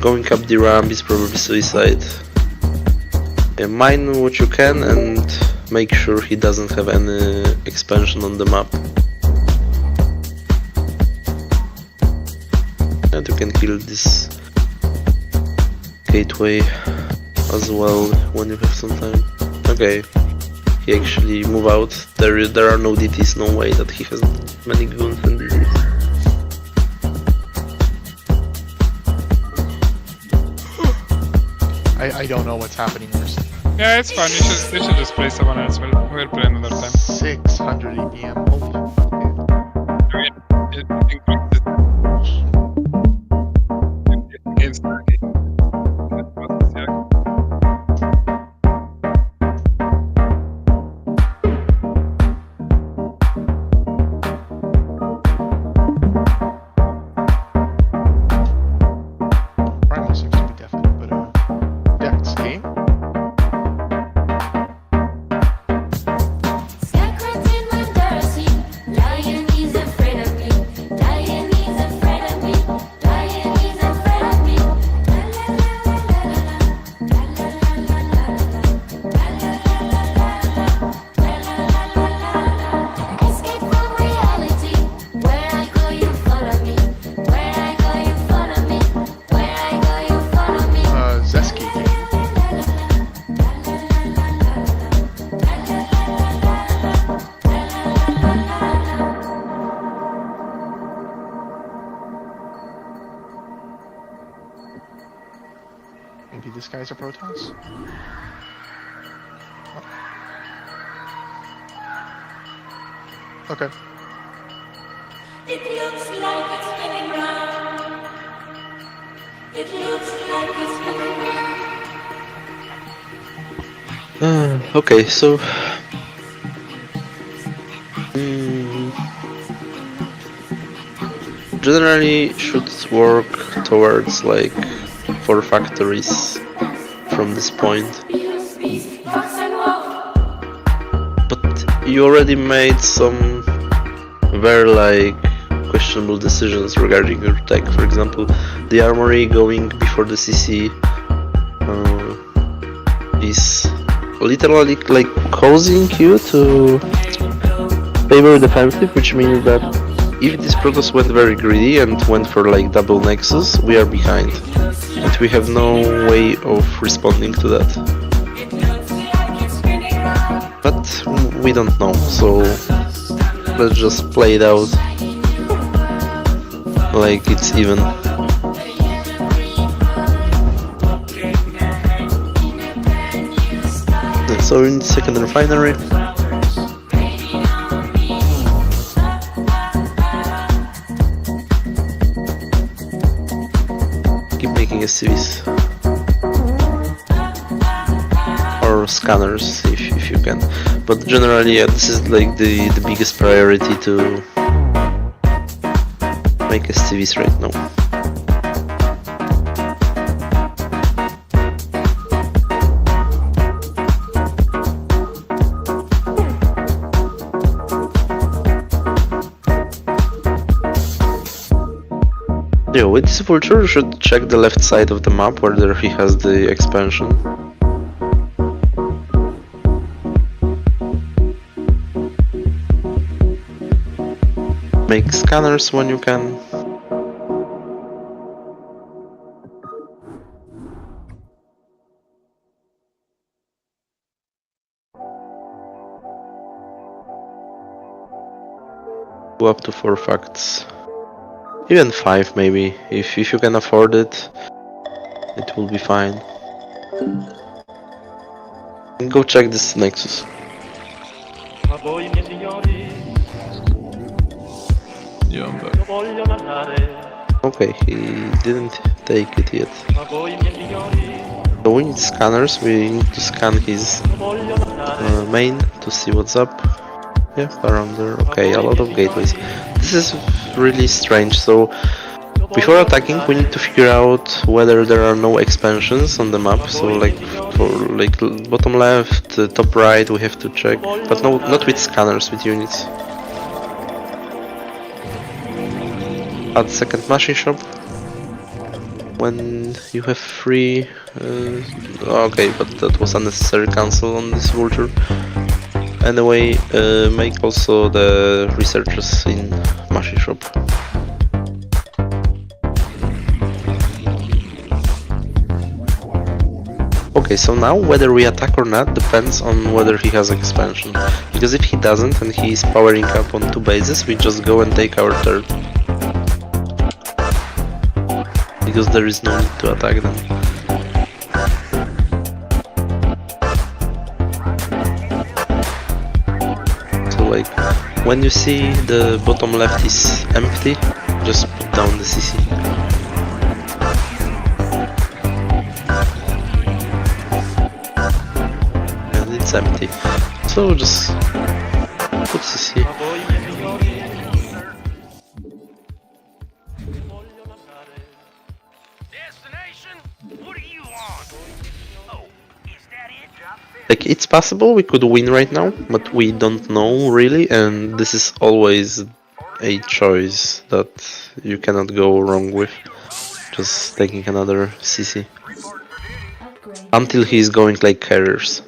Going up the ramp is probably suicide. Yeah, mine what you can and make sure he doesn't have any expansion on the map. And you can kill this gateway as well when you have some time. Okay, he actually move out. There are no DTs, no way that he has many goons and DTs. I don't know what's happening, Mercy. Yeah, it's fine. You should just play someone else. We'll play another time. 600 APM. Holy Primal seems to be definite, but Dex game. Sacred inland Darcy, Maybe this guy's a Protoss? Okay. It looks like it's spinning round. It looks like it's spinning round. Okay, so generally should work towards like 4 factories from this point. But you already made some very like questionable decisions regarding your tech. For example, the armory going before the CC is literally like causing you to favor defensive, which means that if this Protoss went very greedy and went for like double Nexus, we are behind. And we have no way of responding to that. But we don't know, so let's just play it out like it's even. So in the second refinery. Keep making SCVs. Or scanners if you can. But generally, yeah, this is like the biggest priority to make SCVs right now. Yeah, with this vulture, you should check the left side of the map whether he has the expansion. Make scanners when you can. Go up to 4 facts. Even 5 maybe, if you can afford it, it will be fine. And go check this Nexus. Yeah, I'm back. Okay, he didn't take it yet. So we need scanners, we need to scan his main to see what's up. Yeah, around there. Okay, a lot of gateways. This is really strange. So before attacking, we need to figure out whether there are no expansions on the map. So like for like bottom left, top right, we have to check, but no, not with scanners, with units. Add second machine shop when you have free. Okay, but that was unnecessary cancel on this vulture. Anyway, make also the researchers in machine shop. Okay, so now whether we attack or not depends on whether he has expansion. Because if he doesn't and he is powering up on 2 bases, we just go and take our third. Because there is no need to attack them. Like, when you see the bottom left is empty, just put down the CC. And it's empty. So just put CC. Like, it's possible we could win right now, but we don't know really, and this is always a choice that you cannot go wrong with. Just taking another CC. Until he's going like carriers.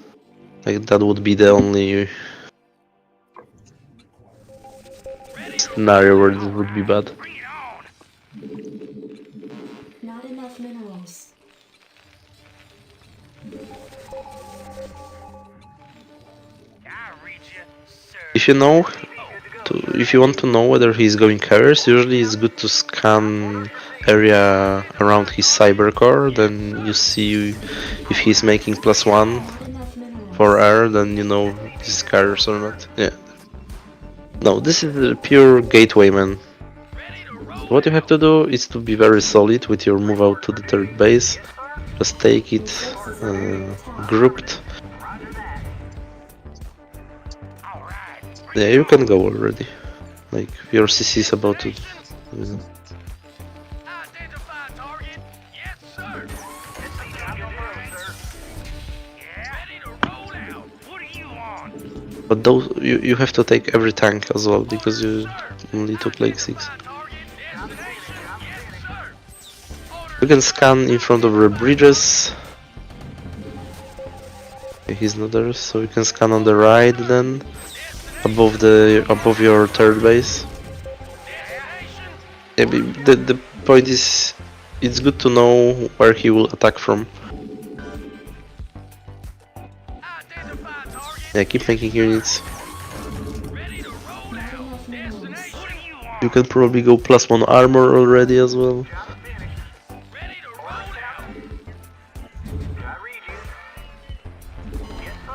Like, that would be the only scenario where this would be bad. Not enough minerals. If you know if you want to know whether he's going carriers, usually it's good to scan area around his cyber core. Then you see if he's making +1 for air, then you know this is carriers or not. Yeah. No, this is a pure gateway, man. What you have to do is to be very solid with your move out to the third base. Just take it grouped. Yeah, you can go already. Like, your CC is about to... But those, you have to take every tank as well, because you only took like 6. You can scan in front of the bridges. Okay, he's not there, so you can scan on the right then, above your third base. Yeah, the point is, it's good to know where he will attack from. Yeah, keep making units. You can probably go +1 armor already as well.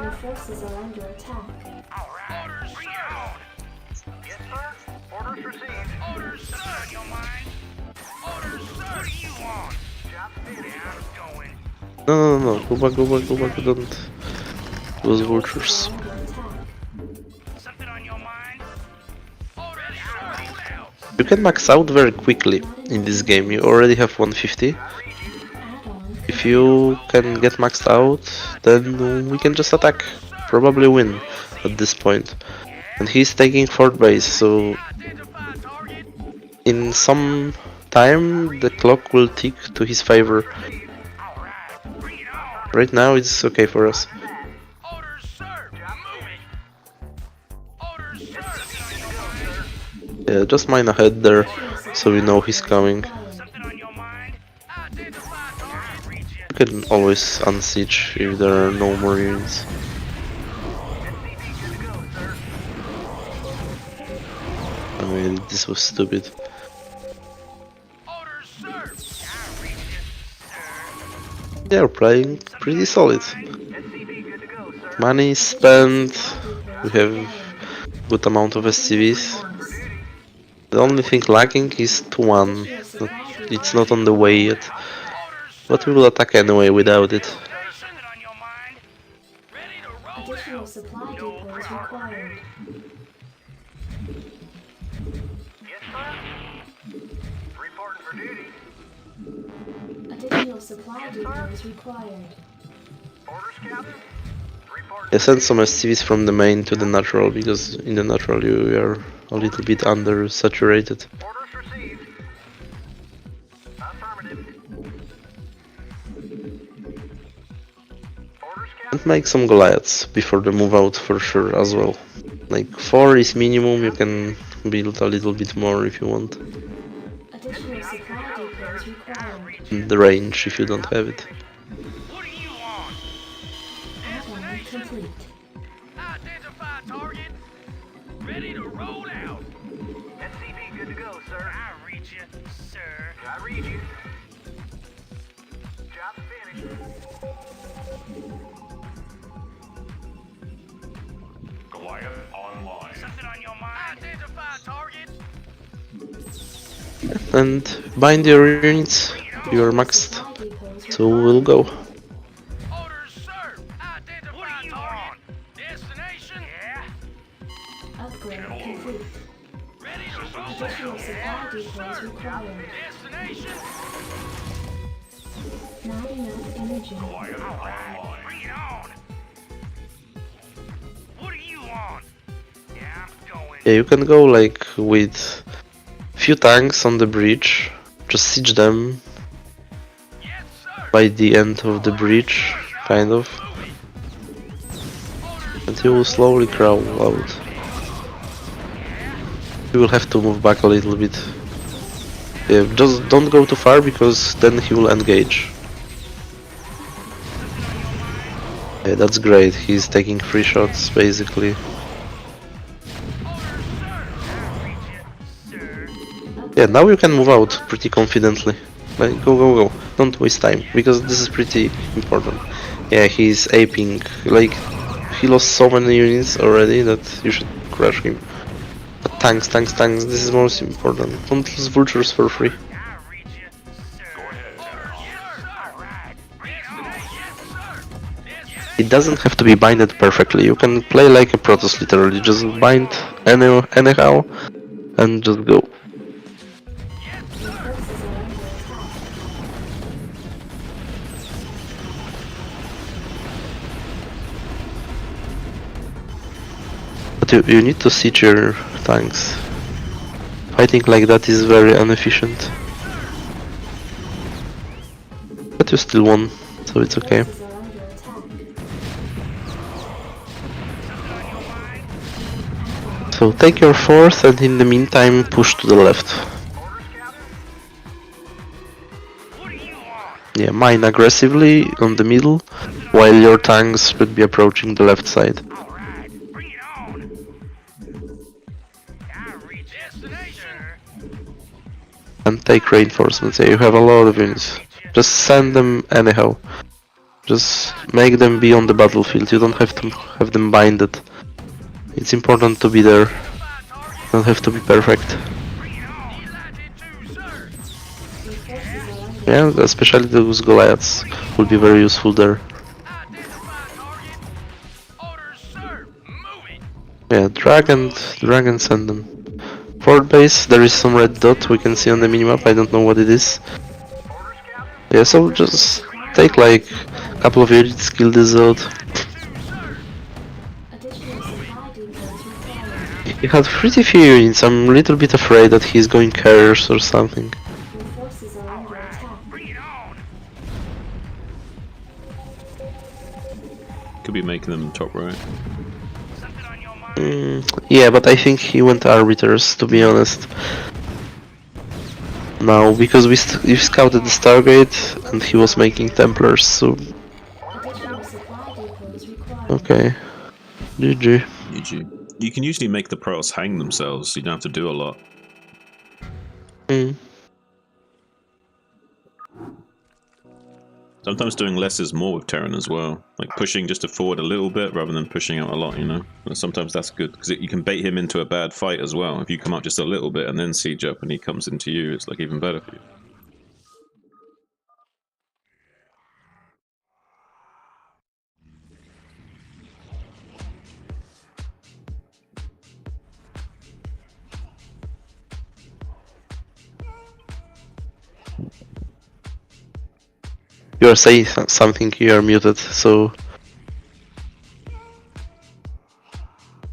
Your forces are under attack. No, go back, don't lose vultures. You can max out very quickly in this game, you already have 150. If you can get maxed out, then we can just attack, probably win at this point. And he's taking 4th base, so in some time the clock will tick to his favor. Right now it's okay for us. Yeah, just mine ahead there, so we know he's coming. You can always unsiege if there are no more units. I mean, this was stupid. They are playing pretty solid. Money is spent, we have good amount of SCVs. The only thing lacking is 2-1. It's not on the way yet. But we will attack anyway without it. Additional supply depots required. Additional supply depots required. I sent some SCVs from the main to the natural, because in the natural you are a little bit under saturated. And make some Goliaths before the move out for sure as well. Like 4 is minimum, you can build a little bit more if you want. Additional supply depots required. In the range if you don't have it. Add-on complete. Identify target. Ready to roll out. SCV good to go, sir. I read you, sir. I read you. Job finished. Goliath online. Something on your mind? Identify target. And bind your units, you are maxed, so we'll go. Orders, sir. Identify target. Destination. Yeah. Upgrade complete. Additional supply depots required. Destination. Not enough energy. Alright, bring it on. What do you want? Yeah, I'm going. Yeah, you can go like with few tanks on the bridge, just siege them by the end of the bridge, kind of, and he will slowly crawl out. He will have to move back a little bit. Yeah, just don't go too far, because then he will engage. Yeah, that's great, he's taking 3 shots basically. Yeah, now you can move out pretty confidently. Like, go. Don't waste time, because this is pretty important. Yeah, he's aping. Like, he lost so many units already that you should crush him. But tanks, this is most important. Don't lose vultures for free. It doesn't have to be binded perfectly. You can play like a Protoss, literally. Just bind anyhow and just go. But you need to siege your tanks. Fighting like that is very inefficient. But you still won, so it's okay. So take your fourth and in the meantime push to the left. Yeah, mine aggressively on the middle, while your tanks should be approaching the left side. And take reinforcements. Yeah, you have a lot of units. Just send them anyhow. Just make them be on the battlefield. You don't have to have them binded. It's important to be there. Don't have to be perfect. Yeah, especially those Goliaths will be very useful there. Yeah, drag and send them. Forward base, there is some red dot we can see on the minimap, I don't know what it is. Yeah, so just take like a couple of units, kill this out. He had pretty few units, I'm a little bit afraid that he's going carriers or something. Could be making them top right. Yeah, but I think he went arbiters, to be honest. Now, because we scouted the Stargate and he was making Templars, so... Okay. GG. GG. You can usually make the pros hang themselves, so you don't have to do a lot. Sometimes doing less is more with Terran as well. Like pushing just to forward a little bit rather than pushing out a lot, you know? And sometimes that's good, because you can bait him into a bad fight as well. If you come out just a little bit and then siege up and he comes into you, it's like even better for you. You are saying something, you are muted, so...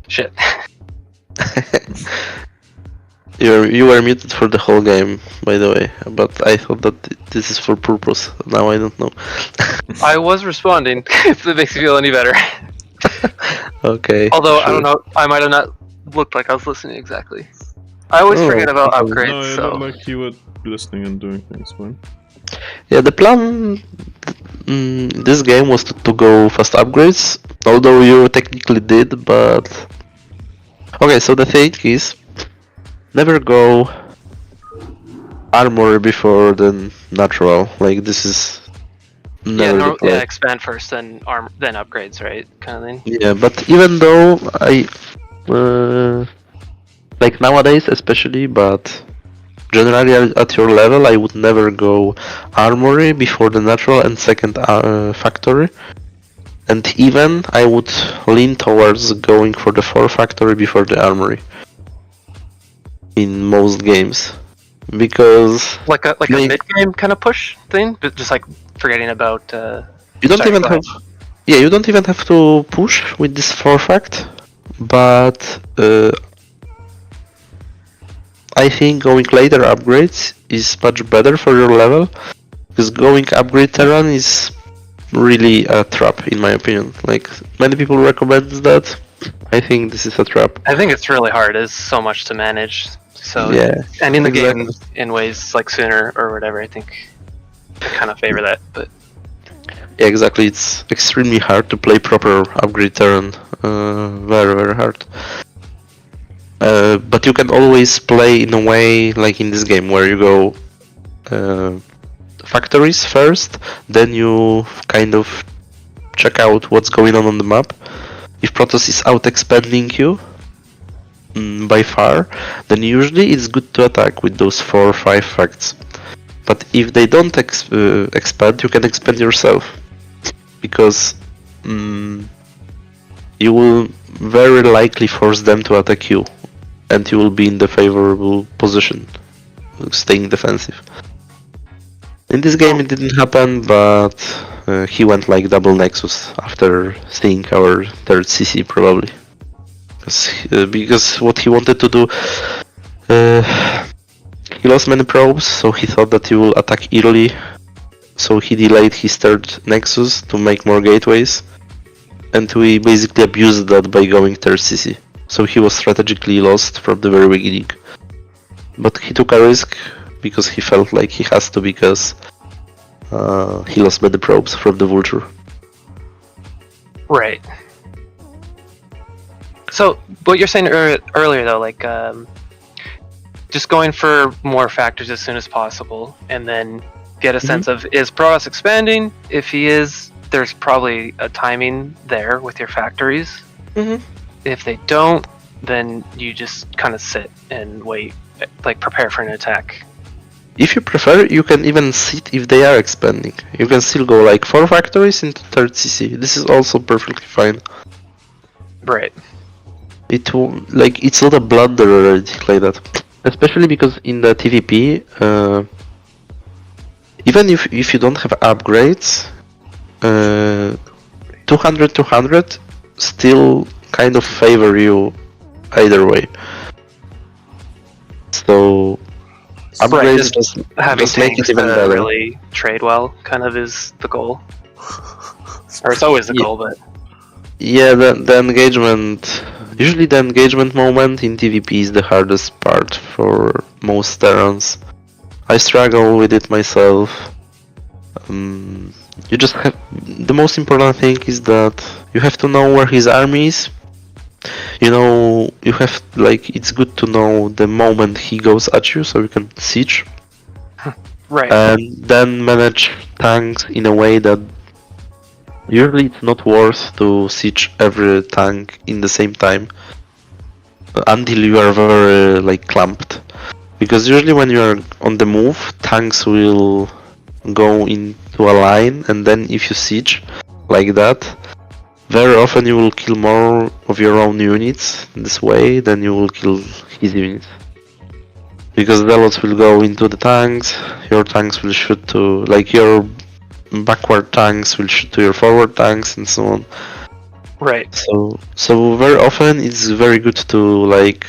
Shit. You were muted for the whole game, by the way, but I thought that this is for purpose. Now I don't know. I was responding, if it makes you feel any better. Okay. Although, sure. I don't know, I might have not looked like I was listening exactly. I always forget about upgrades, No, so... like you were listening and doing things, fine. Yeah, the plan this game was to go fast upgrades, although you technically did, but... Okay, so the thing is, never go armor before the natural, like this is never the play. Yeah, expand first, then then upgrades, right? Kind of thing. Yeah, but even though I... like nowadays especially, but... Generally at your level I would never go armory before the natural and second factory. And even I would lean towards going for the 4 factory before the armory. In most games. Because... Like a mid-game kind of push thing? But just like forgetting about... you don't even have... Yeah, you don't even have to push with this 4 fact. But... I think going later upgrades is much better for your level, because going upgrade Terran is really a trap in my opinion. Like, many people recommend that, I think this is a trap. I think it's really hard, there's so much to manage. So, yeah, and in the game, in ways like sooner or whatever, I think I kind of favor that, but... Yeah, exactly, it's extremely hard to play proper upgrade Terran, very hard. But you can always play in a way like in this game where you go factories first, then you kind of check out what's going on the map. If Protoss is out expanding you by far, then usually it's good to attack with those 4 or 5 facts. But if they don't expand, you can expand yourself, because you will very likely force them to attack you, and you will be in the favorable position, staying defensive. In this game it didn't happen, but he went like double Nexus after seeing our third CC probably. Because what he wanted to do, he lost many probes, so he thought that he will attack early, so he delayed his third Nexus to make more gateways, and we basically abused that by going third CC. So he was strategically lost from the very beginning. But he took a risk because he felt like he has to, because he lost many probes from the Vulture. Right. So, what you're saying earlier though, like, just going for more factors as soon as possible, and then get a sense of, is Protoss expanding? If he is, there's probably a timing there with your factories. If they don't, then you just kind of sit and wait, like prepare for an attack. If you prefer, you can even sit if they are expanding. You can still go like 4 factories into 3rd CC. This is also perfectly fine. Right. It's not a blunder or anything like that. Especially because in the TVP, even if you don't have upgrades, 200 still kind of favor you either way. So upgrades just make it even better. Really trade well, kind of is the goal. Or it's always the goal, but yeah, the engagement. Usually the engagement moment in TVP is the hardest part for most Terrans. I struggle with it myself. You just have, the most important thing is that you have to know where his army is. You know, you have, like, it's good to know the moment he goes at you so you can siege. Right. And then manage tanks in a way that usually it's not worth to siege every tank in the same time until you are very like clamped, because usually when you are on the move, tanks will go into a line, and then if you siege like that, very often you will kill more of your own units this way than you will kill his units, because zealots will go into the tanks, your tanks will shoot to, like, your backward tanks will shoot to your forward tanks, and so on. Right. So very often it's very good to, like,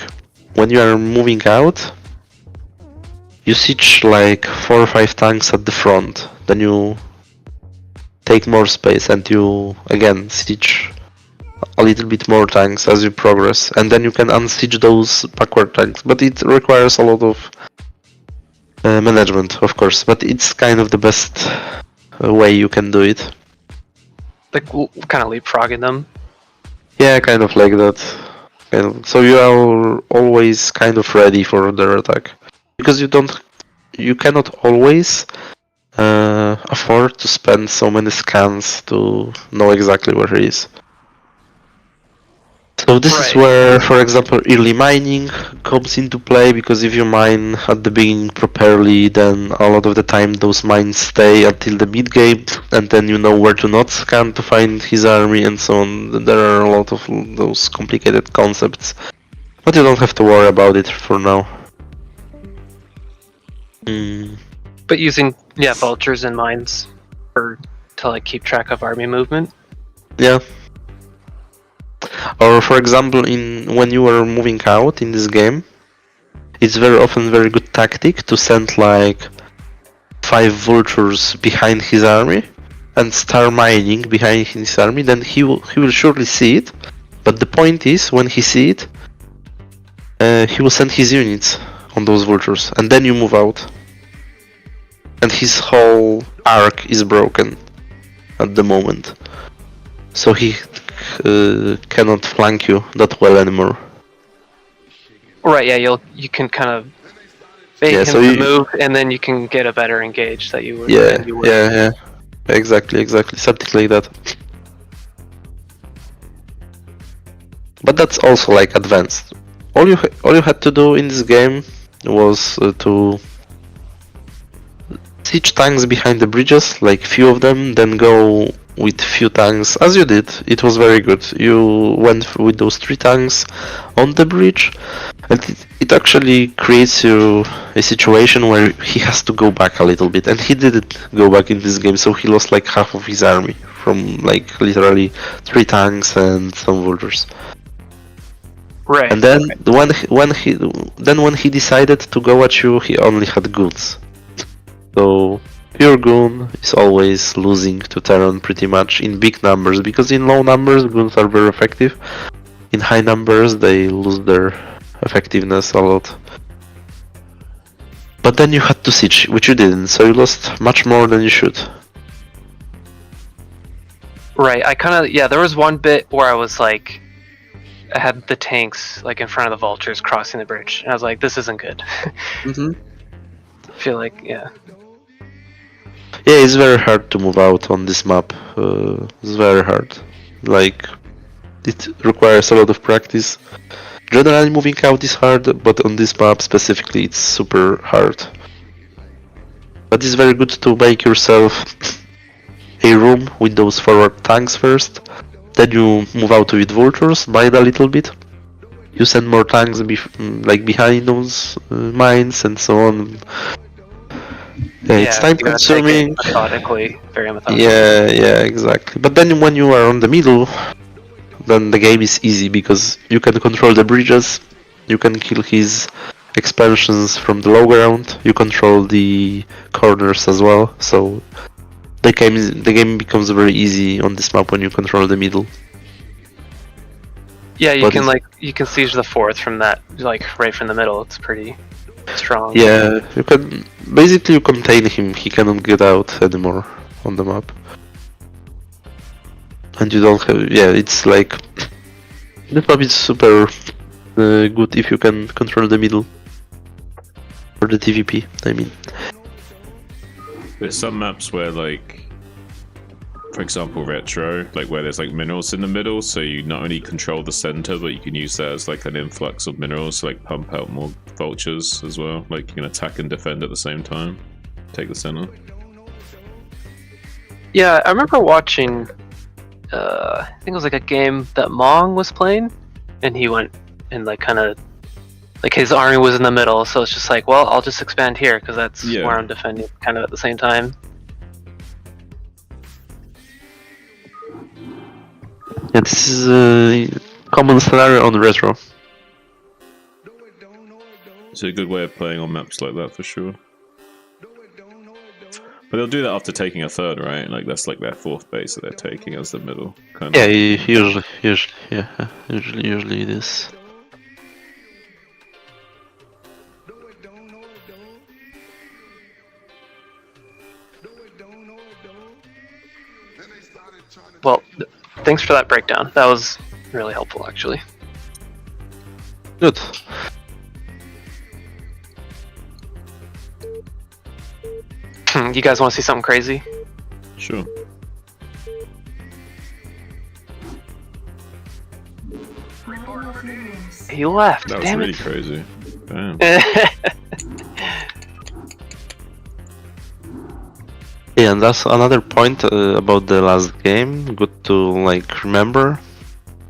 when you are moving out, you siege like 4 or 5 tanks at the front, then you take more space and you again siege a little bit more tanks as you progress, and then you can unsiege those backward tanks, but it requires a lot of management, of course, but it's kind of the best way you can do it. Like, kind of leapfrogging them? Yeah, kind of like that. So you are always kind of ready for their attack, because you cannot always afford to spend so many scans to know exactly where he is. So this is where, for example, early mining comes into play, because if you mine at the beginning properly, then a lot of the time those mines stay until the mid game, and then you know where to not scan to find his army and so on. There are a lot of those complicated concepts, but you don't have to worry about it for now. But using, vultures and mines to like keep track of army movement? Yeah. Or for example, when you are moving out in this game, it's very often very good tactic to send like 5 vultures behind his army and start mining behind his army. Then he will surely see it, but the point is, when he see it, he will send his units on those vultures, and then you move out, and his whole arc is broken at the moment, so he cannot flank you that well anymore. Right, yeah, you can kind of bait Yeah, him so to you, move, and then you can get a better engage that you would. yeah, than you would. yeah, exactly, something like that. But that's also like advanced. All you had to do in this game was to siege tanks behind the bridges, like few of them, then go with few tanks, as you did. It was very good. You went with those 3 tanks on the bridge, and it actually creates you a situation where he has to go back a little bit, and he didn't go back in this game, so he lost like half of his army from like literally 3 tanks and some vultures. Right. And then when he decided to go at you, he only had goons. So pure goon is always losing to Terran pretty much in big numbers, because in low numbers goons are very effective. In high numbers they lose their effectiveness a lot. But then you had to siege, which you didn't, so you lost much more than you should. Right, I kind of, there was one bit where I was like, I had the tanks like in front of the vultures crossing the bridge, and I was like, this isn't good. Mm-hmm. I feel like, yeah, it's very hard to move out on this map. It's very hard. Like, it requires a lot of practice. Generally moving out is hard, but on this map specifically it's super hard. But it's very good to make yourself a room with those forward tanks first. Then you move out with vultures, mine a little bit. You send more tanks behind those mines and so on. It's time consuming. Methodically, very methodically. Yeah, exactly. But then when you are on the middle, then the game is easy because you can control the bridges, you can kill his expansions from the low ground, you control the corners as well. So the game becomes very easy on this map when you control the middle. Yeah, you can siege the 4th from that, like right from the middle. It's pretty strong. Yeah, you contain him. He cannot get out anymore on the map. And you don't have, it's like, this map is super good if you can control the middle. Or the TVP, I mean. There's some maps where, like, for example, retro, like where there's like minerals in the middle, so you not only control the center, but you can use that as like an influx of minerals to like pump out more vultures as well. Like you can attack and defend at the same time. Take the center. Yeah, I remember watching, I think it was like a game that Mong was playing, and he went and like kind of, like his army was in the middle, so it's just like, well, I'll just expand here because that's where I'm defending kind of at the same time. Yeah, this is a common scenario on retro. It's a good way of playing on maps like that for sure. But they'll do that after taking a 3rd, right? Like that's like their 4th base that they're taking as the middle kind of. Yeah, usually it is. Well, thanks for that breakdown. That was really helpful, actually. Good. You guys want to see something crazy? Sure. He left. That was Damn really it. crazy. Damn. Yeah, and that's another point about the last game. Good to like remember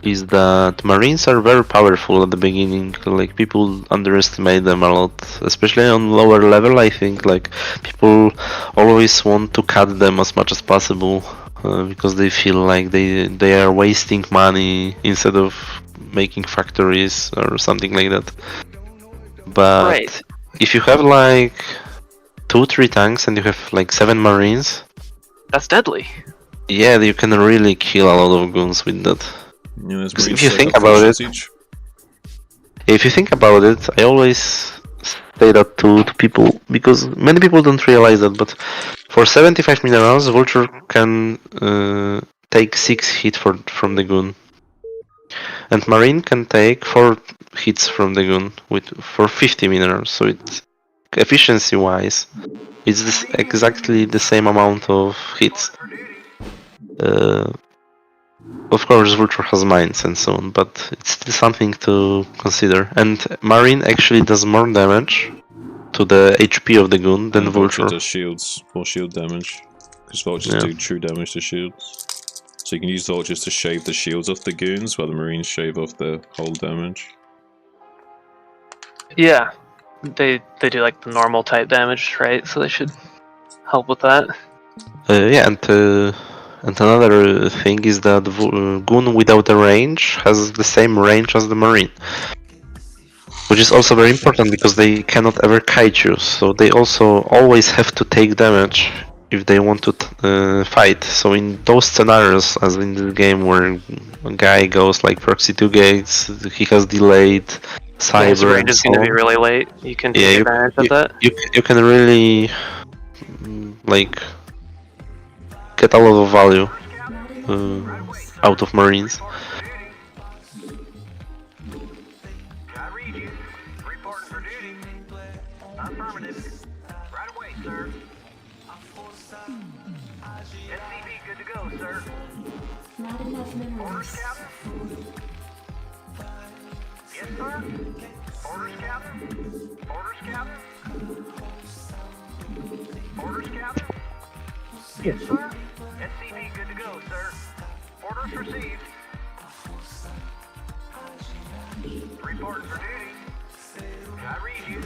is that Marines are very powerful at the beginning. Like people underestimate them a lot, especially on lower level. I think like people always want to cut them as much as possible because they feel like they are wasting money instead of making factories or something like that. But if you have like 2-3 tanks and you have like 7 Marines, that's deadly. Yeah, you can really kill a lot of goons with that. Yeah, if you think about it, I always say that to people because many people don't realize that. But for 75 minerals, Vulture can take 6 hit from the goon. And Marine can take 4 hits from the gun for 50 minerals, so it's efficiency-wise, it's exactly the same amount of hits. Of course, Vulture has mines and so on, but it's still something to consider. And Marine actually does more damage to the HP of the gun than Vulture. Does shields, or shield damage, because vultures do true damage to shields. So you can use vultures to shave the shields off the goons, while the marines shave off the whole damage. Yeah, they do like the normal type damage, right? So they should help with that. Yeah, and another thing is that Goon without a range has the same range as the Marine. Which is also very important because they cannot ever kite you, so they also always have to take damage if they want to fight. So in those scenarios, as in the game where a guy goes like proxy 2 gates, he has delayed cyber. His range is going to be really late. You can take advantage of that. You can really like get a lot of value out of Marines. Not enough minerals. Yes, sir. Orders, Captain. Orders, Captain. Orders, Captain. Yes, sir. SCV, good to go, sir. Orders received. Reporting for duty. I read you.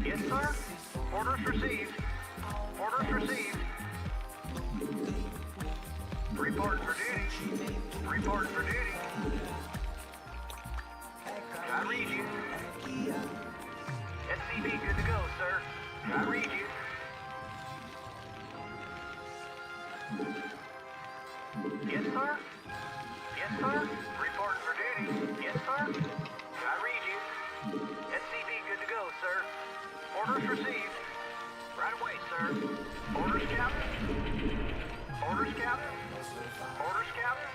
Yes, sir. Orders received. Orders received. Reporting for duty. Reporting for duty. I read you. SCV, good to go, sir. I read you. Yes, sir. Yes, sir. Reporting for duty. Yes, sir. I read you. SCV, good to go, sir. Orders received. Right away, sir. Orders, Captain. Orders, Captain. Orders, Captain.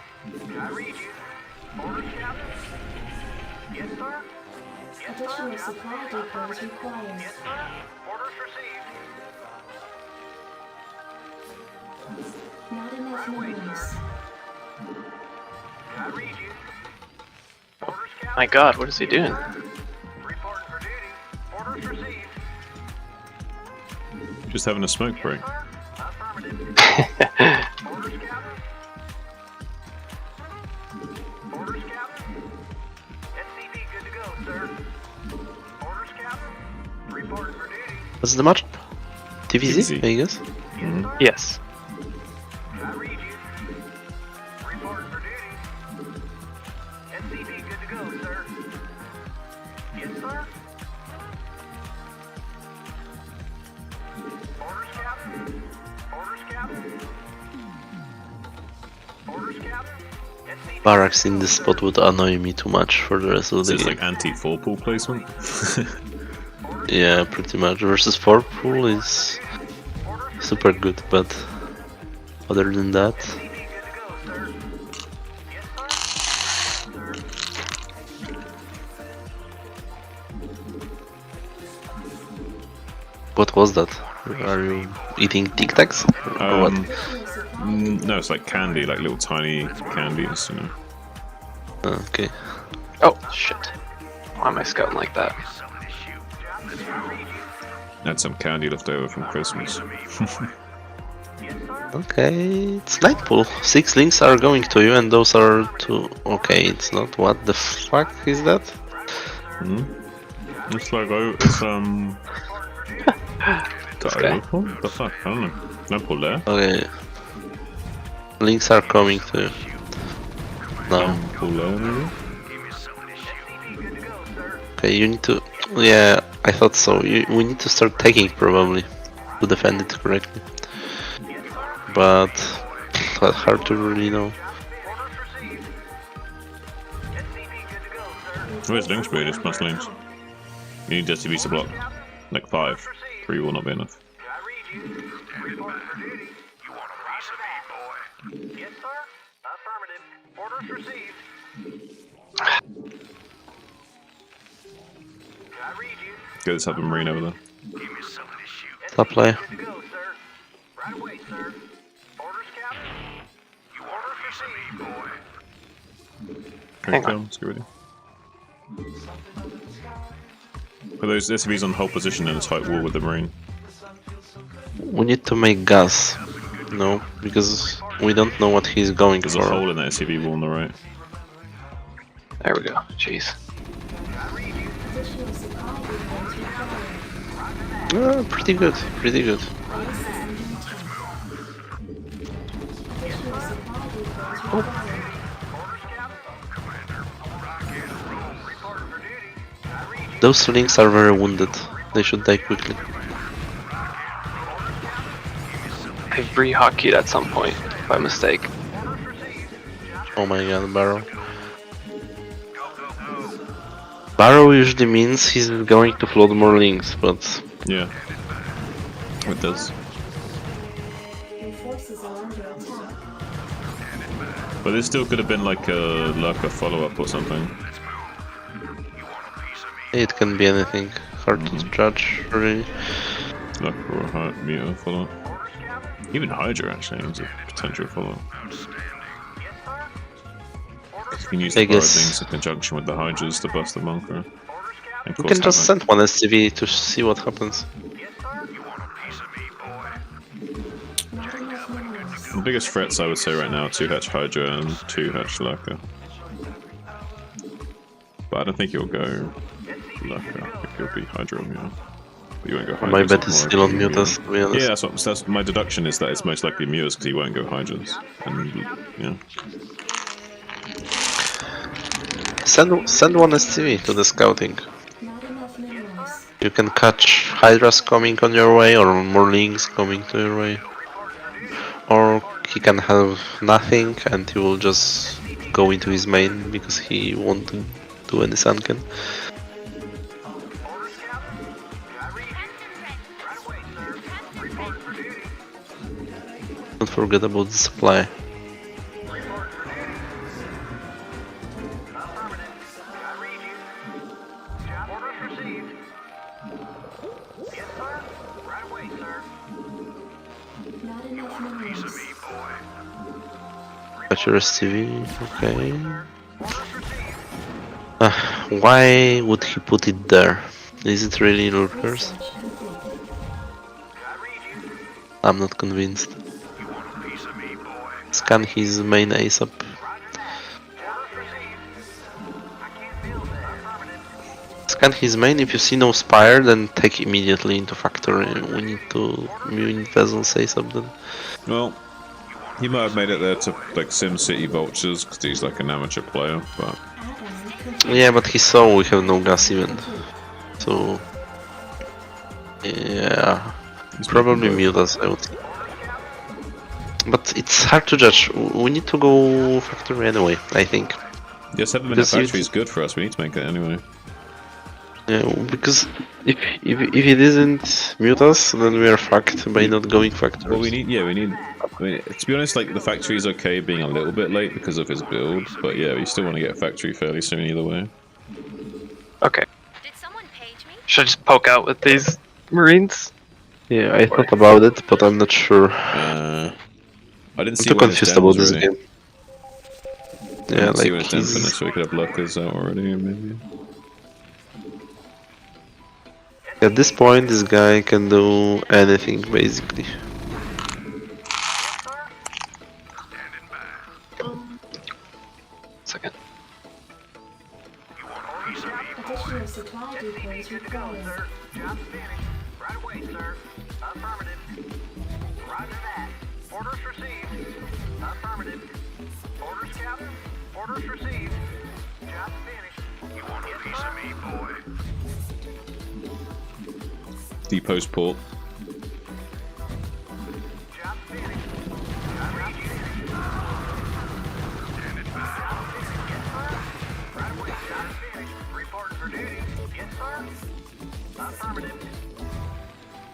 I read you. Orders, Captain. Yes, sir. Yes, sir. Additional supply depots required. Yes, sir. Orders received. Not enough minerals. I read you. Orders, Captain. My God, what is he doing? Reporting for duty. Orders received. Just having a smoke break. Orders, Captain. Orders, Captain. SCV, good to go, sir. Orders, Captain. Reporting for duty. What's the match? TVZ, I guess? Yes. I read you. Reporting for duty. SCV, good to go, sir. Yes, sir. Orders, Captain. Orders, Captain. Orders, Captain. SCV. Barracks in this spot would annoy me too much for the rest of the It's game. like anti-4 pool placement. Yeah, pretty much. Versus 4 pool is super good, but other than that, what was that? Are you eating Tic Tacs or what? No, it's like candy, like little tiny candies, you know. Okay. Oh, shit. Why am I scouting like that? Had some candy left over from Christmas. Okay, it's night pool. 6 links are going to you, and those are 2. Okay, it's not. What the fuck is that? It's like it's the fuck? I don't know. No pool there. Okay. Links are coming to you. No. Pool there, maybe? Okay, you need to. Yeah, I thought so. We need to start taking probably to defend it correctly. But hard to really know. Where's links, bro? It's plus links. You need STVs to block. Like 5. 3 will not be enough. Yes, sir. Go, let's have a marine over there. Stop play. Hang on. Let's get ready. For those SCVs on hold position in a tight wall with the marine. We need to make gas. No, because we don't know what he's going There's for. a hole in that SCV wall on the right. There we go. Jeez. Pretty good, pretty good. Those links are very wounded. They should die quickly. I re-hotkeeyed at some point by mistake. Oh my god, Barrow. Barrow usually means he's going to float more links, but... Yeah. It does. But this still could have been like a follow-up or something. It can be anything. Hard to judge, really. Lurker or Muta follow-up. Even Hydra actually is a potential follow-up. You can use the right things in conjunction with the Hydras to bust the bunker. You can just send one SCV to see what happens. The biggest threats I would say right now are 2-hatch Hydra and 2-hatch Lurker. But I don't think you'll go Lurker. I think you'll be Hydra or Muta. But you won't go Hydras. My bet is still on Mutas, to be honest. Yeah, that's my deduction is that it's most likely Mutas because he won't go Hydras. And, yeah. Send one SCV to the scouting. You can catch Hydras coming on your way or more links coming to your way. Or he can have nothing and he will just go into his main because he won't do any sunken. Don't forget about the supply. Got your SCV, okay. Why would he put it there? Is it really lurkers? I'm not convinced. Scan his main ASAP. Scan his main, if you see no spire then take immediately into factory. We need vessels ASAP then. Well, he might have made it there to like SimCity Vultures because he's like an amateur player, but... Yeah, but he saw we have no gas even. So... Yeah... Probably Mutas, I would say. But it's hard to judge. We need to go factory anyway, I think. Yeah, 7-minute factory is good for us. We need to make it anyway. Yeah, because if it isn't Mutas, then we are fucked by not going factory. Well, we need. I mean, to be honest, like the factory is okay being a little bit late because of his build, but yeah, we still want to get factory fairly soon either way. Okay. Should I just poke out with these marines? Yeah, I thought about it, but I'm not sure. I didn't see I'm too confused about this game. Yeah, like like he's... so we could have lurkers out already, maybe. At this point, this guy can do anything, basically. Second. Additional supply depots required. Job finished. Right away, sir. Affirmative. Roger that. Orders received. Affirmative. Orders, Captain. Orders received. Job finished. You want a piece of me, boy? Depot's port. Job finished. Right away, job finished. Reporting for duty. Yes, sir. Affirmative.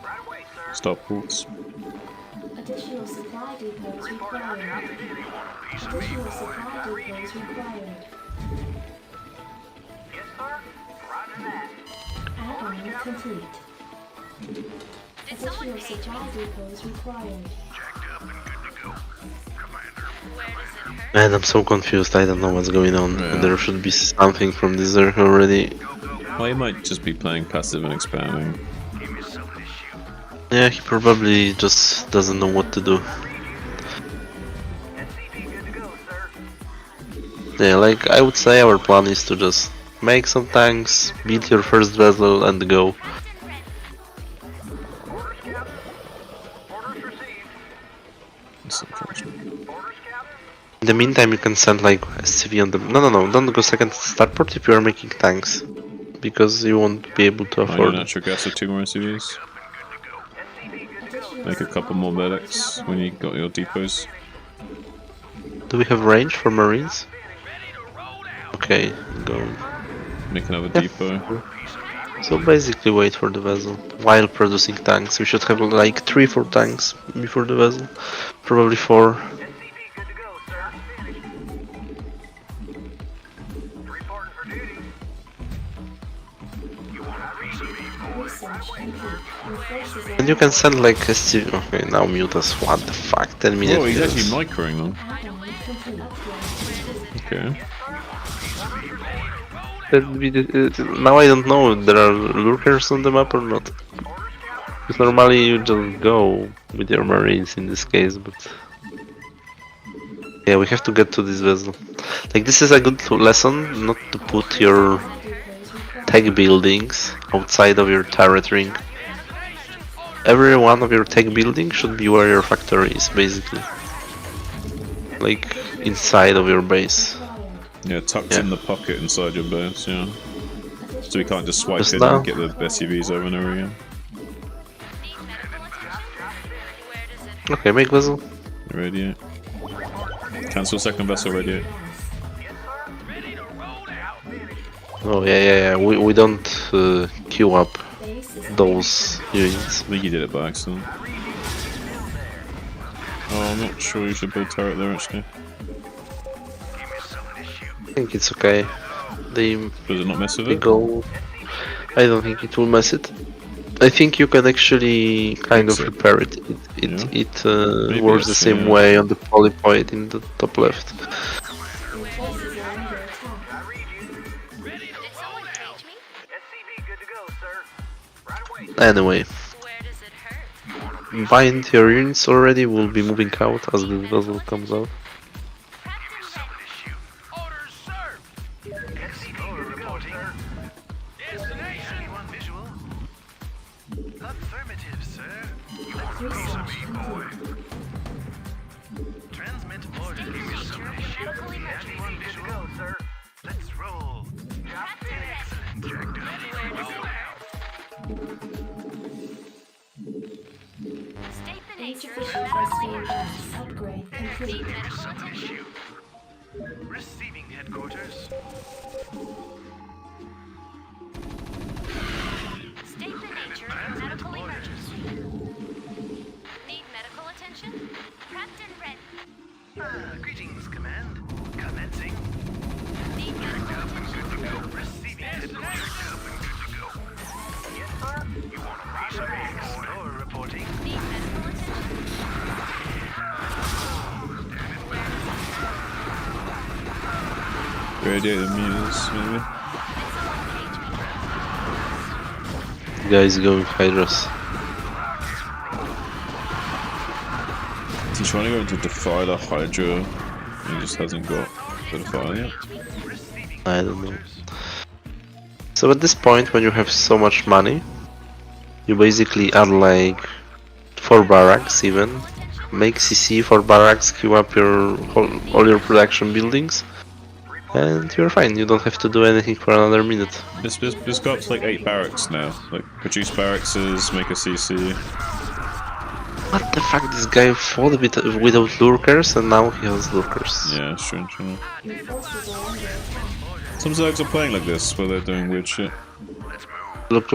Right away, sir. Stop ports. Additional supply depots required. Additional supply depots required. Add-on complete. Additional supply depots required. Man, I'm so confused. I don't know what's going on. Yeah. There should be something from this Zerg already. Well, he might just be playing passive and expanding. Yeah, he probably just doesn't know what to do. Yeah, like I would say our plan is to just make some tanks, build your first vessel and go. In the meantime, you can send like SCV on the. No, don't go second starport if you are making tanks, because you won't be able to afford. Natural gas with 2 more SUVs. Make a couple more medics when you got your depots. Do we have range for marines? Okay, go. Make another depot. So basically, wait for the vessel while producing tanks. We should have like 3-4 tanks before the vessel, probably 4. And you can send like a okay, now mute us. What the fuck? 10 minutes. Oh, he's actually microing them. Okay. Now I don't know if there are lurkers on the map or not. Because normally you just go with your marines in this case, but yeah, we have to get to this vessel. Like this is a good lesson not to put your tech buildings outside of your turret ring. Every one of your tech buildings should be where your factory is, basically. Like inside of your base. Yeah, tucked in the pocket inside your base, yeah. So we can't just swipe Just in now? and get the SUVs over and over again. Okay, make vessel. Radiate. Cancel second vessel, radiate. Oh yeah. We don't queue up those units. I think you did it by accident. Oh, I'm not sure you should build turret there actually. I think it's okay. Does it not mess with it? Go. I don't think it will mess it. I think you can actually kind of repair it. It works the same way on the polypoid in the top left. Anyway, bind your units already. We'll be moving out as the vessel comes out. Insufficient rescue gas upgrade complete. Receiving headquarters. State the nature of medical emergency. Need medical attention? Prepped and ready. Greetings, Command. Commencing. Need medical attention? Receiving headquarters. Yes, sir. You want a piece of me? Explorer reporting. Need medical attention? Radiate the meters, maybe? Guys going Hydras. He's trying to go into defy the Hydra. He just hasn't got the defy yet. I don't know. So at this point, when you have so much money, you basically add like 4 barracks even. Make CC for barracks, queue up all your production buildings, and you're fine. You don't have to do anything for another minute. This got up to like 8 barracks now. Like produce barracks, make a CC. What the fuck? This guy fought without lurkers, and now he has lurkers. Yeah, strange. Some Zergs are playing like this, where they're doing weird shit. Look.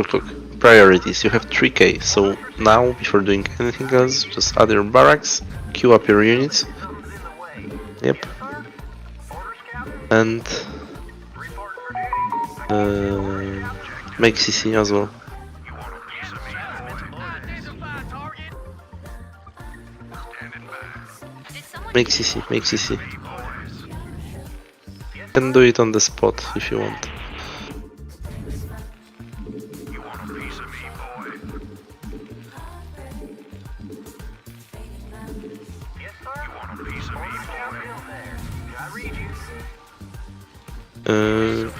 Priorities. You have 3k. So now, before doing anything else, just add your barracks, queue up your units. Yep. And make CC as well. Make CC. You can do it on the spot if you want.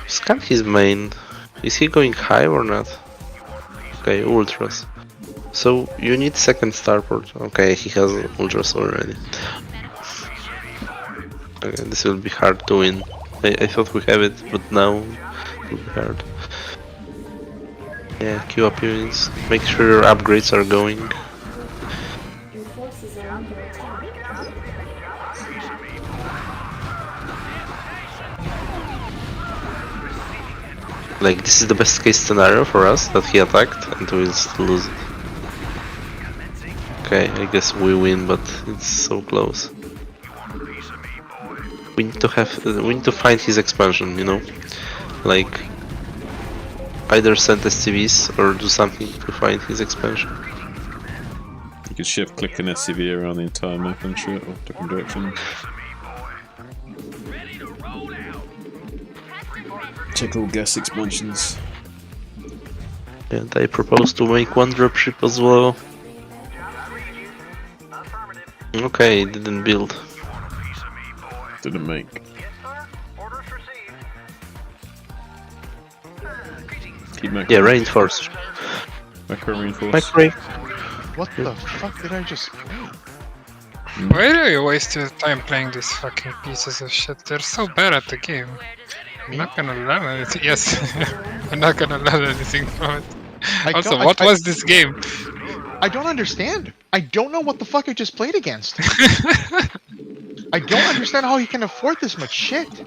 Scan his main. Is he going high or not? Okay, ultras. So you need second starport. Okay, he has ultras already. Okay, this will be hard to win. I thought we have it, but now it will be hard. Yeah, queue up units. Make sure your upgrades are going. Your forces are under attack. Like, this is the best case scenario for us, that he attacked and we'll still lose it. Okay, I guess we win, but it's so close. We need to find his expansion, you know? Like, either send SCVs or do something to find his expansion. You could shift click an SCV around the entire map and shoot or different directions. Check all gas expansions. And I propose to make one dropship as well. Okay, didn't build. Didn't make. Keep macro. Yeah, reinforce. Macro reinforce. Macro. What the fuck did I just play? Why do you waste your time playing these fucking pieces of shit? They're so bad at the game. I'm not gonna learn anything. Yes, I'm not gonna learn anything from it. Also, what was this game? I don't understand. I don't know what the fuck I just played against. I don't understand how he can afford this much shit. So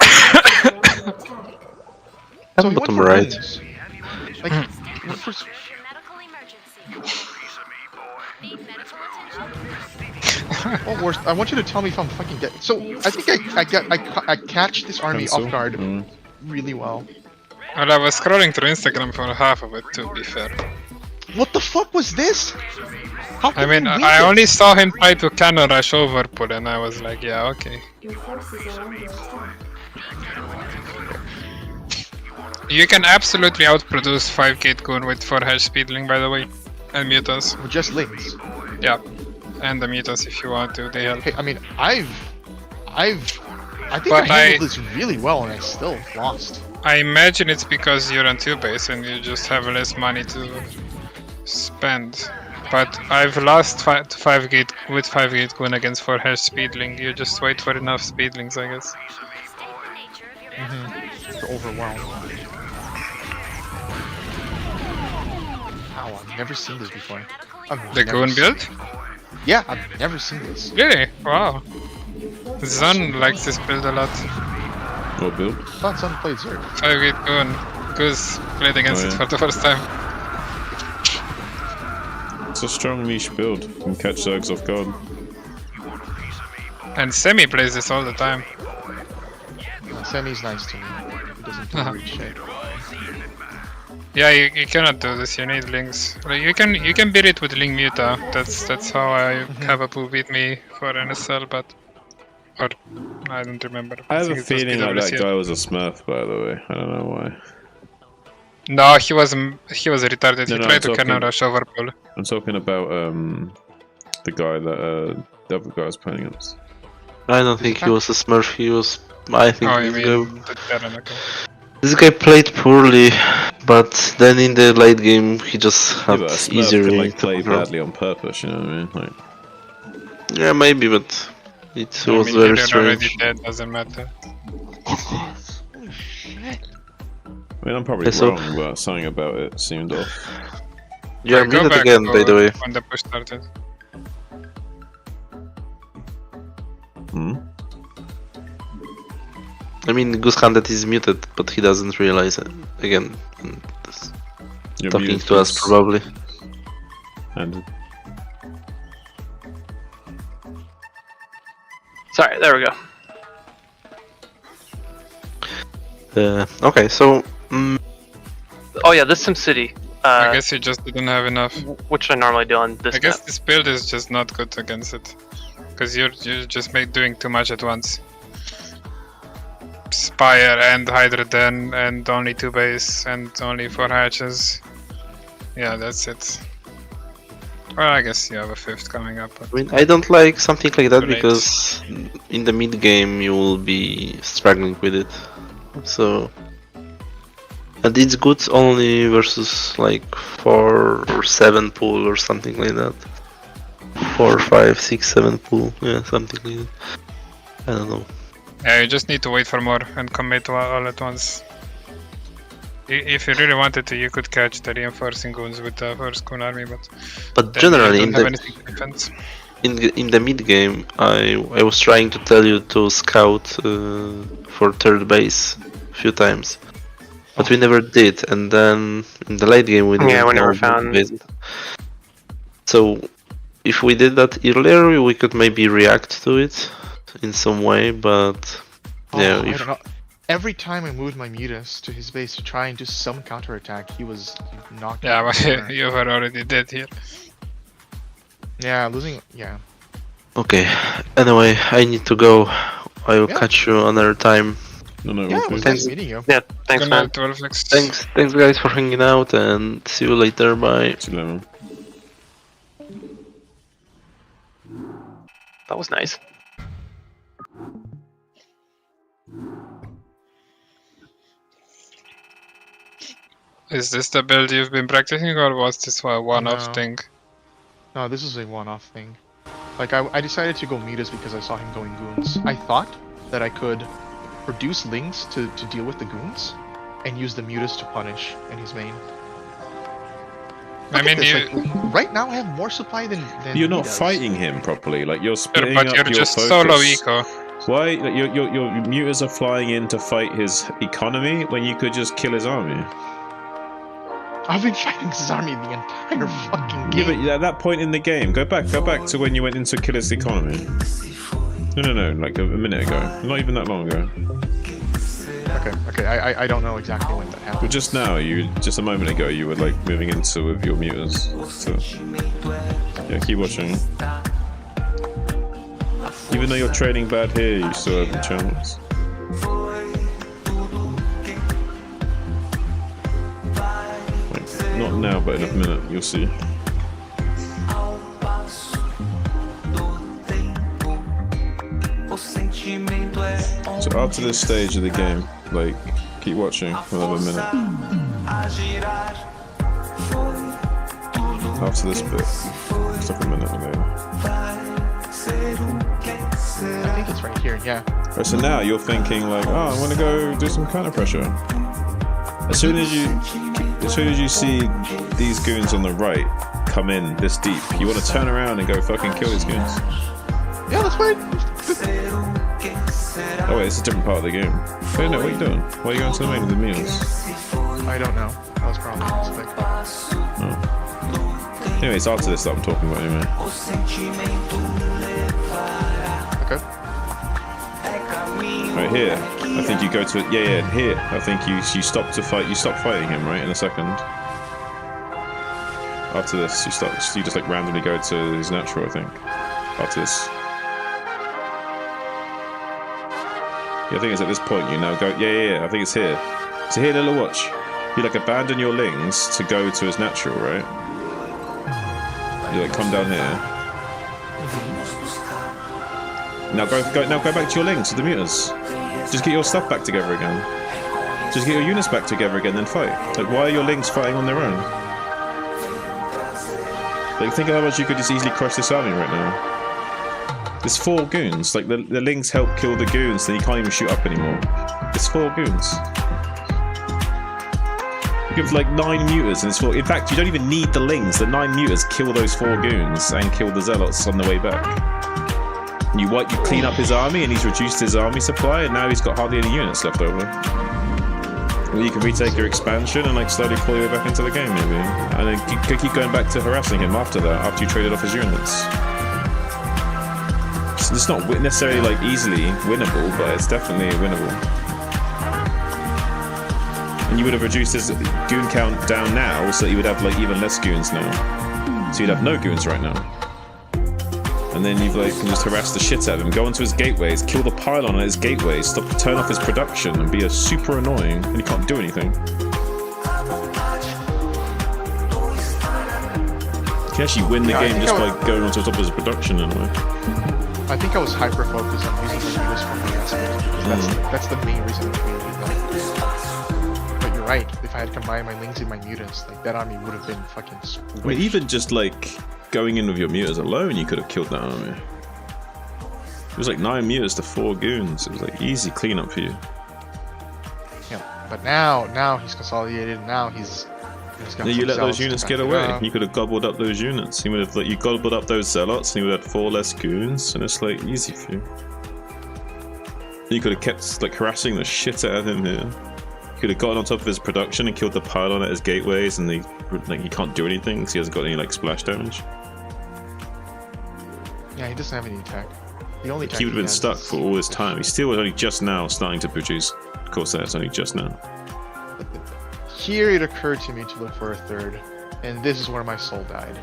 he Bottom went for right. rings. Like, he went for... Oh, worst. I want you to tell me if I'm fucking dead. So I think I catch this army Cancel. off guard really well. Well, I was scrolling through Instagram for half of it, to be fair. What the fuck was this? How I mean, I only saw him try to cannon rush Overpool, and I was like, yeah, okay. Your forces are under attack. You can absolutely outproduce 5-gate Goon with 4-hash speedling, by the way, and mutas. With just links. Yeah, and the mutas if you want to, they help. Hey, I mean, I think But I handled this really well, and I still lost. I imagine it's because you're on 2-base and you just have less money to spend. But I've lost 5-gate with 5-gate Goon against 4-hash speedling. You just wait for enough speedlings, I guess. To overwhelm. Wow, I've never seen this before. The Goon build? Yeah, I've never seen this. Really? Wow. Zun likes this build a lot. What build? I thought Sun played Zerg. 5-gate Goon. Goose played against it for the first time. It's a strong niche build. You can catch Zergs off guard. And Semi plays this all the time. Semi's nice to me. He doesn't do weird shit. Yeah, you cannot do this. You need links. Like, you can beat it with link muta. That's how I have a Boo beat me for NSL, but or I don't remember. I have think a it was feeling like that PWC. guy was a smurf, by the way. I don't know why. No, he was retarded. No, He no, tried I'm to cannon talking- rush Overpool. I'm talking about the guy that the other guy was playing against. I don't think he was a smurf, he was... I think Oh, you this mean guy... the Terran, okay. This guy played poorly, but then in the late game he just Yeah, had but a smurf easier can way like to play control. badly on purpose, you know what I mean? Like, Yeah, maybe, but it I was mean, very you're already strange. dead, doesn't matter. I mean, I'm probably Yeah, so- wrong, but something about it seemed off. You are Go muted back again, to by the way. when the push started. Hmm? I mean, Goose Handed is muted, but he doesn't realize it again. talking to us probably. And Sorry, there we go. Okay, so. Oh yeah, this SimCity. I guess he just didn't have enough. Which I normally do on this. I guess this build is just not good against it, because you're just doing too much at once. Spire and Hydra Den and only 2 base and only 4 hatches. Yeah, that's it. Well, I guess you have a 5th coming up. I mean, I don't like something like that Too late. because in the mid game you will be struggling with it. So, and it's good only versus like 4 or 7 pool or something like that. 4, 5, 6, 7 pool, yeah, something like that. I don't know. Yeah, you just need to wait for more and commit all at once. If you really wanted to, you could catch the reinforcing goons with the first goon army, but then generally you in don't have the anything to defend. in the mid game, I was trying to tell you to scout for 3rd base a few times, but we never did. And then in the late game, we never found. Base. So if we did that earlier, we could maybe react to it in some way. But yeah, I don't know. Every time I moved my Mutas to his base to try and do some counterattack, he was knocked Yeah, out. but you were already dead here. Yeah, losing. Yeah. Okay. Anyway, I need to go. I will catch you another time. No, Yeah, it was nice meeting you. Yeah, thanks, Good man. night, 12X. Thanks guys for hanging out, and see you later. Bye. See you later. That was nice. Is this the build you've been practicing, or was this a one-off No. thing? No, this is a one-off thing. Like, I decided to go Mutas because I saw him going goons. I thought that I could produce Lings to deal with the goons, and use the Mutas to punish in his main. I mean, right now I have more supply than You're not he does. fighting him properly. Like you're splitting but up you're your just focus. solo eco. Why? Like, your mutas are flying in to fight his economy when you could just kill his army. I've been fighting his army the entire fucking game. Yeah, but at that point in the game, go back to when you went in to kill his economy. No, like a minute ago. Not even that long ago. Okay, I don't know exactly when that happened. But just now, just a moment ago, you were like moving into with your mutas. So, yeah, keep watching. Even though you're trading bad here, you still have the chance. Like, not now, but in a minute, you'll see. So after this stage of the game, like, keep watching for another minute. After this bit, it's like a minute and then. I think it's right here, yeah. Right, so now you're thinking like, oh, I want to go do some counter pressure. As soon as you see these goons on the right come in this deep, you want to turn around and go fucking kill these goons. Yeah, that's fine. Oh wait, it's a different part of the game. Wait, no, what are you doing? Why are you going to the main with the meals? I don't know. That was probably a mistake. Oh. Anyway, it's after this that I'm talking about anyway. Okay. Right here, I think you go to here. I think you stop to fight. You stop fighting him, right? In a second. After this, you just like randomly go to his natural. I think. After this. Yeah, I think it's at this point you now go. Yeah. I think it's here. So here, little watch. You like abandon your lings to go to his natural, right? You like come down here. Now go back to your lings, to the mutas. Just get your stuff back together again. Just get your units back together again, then fight. Like, why are your lings fighting on their own? Like, think of how much you could just easily crush this army right now. There's 4 goons. Like, the lings help kill the goons, then you can't even shoot up anymore. There's 4 goons. You give like 9 mutas, and it's 4. In fact, you don't even need the lings. The 9 mutas kill those 4 goons and kill the zealots on the way back. You clean up his army, and he's reduced his army supply, and now he's got hardly any units left over. Well, you can retake your expansion and like slowly pull your way back into the game, maybe, and then keep going back to harassing him after that. After you traded off his units. It's not necessarily like easily winnable, but it's definitely winnable. And you would have reduced his goon count down now, so that you would have like even less goons now. So you'd have no goons right now. And then you've like just harassed the shit out of him. Go onto his gateways, kill the pylon at his gateways, turn off his production, and be a super annoying, and he can't do anything. You can actually win the game just by going onto the top of his production in a way. I think I was hyper focused on using the units for my aspect. That's the main reason I created that. But you're right. If I had combined my lings and my mutants, like that army would have been fucking squished. I mean, even just like going in with your mutants alone, you could have killed that army. It was like 9 mutants to 4 goons. It was like easy cleanup for you. Yeah, but now he's consolidated. Now he's got Yeah, you let those to units back get it away. up. You could have gobbled up those units. You would have like you gobbled up those zealots, and you would have 4 less goons, and it's like easy for you. You could have kept like harassing the shit out of him here. You could have gotten on top of his production and killed the pylon at his gateways, and he can't do anything because he hasn't got any like splash damage. Yeah, he doesn't have any attack. The only He would have been stuck for all this time. He still was only just now starting to produce. Of course, that's only just now. Here it occurred to me to look for a third, and this is where my soul died.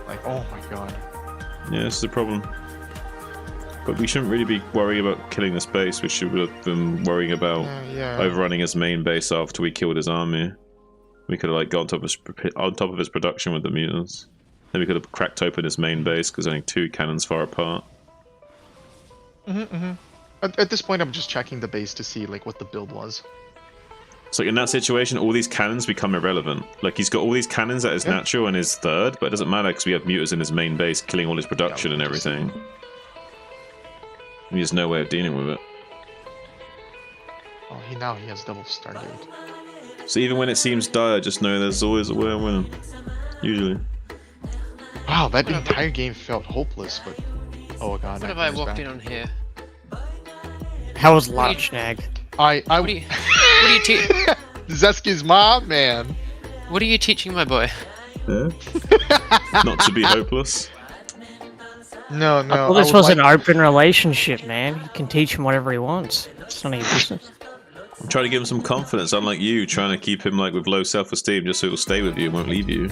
Like, oh my god. Yeah, this is the problem. But we shouldn't really be worrying about killing this base. We should have been worrying about overrunning his main base after we killed his army. We could have like got on top of his production with the mutants. Then we could have cracked open his main base because only 2 cannons far apart. At this point, I'm just checking the base to see like what the build was. So in that situation, all these cannons become irrelevant. Like he's got all these cannons at his natural and his third, but it doesn't matter because we have mutants in his main base killing all his production and everything. And he has no way of dealing with it. Oh, now he has double Stargate. So even when it seems dire, just know there's always a way of winning. Usually. Wow, that entire game felt hopeless, but oh god. What have I walked in on here? How was lunch, Nag? What are you teaching? Zeski's mom, man. What are you teaching my boy? Yeah. Not to be hopeless. No. Well, this was an open relationship, man. You can teach him whatever he wants. It's none of your business. I'm trying to give him some confidence, unlike you, trying to keep him like with low self-esteem just so he'll stay with you and won't leave you.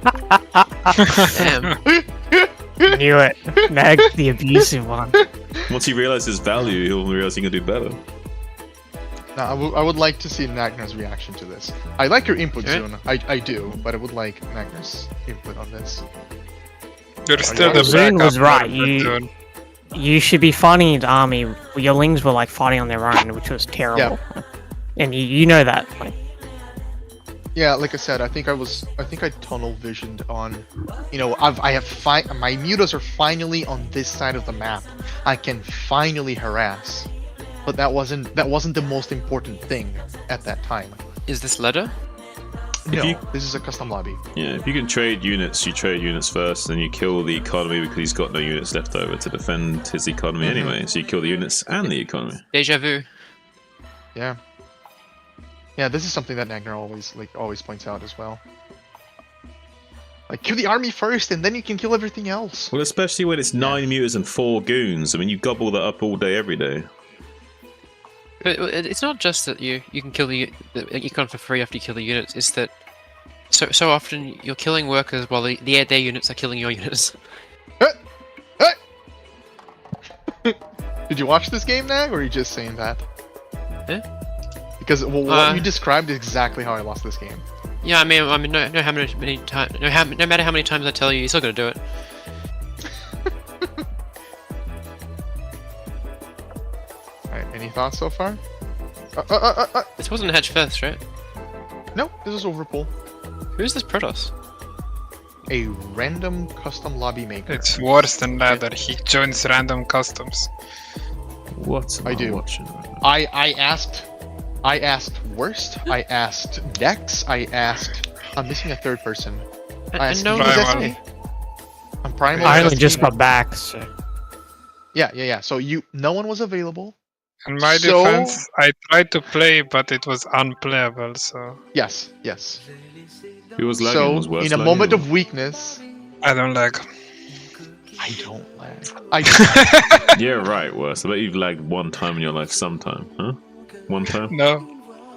Damn. Knew it. Nag, the abusive one. Once he realizes his value, he'll realize he can do better. Now, I would like to see Nagnar's reaction to this. I like your input, Zune. I do, but I would like Nagnar's input on this. You're still the Zune was right. Zune. You should be fighting the army. Your lings were like fighting on their own, which was terrible. Yeah. And you know that. Like, yeah, like I said, I think I tunnel visioned on, you know, my mutas are finally on this side of the map. I can finally harass, but that wasn't the most important thing at that time. Is this ladder? No, this is a custom lobby. Yeah, if you can trade units, you trade units first, then you kill the economy because he's got no units left over to defend his economy anyway. So you kill the units and the economy. Deja vu. Yeah. Yeah, this is something that Nagnar always points out as well. Like, kill the army first, and then you can kill everything else. Well, especially when it's 9 mutants and 4 goons. I mean, you gobble that up all day, every day. But it's not just that you can kill the econ for free after you kill the units. It's that so often you're killing workers while their units are killing your units. Did you watch this game, Nag, or are you just saying that? Yeah. Because what you described is exactly how I lost this game. Yeah, I mean, no matter how many times I tell you, you're still gonna do it. Alright, any thoughts so far? This wasn't Hedge first, right? No, this is Overpool. Who's this Protoss? A random custom lobby maker. It's worse than that. He joins random customs. What am I do. watching? I asked worst. I asked Dex. I'm missing a third person. I asked no Destiny. I'm Primal. I only just got back, so. Yeah. So no one was available. In my So- defense, I tried to play, but it was unplayable. So Yes, yes. Who was lagging? So, Was worse in a lagging moment or- of weakness, I don't lag. I don't lag. I don't. Yeah, right, worse. I bet you've lagged one time in your life sometime, huh? One time? No,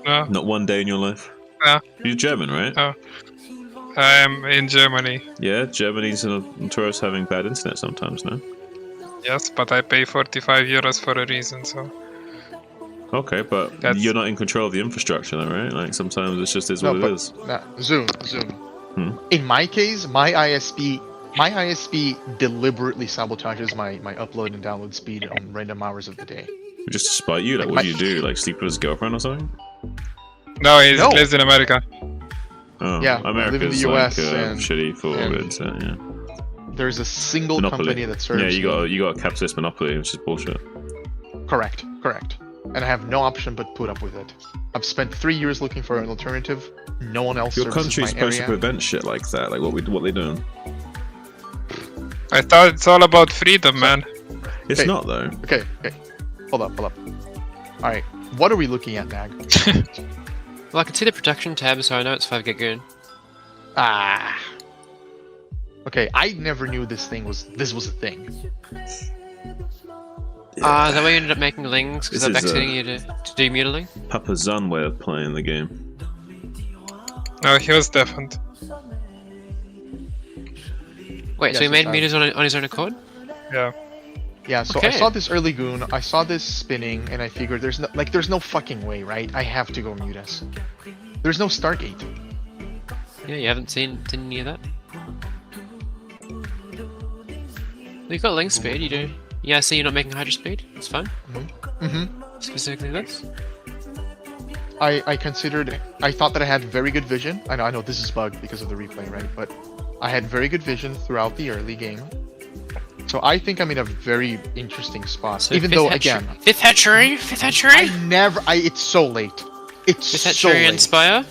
no, Not one day in your life? no, You're German, right? no. I am in Germany. Yeah, Germany's notorious having bad internet sometimes, no? Yes, but I pay 45 euros for a reason. So Okay, but you're not in control of the infrastructure, though, right? Like sometimes it's just what it is. Zoom. In my case, my ISP deliberately sabotages my upload and download speed on random hours of the day. Just to spite you? Like, what do you do? Like, sleep with his girlfriend or something? no, he lives in America. Oh, Yeah, I live in America's the US like, and- shitty for and- internet, yeah. There's a single Monopoly. company that serves. Yeah, you got a capitalist monopoly, which is bullshit. Correct. And I have no option but put up with it. I've spent 3 years looking for an alternative. No one else Your services country's my supposed to area. prevent shit like that. Like, what they doing? I thought it's all about freedom, man. It's not though. Okay. Hold up. Alright, what are we looking at, Nag? Well, I can see the protection tab, so I know it's 5 gig goon. Ah. Okay, I never knew this was a thing. Is that why you ended up making lings? Because This I'm is, exciting you to do mutiling? Papa Zun way of playing the game. No, he was different. Wait, so he made meters on his own accord? Yeah. Yeah, so I saw this early goon, I saw this spinning, and I figured there's no fucking way, right? I have to go mutus. There's no Stargate. Yeah, you haven't seen any of that? You got link speed, you do. Yeah, I see you're not making hydro speed. It's fine. Specifically this. I thought that I had very good vision. I know this is bugged because of the replay, right? But I had very good vision throughout the early game. So I think I'm in a very interesting spot. So even though, again... Fifth hatchery? It's so late. It's Fifth so hatchery late. and Spire?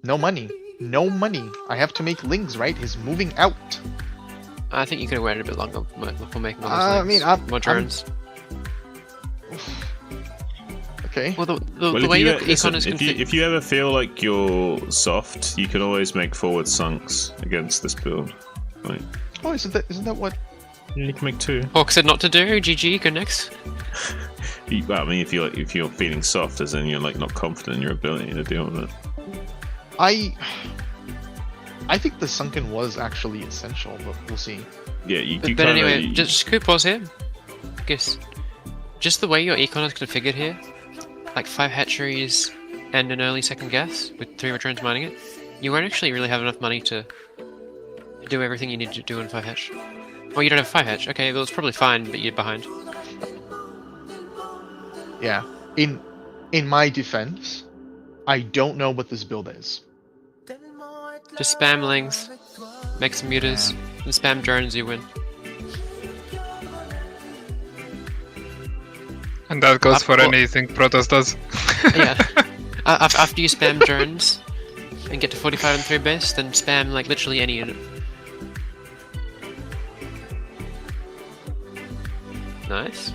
No money. No money. I have to make lings, right? He's moving out. I think you could have waited a bit longer before making all those I lings. mean, More drones. Okay. Well, Well, the way your listen, econ is if you ever feel like you're soft, you can always make forward sunks against this build. Like, Oh, isn't that what? yeah, you can make 2. Hawk said not to do. GG, go next. Well, I mean, if you're feeling soft, as in you're like not confident in your ability to deal with it. I think the sunken was actually essential, but we'll see. Yeah, you But kinda, anyway, just quick pause here. Guess. Just the way your econ is configured here, like 5 hatcheries and an early second gas with 3 returns mining it, you won't actually really have enough money to do everything you need to do in 5 hatch. Well, you don't have 5 hatch. Okay, well it's probably fine, but you're behind. Yeah. In my defense, I don't know what this build is. Just spam lings, make some mutas, and spam drones, you win. And that goes for anything Protoss does. Yeah. After you spam drones and get to 45 and 3 base, then spam like literally any unit. Nice.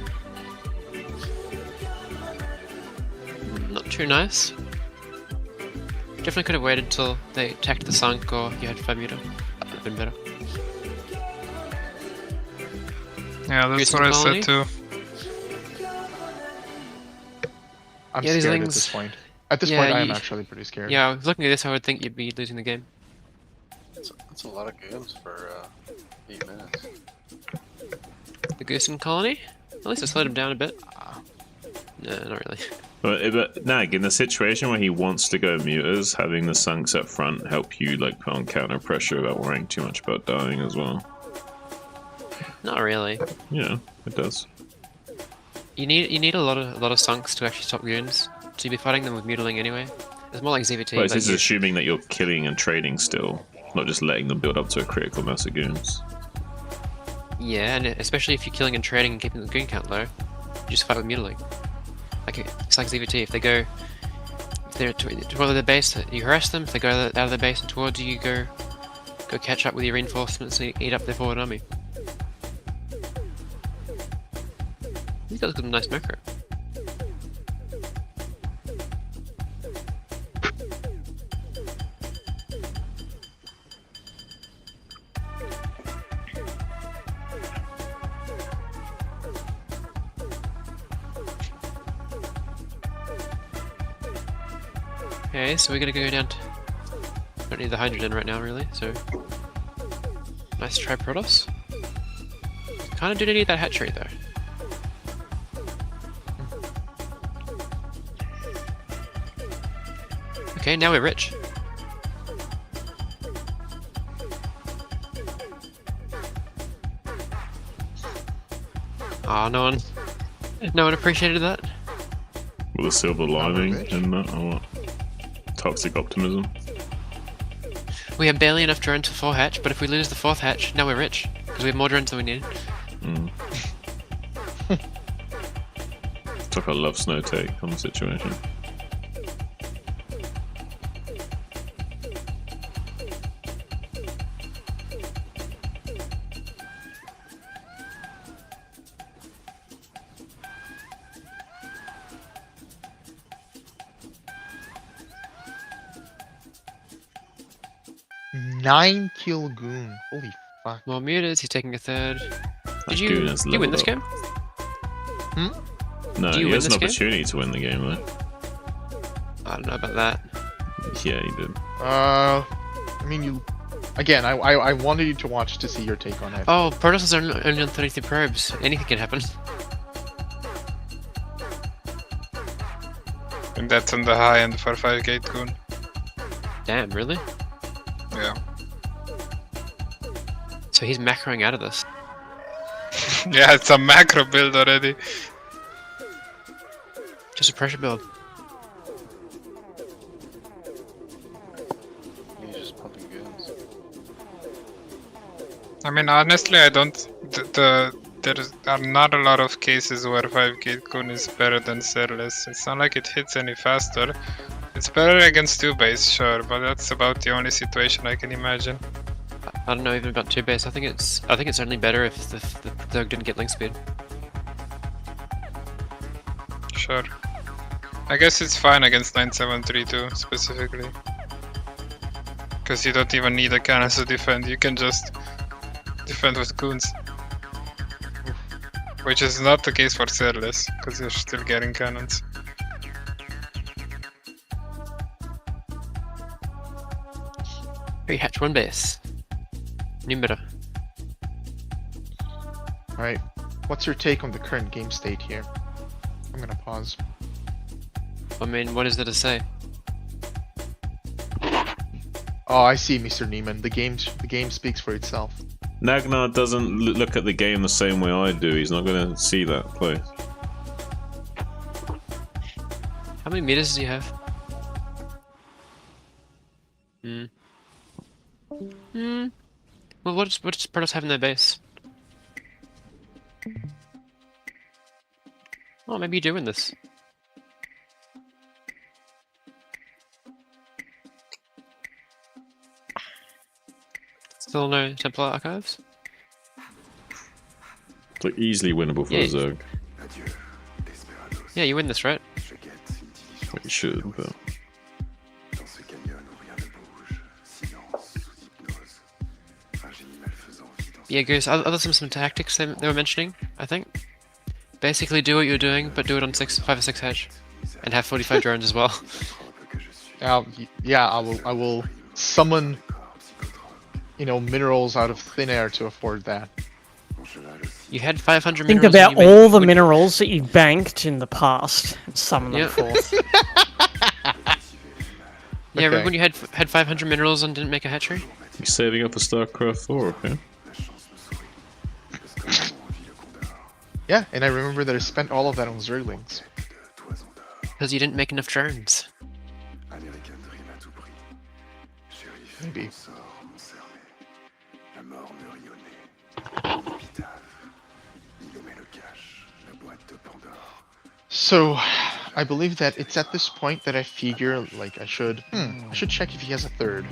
Not too nice. Definitely could have waited till they attacked the sunk or you had 5 meter. Would have been better. Yeah, that's Houston what I colony? said too. I'm Yeah, these scared lings- at this point. At this Yeah, point, I am you- actually pretty scared. Yeah, looking at this, I would think you'd be losing the game. That's a lot of games for 8 minutes. The Goosen colony? At least it slowed him down a bit. No, not really. But Nag, in the situation where he wants to go mutas, having the sunks up front help you like put on counter pressure without worrying too much about dying as well. Not really. Yeah, it does. You need a lot of sunks to actually stop goons. So you'd be fighting them with mutiling anyway. It's more like ZVT. But like this is you- assuming that you're killing and trading still, not just letting them build up to a critical mass of goons. Yeah, and especially if you're killing and trading and keeping the goon count low, you just fight with mutiling. Like it's like ZVT. If they go, if they're toward their base, you harass them. If they go out of their base and towards you, you go catch up with your reinforcements and eat up their forward army. He's got some nice macro. Okay, so we're gonna go down to... Don't need the hydrogen right now, really, so... Nice try, Protoss. Kinda do need that hatchery, though. Okay, now we're rich. Oh, no one appreciated that. With a silver lining in that, or what? Toxic optimism. We have barely enough drones for 4 hatch, but if we lose the 4th hatch, now we're rich. Because we have more drones than we need. It's like a love snow take on the situation. Nine kill goon. Holy fuck. Well, muted, he's taking a 3rd. Did Goon you has win leveled this up. game? No, Do you he win has an this game? opportunity to win the game though. I don't know about that. Yeah, he did. I mean, you. Again, I wanted you to watch to see your take on it. Oh, Protoss is only on 33 probes. Anything can happen. And that's on the high end for 5 gate goon. Damn, really? Yeah. So he's macroing out of this. Yeah, it's a macro build already. Just a pressure build. He's just pumping goons. I mean, honestly, I don't. There are not a lot of cases where 5 gate goon is better than Serless. It's not like it hits any faster. It's better against 2 base, sure, but that's about the only situation I can imagine. I don't know even about 2 base. I think it's only better if the Zerg didn't get link speed. Sure. I guess it's fine against 9732 specifically. Because you don't even need a cannon to defend, you can just defend with goons. Which is not the case for Serless, because you're still getting cannons. 3 hatch, 1 base. New meta. Alright, what's your take on the current game state here? I'm gonna pause. I mean, what is there to say? Oh, I see, Mr. Neiman. The game speaks for itself. Nagnar doesn't look at the game the same way I do. He's not going to see that play. How many meters does he have? Well, what does Protoss have in their base? Oh, maybe you do win this. Still no Templar archives? It's like easily winnable for the Zerg. Yeah, you win this, right? Well, you should, but... Yeah, Goose, other some tactics they were mentioning, I think. Basically do what you're doing, but do it on 5 or 6 hedge. And have 45 drones as well. Yeah, I will summon, minerals out of thin air to afford that. You had 500 Think minerals. about all the minerals that you banked in the past and summon them forth. Yeah, remember when you had 500 minerals and didn't make a hatchery? You're saving up for StarCraft 4, okay? Yeah, and I remember that I spent all of that on Zerglings. Because you didn't make enough drones. Maybe. So, I believe that it's at this point that I figure, like, I should check if he has a 3rd.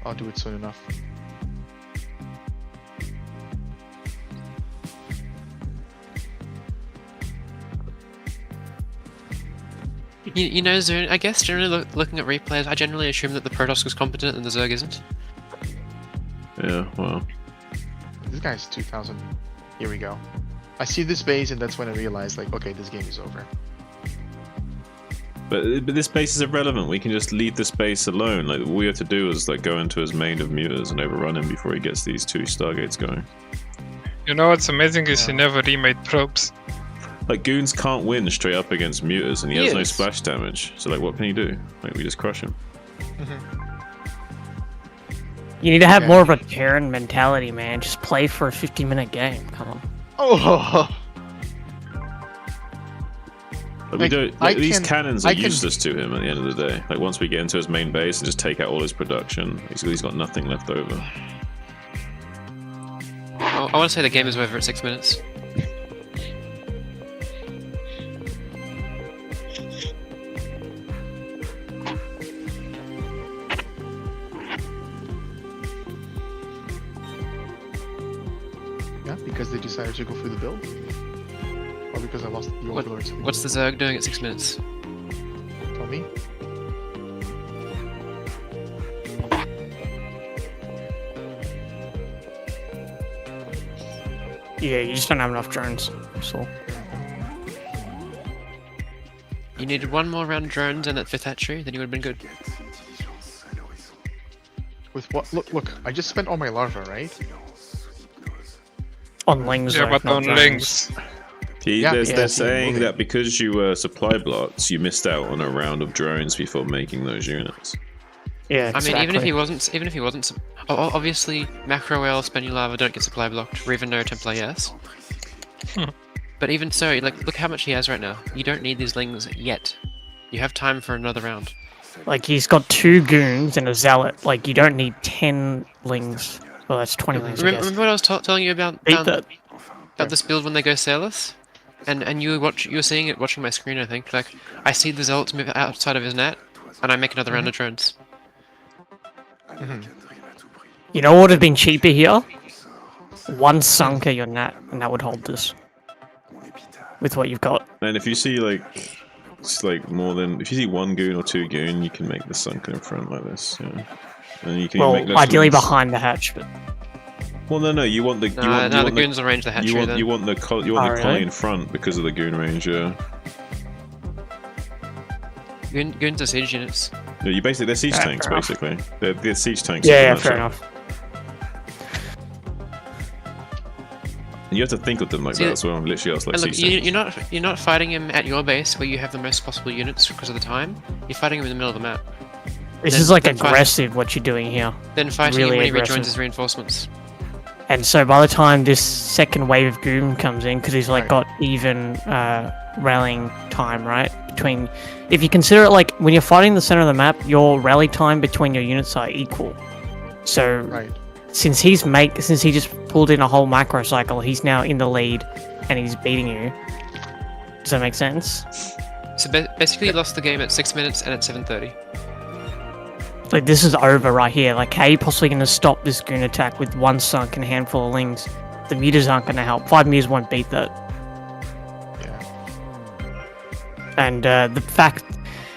I'll do it soon enough. You know, Zune, I guess generally looking at replays, I generally assume that the Protoss was competent and the Zerg isn't. Yeah, well. This guy's 2000. Here we go. I see this base, and that's when I realize, like, okay, this game is over. But this base is irrelevant. We can just leave this base alone. Like, all we have to do is like go into his main of mutas and overrun him before he gets these 2 Stargates going. You know what's amazing is he never remade probes. Like, Goons can't win straight up against mutas, and he has no Yes. splash damage. So, like, what can he do? Like, we just crush him. You need to have more of a Terran mentality, man. Just play for a 50-minute game. Come on. Oh. But we don't. Like, these cannons are useless to him at the end of the day. Like, once we get into his main base and just take out all his production, he's got nothing left over. I want to say the game is over at 6 minutes. Yeah, because they decided to go through the build? Or because I lost the overlords? What's the Zerg doing at 6 minutes? Tell me. Yeah, you just don't have enough drones. So. You needed one more round of drones and that 5th hatchery, then you would have been good. With what? Look, I just spent all my larvae, right? On lings, Yeah, though, but not on drones. links. They're saying that because you were supply blocked, you missed out on a round of drones before making those units. Yeah, I mean, even if he wasn't, obviously macro whale, Spenulava don't get supply blocked, or even no Templar, yes. But even so, like, look how much he has right now. You don't need these lings yet. You have time for another round. Like, he's got 2 goons and a zealot. Like, you don't need 10 lings. Well, that's 20 lings, I guess. Remember what I was telling you about this build when they go sailless? And you were seeing it watching my screen, I think. Like, I see the zealots move outside of his net, and I make another round of drones. You know what would have been cheaper here? 1 sunk at your net, and that would hold this. With what you've got. And if you see like, it's like more than if you see 1 goon or 2 goon, you can make the sunken in front like this. Yeah. And you can Well, make those ideally lings. behind the hatch, but. Well, no, you want the the goons will range the hatchery. You want the colony in front because of the goon range. Yeah. Goons are siege units. Yeah, you basically they're siege tanks fair enough. basically. They're siege tanks. Yeah, fair enough. And you have to think of them like that as well. Literally, like And look, siege tanks. you're not fighting him at your base where you have the most possible units because of the time. You're fighting him in the middle of the map. This is like aggressive what you're doing here. Then fighting Really him when he aggressive. rejoins his reinforcements. And so by the time this second wave of goon comes in, because he's like got even rallying time, right? Between, if you consider it like when you're fighting the center of the map, your rally time between your units are equal. So since he just pulled in a whole macro cycle, he's now in the lead and he's beating you. Does that make sense? So basically, you lost the game at 6 minutes and at 7:30. Like, this is over right here. Like, how are you possibly going to stop this goon attack with 1 sunk and a handful of lings? The meters aren't going to help. 5 meters won't beat that. Yeah. And the fact...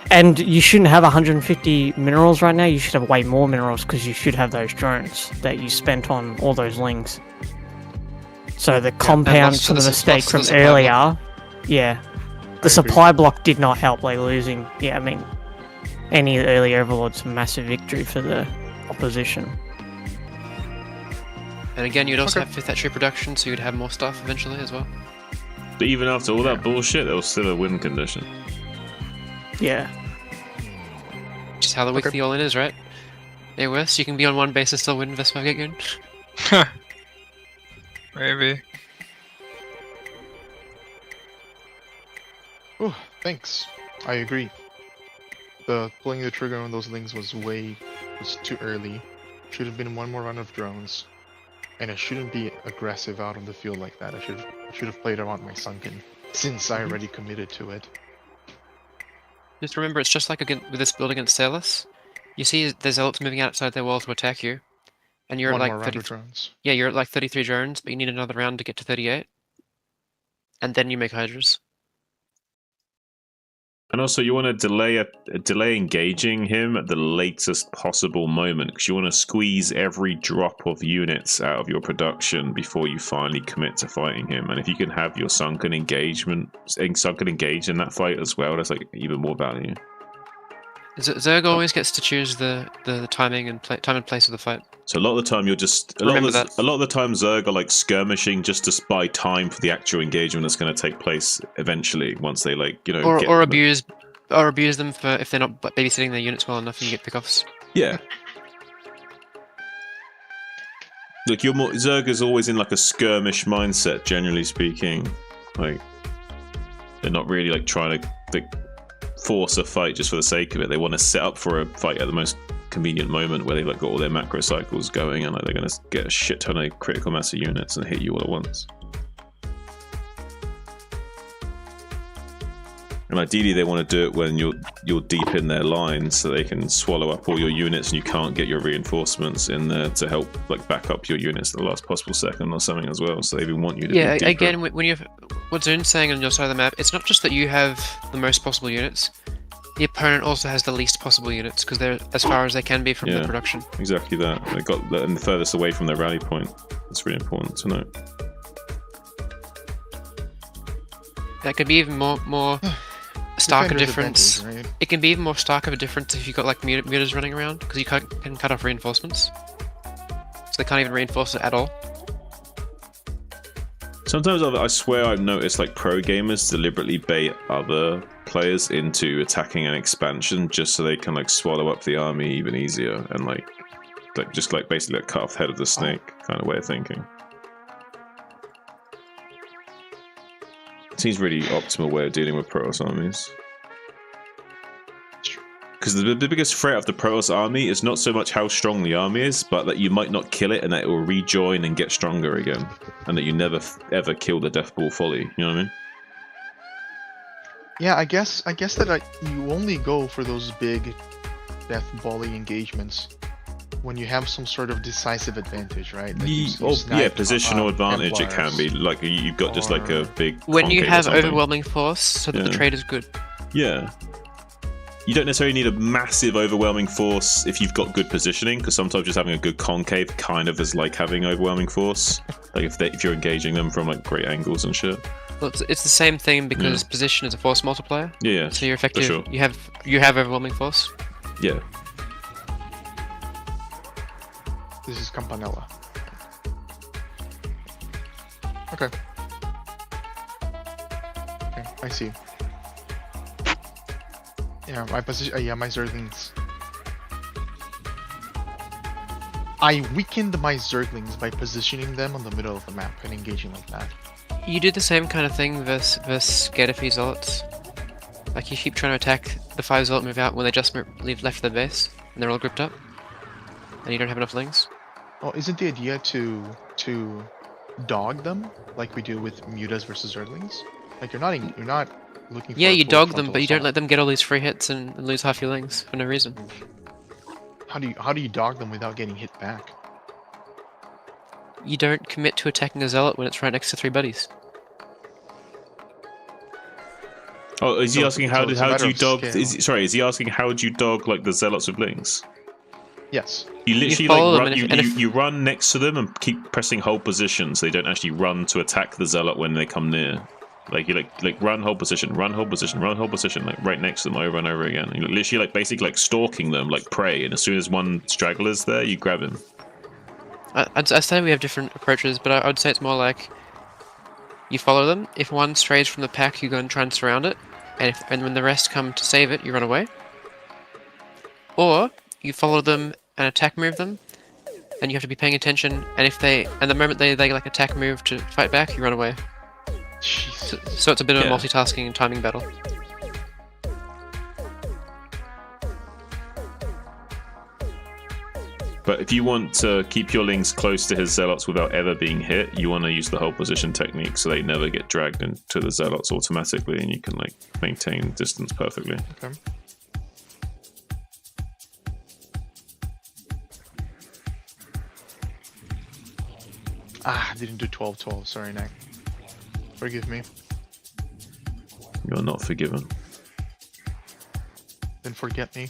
And you shouldn't have 150 minerals right now. You should have way more minerals because you should have those drones that you spent on all those lings. So the compound for the mistake from earlier... Yeah. The supply block did not help, like, losing... Yeah, I mean... Any early overlord's a massive victory for the opposition. And again, you'd also have 5th hatchery production, so you'd have more stuff eventually as well. But even after all that bullshit, there was still a win condition. Yeah. Which is how the week the all-in is, right? Hey, Wes, you can be on one base and still win Vespa get good. Maybe. Oh, thanks. I agree. Pulling the trigger on those lings was too early. Should have been 1 more run of drones. And I shouldn't be aggressive out on the field like that. I should have played around my sunken, since I already committed to it. Just remember, it's just like with this build against Sailors. You see the zealots moving outside their wall to attack you, and you're at like 30 drones. Yeah, you're at like 33 drones, but you need another round to get to 38, and then you make hydras. And also, you want to delay engaging him at the latest possible moment because you want to squeeze every drop of units out of your production before you finally commit to fighting him. And if you can have your sunken engage in that fight as well, that's like even more value. Zerg always gets to choose the timing and time and place of the fight. So a lot of the time you're just a lot of the time Zerg are like skirmishing just to buy time for the actual engagement that's going to take place eventually once they or abuse them for if they're not babysitting their units well enough and get pickoffs. Yeah. Look, Zerg is always in like a skirmish mindset, generally speaking. Like they're not really like trying to force a fight just for the sake of it. They want to set up for a fight at the most convenient moment where they've like got all their macro cycles going and like they're going to get a shit ton of critical mass of units and hit you all at once. And ideally they want to do it when you're deep in their line so they can swallow up all your units and you can't get your reinforcements in there to help like back up your units at the last possible second or something as well. So they even want you to be deeper. Again, when you have what Zune's saying on your side of the map, it's not just that you have the most possible units. The opponent also has the least possible units because they're as far as they can be from the production. Exactly that. They got and the furthest away from their rally point. That's really important to note. That could be even more stark a difference. Right? It can be even more stark of a difference if you've got like mutas running around because you can cut off reinforcements, so they can't even reinforce it at all. Sometimes I swear I've noticed like pro gamers deliberately bait other players into attacking an expansion just so they can like swallow up the army even easier and like just like basically like cut off the head of the snake kind of way of thinking. It seems really optimal way of dealing with Protoss armies. Because the biggest threat of the Protoss army is not so much how strong the army is, but that you might not kill it and that it will rejoin and get stronger again. And that you never ever kill the Death Ball fully, you know what I mean? Yeah, I guess that you only go for those big Death Ball-y engagements when you have some sort of decisive advantage, right? Like positional advantage it can be. Like you've got just like a big... When you have overwhelming force, so that the trade is good. Yeah. You don't necessarily need a massive overwhelming force if you've got good positioning, because sometimes just having a good concave kind of is like having overwhelming force. Like if you're engaging them from like great angles and shit. Well, it's the same thing because position is a force multiplier. Yeah. So you're effective. For sure. You have overwhelming force. Yeah. This is Campanella. Okay. Okay, I see. Yeah, my position. Yeah, my Zerglings. I weakened my Zerglings by positioning them on the middle of the map and engaging like that. You do the same kind of thing versus Gaddafi Zealots. Like you keep trying to attack the 5 Zealot move out when they just left their base and they're all grouped up, and you don't have enough lings. Oh, isn't the idea to dog them like we do with mutas versus Zerglings? Like you're not looking for you dog them, but you don't let them get all these free hits and lose half your lings for no reason. How do you dog them without getting hit back? You don't commit to attacking a Zealot when it's right next to 3 buddies. Oh, is he asking how do you dog? Is he asking how do you dog like the Zealots with lings? Yes. You literally you run next to them and keep pressing hold position so they don't actually run to attack the Zealot when they come near. Like you like run hold position, run hold position, run hold position, like right next to them over and over again. You're literally like basically like stalking them like prey, and as soon as one straggler's there, you grab him. I'd say we have different approaches, but I would say it's more like you follow them. If one strays from the pack, you go and try and surround it, and when the rest come to save it, you run away. Or you follow them and attack move them, and you have to be paying attention. And the moment they like attack move to fight back, you run away. So it's a bit of a multitasking and timing battle. But if you want to keep your lings close to his Zealots without ever being hit, you want to use the hold position technique so they never get dragged into the Zealots automatically, and you can like maintain distance perfectly. Okay. I didn't do 12-12. Sorry, Nick. Forgive me. You're not forgiven. forget me.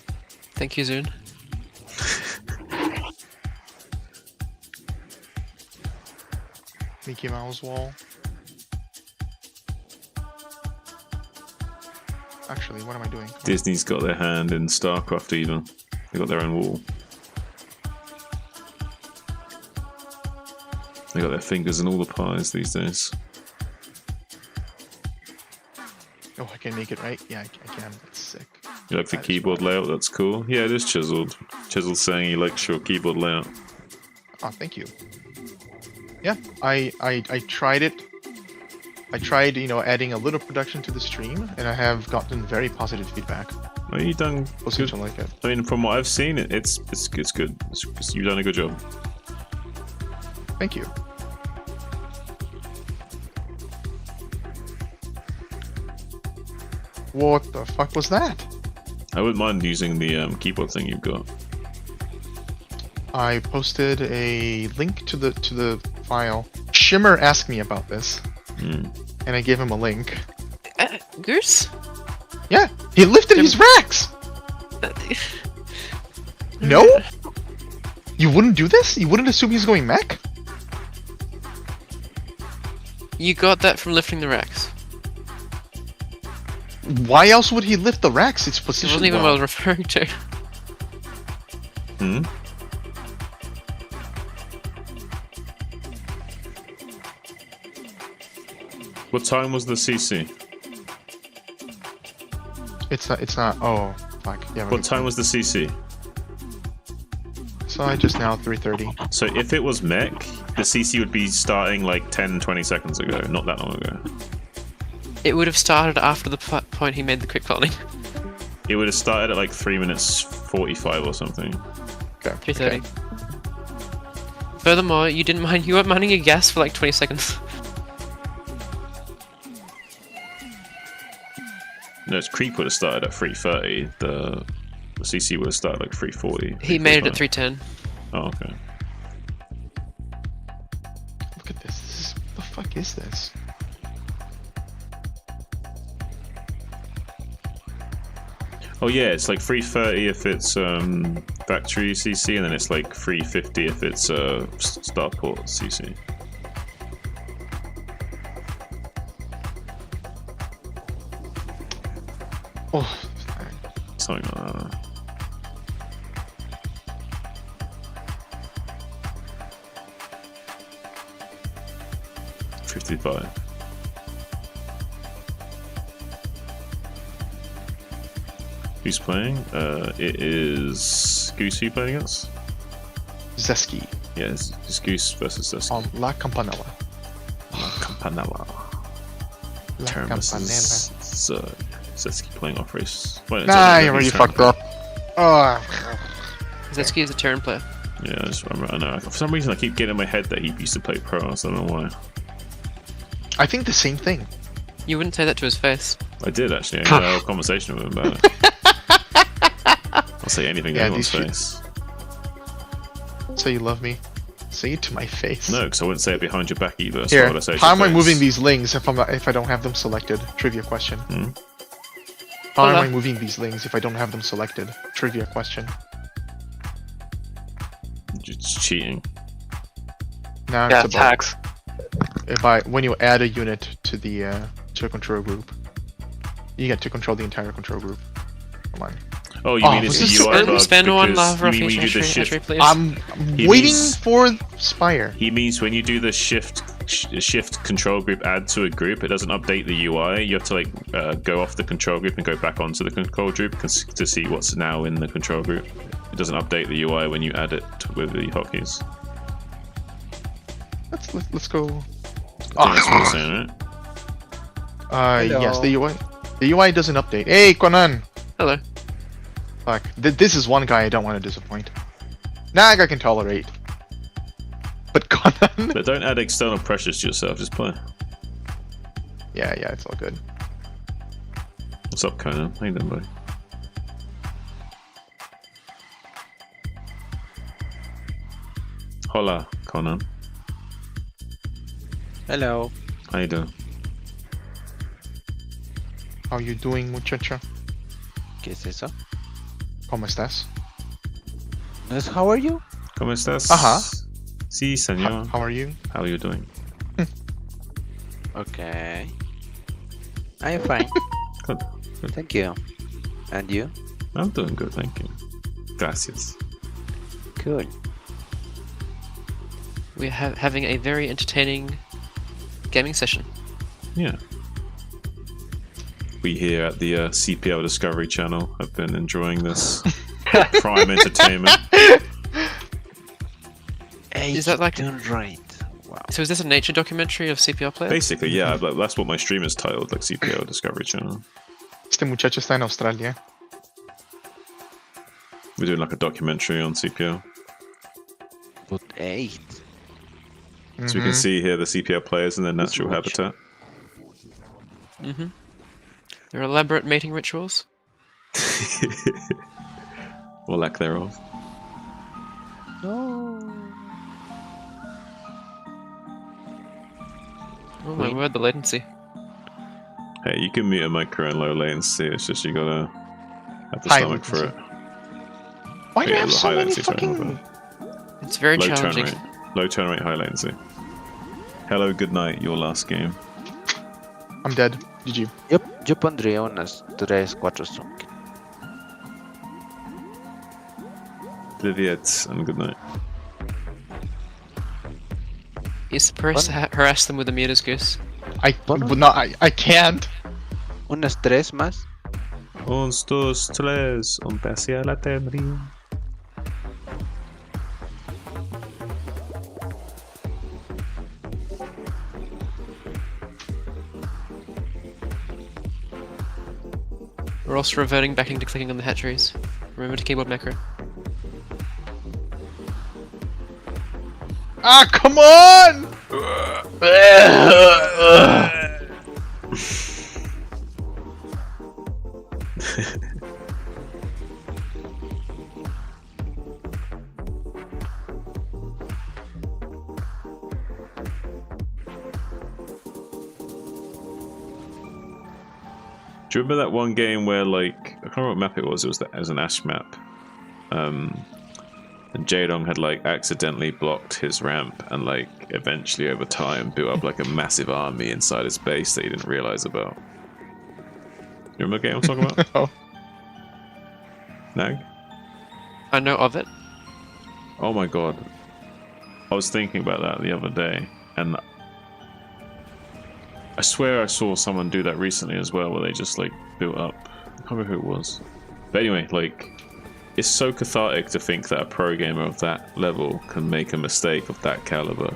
Thank you, Zune. Mickey Mouse wall. Actually, what am I doing? Disney's got their hand in StarCraft even. They got their own wall. They got their fingers in all the pies these days. Oh, I can make it right? Yeah, I can. That's sick. You like the keyboard layout? That's cool. Yeah, it is chiseled. Chiseled's saying he likes your keyboard layout. Oh, thank you. Yeah, I tried it. I tried, adding a little production to the stream, and I have gotten very positive feedback. Well, you done good. Like it. I mean, from what I've seen, it's good. You've done a good job. Thank you. What the fuck was that? I wouldn't mind using the keyboard thing you've got. I posted a link to the file. Shimmer asked me about this, and I gave him a link. Goose? Yeah, he lifted his racks. No? You wouldn't do this? You wouldn't assume he's going mech? You got that from lifting the racks. Why else would he lift the racks? It's It position. wasn't even what I was referring to. Hmm? What time was the CC? It's not. Oh, fuck. Yeah. What time was the CC? So I just now 3:30. So if it was mech, the CC would be starting like 10-20 seconds ago, not that long ago. It would have started after the point he made the quick calling. It would have started at like 3 minutes 45 or something. Okay. 3:30. Furthermore, you weren't minding your gas for like 20 seconds. No, its creep would have started at 3:30. The CC would have started like 3:40. He made it at 3:10. Oh, okay. Look at this. What the fuck is this? Oh yeah, it's like 3:30 if it's factory CC, and then it's like 3:50 if it's starport CC. Oh, something like that. $55. Who's playing? It is Goose. Who you playing against? Zeski. Yeah, it's Goose versus Zeski. La Campanella. La Campanella. Terminus Zeski playing off race. Well, nah, you already fucked up. Oh. Zeski is a turn player. Yeah, I just remember. I know. For some reason, I keep getting in my head that he used to play pro. So I don't know why. I think the same thing. You wouldn't say that to his face. I did actually. I had a conversation with him about it. I'll say anything to anyone's face. Say you love me. Say it to my face. No, because I wouldn't say it behind your back either. So Here, why would I say it to how your am I face? moving these lings if I don't have them selected? Trivia question. How am I moving these lings if I don't have them selected? Trivia question. It's cheating. Nah, Yeah, it's it's hacks. When you add a unit to the to a control group, you get to control the entire control group. Come on. Oh, you mean it's a UI bug Spend one because lava you mean when you do the entry, shift? please. I'm waiting for Spire. He means when you do the shift control group add to a group, it doesn't update the UI. You have to like go off the control group and go back onto the control group to see what's now in the control group. It doesn't update the UI when you add it with the hotkeys. Let's go. That's what I'm saying, right? Yes, the UI doesn't update. Hey, Conan. Hello. Fuck. This is one guy I don't want to disappoint. Nag I can tolerate. But Conan. But don't add external pressures to yourself. Just play. Yeah, it's all good. What's up, Conan? How you doing, buddy? Hola, Conan. Hello. How you doing? How you doing, muchacha? ¿Qué es eso? ¿Cómo estás? How are you? ¿Cómo estás? Ajá. Sí, señor. How are you? How are you doing? Okay. I'm fine. Good. Good. Thank you. And you? I'm doing good, thank you. Gracias. Cool. We're having a very entertaining gaming session. Yeah. We here at the CPL Discovery Channel have been enjoying this prime entertainment. Is that like right? Wow. So is this a nature documentary of CPL players? Basically, yeah, but that's what my stream is titled, like CPL Discovery Channel. Este muchacho está en Australia. We're doing like a documentary on CPL. But 8. So we can see here the CPL players in their natural habitat. Mm-hmm. Their elaborate mating rituals. Or lack thereof. No. Oh my word, the latency. Hey, you can mute a micro and low latency, it's just you gotta have the High stomach for it. Why do you Yeah, have the so high many latency, sorry, my fucking... bad. It's very Low challenging. turn rate. Low turn rate, high latency. Hello, good night, your last game. I'm dead. GG. Yo pondría unas 3-4 Sunk. Viviet, and good night. You're supposed to harass them with a muter's goose. I can't. Unas 3 más. 1, 2, 3, un hacia la tendría. We're also reverting back into clicking on the hatcheries. Remember to keyboard macro. Ah, come on! Do you remember that one game where, like, I can't remember what map it was an Ash map. And Jaedong had, like, accidentally blocked his ramp and, like, eventually over time built up, like, a massive army inside his base that he didn't realize about. You remember the game I'm talking about? No. Nag? I know of it. Oh my god. I was thinking about that the other day, and I swear I saw someone do that recently as well, where they just, like, built up. I can't remember who it was. But anyway, like, it's so cathartic to think that a pro gamer of that level can make a mistake of that caliber.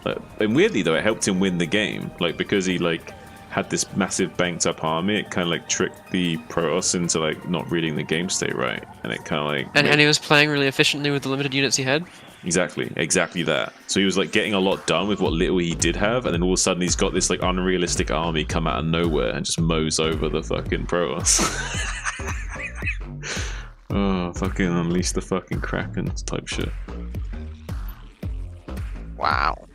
Like, and weirdly though, it helped him win the game. Like, because he, like, had this massive banked up army, it kind of, like, tricked the Protoss into, like, not reading the game state right. And it kind of, like... And he was playing really efficiently with the limited units he had. Exactly that. So he was like getting a lot done with what little he did have, and then all of a sudden he's got this like unrealistic army come out of nowhere and just mows over the fucking Protoss. Oh, fucking unleash the fucking Kraken type shit. Wow.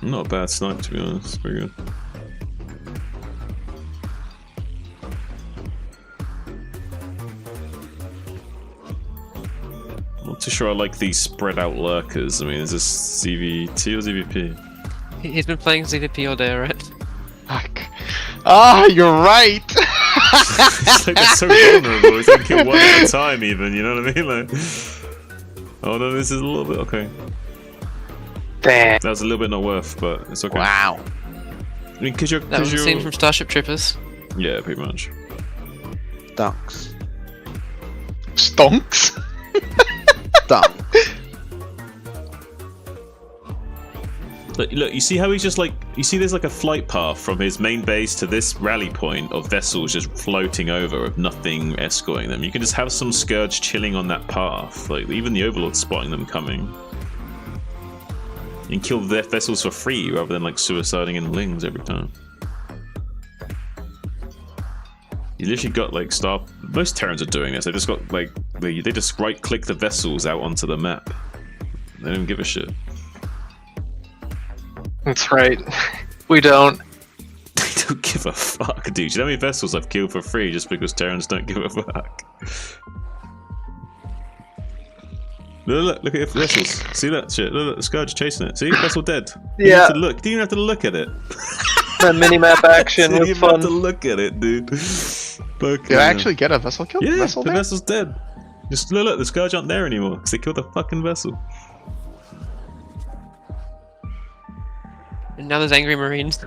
Not a bad snipe, to be honest. Very good. Not too sure I like these spread out lurkers. I mean, is this CVT or ZVP? He's been playing ZVP all day, alright? Fuck. Ah, you're right! It's like they're so vulnerable. It's like kill one at a time, even. You know what I mean? Like, oh no, this is a little bit okay. Damn. That was a little bit not worth, but it's okay. Wow. I mean, because you're... That was the scene from Starship Troopers. Yeah, pretty much. Stonks. Stonks? Stonks. Look, you see how he's just like... You see there's like a flight path from his main base to this rally point of vessels just floating over of nothing escorting them. You can just have some Scourge chilling on that path. Like, even the Overlord's spotting them coming. You can kill their vessels for free rather than like suiciding in lings every time. You literally got like most Terrans are doing this. They just got like they just right click the vessels out onto the map. They don't give a shit. That's right. We don't. They don't give a fuck, dude. Do you know how many vessels I've killed for free just because Terrans don't give a fuck? Look at your vessels. See that shit? Look, the Scourge chasing it. See? Vessel dead. You Yeah. have to look. You don't even have to look at it. That mini-map action You was don't even fun. have to look at it, dude. Did I actually get a vessel kill? Yeah, Vessel the dead? vessel's dead. Just look, the Scourge aren't there anymore because they killed the fucking vessel. And now there's angry marines.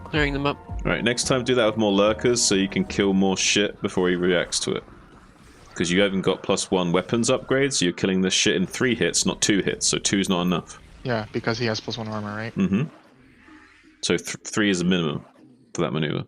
Clearing them up. Right, next time do that with more lurkers so you can kill more shit before he reacts to it. Because you haven't got +1 weapons upgrades, so you're killing this shit in 3 hits, not 2 hits, so 2's not enough. Yeah, because he has +1 armor, right? Mm-hmm. So 3 is the minimum for that maneuver.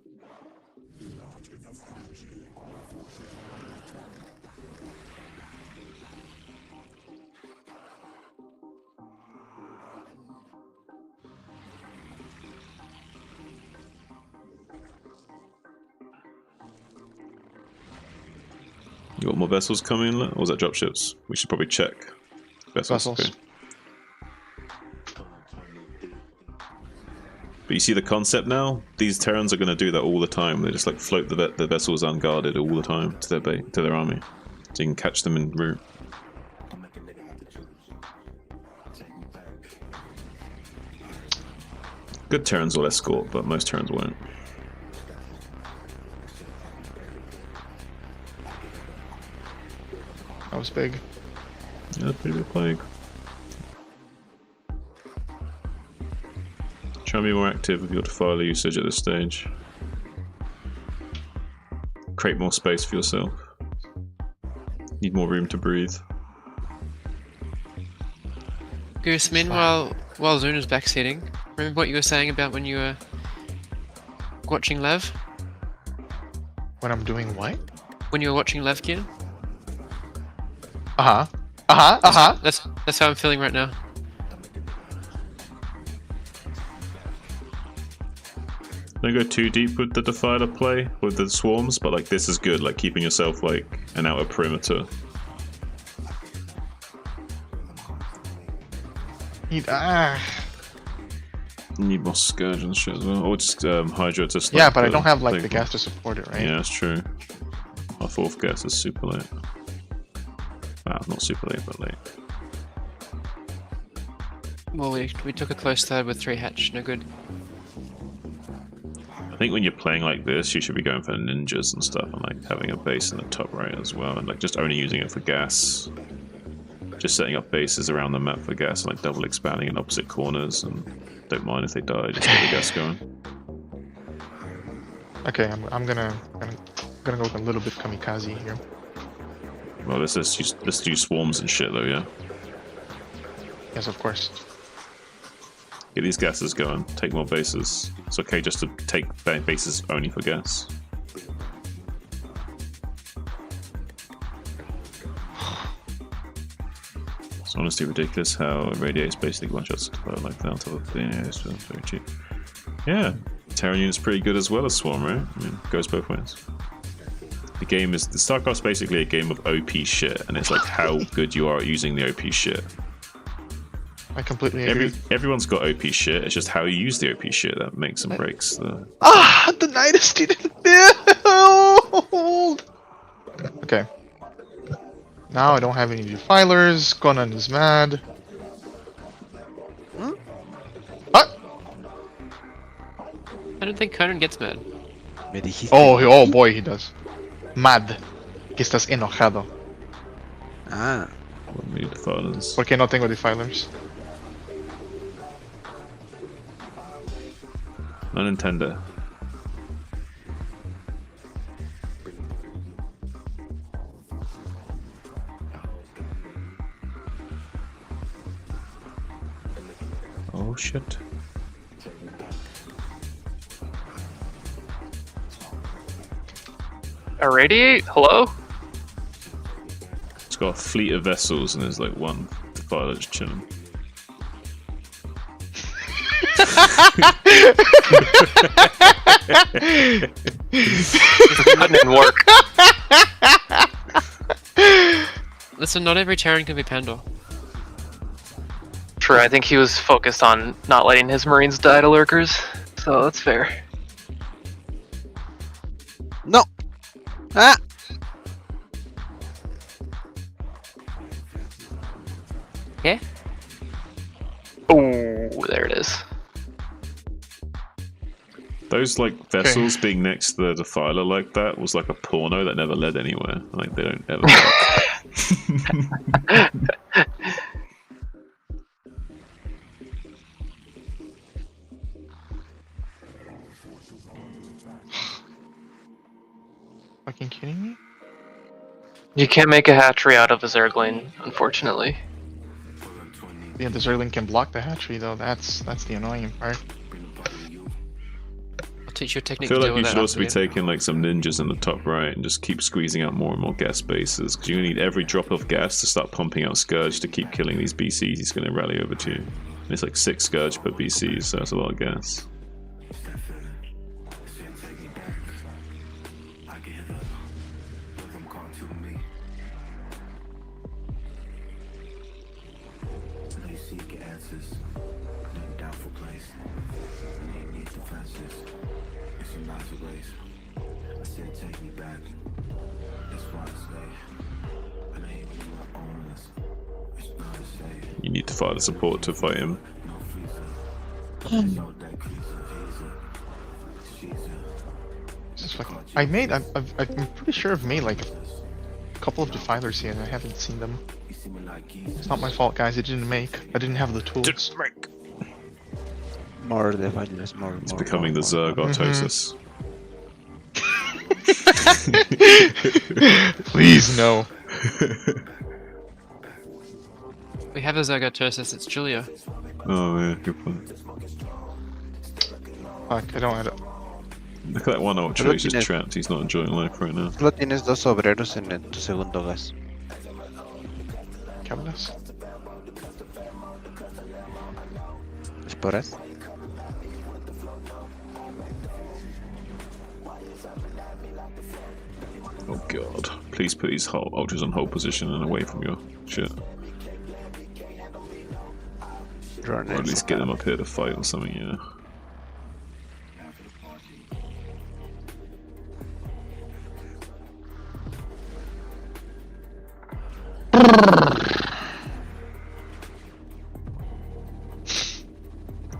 You got more vessels coming, or was that dropships? We should probably check. Vessels. Okay. But you see the concept now? These Terrans are going to do that all the time. They just like float the vessels unguarded all the time to their army. So you can catch them en route. Good Terrans will escort, but most Terrans won't. That was big. Yeah, pretty big plague. Try and be more active with your defiler usage at this stage. Create more space for yourself. Need more room to breathe. Goose, meanwhile, while Zuna's backseating, remember what you were saying about when you were watching Lev? When I'm doing what? When you were watching Levkin? That's how I'm feeling right now. Don't go too deep with the Defiler play with the swarms, but like this is good, like keeping yourself like an outer perimeter. Need more Scourge and shit as well, or just Hydra to snipe. Yeah, but I don't have like the gas to support it, right? Yeah, that's true. Our 4th gas is super late. Wow, not super late, but late. Well, we took a close third with 3 hatch, no good. I think when you're playing like this, you should be going for ninjas and stuff, and like having a base in the top right as well, and like just only using it for gas. Just setting up bases around the map for gas, and like double expanding in opposite corners, and don't mind if they die, just get the gas going. Okay, I'm gonna go with a little bit kamikaze here. Well, let's do swarms and shit though, yeah. Yes, of course. Get these gases going. Take more bases. It's okay just to take bases only for gas. It's honestly ridiculous how it radiates basically one shots like that on top of the it's very cheap. Yeah, Terran unit's pretty good as well as Swarm, right? I mean, goes both ways. The StarCraft's basically a game of OP shit, and it's like how good you are at using the OP shit. I completely agree. Everyone's got OP shit, it's just how you use the OP shit that makes and breaks the... The Dynasty didn't build! Okay. Now I don't have any defilers, Conan is mad. What? I don't think Conan gets mad. Oh boy, he does. Mad. Que estás enojado. Ah. Porque no tengo defilers. No Nintendo. Oh shit. Irradiate? Hello? It's got a fleet of vessels and there's like one defiler just chilling. That didn't work. Listen, not every Terran can be Pandor. True, I think he was focused on not letting his Marines die to lurkers, so that's fair. No! Ah! Okay. Oh, there it is. Those like vessels being next to the defiler like that was like a porno that never led anywhere. Like they don't ever work. Fucking kidding me? You can't make a hatchery out of a Zergling, unfortunately. Yeah, the Zergling can block the hatchery though. That's the annoying part. I'll teach you a I technique feel to like deal you with should that also be after the taking like some ninjas in the top right and just keep squeezing out more and more gas bases because you need every drop of gas to start pumping out Scourge to keep killing these BCs he's going to rally over to you. And it's like 6 Scourge per BC, so that's a lot of gas. You need to fight the support to fight him. I'm pretty sure I've made like a couple of defilers here and I haven't seen them. It's not my fault, guys. I didn't make. I didn't have the tools. More defilers, more. It's becoming the Zerg Artosis. Please no. We have a Zergotosis, it's Julia. Oh yeah, good point. Fuck, I don't have it. Look at that one Artosis just trapped, he's not enjoying life right now. Solo tienes 2 obreros en tu segundo gas. ¿Qué hablas? ¿Esporas? Oh god. Please put his ultras on hold position and away from your shit. Or at least get them up here to fight or something, yeah.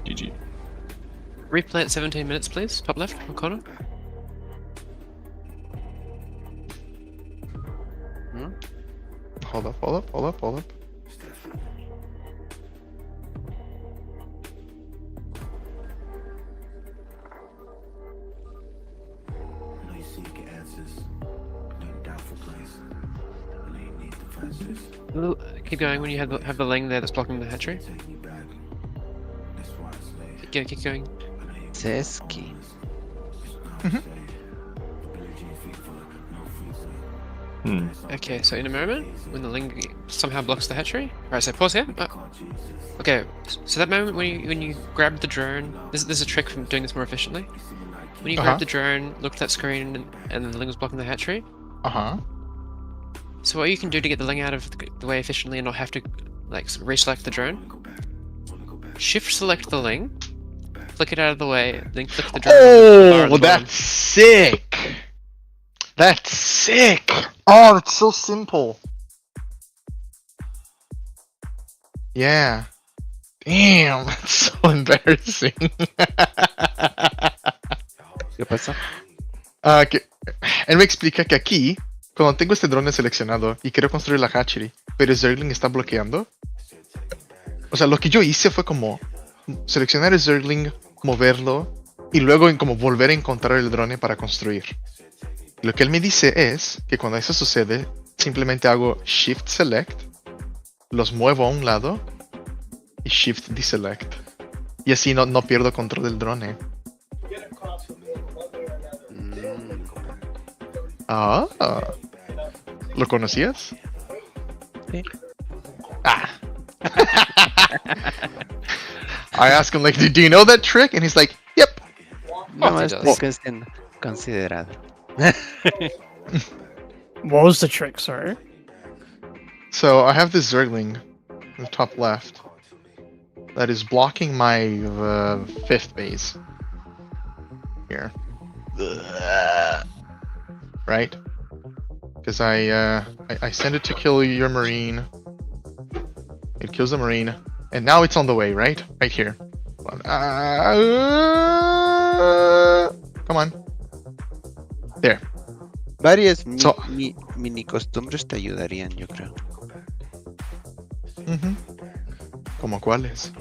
GG. Replay at 17 minutes, please. Top left, top corner. Hold up. Keep going when you have the ling there that's blocking the hatchery. Keep going. Seski. Okay, so in a moment, when the ling somehow blocks the hatchery. Alright, so pause here. Okay, so that moment when you grab the drone, there's a trick from doing this more efficiently. When you grab the drone, look at that screen, and the ling was blocking the hatchery. So what you can do to get the ling out of the way efficiently and not have to like reselect the drone, shift select the ling, flick it out of the way, then click the drone. Oh, that's sick! That's sick! Oh, it's so simple. Yeah. Damn, that's so embarrassing. ¿Qué pasa? Él me explica que aquí, cuando tengo este drone seleccionado y quiero construir la hatchery, pero el Zergling está bloqueando. O sea, lo que yo hice fue como seleccionar el Zergling, moverlo y luego como volver a encontrar el drone para construir. Lo que él me dice es que cuando eso sucede, simplemente hago Shift Select, los muevo a un lado y Shift Deselect. Y así no pierdo control del drone. Ah, ¿lo conocías? Sí. Ah. I asked him like, do you know that trick? And he's like, yep. No, estoy considerado. What was the trick, sorry? So I have this Zergling in the top left. that is blocking my 5th base. Here. Right? Because I send it to kill your marine. It kills the marine. And now it's on the way, right? Right here. Come on. There. Varias mini costumbres te ayudarían, yo creo. ¿Como cuáles?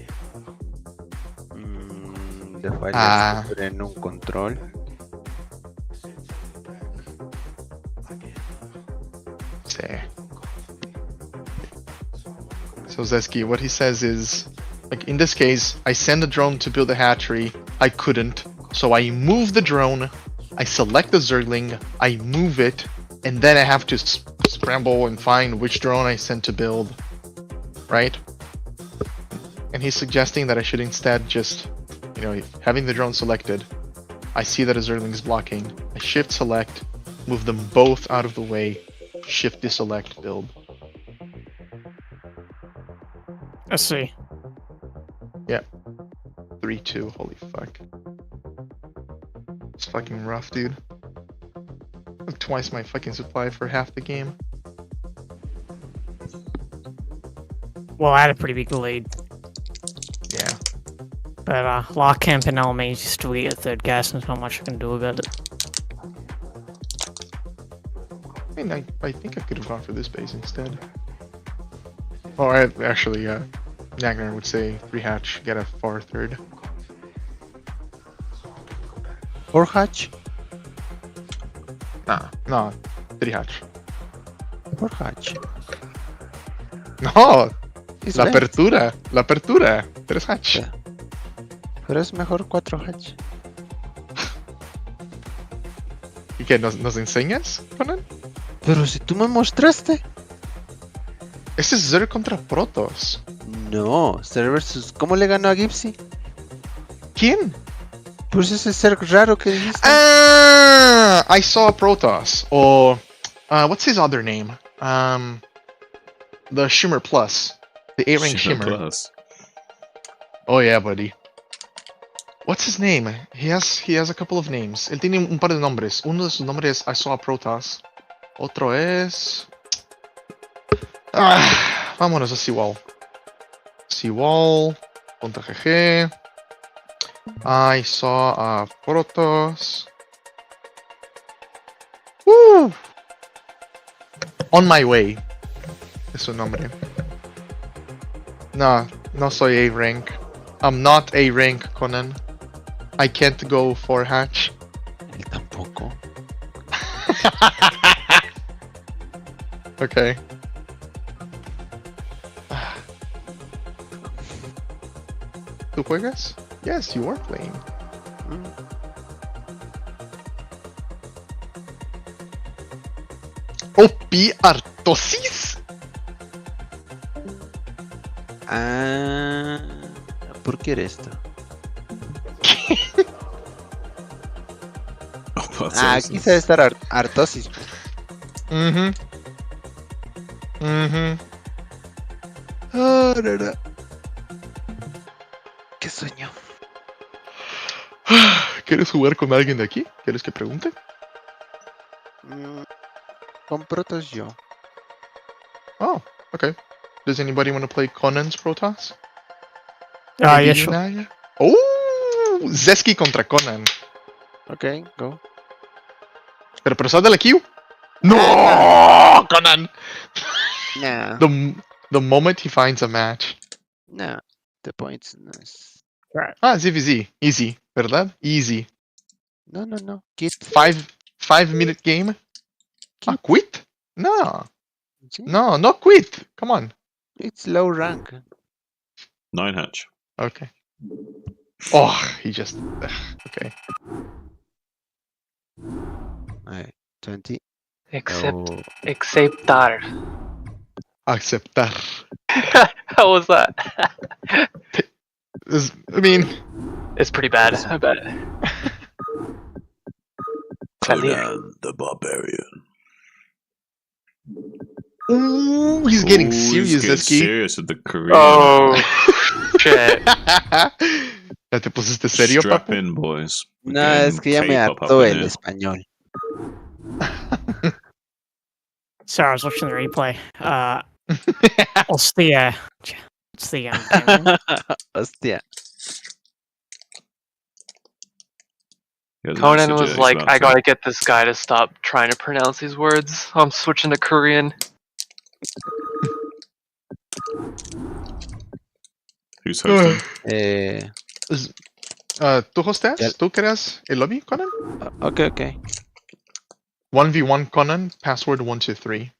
Dejarías en un control. Sí. So Zeski, what he says is, like in this case, I send a drone to build a hatchery. I couldn't, so I move the drone. I select the Zergling. I move it, and then I have to scramble and find which drone I sent to build. Right? And he's suggesting that I should instead just, you know, having the drone selected, I see that a Zergling is blocking. I shift select, move them both out of the way, shift deselect, build. I see. Yeah. 3-2, holy fuck. It's fucking rough, dude. Took twice my fucking supply for half the game. Well, I had a pretty big lead. Yeah. But lock camp and LMA just to get a third gas, and there's not much I can do about it. I mean, I think I could have gone for this base instead. Oh, actually, Nagnar would say 3 hatch, get a far third. 4 hatch? No, 3 hatch. 4 hatch. No, It's la left. apertura, 3 hatch. Pero es mejor 4 hatch. ¿Y qué, nos enseñas, Conan? Pero si tú me mostraste. Ese es Zerg contra Protoss. No, Zerg versus... ¿Cómo le ganó a Gipsy? ¿Quién? Pues ese Zerg raro que dijiste. Ah, I saw a Protoss. Or, what's his other name? The Shimmer Plus. The A-Rank Shimmer. Plus. Oh yeah, buddy. What's his name? He has a couple of names. Él tiene un par de nombres. Uno de sus nombres es I saw a Protoss. Otro es... vámonos a Seawall. Seawall. .gg. I saw a Protoss. Woo! On my way. Es su nombre. No soy A-Rank. I'm not A-Rank, Conan. I can't go for hatch. Él tampoco. Okay. ¿Tú juegas? Yes, you are playing. OP Artosis? Ah, ¿por qué era esto? Aquí se debe estar Artosis. Oh, no. Qué sueño. ¿Quieres jugar con alguien de aquí? ¿Quieres que pregunte? Con Protoss yo. Oh, okay. Does anybody want to play Conan's Protoss? Yeah, sure. Oh, Zeski contra Conan. Okay, go. Pero sal del queue. No, Conan. Nah. The moment he finds a match. No, the point's nice. Right. ZVZ. Easy, ¿verdad? Easy. No. Quit. 5-minute game? Quit? No. No, not quit. Come on. It's low rank. 9 hatch. Okay. Oh, he just... okay. Alright, 20. Acceptar. Aceptar. How was that? I mean... It's pretty bad, I bet. Conan the Barbarian. Ooh, he's getting serious, getting Zeski. serious with the Korean. Oh. shit. ¿Ya te pusiste serio, Strap papu? in, boys. We're No, getting es que ya me K-pop up hartó in el here. español. Sorry, I was watching the replay. Hostia. What's the game? Hostia. Conan was like, I gotta get this guy to stop trying to pronounce these words. I'm switching to Korean. Who's hosting? ¿Tú hosteas? ¿Tú creas el lobby, Conan? Okay, okay. 1v1 Conan, password 123.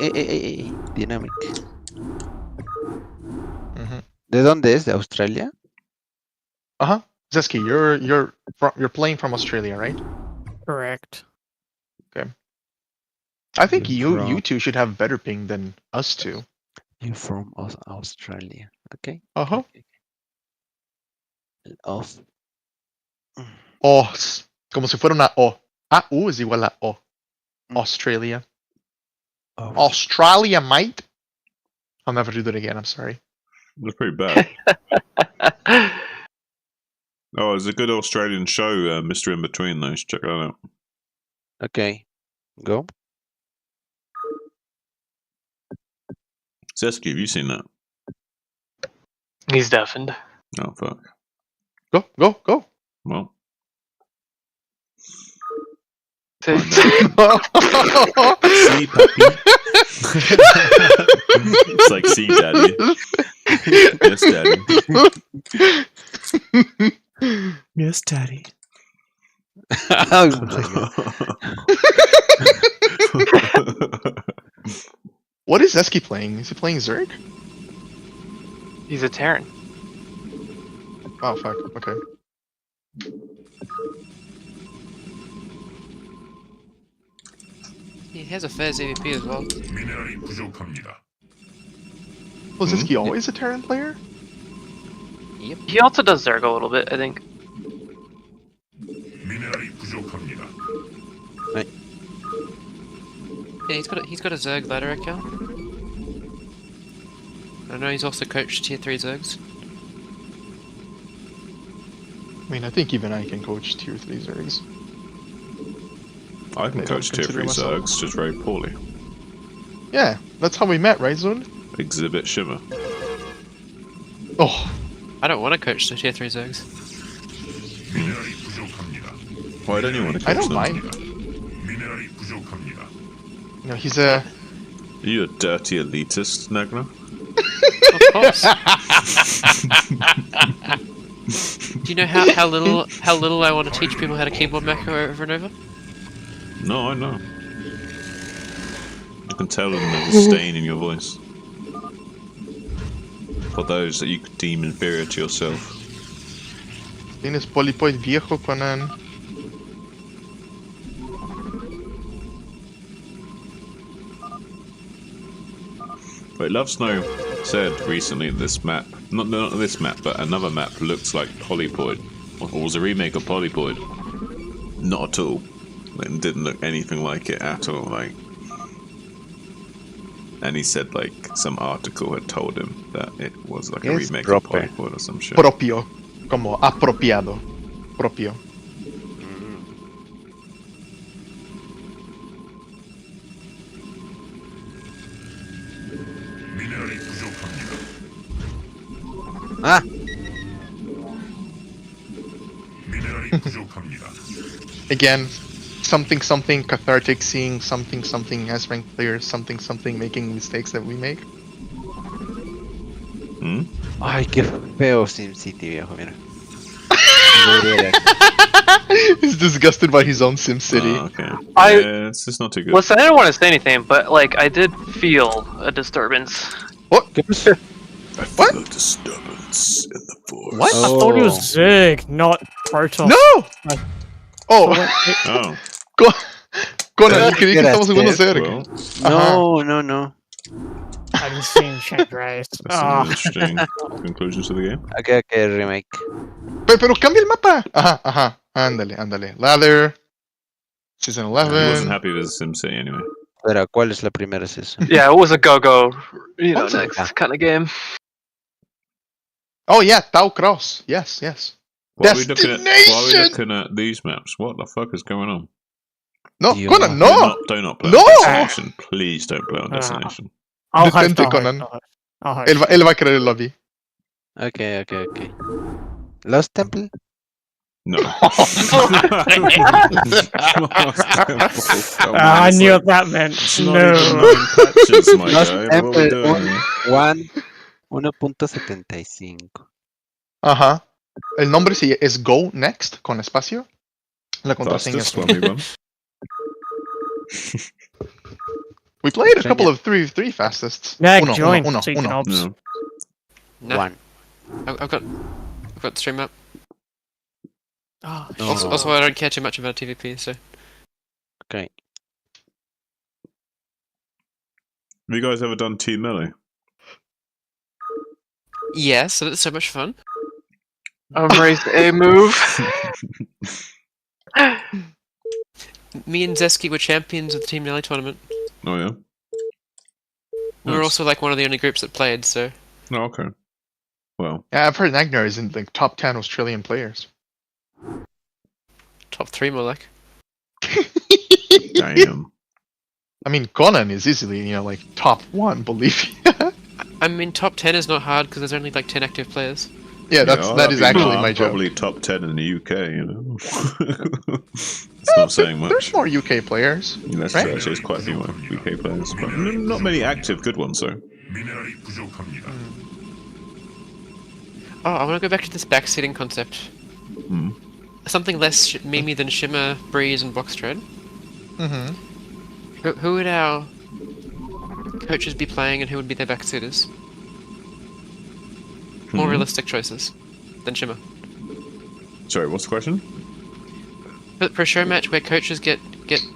Ey, Dynamic. ¿De dónde es? ¿De Australia? Uh-huh. Zeski, you're playing from Australia, right? Correct. Okay. I think you two should have better ping than us two. You're from Australia. Okay. Uh-huh. Off. O, como si fuera una O. AU es igual a O. Australia. Australia, mate. I'll never do that again, I'm sorry. That's pretty bad. Oh, it's a good Australian show, Mr. In Between, though. Check that out. Okay. Go. Zeski, have you seen that? He's deafened. Oh, fuck. Go. Well. See, puppy. It's like, see, daddy. Yes, daddy. Yes, daddy. What is Zeski playing? Is he playing Zerg? He's a Terran. Oh, fuck. Okay. He has a fair ZVP as well. Was Zeski always a Terran player? Yep. He also does Zerg a little bit, I think. Yeah, he's got a Zerg ladder account. I know he's also coached tier 3 Zergs. I mean, I think even I can coach tier 3 Zergs. I can coach tier 3 Zergs, just very poorly. Yeah, that's how we met, right, Zune? Exhibit Shimmer. Oh. I don't want to coach the tier 3 Zergs. Why don't you want to coach I don't them? mind. No, he's a... Are you a dirty elitist, Nagna? Of course. Do you know how little I want to teach people how to keyboard macro over and over? No, I know. I can tell in the disdain in your voice. For those that you deem inferior to yourself. Tienes polipoid viejo, Conan. Wait, Love Snow said recently this map, not this map, but another map looks like Polypoid, or was a remake of Polypoid. Not at all. It didn't look anything like it at all. Like, and he said like some article had told him that it was like a remake of Polypoid or some shit. Propio. Como apropiado. Propio. Ah! Again, something cathartic, seeing something as ranked players, something making mistakes that we make. Ay, qué feo SimCity, viejo, mira. He's disgusted by his own SimCity. Oh, okay. Yeah, it's just not too good. Listen, I didn't want to say anything, but like I did feel a disturbance. What? I feel a disturbance in the force. What? I thought it was Zerg, not Protoss. No! Oh. Oh. Conan, creí que estamos jugando Zerg. No. I didn't see him check right. That's an interesting conclusion to the game. Okay, remake. Pero cambia el mapa. Ajá. Ándale. Ladder. Season 11. He wasn't happy with his SimCity anyway. Pero, ¿cuál es la primera sesión? Yeah, it was a go-go, What's it? next kind of game. Oh yeah, Tau Cross. Yes, yes. Why are we looking at these maps? What the fuck is going on? No, Conan, no! Do not play No! on Destination. Please don't play on Destination. I'll host, Detente, I'll host, Conan. I'll host. Él va a querer el lobby. Okay. Lost Temple? No. I knew what that meant. No. Lost Temple 1.75. Ajá. El nombre sí es Go Next con espacio. La contraseña es We played a couple of three fastest. Yeah, Uno. so you can obs. No. One. I've got the stream up. Oh, Also, I don't care too much about TVP, so. Okay. Have you guys ever done Team Melee? Yes, so it's so much fun. Raised a move. Me and Zeski were champions of the Team Melee tournament. Oh yeah. We were also like one of the only groups that played, so. Oh, okay. Well. Yeah, I've heard Nagnar is in the top 10 Australian players. Top 3 more like. Damn. I mean, Conan is easily, like top 1, believe me. I mean, top 10 is not hard because there's only like 10 active players. Yeah, that is actually my job. Probably top 10 in the UK, It's not saying much. There's more UK players. Yeah, that's right? true, actually, there's quite a few more UK players, but not many active good ones, though. Oh, I want to go back to this backseating concept. Hmm. Something less memey than Shimmer, Breeze, and Box Trade. Mm-hmm. Who would our coaches be playing and who would be their backseaters? More realistic choices than Shimmer. Sorry, what's the question? For a show match where coaches get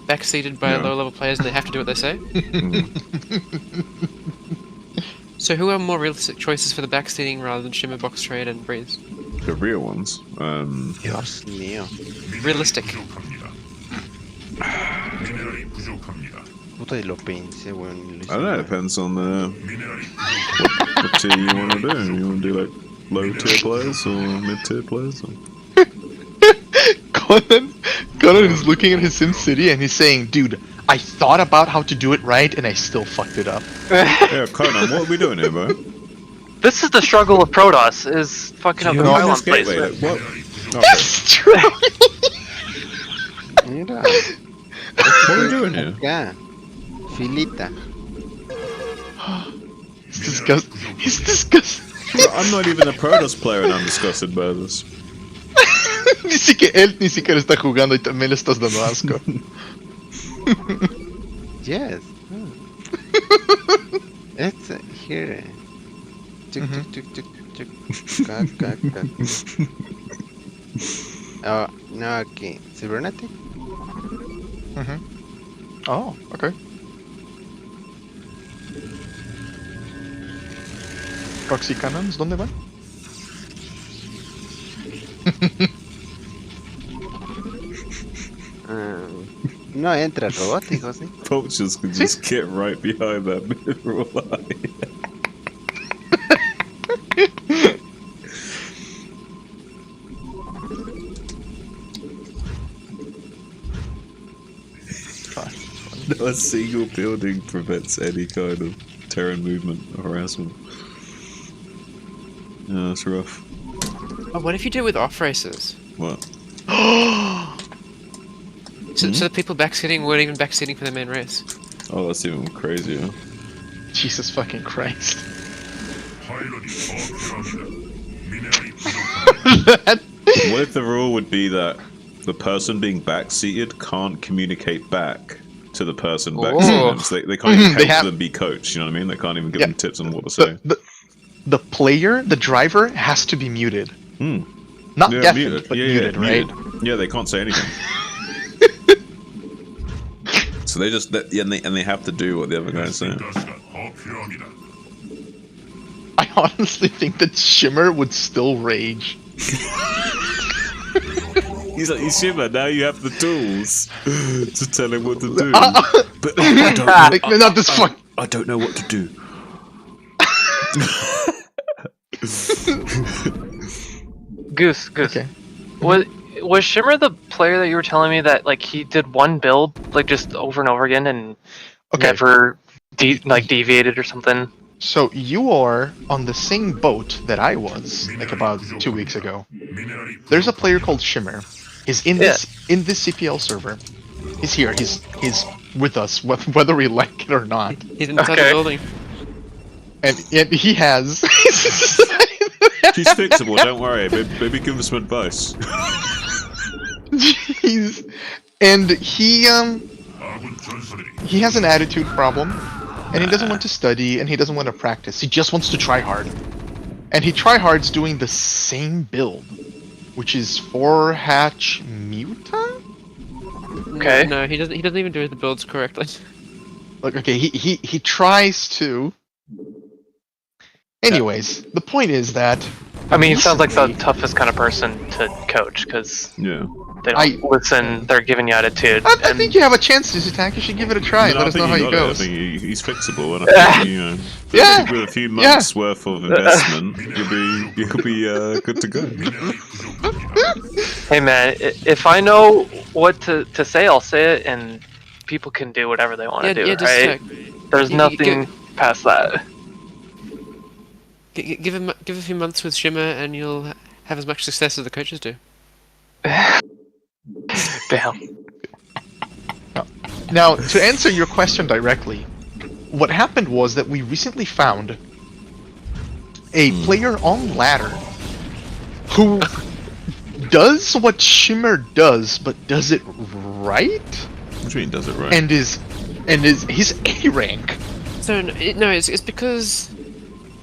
backseated by lower level players and they have to do what they say. So who are more realistic choices for the backseating rather than Shimmer, Box Trade, and Breeze? The real ones. Dios mío. Realistic. Puta, y lo pensé, weón. I don't know, it depends on what tier you want to do. You want to do like low tier players or mid tier players? Or... Conan is looking at his SimCity and he's saying, dude, I thought about how to do it right and I still fucked it up. Yeah, Conan, what are we doing here, bro? This is the struggle of Protoss, is fucking up the pylon placement. What? That's true! Mira. What are we doing here? Ya. Filita. He's disgusted. I'm not even a Protoss player and I'm disgusted by this. Él ni siquiera está jugando y también le estás dando asco. Yes. It's here. Oh, no, aquí. Cybernetic? Oh, okay. Proxy cannons, ¿dónde van? No entra robótico, ¿sí? Poachers could just get right behind that mineral line. Not a single building prevents any kind of Terran movement or harassment. Yeah, that's rough. Oh, what if you do it with off races? What? So the people backseating weren't even backseating for their main race. Oh, that's even crazier. Jesus fucking Christ. What if the rule would be that the person being backseated can't communicate back to the person backseating them? So they can't even help them be coached, you know what I mean? They can't even give them tips on what to say. The player, the driver, has to be muted. Not deafened, but muted, right? Muted. Yeah, they can't say anything. So they just and they have to do what the other guy's saying. I honestly think that Shimmer would still rage. He's like, Shimmer, now you have the tools to tell him what to do. But I don't know. Not this fuck. I don't know what to do. Goose. Okay. Was Shimmer the player that you were telling me that like he did one build like just over and over again and never deviated or something? So you are on the same boat that I was like about 2 weeks ago. There's a player called Shimmer. He's in this CPL server. He's here. He's with us, whether we like it or not. He's inside the building. And he has. She's fixable. Don't worry. Maybe give him some advice. Jeez. And he has an attitude problem, and he doesn't want to study, and he doesn't want to practice. He just wants to try hard, and he tryhards doing the same build, which is 4-hatch Muta. Okay. No, he doesn't. He doesn't even do the builds correctly. Like, okay, he tries to. Anyways, the point is that. I mean, he sounds like the toughest kind of person to coach because they don't listen. They're giving you attitude. I think you have a chance, Zutak. You should give it a try. Let us know how it goes. I think he's fixable, and I think with a few months worth of investment, you'll be good to go. Hey man, if I know what to say, I'll say it, and people can do whatever they want to do. Right? There's nothing past that. Give a few months with Shimmer, and you'll have as much success as the coaches do. Damn. Now, to answer your question directly, what happened was that we recently found a player on ladder who does what Shimmer does, but does it right. What do you mean does it right? And he's A rank. So no, it's because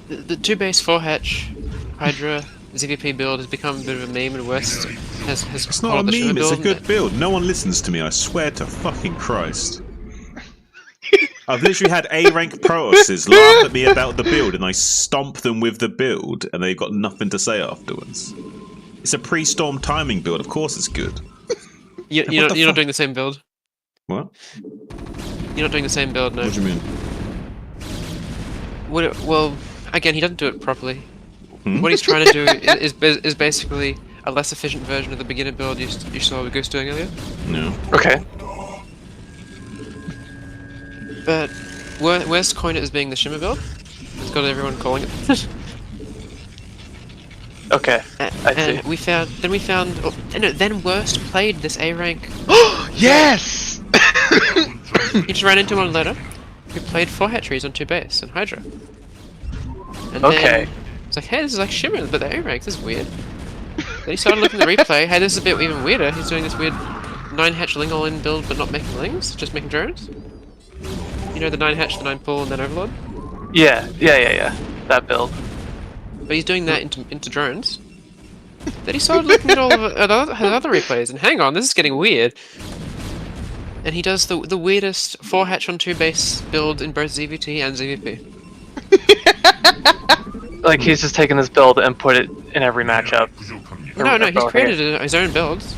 the 2-base 4-hatch Hydra ZVP build has become a bit of a meme, and West has It's not a meme, it's a good build. No one listens to me, I swear to fucking Christ. I've literally had A-rank Protosses laugh at me about the build, and I stomp them with the build, and they've got nothing to say afterwards. It's a pre-storm timing build, of course it's good. You're not doing the same build? What? You're not doing the same build, no. What do you mean? Well, again, he doesn't do it properly. What he's trying to do is basically a less efficient version of the beginner build you saw Goose doing earlier. No. Okay. But West coined it as being the Shimmer build. It's got everyone calling it. Okay. And we found. Then Worst played this A rank. Yes. He just ran into one later. Who played 4-hatcheries on 2-base and Hydra. And then it's like, hey, this is like Shimmer, but the A rank. This is weird. Then he started looking at the replay. Hey, this is a bit even weirder. He's doing this weird 9-hatch Ling all-in build, but not making Lings, just making drones. You know the 9-hatch, the 9-pull, and then Overlord? Yeah. That build. But he's doing that into drones. Then he started looking at all of other replays, and hang on, this is getting weird. And he does the weirdest 4-hatch on 2-base build in both ZVT and ZVP. Like he's just taken this build and put it in every matchup. No, he's created his own builds.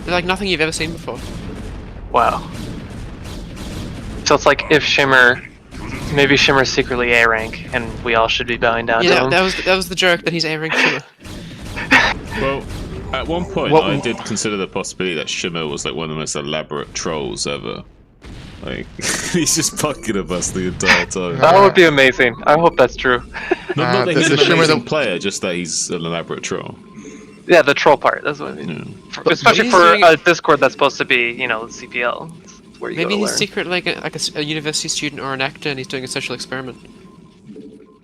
They're like nothing you've ever seen before. Wow. So it's like if maybe Shimmer's secretly A rank, and we all should be bowing down to him. That was the joke that he's A rank Shimmer. Well, at one point I did consider the possibility that Shimmer was like one of the most elaborate trolls ever. Like he's just fucking with us the entire time. That would be amazing. I hope that's true. Not that he's an amazing player, just that he's an elaborate troll. Yeah, the troll part. That's what I mean. Especially for a Discord that's supposed to be, CPL. It's where you Maybe go to he's learn. secret like a university student or an actor, and he's doing a social experiment.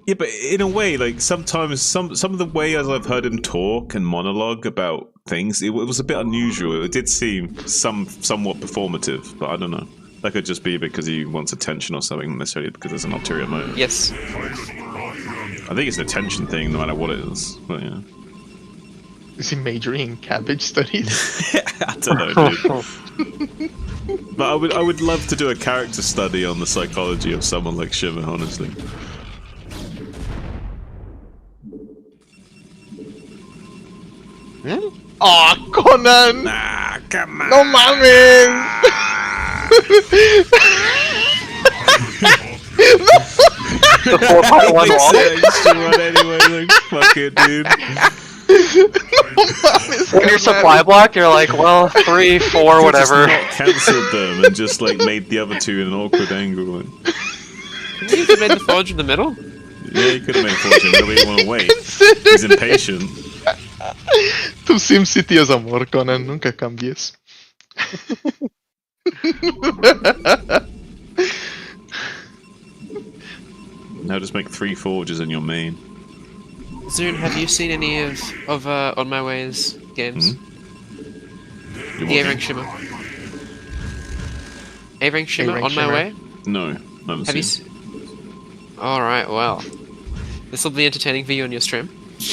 Yeah, but in a way, like sometimes some of the way as I've heard him talk and monologue about things, it was a bit unusual. It did seem somewhat performative, but I don't know. That could just be because he wants attention or something, not necessarily because there's an ulterior motive. Yes. I think it's an attention thing, no matter what it is. But yeah. Is he majoring in cabbage studies? I don't know, dude. But I would love to do a character study on the psychology of someone like Shimmer, honestly. Aw, Conan! Ah, come on! No mames! The 4x1 Like, wall. so you should run anyway, like, fuck it, dude. When you're supply blocked, you're like, well, 3, 4, whatever. Just not cancelled them and just like made the other two in an awkward angle. And... You could have made the forge in the middle. Yeah, you could have made fortune, but he didn't want to wait. He's impatient. Tu SimCity es amor, Conan, nunca cambies. Now just make 3 forges in your main. Zune, have you seen any of On My Way's games? You're The A-Rank walking? Shimmer. A-Rank Shimmer, A-Rank On My Shimmer. Way? No, I haven't Have you seen. Alright, well. This will be entertaining for you on your stream.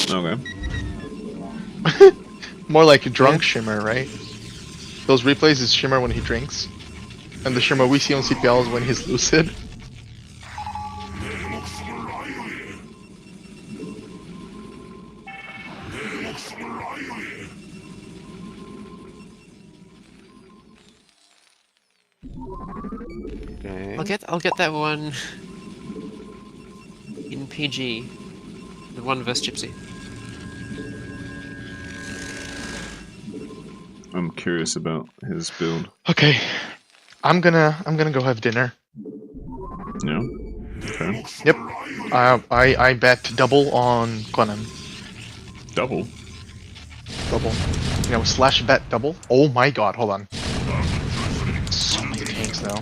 Okay. More like a drunk Shimmer, right? Those replays is Shimmer when he drinks. And the Shimmer we see on CPL is when he's lucid. Okay. I'll get that one in PG. The one versus Gypsy. I'm curious about his build. Okay. I'm gonna go have dinner. Yeah. Okay. Yep. I bet double on Conan. Double? Double. You know, slash bet double. Oh my god, hold on. So many tanks though.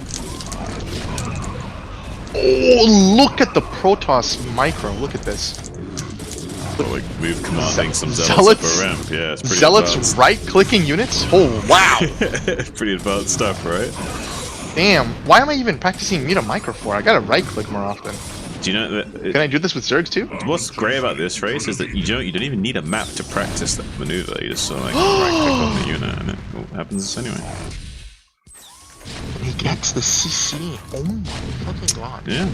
Oh, look at the Protoss micro. Look at this. Oh, like move commanding some zealots up a ramp. Yeah, it's pretty Zealots advanced. right-clicking units? Oh, wow. Pretty advanced stuff, right? Damn. Why am I even practicing Meta Micro for? I gotta right-click more often. Do you know that? Can I do this with Zergs too? What's great about this race is that you don't even need a map to practice that maneuver. You just sort of like right-click on the unit and it happens anyway. He gets the CC. Oh my fucking god. Yeah.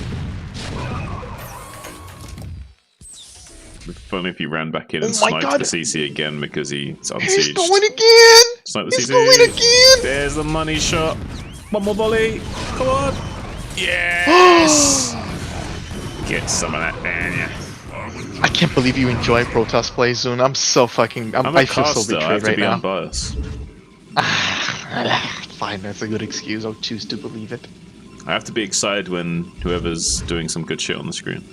It'd be funny if he ran back in and Oh my sniped God. the CC again because he's He's unsieged. going again! Snipe the He's CC. going again! There's the money shot. One more volley. Come on. Yes. Get some of that, man. Yeah. I can't believe you enjoy Protoss play, Zune. I'm so fucking... I'm a I feel so caster. I have betrayed to right be now. unbiased. Fine, that's a good excuse. I'll choose to believe it. I have to be excited when whoever's doing some good shit on the screen.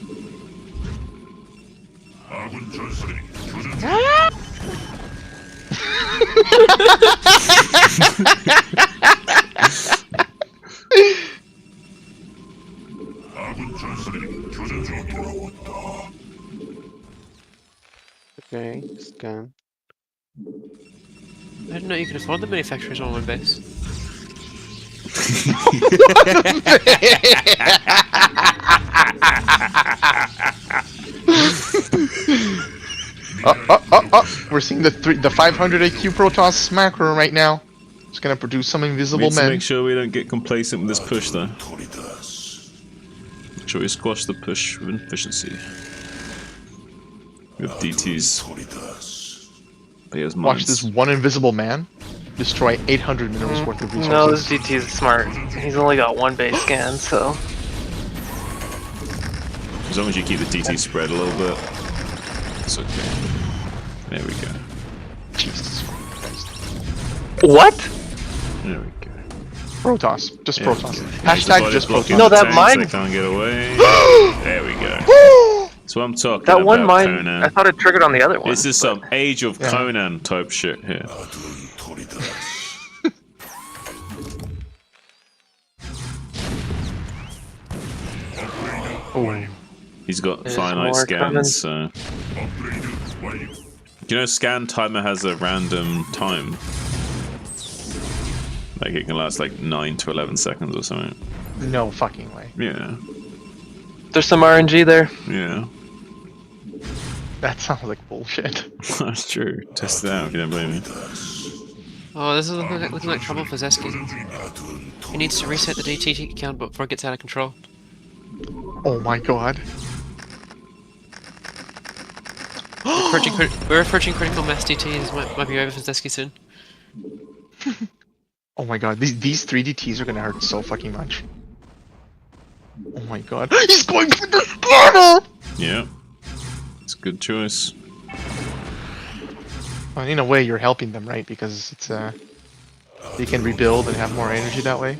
Okay, scan. I didn't know you could afford the manufacturers on one base. We're seeing the 500 AQ Protoss macro right now. It's gonna produce some We invisible need to men. make sure we don't get complacent with this push, though. Make sure we squash the push with efficiency. With DTs. There's Watch mines. this one invisible man destroy 800 minerals worth of resources. No, this DT is smart. He's only got one base scan, so. As long as you keep the DT spread a little bit, it's okay. There we go. Jesus Christ. What? There we go. Protoss. Just Yeah, Protoss. okay. Hashtag just blocking Protoss. No, the that tanks, mine- They can't get away. There we go. That's what I'm talking That about, one mine, Conan. I thought it triggered on the other one. This is some Age of Yeah. Conan type shit here. Oh. He's got There's finite more coming. scans, so... You know, scan timer has a random time. Like, it can last like 9 to 11 seconds or something. No fucking way. Yeah, There's some RNG there. yeah. That sounds like bullshit. That's true. Test it out if you don't believe me. Oh, this is looking like trouble for Zeski. He needs to reset the DT account before it gets out of control. Oh my god. We're approaching critical mass DTs. Might be over for Zesky soon. Oh my god, these 3 DTs are gonna hurt so fucking much. Oh my god. He's going for the splatter! Yeah. It's a good choice. Well, in a way, you're helping them, right? Because it's they can rebuild and have more energy that way.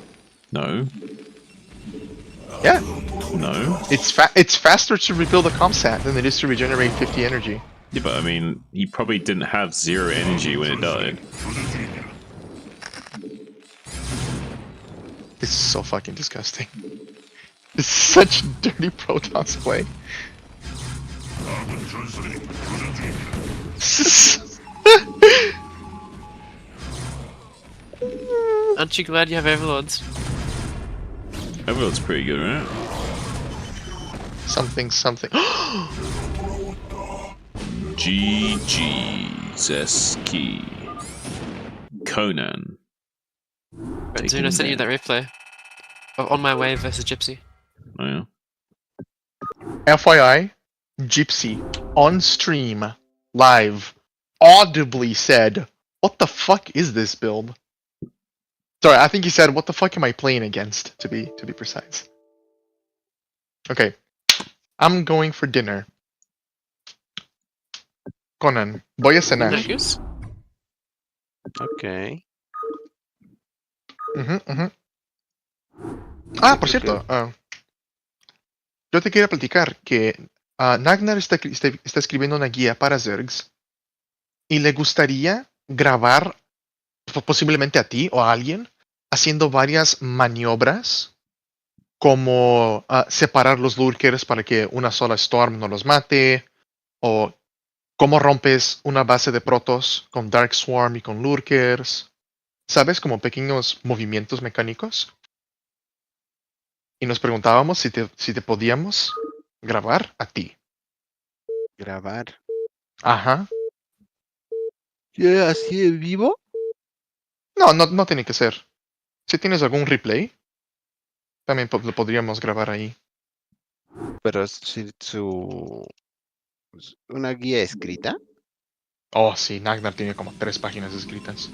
No. Yeah. No. It's faster to rebuild a comsat than it is to regenerate 50 energy. Yeah, but I mean, he probably didn't have 0 energy when it died. This is so fucking disgusting. This is such dirty Protoss play. Aren't you glad you have Overlords? Overlord's pretty good, right? Something. GG Zeski. Conan. Zune, I sent you that replay. On my way versus Gypsy. Oh yeah. FYI, Gypsy, on stream, live, audibly said, "What the fuck is this build?" Sorry, I think he said, "What the fuck am I playing against?" To be precise. Okay, I'm going for dinner. Conan, voy a cenar. Okay. Ah, por cierto, yo te quería platicar que Nagnar está escribiendo una guía para Zergs y le gustaría grabar posiblemente a ti o a alguien haciendo varias maniobras como separar los lurkers para que una sola Storm no los mate, o cómo rompes una base de protos con Dark Swarm y con lurkers, ¿sabes? Como pequeños movimientos mecánicos. Y nos preguntábamos si te podíamos grabar a ti. Grabar. Ajá. ¿Ya así en vivo? No tiene que ser. Si tienes algún replay, también lo podríamos grabar ahí. Pero si una guía escrita. Oh, sí, Nagnar tiene como 3 páginas escritas.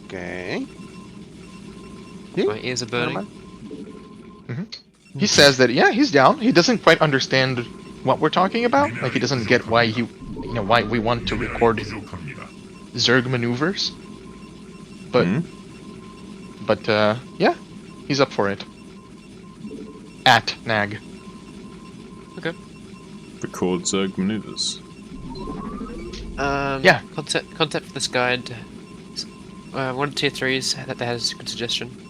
Okay. My ears are burning. He says that, yeah, he's down. He doesn't quite understand what we're talking about. Like, he doesn't get why why we want to record Zerg maneuvers. But yeah, he's up for it. At Nag. Okay. Record Zerg maneuvers. Yeah. Concept for this guide. One of tier 3s that has a good suggestion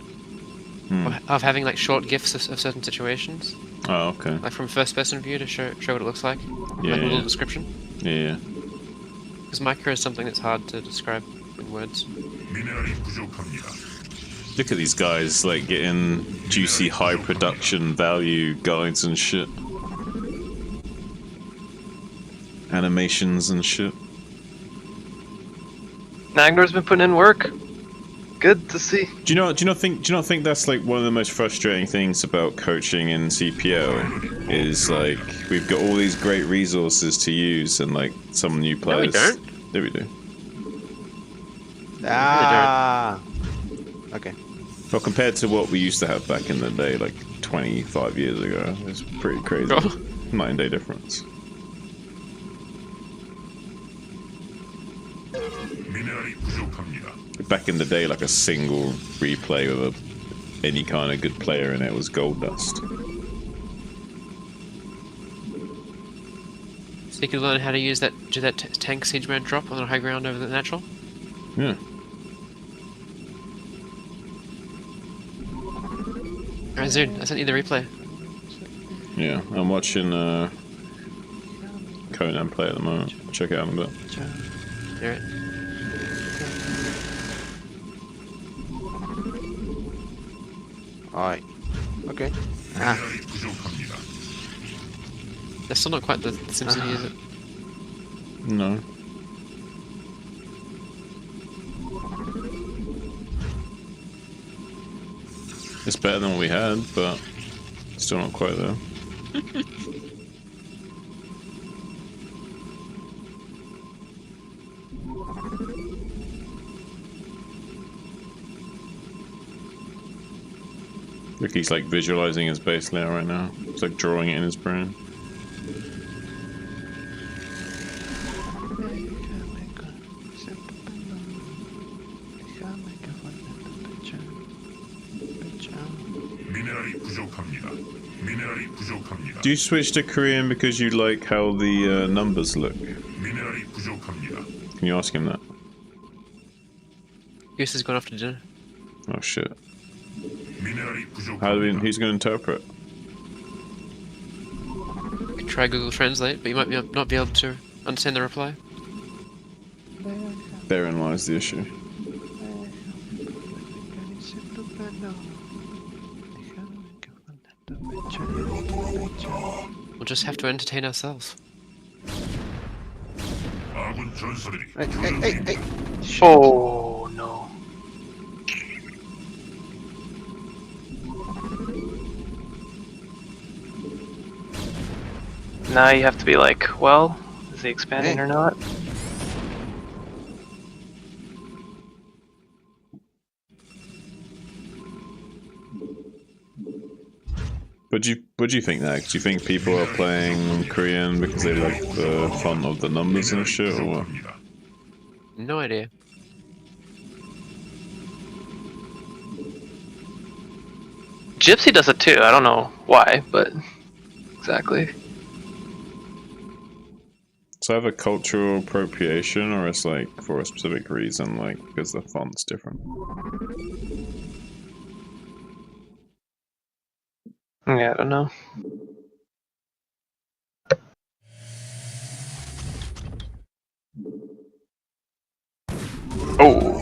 of having like short gifs of certain situations. Oh, okay. Like from first person view to show what it looks like. Yeah, Like a little description. Yeah. Because micro is something that's hard to describe in words. Look at these guys, like, getting juicy high production value guides and shit. Animations and shit. Nagnar's been putting in work. Good to see. Do you not think that's like one of the most frustrating things about coaching in CPL is like we've got all these great resources to use and like some new players. No, we don't. There we do. Ah. Okay. Well, compared to what we used to have back in the day, like 25 years ago, it's pretty crazy. Night and day difference. Back in the day, like a single replay with any kind of good player in it was gold dust. So you can learn how to use that tank siege mode drop on the high ground over the natural? Yeah. Alright, Zune, I sent you the replay. Yeah, I'm watching Conan play at the moment. Check it out in a bit. Alright. Alright. Okay. That's still not quite the SimCity, is it? No. It's better than what we had, but still not quite there. Look, he's like visualizing his base layer right now. It's like drawing it in his brain. Do you switch to Korean because you like how the numbers look? Can you ask him that? Goose has gone off to dinner. Oh shit. He's going to interpret? You can try Google Translate, but you might not be able to understand the reply. Therein lies the issue. We'll just have to entertain ourselves. Hey. Oh no. Now you have to be like, well, is he expanding or not? What do you think, Nag? Do you think people are playing Korean because they like the font of the numbers and shit, or what? No idea. Gypsy does it too. I don't know why, but exactly. So either cultural appropriation, or it's like for a specific reason, like because the font's different. Yeah, I don't know. Oh.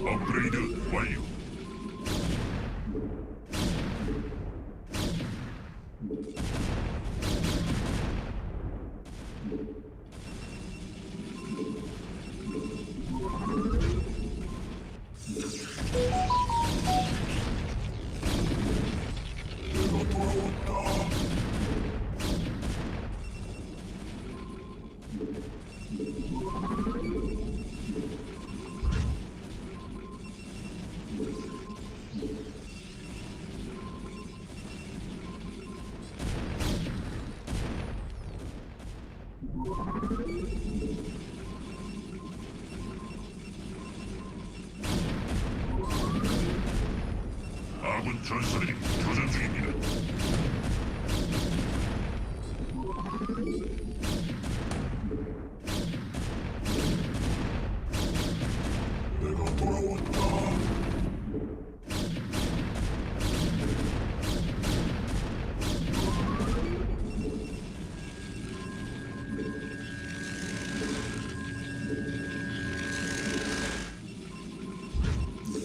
업그레이드 완료. 아군 전사들이 교전 중입니다. 내가 돌아왔다.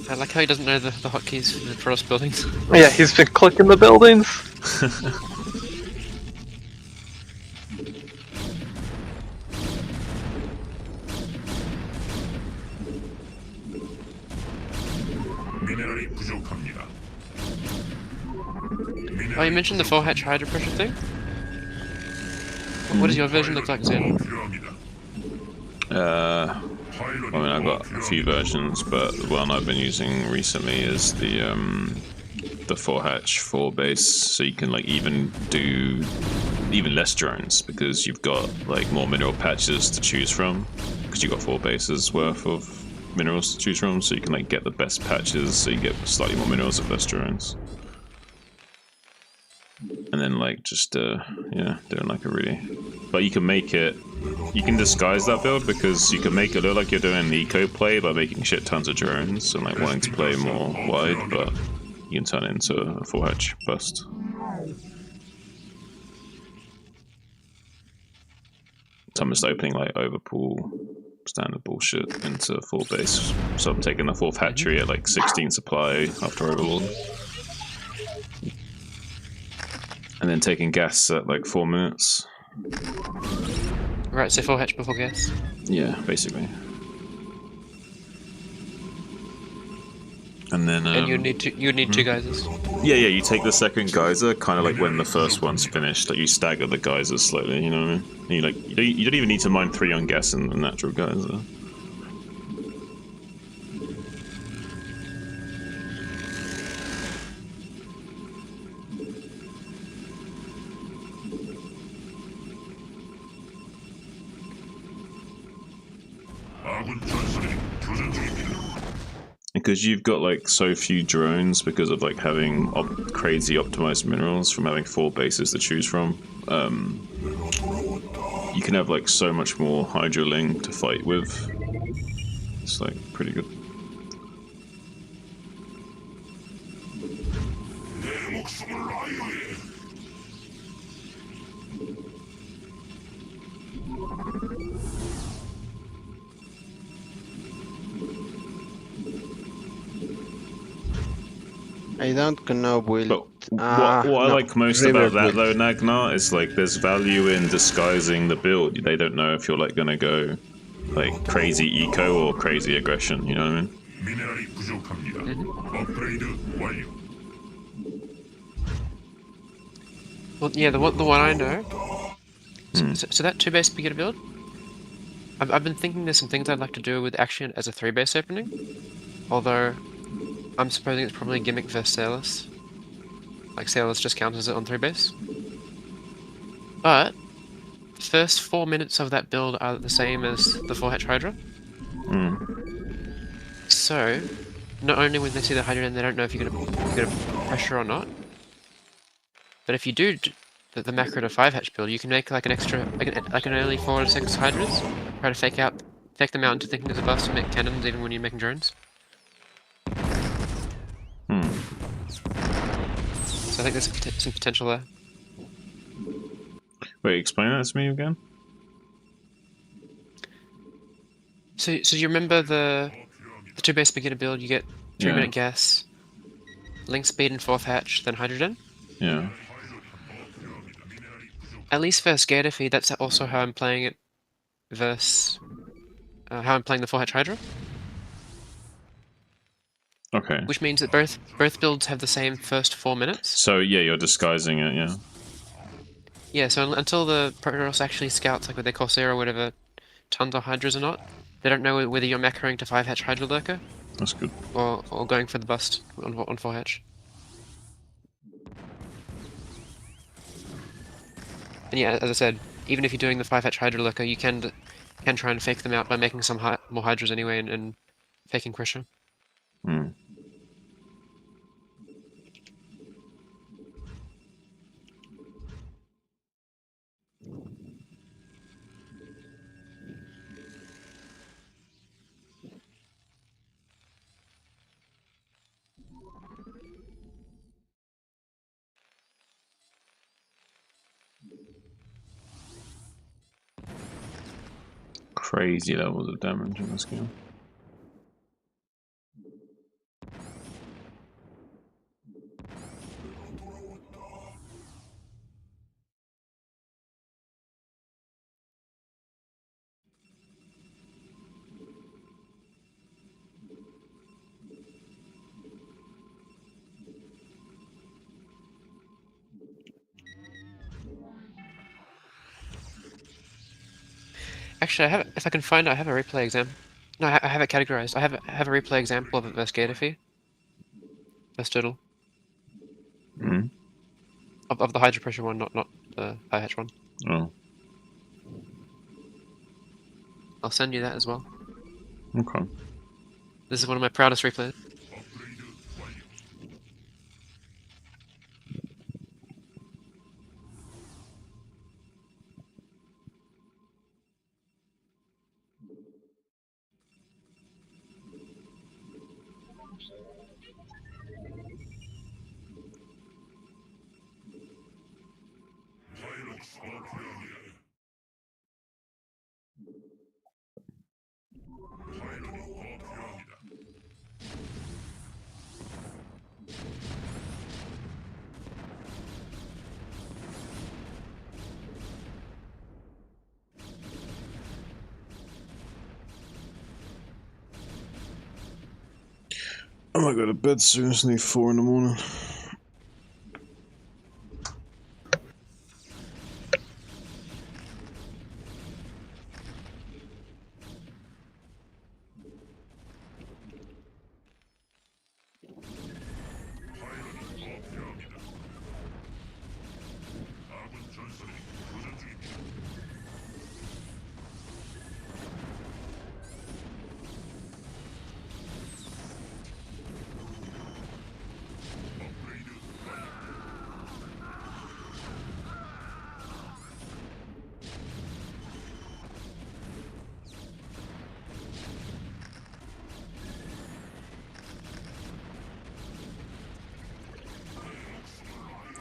I like how he doesn't know the hotkeys for the Protoss buildings. Yeah, he's been clicking the buildings. 미네랄이 부족합니다. Oh, you mentioned the 4-hatch hydro pressure thing? What does your version look like, Zen? I mean, I've got a few versions, but the one I've been using recently is the 4-hatch 4 base, so you can like even do even less drones because you've got like more mineral patches to choose from because you've got 4 bases worth of minerals to choose from, so you can like get the best patches, so you get slightly more minerals with less drones. And then like just yeah, doing like a really, but you can make it, you can disguise that build because you can make it look like you're doing an eco play by making shit tons of drones and like wanting to play more wide, but you can turn it into a 4-hatch bust. So I'm just opening like overpool standard bullshit into 4 base. So I'm taking the 4th hatchery at like 16 supply after overlord. And then taking gas at like 4 minutes. Right, so 4-hatch before gas? Yeah, basically. And then and you need two geysers. Yeah, you take the second geyser, kind of like when the first one's finished. Like you stagger the geysers slightly. You know what I mean? And you don't even need to mine 3 on gas and the natural geyser. Because you've got like so few drones because of like having crazy optimized minerals from having 4 bases to choose from, you can have like so much more hydroling to fight with. It's like pretty good. I don't know, Will. What I like most about that though, Nagnar, is like there's value in disguising the build. They don't know if you're like gonna go like crazy eco or crazy aggression. You know what I mean? Well, yeah, the one I know. So that 2-base beginner build, I've been thinking there's some things I'd like to do with Action as a 3-base opening. Although, I'm supposing it's probably a gimmick for Sailors. Like Sailors just counters it on 3-base. But, the first 4 minutes of that build are the same as the 4-hatch Hydra. So, not only when they see the Hydra and they don't know if you're gonna pressure or not, but if you do the macro to 5-hatch build, you can make like an extra, like an early 4 or 6 Hydras, try to fake them out into thinking there's a bust and make cannons even when you're making drones. So I think there's some potential there. Wait, explain that to me again. So you remember the 2-base beginner build? You get 3-minute gas, link speed and 4th hatch, then hydrogen. Yeah. At least for Scared Feed, that's also how I'm playing it versus how I'm playing the 4-hatch Hydra. Okay. Which means that both builds have the same first 4 minutes. So yeah, you're disguising it, yeah. Yeah, so until the Protoss actually scouts, like with their Corsair or whatever, tons of Hydras or not, they don't know whether you're macroing to 5-hatch Hydra Lurker. That's good. Or going for the bust on 4-hatch. And yeah, as I said, even if you're doing the 5-hatch Hydra Lurker, you can try and fake them out by making some more Hydras anyway and faking pressure. Crazy levels of damage in this game. Actually, if I can find it, I have a replay exam. No, I have it categorized. I have a replay example of it versus Gatorfee. Versus Turtle. Of the Hydro Pressure one, not the 5-hatch one. Oh. I'll send you that as well. Okay. This is one of my proudest replays. I might go to bed soon. It's only 4 in the morning.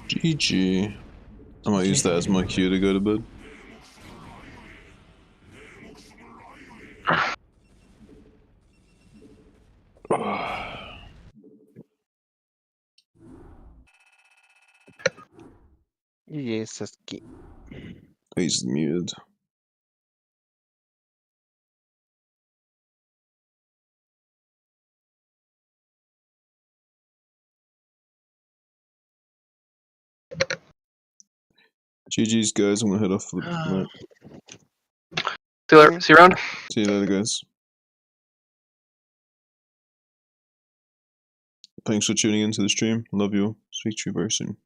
GG. I might use that as my cue to go to bed. Yes, Sasuke. He's muted. GG's guys, I'm gonna head off for the night. See you around. See you later, guys. Thanks for tuning into the stream. Love you all. Speak to you very soon.